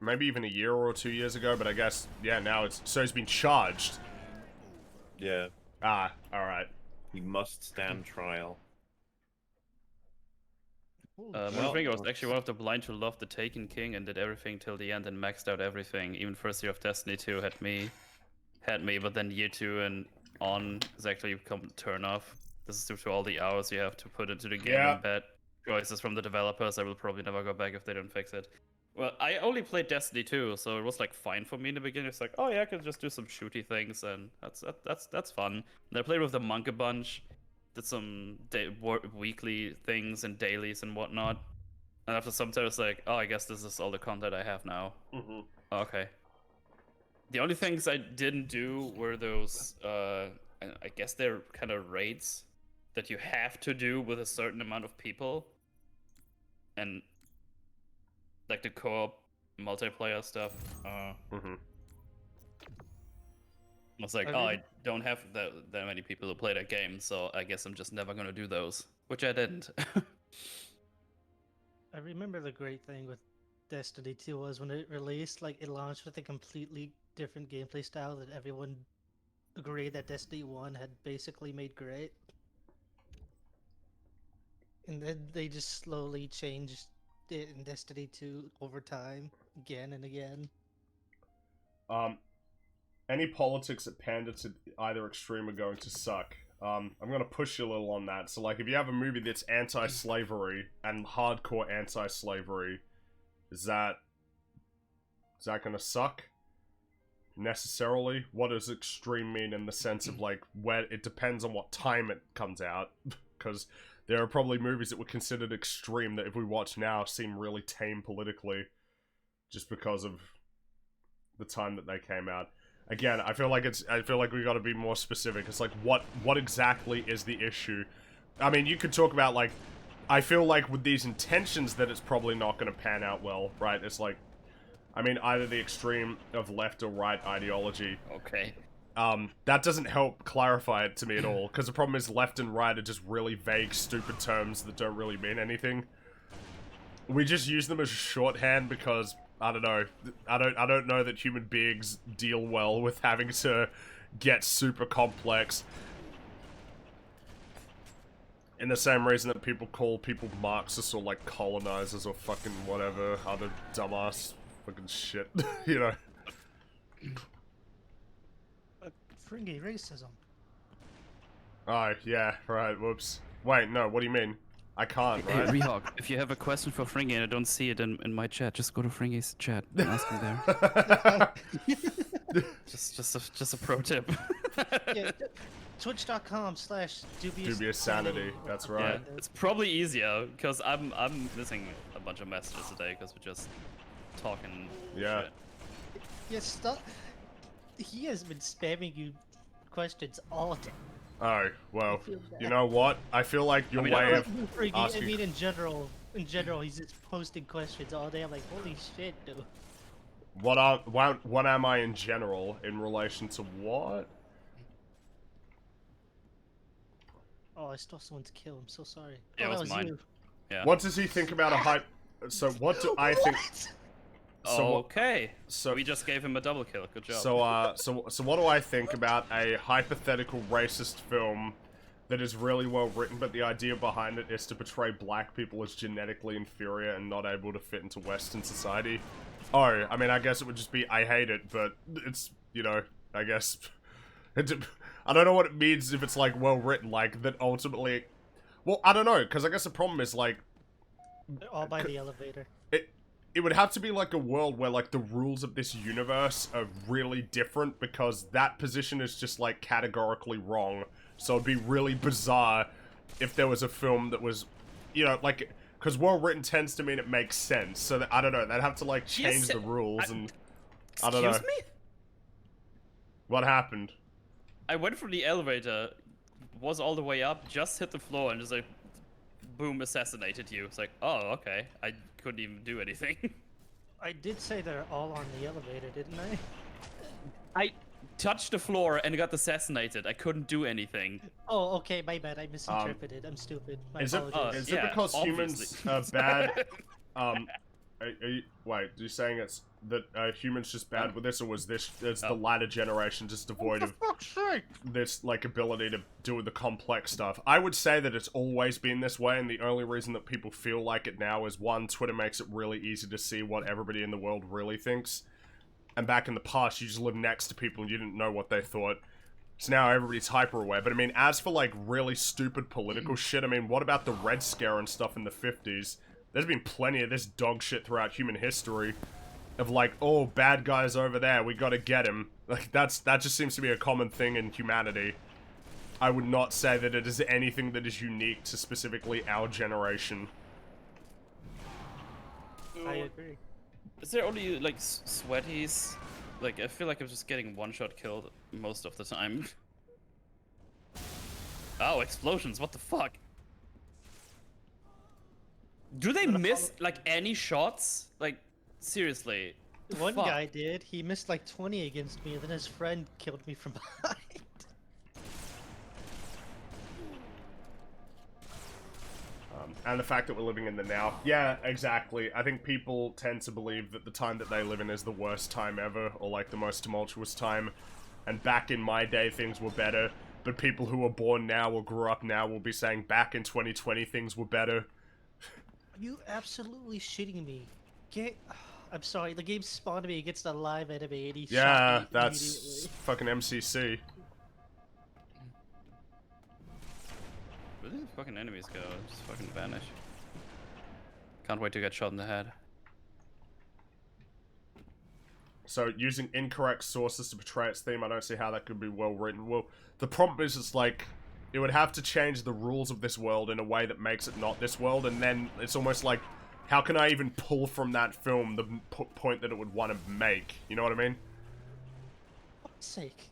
maybe even a year or 2 years ago, but I guess, yeah, now so he's been charged. Yeah. Ah, alright. He must stand trial. Moonfinger was actually one of the blind who loved the Taken King and did everything till the end and maxed out everything. Even first year of Destiny 2 had me, but then year 2 and on is actually come turn off. This is due to all the hours you have to put into the game and bad choices from the developers. I will probably never go back if they don't fix it. Well, I only played Destiny 2, so it was like fine for me in the beginning. It's like, oh yeah, I can just do some shooty things, and that's fun. And I played with the monk a bunch, did some weekly things and dailies and whatnot. And after some time, it's like, oh, I guess this is all the content I have now. Mm-hmm. Okay. The only things I didn't do were those, I guess they're kind of raids that you have to do with a certain amount of people. And like the co-op multiplayer stuff. I was like, I don't have that many people who play that game, so I guess I'm just never gonna do those. Which I didn't. I remember the great thing with Destiny 2 was when it released, like, it launched with a completely different gameplay style that everyone agreed that Destiny 1 had basically made great. And then they just slowly changed it in Destiny 2 over time, again and again. Any politics that pander to either extreme are going to suck. I'm gonna push you a little on that. So, like, if you have a movie that's anti-slavery and hardcore anti-slavery, is that gonna suck? Necessarily? What does extreme mean in the sense of, like, where it depends on what time it comes out? Because there are probably movies that were considered extreme that if we watch now seem really tame politically, just because of the time that they came out. Again, I feel like we gotta be more specific. It's like, what exactly is the issue? I mean, you could talk about, like, I feel like with these intentions that it's probably not gonna pan out well, right? It's like, I mean, either the extreme of left or right ideology. Okay. that doesn't help clarify it to me at all, because the problem is left and right are just really vague, stupid terms that don't really mean anything. We just use them as shorthand because, I don't know, I don't know that human beings deal well with having to get super complex. In the same reason that people call people Marxists or, like, colonizers or fucking whatever, other dumbass fucking shit, you know? Fringy racism. Oh, yeah, right, whoops. Wait, no, what do you mean? I can't, Hey, right? Rehawk, if you have a question for Fringy and I don't see it in my chat, just go to Fringy's chat and ask him there. just a pro tip. Yeah, Twitch.com/dubious Dubious sanity, that's right. Yeah, it's probably easier because I'm missing a bunch of messages today because we're just talking. Yeah. Shit. Yeah, stop. He has been spamming you questions all day. Oh, well, feel bad. you know what? I feel like your way of asking... I mean, in general, he's just posting questions all day. I'm like, holy shit, dude. What am I in general in relation to what? Oh, I stole someone's kill. I'm so sorry. Yeah, oh, it that was was mine. you. Yeah. What does he think about a hype... So what do I think... So okay. So we just gave him a double kill. Good job. So what do I think about a hypothetical racist film that is really well written, but the idea behind it is to portray black people as genetically inferior and not able to fit into Western society? Oh, I mean, I guess it would just be, I hate it, but it's, you know, I guess... I don't know what it means if it's, like, well written, like, that ultimately... Well, I don't know, because I guess the problem is, like... They're all by the elevator. It would have to be like a world where like the rules of this universe are really different because that position is just like categorically wrong. So it'd be really bizarre if there was a film that was, you know, like, because well written tends to mean it makes sense. So that, I don't know, they'd have to like change the rules and I don't know. Excuse me? What happened? I went from the elevator, was all the way up, just hit the floor and just like, boom, assassinated you. It's like, oh, okay. I couldn't even do anything. I did say they're all on the elevator, didn't I? I touched the floor and got assassinated. I couldn't do anything. Oh, okay, my bad. I misinterpreted. I'm stupid. My Is it apologies. yeah, because obviously. humans are bad? Wait, are you saying it's that humans just bad with this, or was this the latter generation just devoid of this like ability to do the complex stuff? I would say that it's always been this way, and the only reason that people feel like it now is one, Twitter makes it really easy to see what everybody in the world really thinks, and back in the past you just lived next to people and you didn't know what they thought. So now everybody's hyper aware. But I mean, as for like really stupid political shit, I mean, what about the Red Scare and stuff in the 50s? There's been plenty of this dog shit throughout human history. Of like, oh, bad guy's over there, we gotta get him. Like, that just seems to be a common thing in humanity. I would not say that it is anything that is unique to specifically our generation. I agree. Is there only, like, sweaties? Like, I feel like I'm just getting one-shot killed most of the time. Oh, explosions, what the fuck? Do they miss, like, any shots? Like, seriously. One fuck. guy did. He missed like 20 against me, and then his friend killed me from behind. And the fact that we're living in the now. Yeah, exactly. I think people tend to believe that the time that they live in is the worst time ever, or like the most tumultuous time. And back in my day, things were better. But people who are born now or grew up now will be saying back in 2020 things were better. Are you absolutely shitting me? I'm sorry, the game spawned me against a live enemy and he Yeah, shot me that's immediately. fucking MCC. Where did the fucking enemies go? Just fucking vanish. Can't wait to get shot in the head. So, using incorrect sources to portray its theme, I don't see how that could be well written. Well, the problem is, it's like, it would have to change the rules of this world in a way that makes it not this world, and then it's almost like, how can I even pull from that film the point that it would want to make? You know what I mean? For fuck's sake.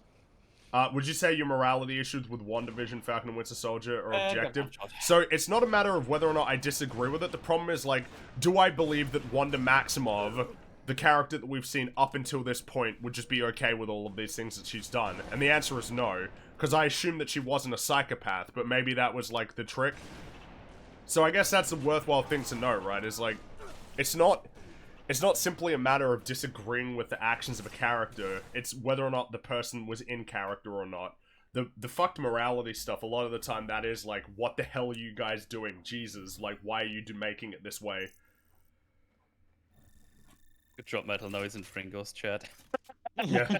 Would you say your morality issues with WandaVision, Falcon and Winter Soldier are objective? So, it's not a matter of whether or not I disagree with it. The problem is, like, do I believe that Wanda Maximoff the character that we've seen up until this point would just be okay with all of these things that she's done? And the answer is no, because I assumed that she wasn't a psychopath, but maybe that was, like, the trick. So I guess that's a worthwhile thing to know, right? Is, like, it's not simply a matter of disagreeing with the actions of a character, it's whether or not the person was in character or not. The fucked morality stuff, a lot of the time that is, like, what the hell are you guys doing? Jesus, like, why are you making it this way? Good job, Metal Noise and Fringo's chat. Yeah.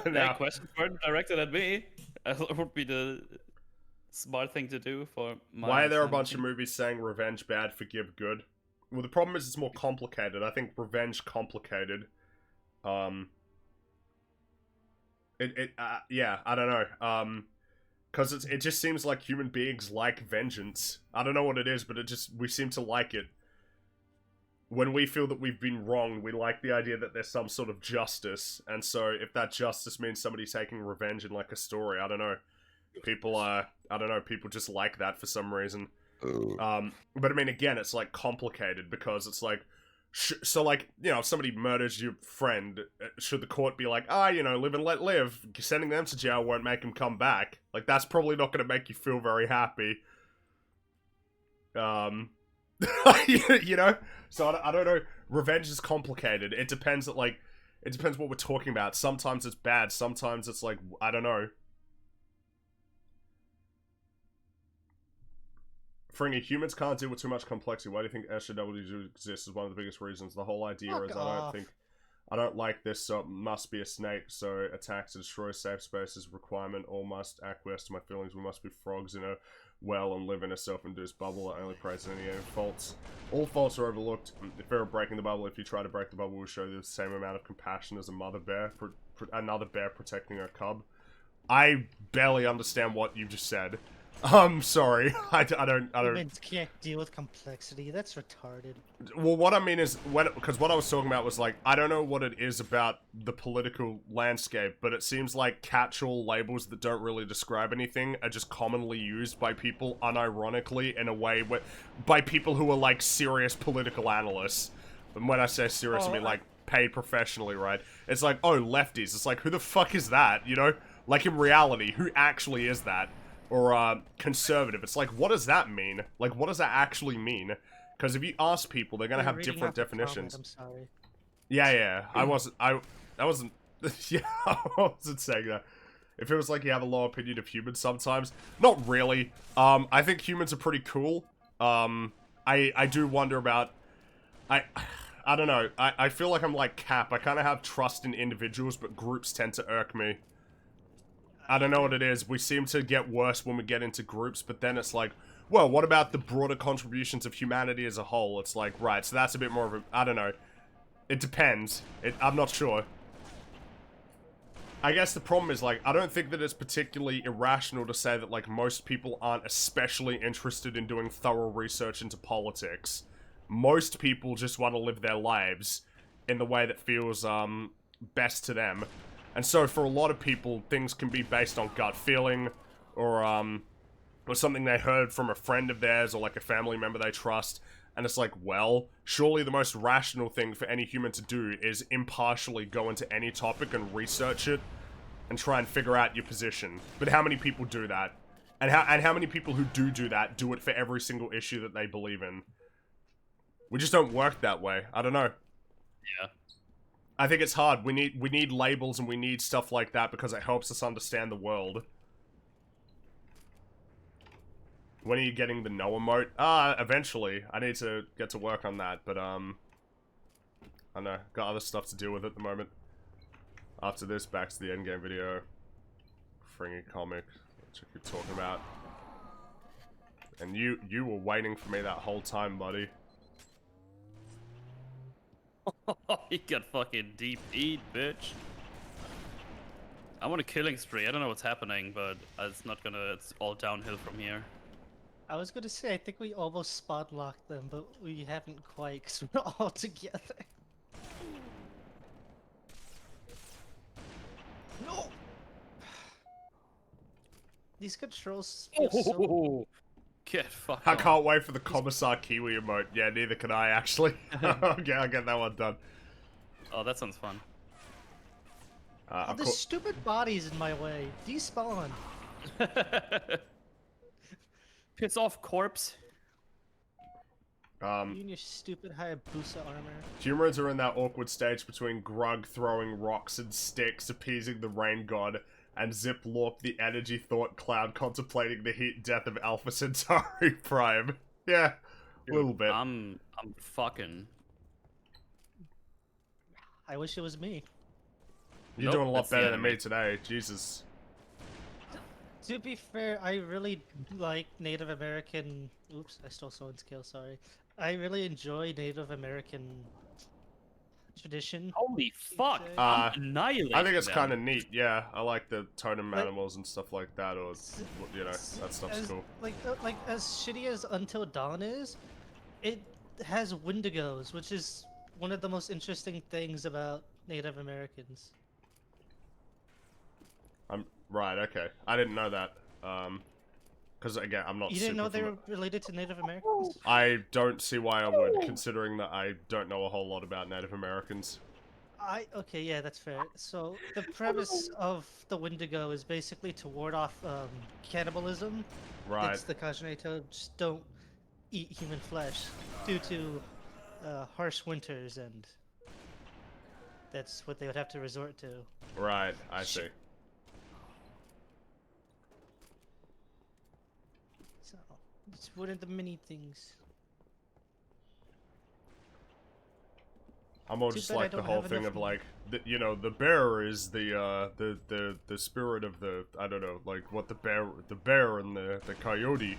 Now, questions weren't directed at me. That would be the smart thing to do for my Why are there a bunch of movies saying revenge bad, forgive good? Well, the problem is it's more complicated. I think revenge complicated. Yeah, I don't know. Because it just seems like human beings like vengeance. I don't know what it is, but we seem to like it. When we feel that we've been wronged, we like the idea that there's some sort of justice, and so if that justice means somebody taking revenge in, like, a story, I don't know. People, I don't know, people just like that for some reason. But I mean, again, it's, like, complicated, because it's like, so, like, you know, if somebody murders your friend, should the court be like, you know, live and let live, sending them to jail won't make them come back? Like, that's probably not gonna make you feel very happy. You know? So, I don't know. Revenge is complicated. It depends what we're talking about. Sometimes it's bad. Sometimes it's like, I don't know. Fringy, humans can't deal with too much complexity. Why do you think SJWs exist is one of the biggest reasons. The whole idea is I don't like this, so it must be a snake, so attack to destroy safe space is a requirement. All must acquiesce to my feelings. We must be frogs in a well and live in a self-induced bubble that only prays any faults. All faults are overlooked. The fear of breaking the bubble, if you try to break the bubble, will show you the same amount of compassion as a mother bear, another bear protecting her cub. I barely understand what you just said. Sorry. I don't... Humans can't deal with complexity. That's retarded. Well, what I mean is, because what I was talking about was, like, I don't know what it is about the political landscape, but it seems like catch-all labels that don't really describe anything are just commonly used by people unironically in a way by people who are, like, serious political analysts. And when I say serious, I mean, like, paid professionally, right? It's like, oh, lefties. It's like, who the fuck is that, you know? Like, in reality, who actually is that? Or, conservative. It's like, what does that mean? Like, what does that actually mean? Because if you ask people, they're gonna have different definitions. I'm sorry. Yeah. I wasn't yeah, I wasn't saying that. If it was like you have a low opinion of humans sometimes. Not really. I think humans are pretty cool. I do wonder about... I don't know. I feel like I'm like Cap. I kind of have trust in individuals, but groups tend to irk me. I don't know what it is. We seem to get worse when we get into groups, but then it's like, well, what about the broader contributions of humanity as a whole? It's like, right, so that's a bit more of a... I don't know. It depends. I'm not sure. I guess the problem is, like, I don't think that it's particularly irrational to say that, like, most people aren't especially interested in doing thorough research into politics. Most people just want to live their lives in the way that feels, best to them. And so for a lot of people, things can be based on gut feeling, or something they heard from a friend of theirs, or like a family member they trust. And it's like, well, surely the most rational thing for any human to do is impartially go into any topic and research it, and try and figure out your position. But how many people do that? And how many people who do that do it for every single issue that they believe in? We just don't work that way. I don't know. Yeah. I think it's hard. We need labels and we need stuff like that because it helps us understand the world. When are you getting the no emote? Eventually. I need to get to work on that, but I don't know. Got other stuff to deal with at the moment. After this, back to the endgame video. Fringy comic, which I keep talking about. And you were waiting for me that whole time, buddy. He got fucking DP'd, bitch. I'm on a killing spree. I don't know what's happening, but it's all downhill from here. I was gonna say, I think we almost spot locked them, but we haven't quite, because we're all together. No! These controls feel so... Get fucked I off. can't wait for the Commissar Kiwi emote. Yeah, neither can I, actually. Okay, I'll get that one done. Oh, that sounds fun. Oh, this stupid body's in my way. Despawn. Piss off, corpse. You and your stupid Hayabusa armor. Humans are in that awkward stage between Grug throwing rocks and sticks, appeasing the rain god, and Zip Lorp the energy thought cloud contemplating the heat death of Alpha Centauri Prime. Yeah, a little bit. I'm fucking. I wish it was me. You're doing a lot better than me today, Jesus. To be fair, I really like Native American... Oops, I stole someone's kill, sorry. I really enjoy Native American tradition. Holy fuck! I'm annihilating I think it's them. kind of neat, yeah. I like the totem animals and stuff like that, or, you know, that stuff's cool. Like, as shitty as Until Dawn is, it has Wendigos, which is one of the most interesting things about Native Americans. Right, okay. I didn't know that. Because, again, I'm not You didn't know they were related to Native Americans? I don't see why I would, considering that I don't know a whole lot about Native Americans. Okay, yeah, that's fair. So, the premise of the Wendigo is basically to ward off cannibalism. Right. It's the Kajinato just don't eat human flesh due to harsh winters, and that's what they would have to resort to. Right, I see. So, it's one of the many things. I'm more just like the whole thing of like, you know, the bear is the spirit of the, I don't know, like what the bear and the coyote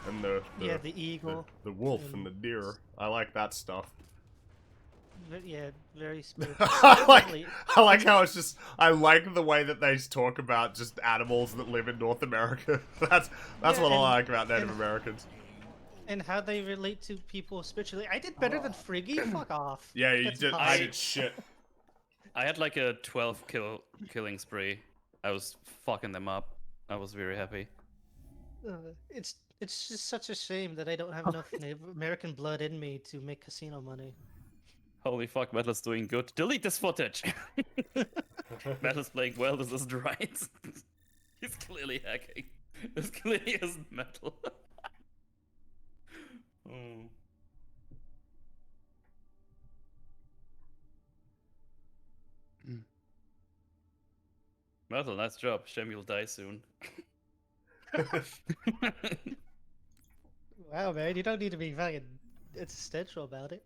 and the eagle, the wolf and the deer. I like that stuff. Yeah, very spiritual. I like how it's just, I like the way that they talk about just animals that live in North America. That's what I like about Native Americans. And how they relate to people spiritually. I did better than Friggy. Fuck off. Yeah, you did. I did shit. I had like a 12 killing spree. I was fucking them up. I was very happy. It's just such a shame that I don't have enough Native American blood in me to make casino money. Holy fuck, Metal's doing good. Delete this footage! Metal's playing well, this isn't right. He's clearly hacking. This clearly isn't Metal. Oh. Metal, nice job. Shame you'll die soon. Wow, man, you don't need to be fucking existential about it.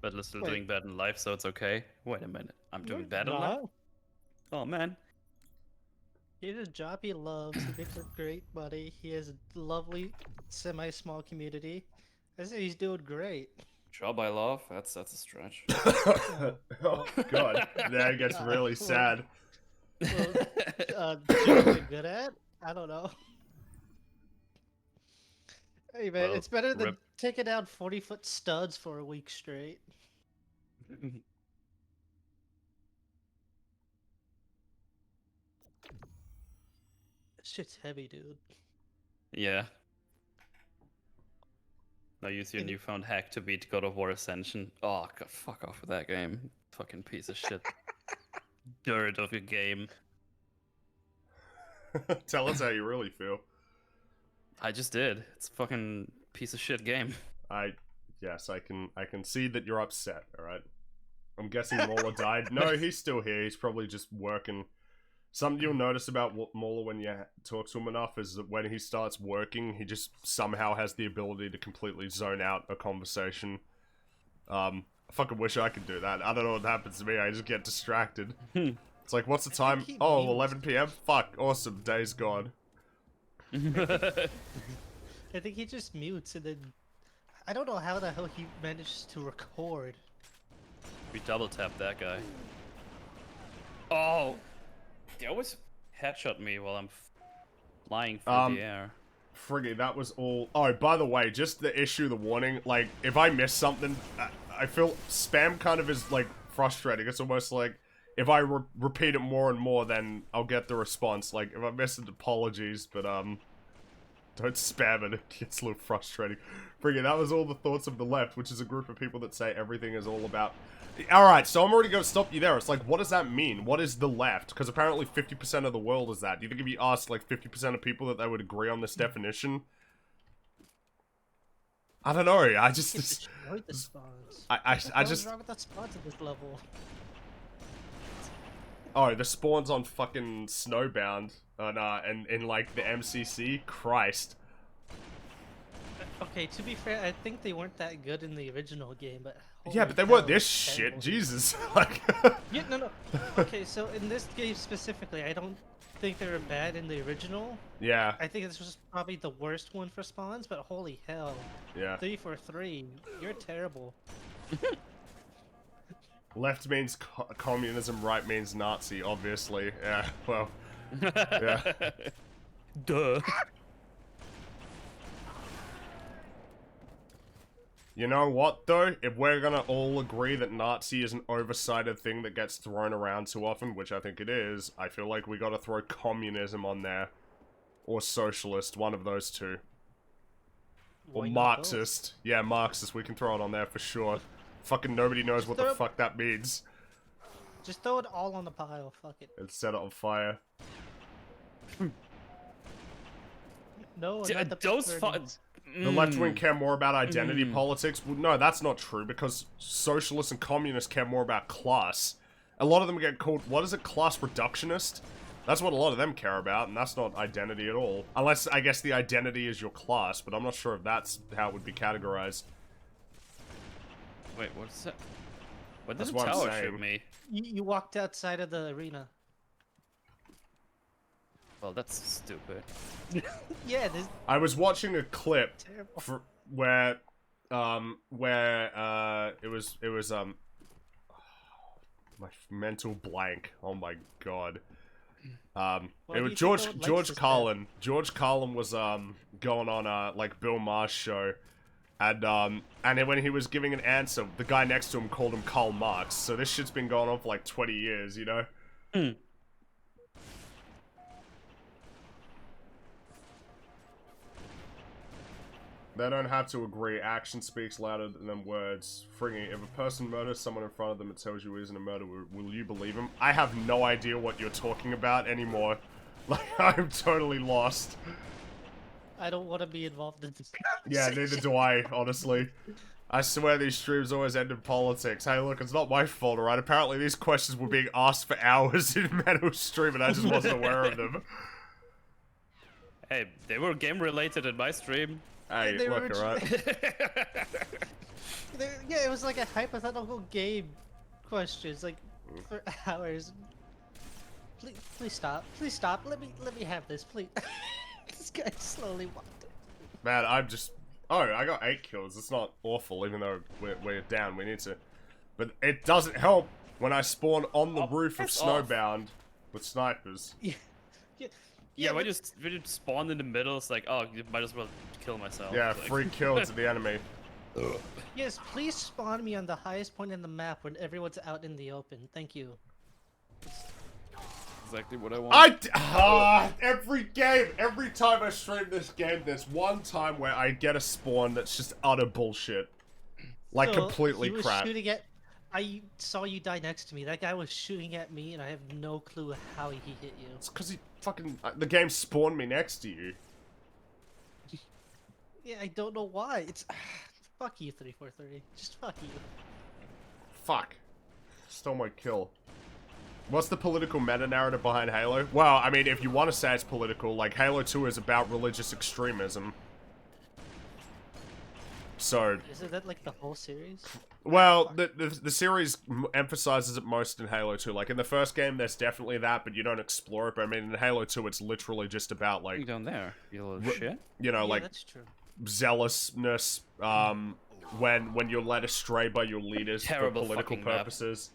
Metal is still doing bad in life, so it's okay. Wait a minute, I'm doing bad in life? Oh man. He has a job he loves, he makes a great money, he has a lovely, semi-small community. I say he's doing great. Job I love? That's a stretch. Oh god, that gets really sad. Well, job you're good at? I don't know. Hey man, it's better than taking down 40-foot studs for a week straight. Shit's heavy, dude. Yeah. Now use your newfound hack to beat God of War Ascension. Oh, God, fuck off with that game. Fucking piece of shit. Dirt of your game. Tell us how you really feel. I just did. It's a fucking piece of shit game. Yes, I can see that you're upset, alright? I'm guessing Mauler died. No, he's still here. He's probably just working. Something you'll notice about Mauler when you talk to him enough is that when he starts working, he just somehow has the ability to completely zone out a conversation. I fucking wish I could do that. I don't know what happens to me. I just get distracted. It's like, what's the time? Oh, 11 p.m.? Fuck, awesome. Day's gone. I think he just mutes and then... I don't know how the hell he managed to record. We double tapped that guy. Oh! They always headshot me while I'm flying through the air. Friggy, that was all. Oh, by the way, just the issue, the warning. Like, if I miss something, I feel spam kind of is like frustrating. It's almost like if I repeat it more and more, then I'll get the response. Like, if I miss it, apologies, but don't spam it. It gets a little frustrating. Friggy, that was all the thoughts of the left, which is a group of people that say everything is all about. Alright, so I'm already going to stop you there. It's like, what does that mean? What is the left? Because apparently 50% of the world is that. Do you think if you asked, like, 50% of people that they would agree on this definition? I don't know, I just... Destroyed the spawns. I just... What's wrong with that spawns at this level? Oh, the spawns on fucking Snowbound. And in, like, the MCC? Christ. Okay, to be fair, I think they weren't that good in the original game, but... Yeah, but they weren't this shit, Jesus. Like... Yeah, no. Okay, so in this game specifically, I don't think they were bad in the original. Yeah. I think this was probably the worst one for spawns, but holy hell. Yeah. 343, you're terrible. Left means communism, right means Nazi, obviously. Yeah, well... Yeah. Duh. You know what, though? If we're gonna all agree that Nazi is an oversighted thing that gets thrown around too often, which I think it is, I feel like we gotta throw communism on there. Or socialist, one of those two. Or Why not Marxist. Yeah, Marxist, we can throw it on there for sure. Fucking nobody knows what the fuck that means. Just throw it all on the pile, fuck it. And set it on fire. No, those The left wing care more about identity politics? Well, no, that's not true, because socialists and communists care more about class. A lot of them get called, what is it, class reductionist? That's what a lot of them care about, and that's not identity at all. Unless, I guess, the identity is your class, but I'm not sure if that's how it would be categorized. Wait, what's that? What did That's the what I'm tower saying. shoot me? You walked outside of the arena. Well, that's stupid. Yeah, this I was watching a clip terrible. where it was my mental blank. Oh my god. Why It do was you think George no one likes George this Carlin. George Carlin was going on like Bill Maher's show, and then when he was giving an answer, the guy next to him called him Karl Marx. So this shit's been going on for like 20 years, you know. They don't have to agree. Action speaks louder than words. Frigging, if a person murders someone in front of them and tells you he isn't a murderer, will you believe him? I have no idea what you're talking about anymore. Like, I'm totally lost. I don't want to be involved in this. Yeah, neither do I, honestly. I swear these streams always end in politics. Hey, look, it's not my fault, alright? Apparently these questions were being asked for hours in Metal's stream and I just wasn't aware of them. Hey, they were game related in my stream. Hey, They look, were alright? Yeah, it was like a hypothetical game questions, like for hours. Please stop. Please stop. Let me have this, please. This guy slowly walked in. Man, I'm just... Oh, I got 8 kills. It's not awful, even though we're down. We need to... But it doesn't help when I spawn on the roof of Snowbound with snipers. Yeah, when you spawn in the middle, it's like, oh, you might as well kill myself. Yeah, like... free kill to the enemy. Yes, please spawn me on the highest point in the map when everyone's out in the open. Thank you. Exactly what I want. Every game, every time I stream this game, there's one time where I get a spawn that's just utter bullshit. Like, So, completely he was crap. shooting at... I saw you die next to me. That guy was shooting at me, and I have no clue how he hit you. It's because he fucking... the game spawned me next to you. Yeah, I don't know why. It's... Fuck you, 343. Just fuck you. Fuck. Stole my kill. What's the political meta-narrative behind Halo? Well, I mean, if you want to say it's political, like, Halo 2 is about religious extremism. So... Isn't that like the whole series? Well, the series emphasizes it most in Halo 2. Like, in the first game, there's definitely that, but you don't explore it. But, I mean, in Halo 2, it's literally just about, like... down there, you little shit. You know, Yeah, like, that's true. zealousness, when you're led astray by your leaders Terrible for political fucking map. purposes.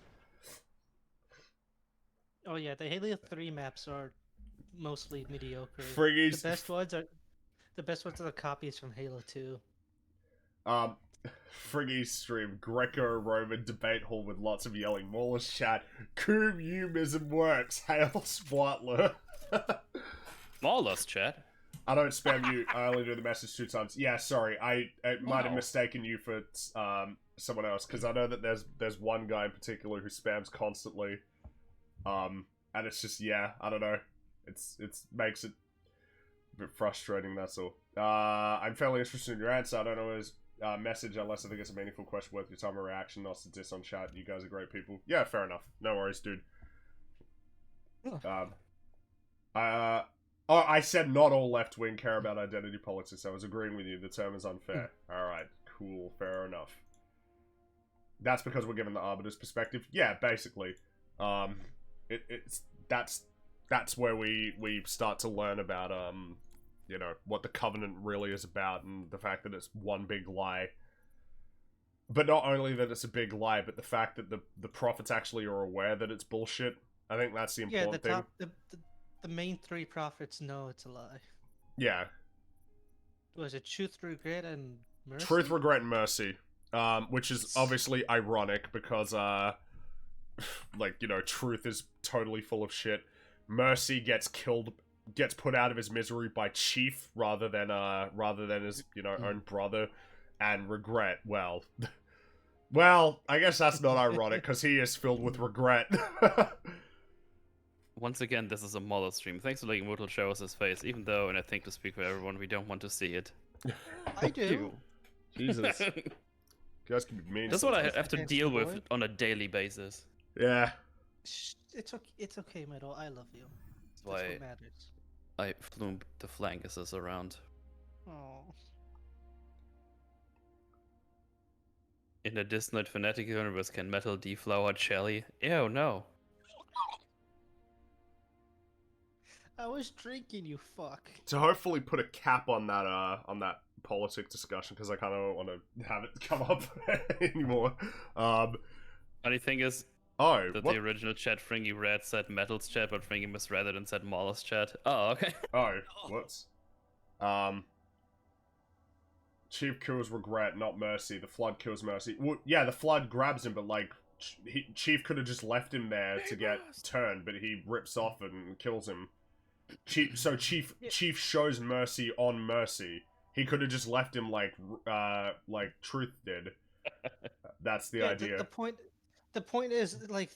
Oh yeah, the Halo 3 maps are mostly mediocre. Friggies. The best ones are... The best ones are the copies from Halo 2. Friggy's stream, Greco-Roman debate hall with lots of yelling. Mauler's chat, Communism works, hail Swartler. Mauler's chat? I don't spam you, I only do the message 2 times. Yeah, sorry, I might have mistaken you for someone else, because I know that there's one guy in particular who spams constantly. And it's just, yeah, I don't know. It's makes it a bit frustrating, that's all. I'm fairly interested in your answer. I don't know his message unless I think it's a meaningful question worth your time or reaction, not to diss on chat. You guys are great people. Yeah, fair enough. No worries, dude. I said not all left-wing care about identity politics. I was agreeing with you. The term is unfair. Alright, cool. Fair enough. That's because we're given the Arbiter's perspective? Yeah, basically. That's where we start to learn about, you know, what the Covenant really is about, and the fact that it's one big lie. But not only that it's a big lie, but the fact that the prophets actually are aware that it's bullshit. I think that's the important thing. The main 3 prophets know it's a lie. Yeah. Was it Truth, Regret, and Mercy? Truth, Regret, and Mercy. Which is obviously ironic because, like, you know, Truth is totally full of shit. Mercy gets put out of his misery by Chief rather than his, you know, own brother. And Regret, well, I guess that's not ironic because he is filled with regret. Once again, this is a Mauler stream. Thanks for letting Mortal show us his face, even though, and I think to speak for everyone, we don't want to see it. I do. Jesus. You guys can be mean. That's what I have to deal with on a daily basis. Yeah. It's okay, Meadow. I love you. That's why what matters. I flew the flankuses around. Oh. In the Disney Fanatic universe, can metal deflower jelly? Ew, no. I was drinking, you fuck. To hopefully put a cap on that politic discussion, because I kind of don't want to have it come up anymore. Funny thing is, that the original chat Fringy read said Metal's chat, but Fringy misread it and said Mauler's chat. Oh, okay. Oh, whoops. Chief kills Regret, not Mercy. The Flood kills Mercy. Well, yeah, the Flood grabs him, but like, Chief could have just left him there to get turned, but he rips off and kills him. Chief shows mercy on Mercy. He could have just left him like Truth did. That's the idea. The point is, like,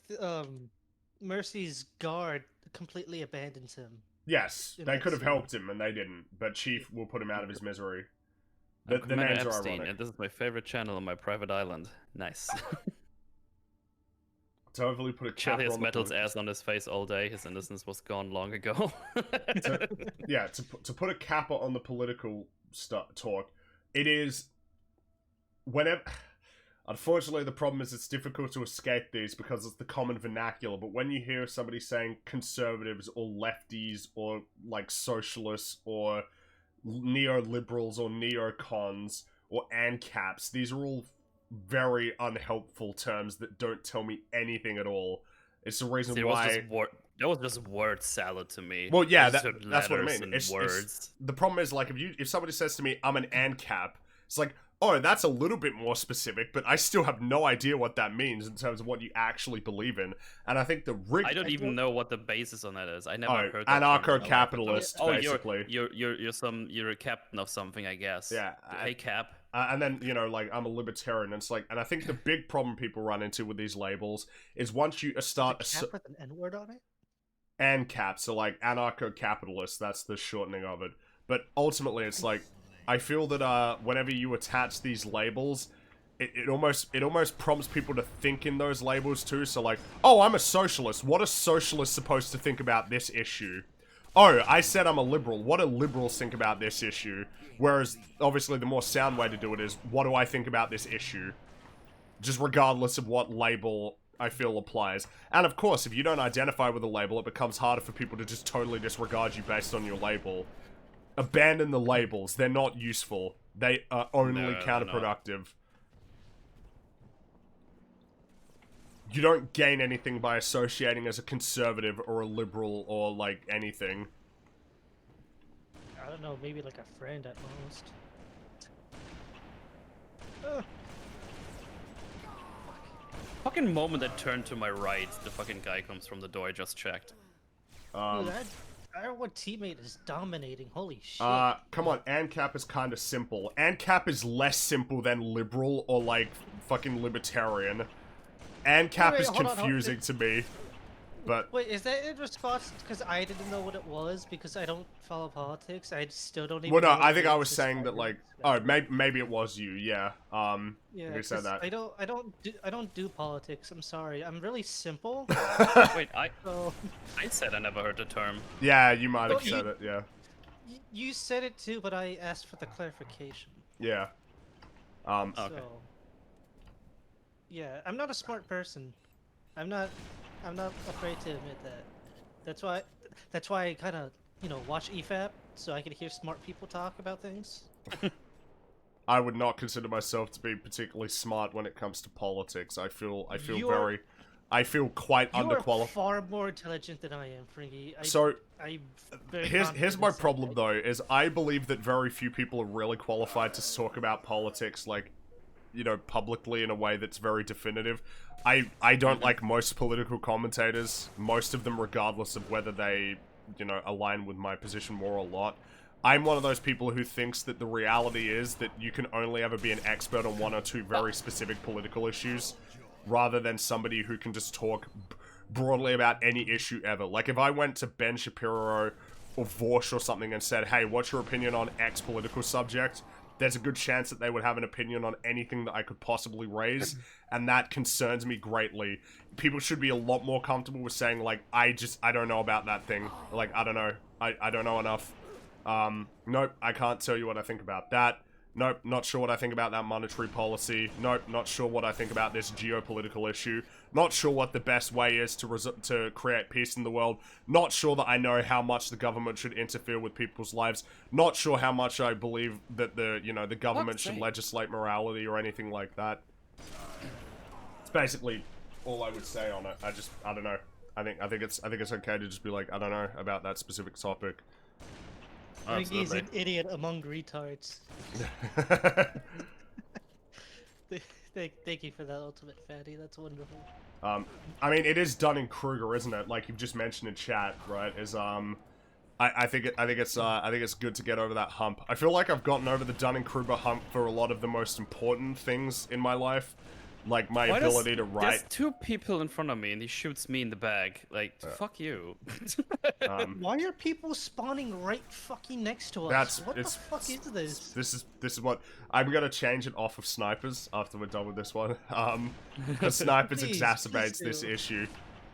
Mercy's guard completely abandons him. Yes, they could have helped him, and they didn't. But Chief will put him out of his misery. The names are ironic. And this is my favorite channel on my private island. Nice. To hopefully put a cap on Metal's ass on his face all day. His innocence was gone long ago. to put a cap on the political talk, it is whenever. Unfortunately, the problem is it's difficult to escape these because it's the common vernacular. But when you hear somebody saying conservatives or lefties or like socialists or neoliberals or neocons or ANCAPs, these are all very unhelpful terms that don't tell me anything at all. It's the reason why that was just word salad to me. Well, yeah, that's what I mean. It's the problem is, like, if somebody says to me, "I'm an ANCAP," it's like, oh, that's a little bit more specific, but I still have no idea what that means in terms of what you actually believe in. And I think I don't even know what the basis on that is. I never heard that. Anarcho-capitalist, basically. You're a captain of something, I guess. Yeah. Hey, Cap. And then, you know, like, I'm a libertarian, and it's like, and I think the big problem people run into with these labels is once you start... Is it cap with an N-word on it? ANCAP, so like, anarcho-capitalist, that's the shortening of it. But ultimately, it's like, I feel that whenever you attach these labels, it almost prompts people to think in those labels too. So like, oh, I'm a socialist. What are socialists supposed to think about this issue? Oh, I said I'm a liberal. What do liberals think about this issue? Whereas, obviously, the more sound way to do it is, what do I think about this issue? Just regardless of what label I feel applies. And of course, if you don't identify with a label, it becomes harder for people to just totally disregard you based on your label. Abandon the labels. They're not useful. They are only counterproductive. You don't gain anything by associating as a conservative or a liberal or, like, anything. don't know, maybe like a friend at most. Fucking moment I turned to my right, the fucking guy comes from the door I just checked. Dude, our teammate is dominating. Holy shit. Come on, ANCAP is kind of simple. ANCAP is less simple than liberal or, like, fucking libertarian. ANCAP Wait, is hold on, confusing to me. But Wait, is that in response because I didn't know what it was because I don't follow politics? I still don't even. well, no, know I what think it I is was to saying start that, like, with. oh, maybe it was you, yeah. Yeah, you said 'cause that. I don't do politics. I'm sorry. I'm really simple. Wait, So I said I never heard the term. Yeah, you might have Oh, you- said it, yeah. you said it too, but I asked for the clarification. Yeah. Okay. So, yeah, I'm not a smart person. I'm not afraid to admit that. That's why I kind of, watch EFAP so I can hear smart people talk about things. I would not consider myself to be particularly smart when it comes to politics. I feel quite You are underqualified. far more intelligent than I am, Fringy. Here's my problem though, is I believe that very few people are really qualified to talk about politics, like, publicly in a way that's very definitive. I don't like most political commentators, most of them regardless of whether they, align with my position more or not. I'm one of those people who thinks that the reality is that you can only ever be an expert on one or two very specific political issues, rather than somebody who can just talk broadly about any issue ever. Like, if I went to Ben Shapiro or Vorsh or something and said, hey, what's your opinion on X political subject? There's a good chance that they would have an opinion on anything that I could possibly raise, and that concerns me greatly. People should be a lot more comfortable with saying, like, I don't know about that thing. Like, I don't know. I don't know enough. Nope, I can't tell you what I think about that. Nope, not sure what I think about that monetary policy. Nope, not sure what I think about this geopolitical issue. Not sure what the best way is to create peace in the world. Not sure that I know how much the government should interfere with people's lives. Not sure how much I believe that the government should legislate morality or anything like that. It's basically all I would say on it. I don't know. I think it's okay to just be like, I don't know about that specific topic. Fringy's an idiot among retards. Thank you for that, Ultimate Fatty. That's wonderful. I mean, it is Dunning-Kruger, isn't it? Like you've just mentioned in chat, right? I think it's good to get over that hump. I feel like I've gotten over the Dunning-Kruger hump for a lot of the most important things in my life, like my ability to write. There's two people in front of me, and he shoots me in the back. Like, fuck you. Why are people spawning right fucking next to us? What the fuck is this? This is what I'm gonna change it off of snipers after we're done with this one. Because snipers exacerbates this issue.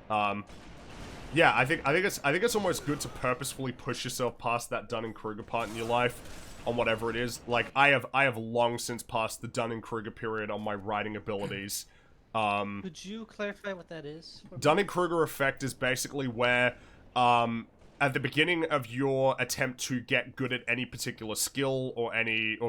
Yeah, I think it's almost good to purposefully push yourself past that Dunning-Kruger part in your life on whatever it is. Like I have long since passed the Dunning-Kruger period on my writing abilities. Could you clarify what that is? Dunning-Kruger effect is basically where at the beginning of your attempt to get good at any particular skill or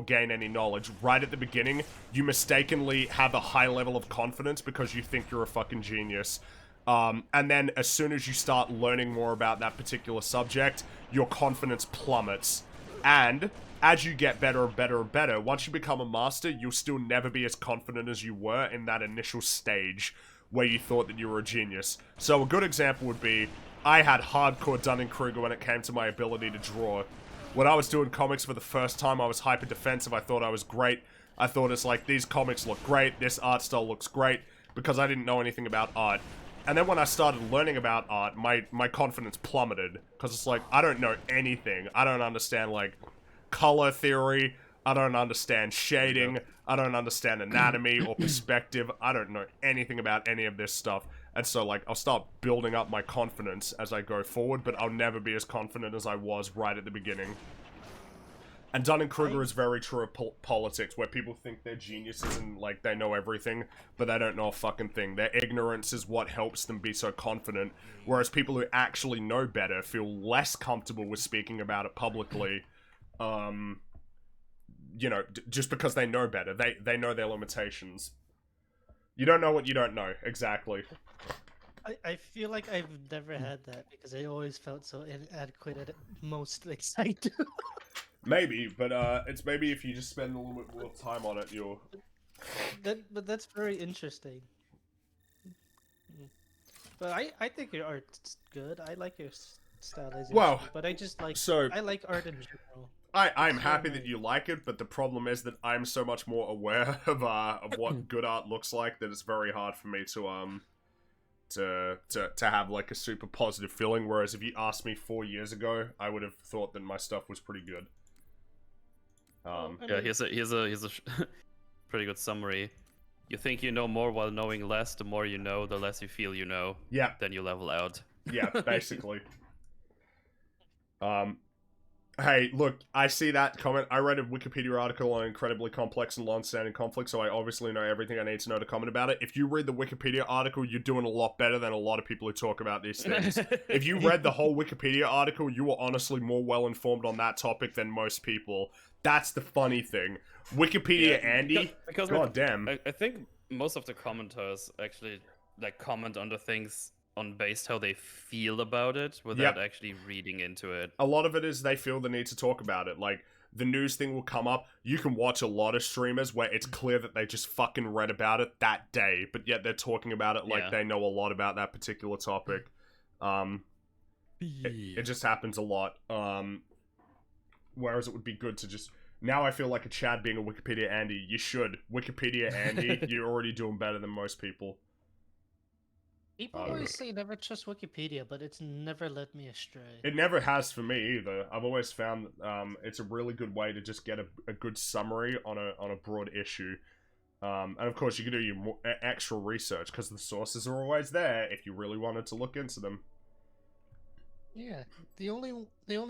gain any knowledge, right at the beginning, you mistakenly have a high level of confidence because you think you're a fucking genius. And then as soon as you start learning more about that particular subject, your confidence plummets. And as you get better and better and better, once you become a master, you'll still never be as confident as you were in that initial stage where you thought that you were a genius. So a good example would be, I had hardcore Dunning-Kruger when it came to my ability to draw. When I was doing comics for the first time, I was hyper defensive. I thought I was great. I thought it's like, these comics look great, this art style looks great, because I didn't know anything about art. And then when I started learning about art, my confidence plummeted. Because it's like, I don't know anything. I don't understand, like, color theory. I don't understand shading. I don't understand anatomy or perspective. I don't know anything about any of this stuff. And so, like, I'll start building up my confidence as I go forward, but I'll never be as confident as I was right at the beginning. And Dunning-Kruger is very true of politics, where people think they're geniuses and, like, they know everything, but they don't know a fucking thing. Their ignorance is what helps them be so confident, whereas people who actually know better feel less comfortable with speaking about it publicly, you know, just because they know better. They know their limitations. You don't know what you don't know, exactly. I feel like I've never had that, because I always felt so inadequate at most things I do. Maybe, but it's maybe if you just spend a little bit more time on it, you'll. But that's very interesting. But I think your art's good. I like your stylization. Well, but I just like so- I like art in general. I'm It's happy very that you like it, but the problem is that I'm so much more aware of what good art looks like that it's very hard for me to have like a super positive feeling. Whereas if you asked me 4 years ago, I would have thought that my stuff was pretty good. Yeah, here's a pretty good summary. You think you know more while knowing less. The more you know, the less you feel you know. Yeah. Then you level out. Yeah, basically. Hey, look, I see that comment. I read a Wikipedia article on incredibly complex and long-standing conflict, so I obviously know everything I need to know to comment about it. If you read the Wikipedia article, you're doing a lot better than a lot of people who talk about these things. If you read the whole Wikipedia article, you were honestly more well-informed on that topic than most people. That's the funny thing. Wikipedia Andy, because goddamn. I think most of the commenters actually like comment on the things on based how they feel about it without actually reading into it. A lot of it is they feel the need to talk about it. Like, the news thing will come up. You can watch a lot of streamers where it's clear that they just fucking read about it that day, but yet they're talking about it like they know a lot about that particular topic. It just happens a lot. Whereas it would be good to just... Now I feel like a Chad being a Wikipedia Andy. You should. Wikipedia Andy, you're already doing better than most people. People always say never trust Wikipedia, but it's never led me astray. It never has for me either. I've always found it's a really good way to just get a good summary on a broad issue. And of course, you can do your extra research because the sources are always there if you really wanted to look into them. Yeah, the only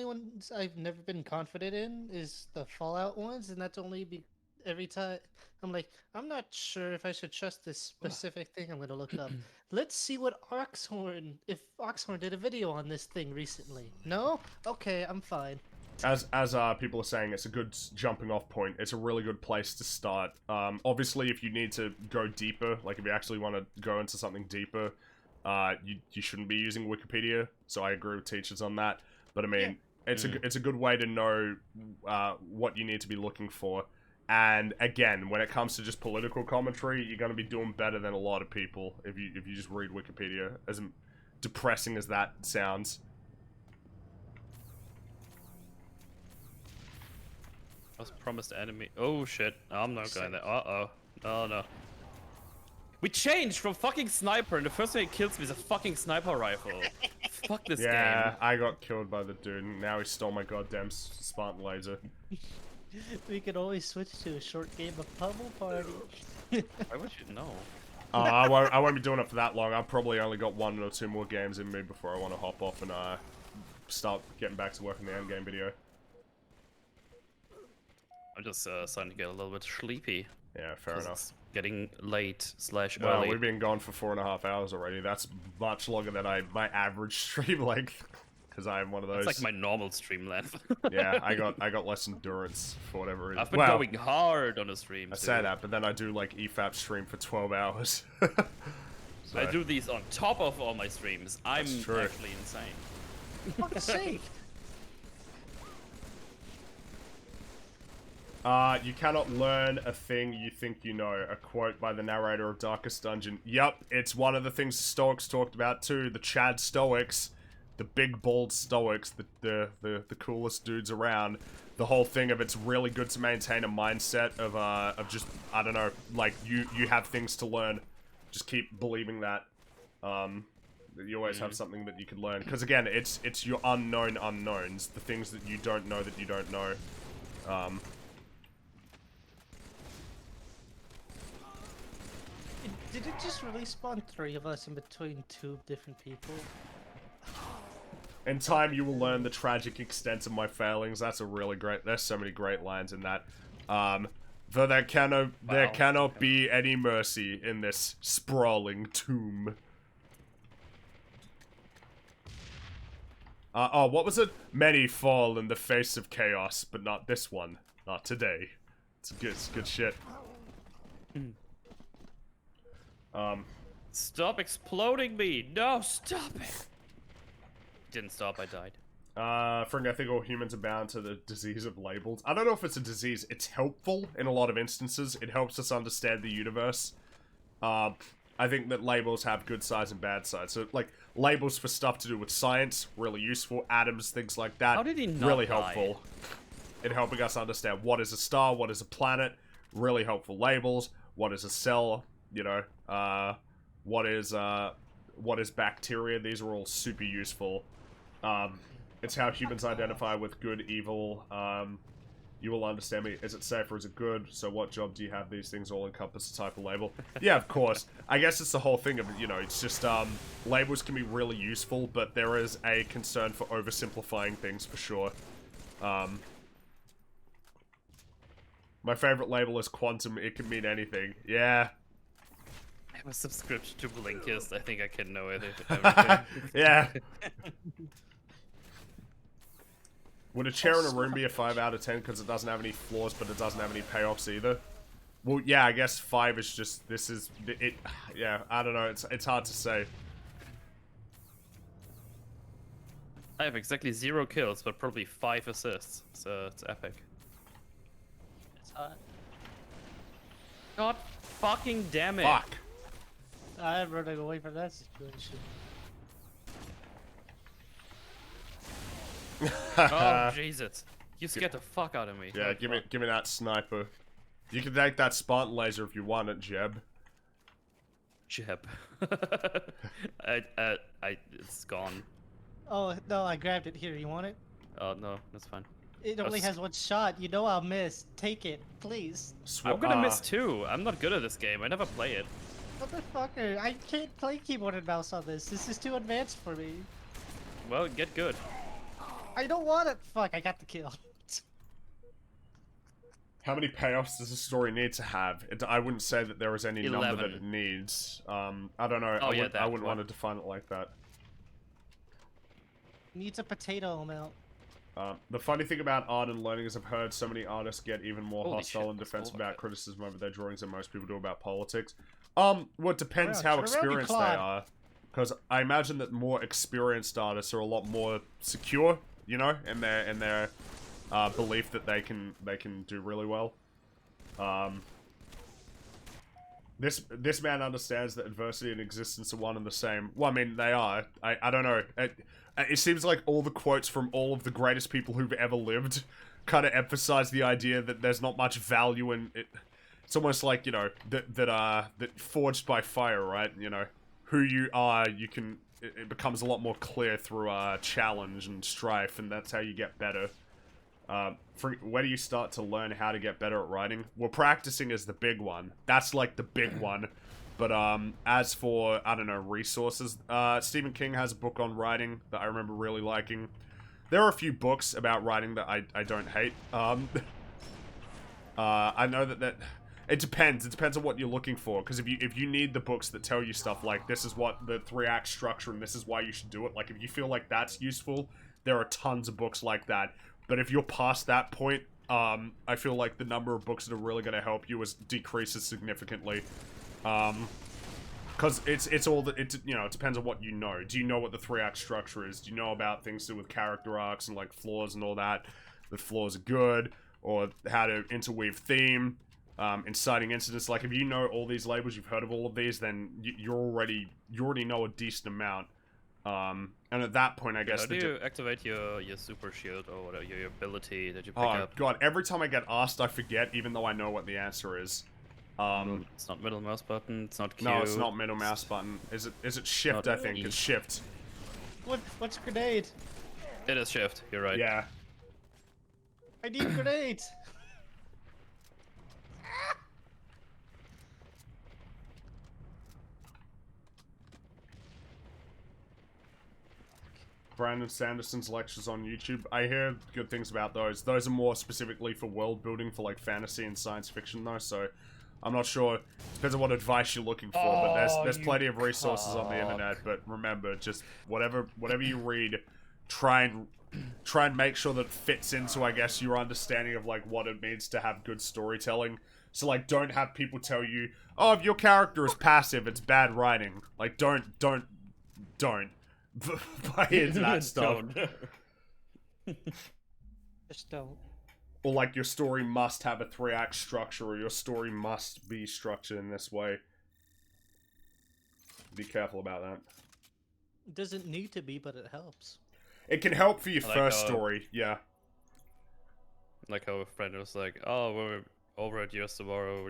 ones I've never been confident in is the Fallout ones, and that's only every time I'm like, I'm not sure if I should trust this specific thing I'm gonna look up. Let's see what if Oxhorn did a video on this thing recently. No? Okay, I'm fine. As people are saying, it's a good jumping off point. It's a really good place to start. Obviously, if you need to go deeper, like if you actually want to go into something deeper, you shouldn't be using Wikipedia. So I agree with teachers on that. But I mean, it's a good way to know what you need to be looking for. And again, when it comes to just political commentary, you're going to be doing better than a lot of people if you just read Wikipedia. As depressing as that sounds. I was promised enemy. Oh shit! I'm not going there. Oh no. We changed from fucking sniper, and the first thing it kills me is a fucking sniper rifle. Fuck this game. Yeah, I got killed by the dude, and now he stole my goddamn Spartan laser. We could always switch to a short game of Pummel Party. Why would you know? I won't be doing it for that long. I've probably only got 1 or 2 more games in me before I want to hop off and start getting back to work on the endgame video. I'm just starting to get a little bit sleepy. Yeah, fair enough. It's getting late / early. Well, we've been gone for 4.5 hours already. That's much longer than my average stream length. Because I'm one of those. It's like my normal stream length. Yeah, I got less endurance for whatever reason. I've been going hard on the stream. I say that, but then I do like EFAP stream for 12 hours. So. I do these on top of all my streams. I'm actually insane. Fuck's sake! You cannot learn a thing you think you know. A quote by the narrator of Darkest Dungeon. Yup, it's one of the things the Stoics talked about too. The Chad Stoics. The big, bald Stoics. The coolest dudes around. The whole thing of it's really good to maintain a mindset of just, I don't know, like, you have things to learn. Just keep believing that. You always have something that you can learn. Because again, it's your unknown unknowns. The things that you don't know that you don't know. Did it just really spawn 3 of us in between 2 different people? In time, you will learn the tragic extent of my failings. That's a really great... There's so many great lines in that. Though there cannot be any mercy in this sprawling tomb. Oh, what was it? Many fall in the face of chaos, but not this one. Not today. It's good shit. Stop exploding me! No, stop it! Didn't stop, I died. Frank, I think all humans are bound to the disease of labels. I don't know if it's a disease. It's helpful in a lot of instances. It helps us understand the universe. I think that labels have good sides and bad sides. So, like, labels for stuff to do with science, really useful. Atoms, things like that, How did he not really die? helpful. In helping us understand what is a star, what is a planet. Really helpful labels. What is a cell? You know, what is bacteria? These are all super useful. It's how humans identify with good, evil. You will understand me. Is it safe or is it good? So what job do you have? These things all encompass a type of label. Yeah, of course. I guess it's the whole thing of, you know, it's just, labels can be really useful, but there is a concern for oversimplifying things for sure. My favorite label is quantum. It can mean anything. Yeah. I have a subscription to Blinkist. I think I can know everything. Yeah. Would a chair in a room be a 5 out of 10 because it doesn't have any flaws, but it doesn't have any payoffs either? Well, yeah, I guess 5 is just, this is, it, yeah, I don't know, it's hard to say. I have exactly 0 kills, but probably 5 assists, so it's epic. It's hot. God fucking damn it! Fuck. I'm running away from that situation. Oh Jesus! You scared the fuck out of me. Yeah, Holy give me that sniper. You can take that Spartan laser if you want it, Jeb. Jeb. It's gone. Oh no, I grabbed it. Here, you want it? Oh no, that's fine. It only has one shot. You know I'll miss. Take it, please. I'm gonna miss too. I'm not good at this game. I never play it. Motherfucker, I can't play keyboard and mouse on this. This is too advanced for me. Well, get good. I don't want it. Fuck, I got the kill. How many payoffs does a story need to have? I wouldn't say that there is any 11. number that it needs. I don't know. Oh, I wouldn't want to define it like that. Needs a potato amount. The funny thing about art and learning is I've heard so many artists get even more Holy hostile shit, and that's defensive all about of it. criticism over their drawings than most people do about politics. Well, it depends Yeah, how turn around, you experienced they clod. are. Because I imagine that more experienced artists are a lot more secure, you know, in their belief that they can do really well. This man understands that adversity and existence are one and the same. Well, I mean, they are. I don't know. It seems like all the quotes from all of the greatest people who've ever lived kind of emphasize the idea that there's not much value in it. It's almost like, you know, that forged by fire, right? You know, who you are, it becomes a lot more clear through challenge and strife, and that's how you get better. Where do you start to learn how to get better at writing? Well, practicing is the big one. That's like the big one. But as for, I don't know, resources, Stephen King has a book on writing that I remember really liking. There are a few books about writing that I don't hate. I know that it depends. It depends on what you're looking for. Because if you need the books that tell you stuff like this is what the 3-act structure and this is why you should do it. Like if you feel like that's useful, there are tons of books like that. But if you're past that point, I feel like the number of books that are really going to help you decreases significantly. Because it's all you know, it depends on what you know. Do you know what the 3-act structure is? Do you know about things to do with character arcs and like flaws and all that? The flaws are good, or how to interweave theme, inciting incidents. Like if you know all these labels, you've heard of all of these, then you already know a decent amount. And at that point, I guess. How do you activate your super shield or whatever, your ability that you pick Oh up? god! Every time I get asked, I forget, even though I know what the answer is. It's not middle mouse button. It's not Q. No, it's not middle mouse button. Is it shift? I think E. it's shift. What's grenade? It is shift. You're right. Yeah. I need grenade. Brandon Sanderson's lectures on YouTube. I hear good things about those. Those are more specifically for world building for like fantasy and science fiction though, so I'm not sure. Depends on what advice you're looking for, but there's plenty of resources on the internet. But remember, just whatever you read, try and make sure that it fits into, I guess, your understanding of like what it means to have good storytelling. So like, don't have people tell you, oh, if your character is passive, it's bad writing. Like, don't buy into that stuff. Just don't. Or like your story must have a 3-act structure, or your story must be structured in this way. Be careful about that. It doesn't need to be, but it helps. It can help for your Like first story, yeah. Like how a friend was like, "Oh, we're over at yours tomorrow.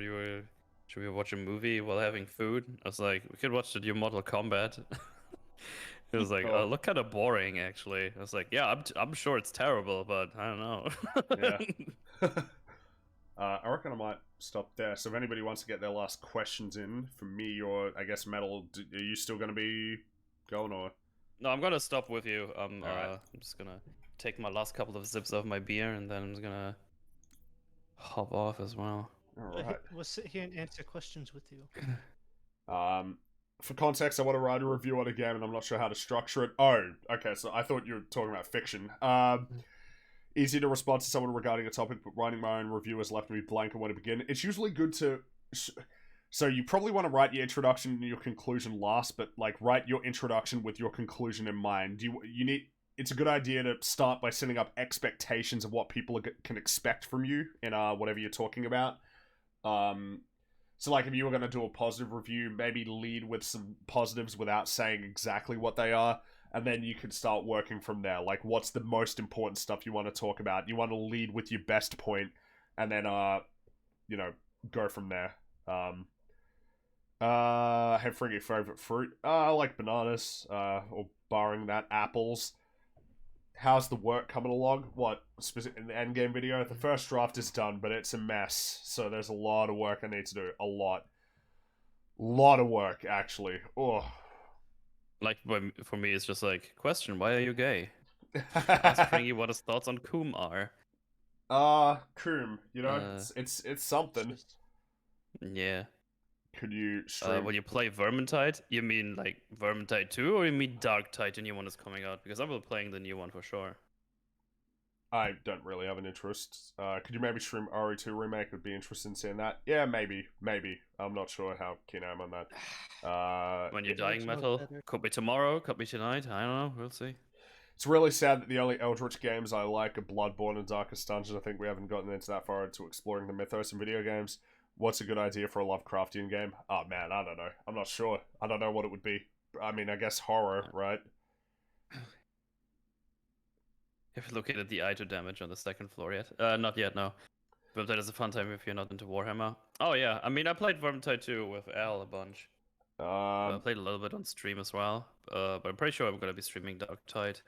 Should we watch a movie while having food?" I was like, "We could watch the new Mortal Kombat." It was like, "Oh, look kind of boring, actually." I was like, "Yeah, I'm sure it's terrible, but I don't know." Yeah. I reckon I might stop there. So if anybody wants to get their last questions in, for me or I guess Metal, are you still going to be going or? No, I'm gonna stop with you. Alright. I'm just gonna take my last couple of sips of my beer, and then I'm just gonna hop off as well. Alright. We'll sit here and answer questions with you. For context, I want to write a review on a game and I'm not sure how to structure it. Oh, okay, so I thought you were talking about fiction. Easy to respond to someone regarding a topic, but writing my own review has left me blank on where to begin. It's usually good to... So you probably want to write your introduction and your conclusion last, but like write your introduction with your conclusion in mind. You need... It's a good idea to start by setting up expectations of what people can expect from you in whatever you're talking about. So, like, if you were going to do a positive review, maybe lead with some positives without saying exactly what they are, and then you can start working from there. Like, what's the most important stuff you want to talk about? You want to lead with your best point, and then, you know, go from there. Have your favorite fruit? I like bananas, or barring that, apples. How's the work coming along? What, specific in the endgame video? The first draft is done, but it's a mess. So there's a lot of work I need to do. A lot. Lot of work, actually. Oh. Like, for me, it's just like, question, why are you gay? Ask Fringy what his thoughts on Coom are. Coom, you know, it's something. Yeah. Could you stream... when you play Vermintide, you mean like Vermintide 2, or you mean Dark Tide, the new one is coming out? Because I will be playing the new one for sure. I don't really have an interest. Could you maybe stream RE2 Remake? Would be interested in seeing that. Yeah, maybe. I'm not sure how keen I am on that. When you're dying metal, could be tomorrow, could be tonight. I don't know. We'll see. It's really sad that the only Eldritch games I like are Bloodborne and Darkest Dungeon. I think we haven't gotten into that far into exploring the mythos in video games. What's a good idea for a Lovecraftian game? Oh man, I don't know. I'm not sure. I don't know what it would be. I mean, I guess horror, right? Have you located the eye to damage on the second floor yet? Not yet, no. But that is a fun time if you're not into Warhammer. Oh yeah, I mean, I played Vermintide 2 with Al a bunch. I played a little bit on stream as well. But I'm pretty sure I'm gonna be streaming Dark Tide.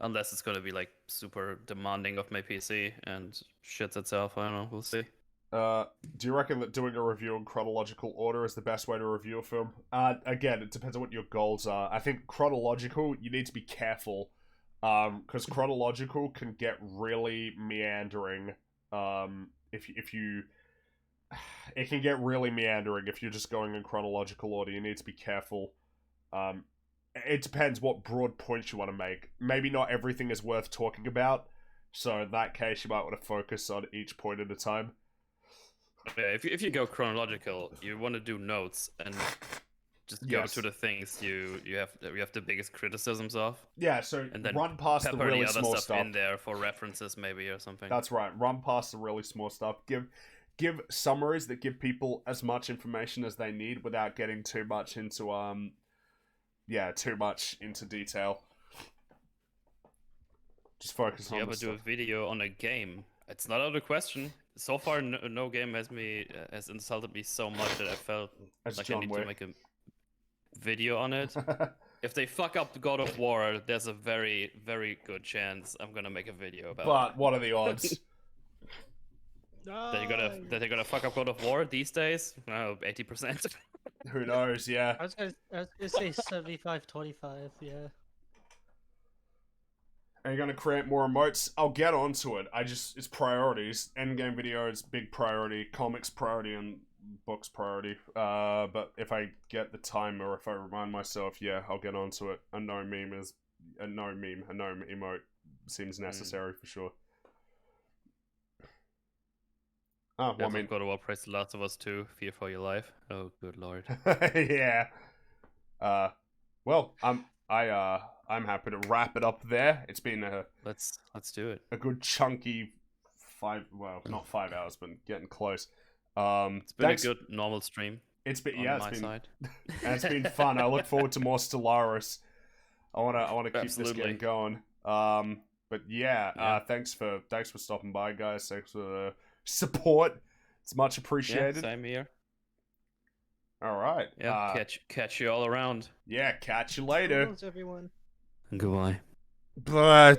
Unless it's gonna be like super demanding of my PC and shits itself. I don't know, we'll see. Do you reckon that doing a review in chronological order is the best way to review a film? Again, it depends on what your goals are. I think chronological, you need to be careful. Because chronological can get really meandering. If you... It can get really meandering if you're just going in chronological order. You need to be careful. It depends what broad points you want to make. Maybe not everything is worth talking about. So in that case, you might want to focus on each point at a time. Yeah, if you go chronological, you want to do notes and just go to the things you have the biggest criticisms of. Yeah, so and then run past the really other small stuff in there for references maybe or something. That's right. Run past the really small stuff. Give summaries that give people as much information as they need without getting too much into detail. Just focus on. You ever do a video on a game? It's not out of the question. So far, no game has insulted me so much that I felt like I need to make a video on it. If they fuck up God of War, there's a very, very good chance I'm gonna make a video about it. But what are the odds? that they're gonna fuck up God of War these days? 80%. Who knows? Yeah. I was gonna say 75-25. Yeah. Are you gonna create more emotes? I'll get onto it. It's priorities. Endgame video is big priority. Comics priority and books priority. But if I get the time or if I remind myself, yeah, I'll get onto it. A no emote seems necessary for sure. Oh, well, I mean, God of War praise The Last of Us 2, Fear for Your Life. Oh, good lord. Yeah. Well, I I'm happy to wrap it up there. It's been Let's do it. a good chunky not 5 hours, but getting close. It's been a good normal stream. It's been on my side. and it's been fun. I look forward to more Stellaris. I wanna keep this getting going. But yeah, thanks for stopping by, guys. Thanks for the support. It's much appreciated. Yeah, same here. All right. Yeah, catch you all around. Yeah, catch you later. Thanks, everyone. Goodbye. Bye.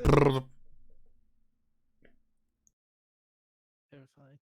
Terrifying.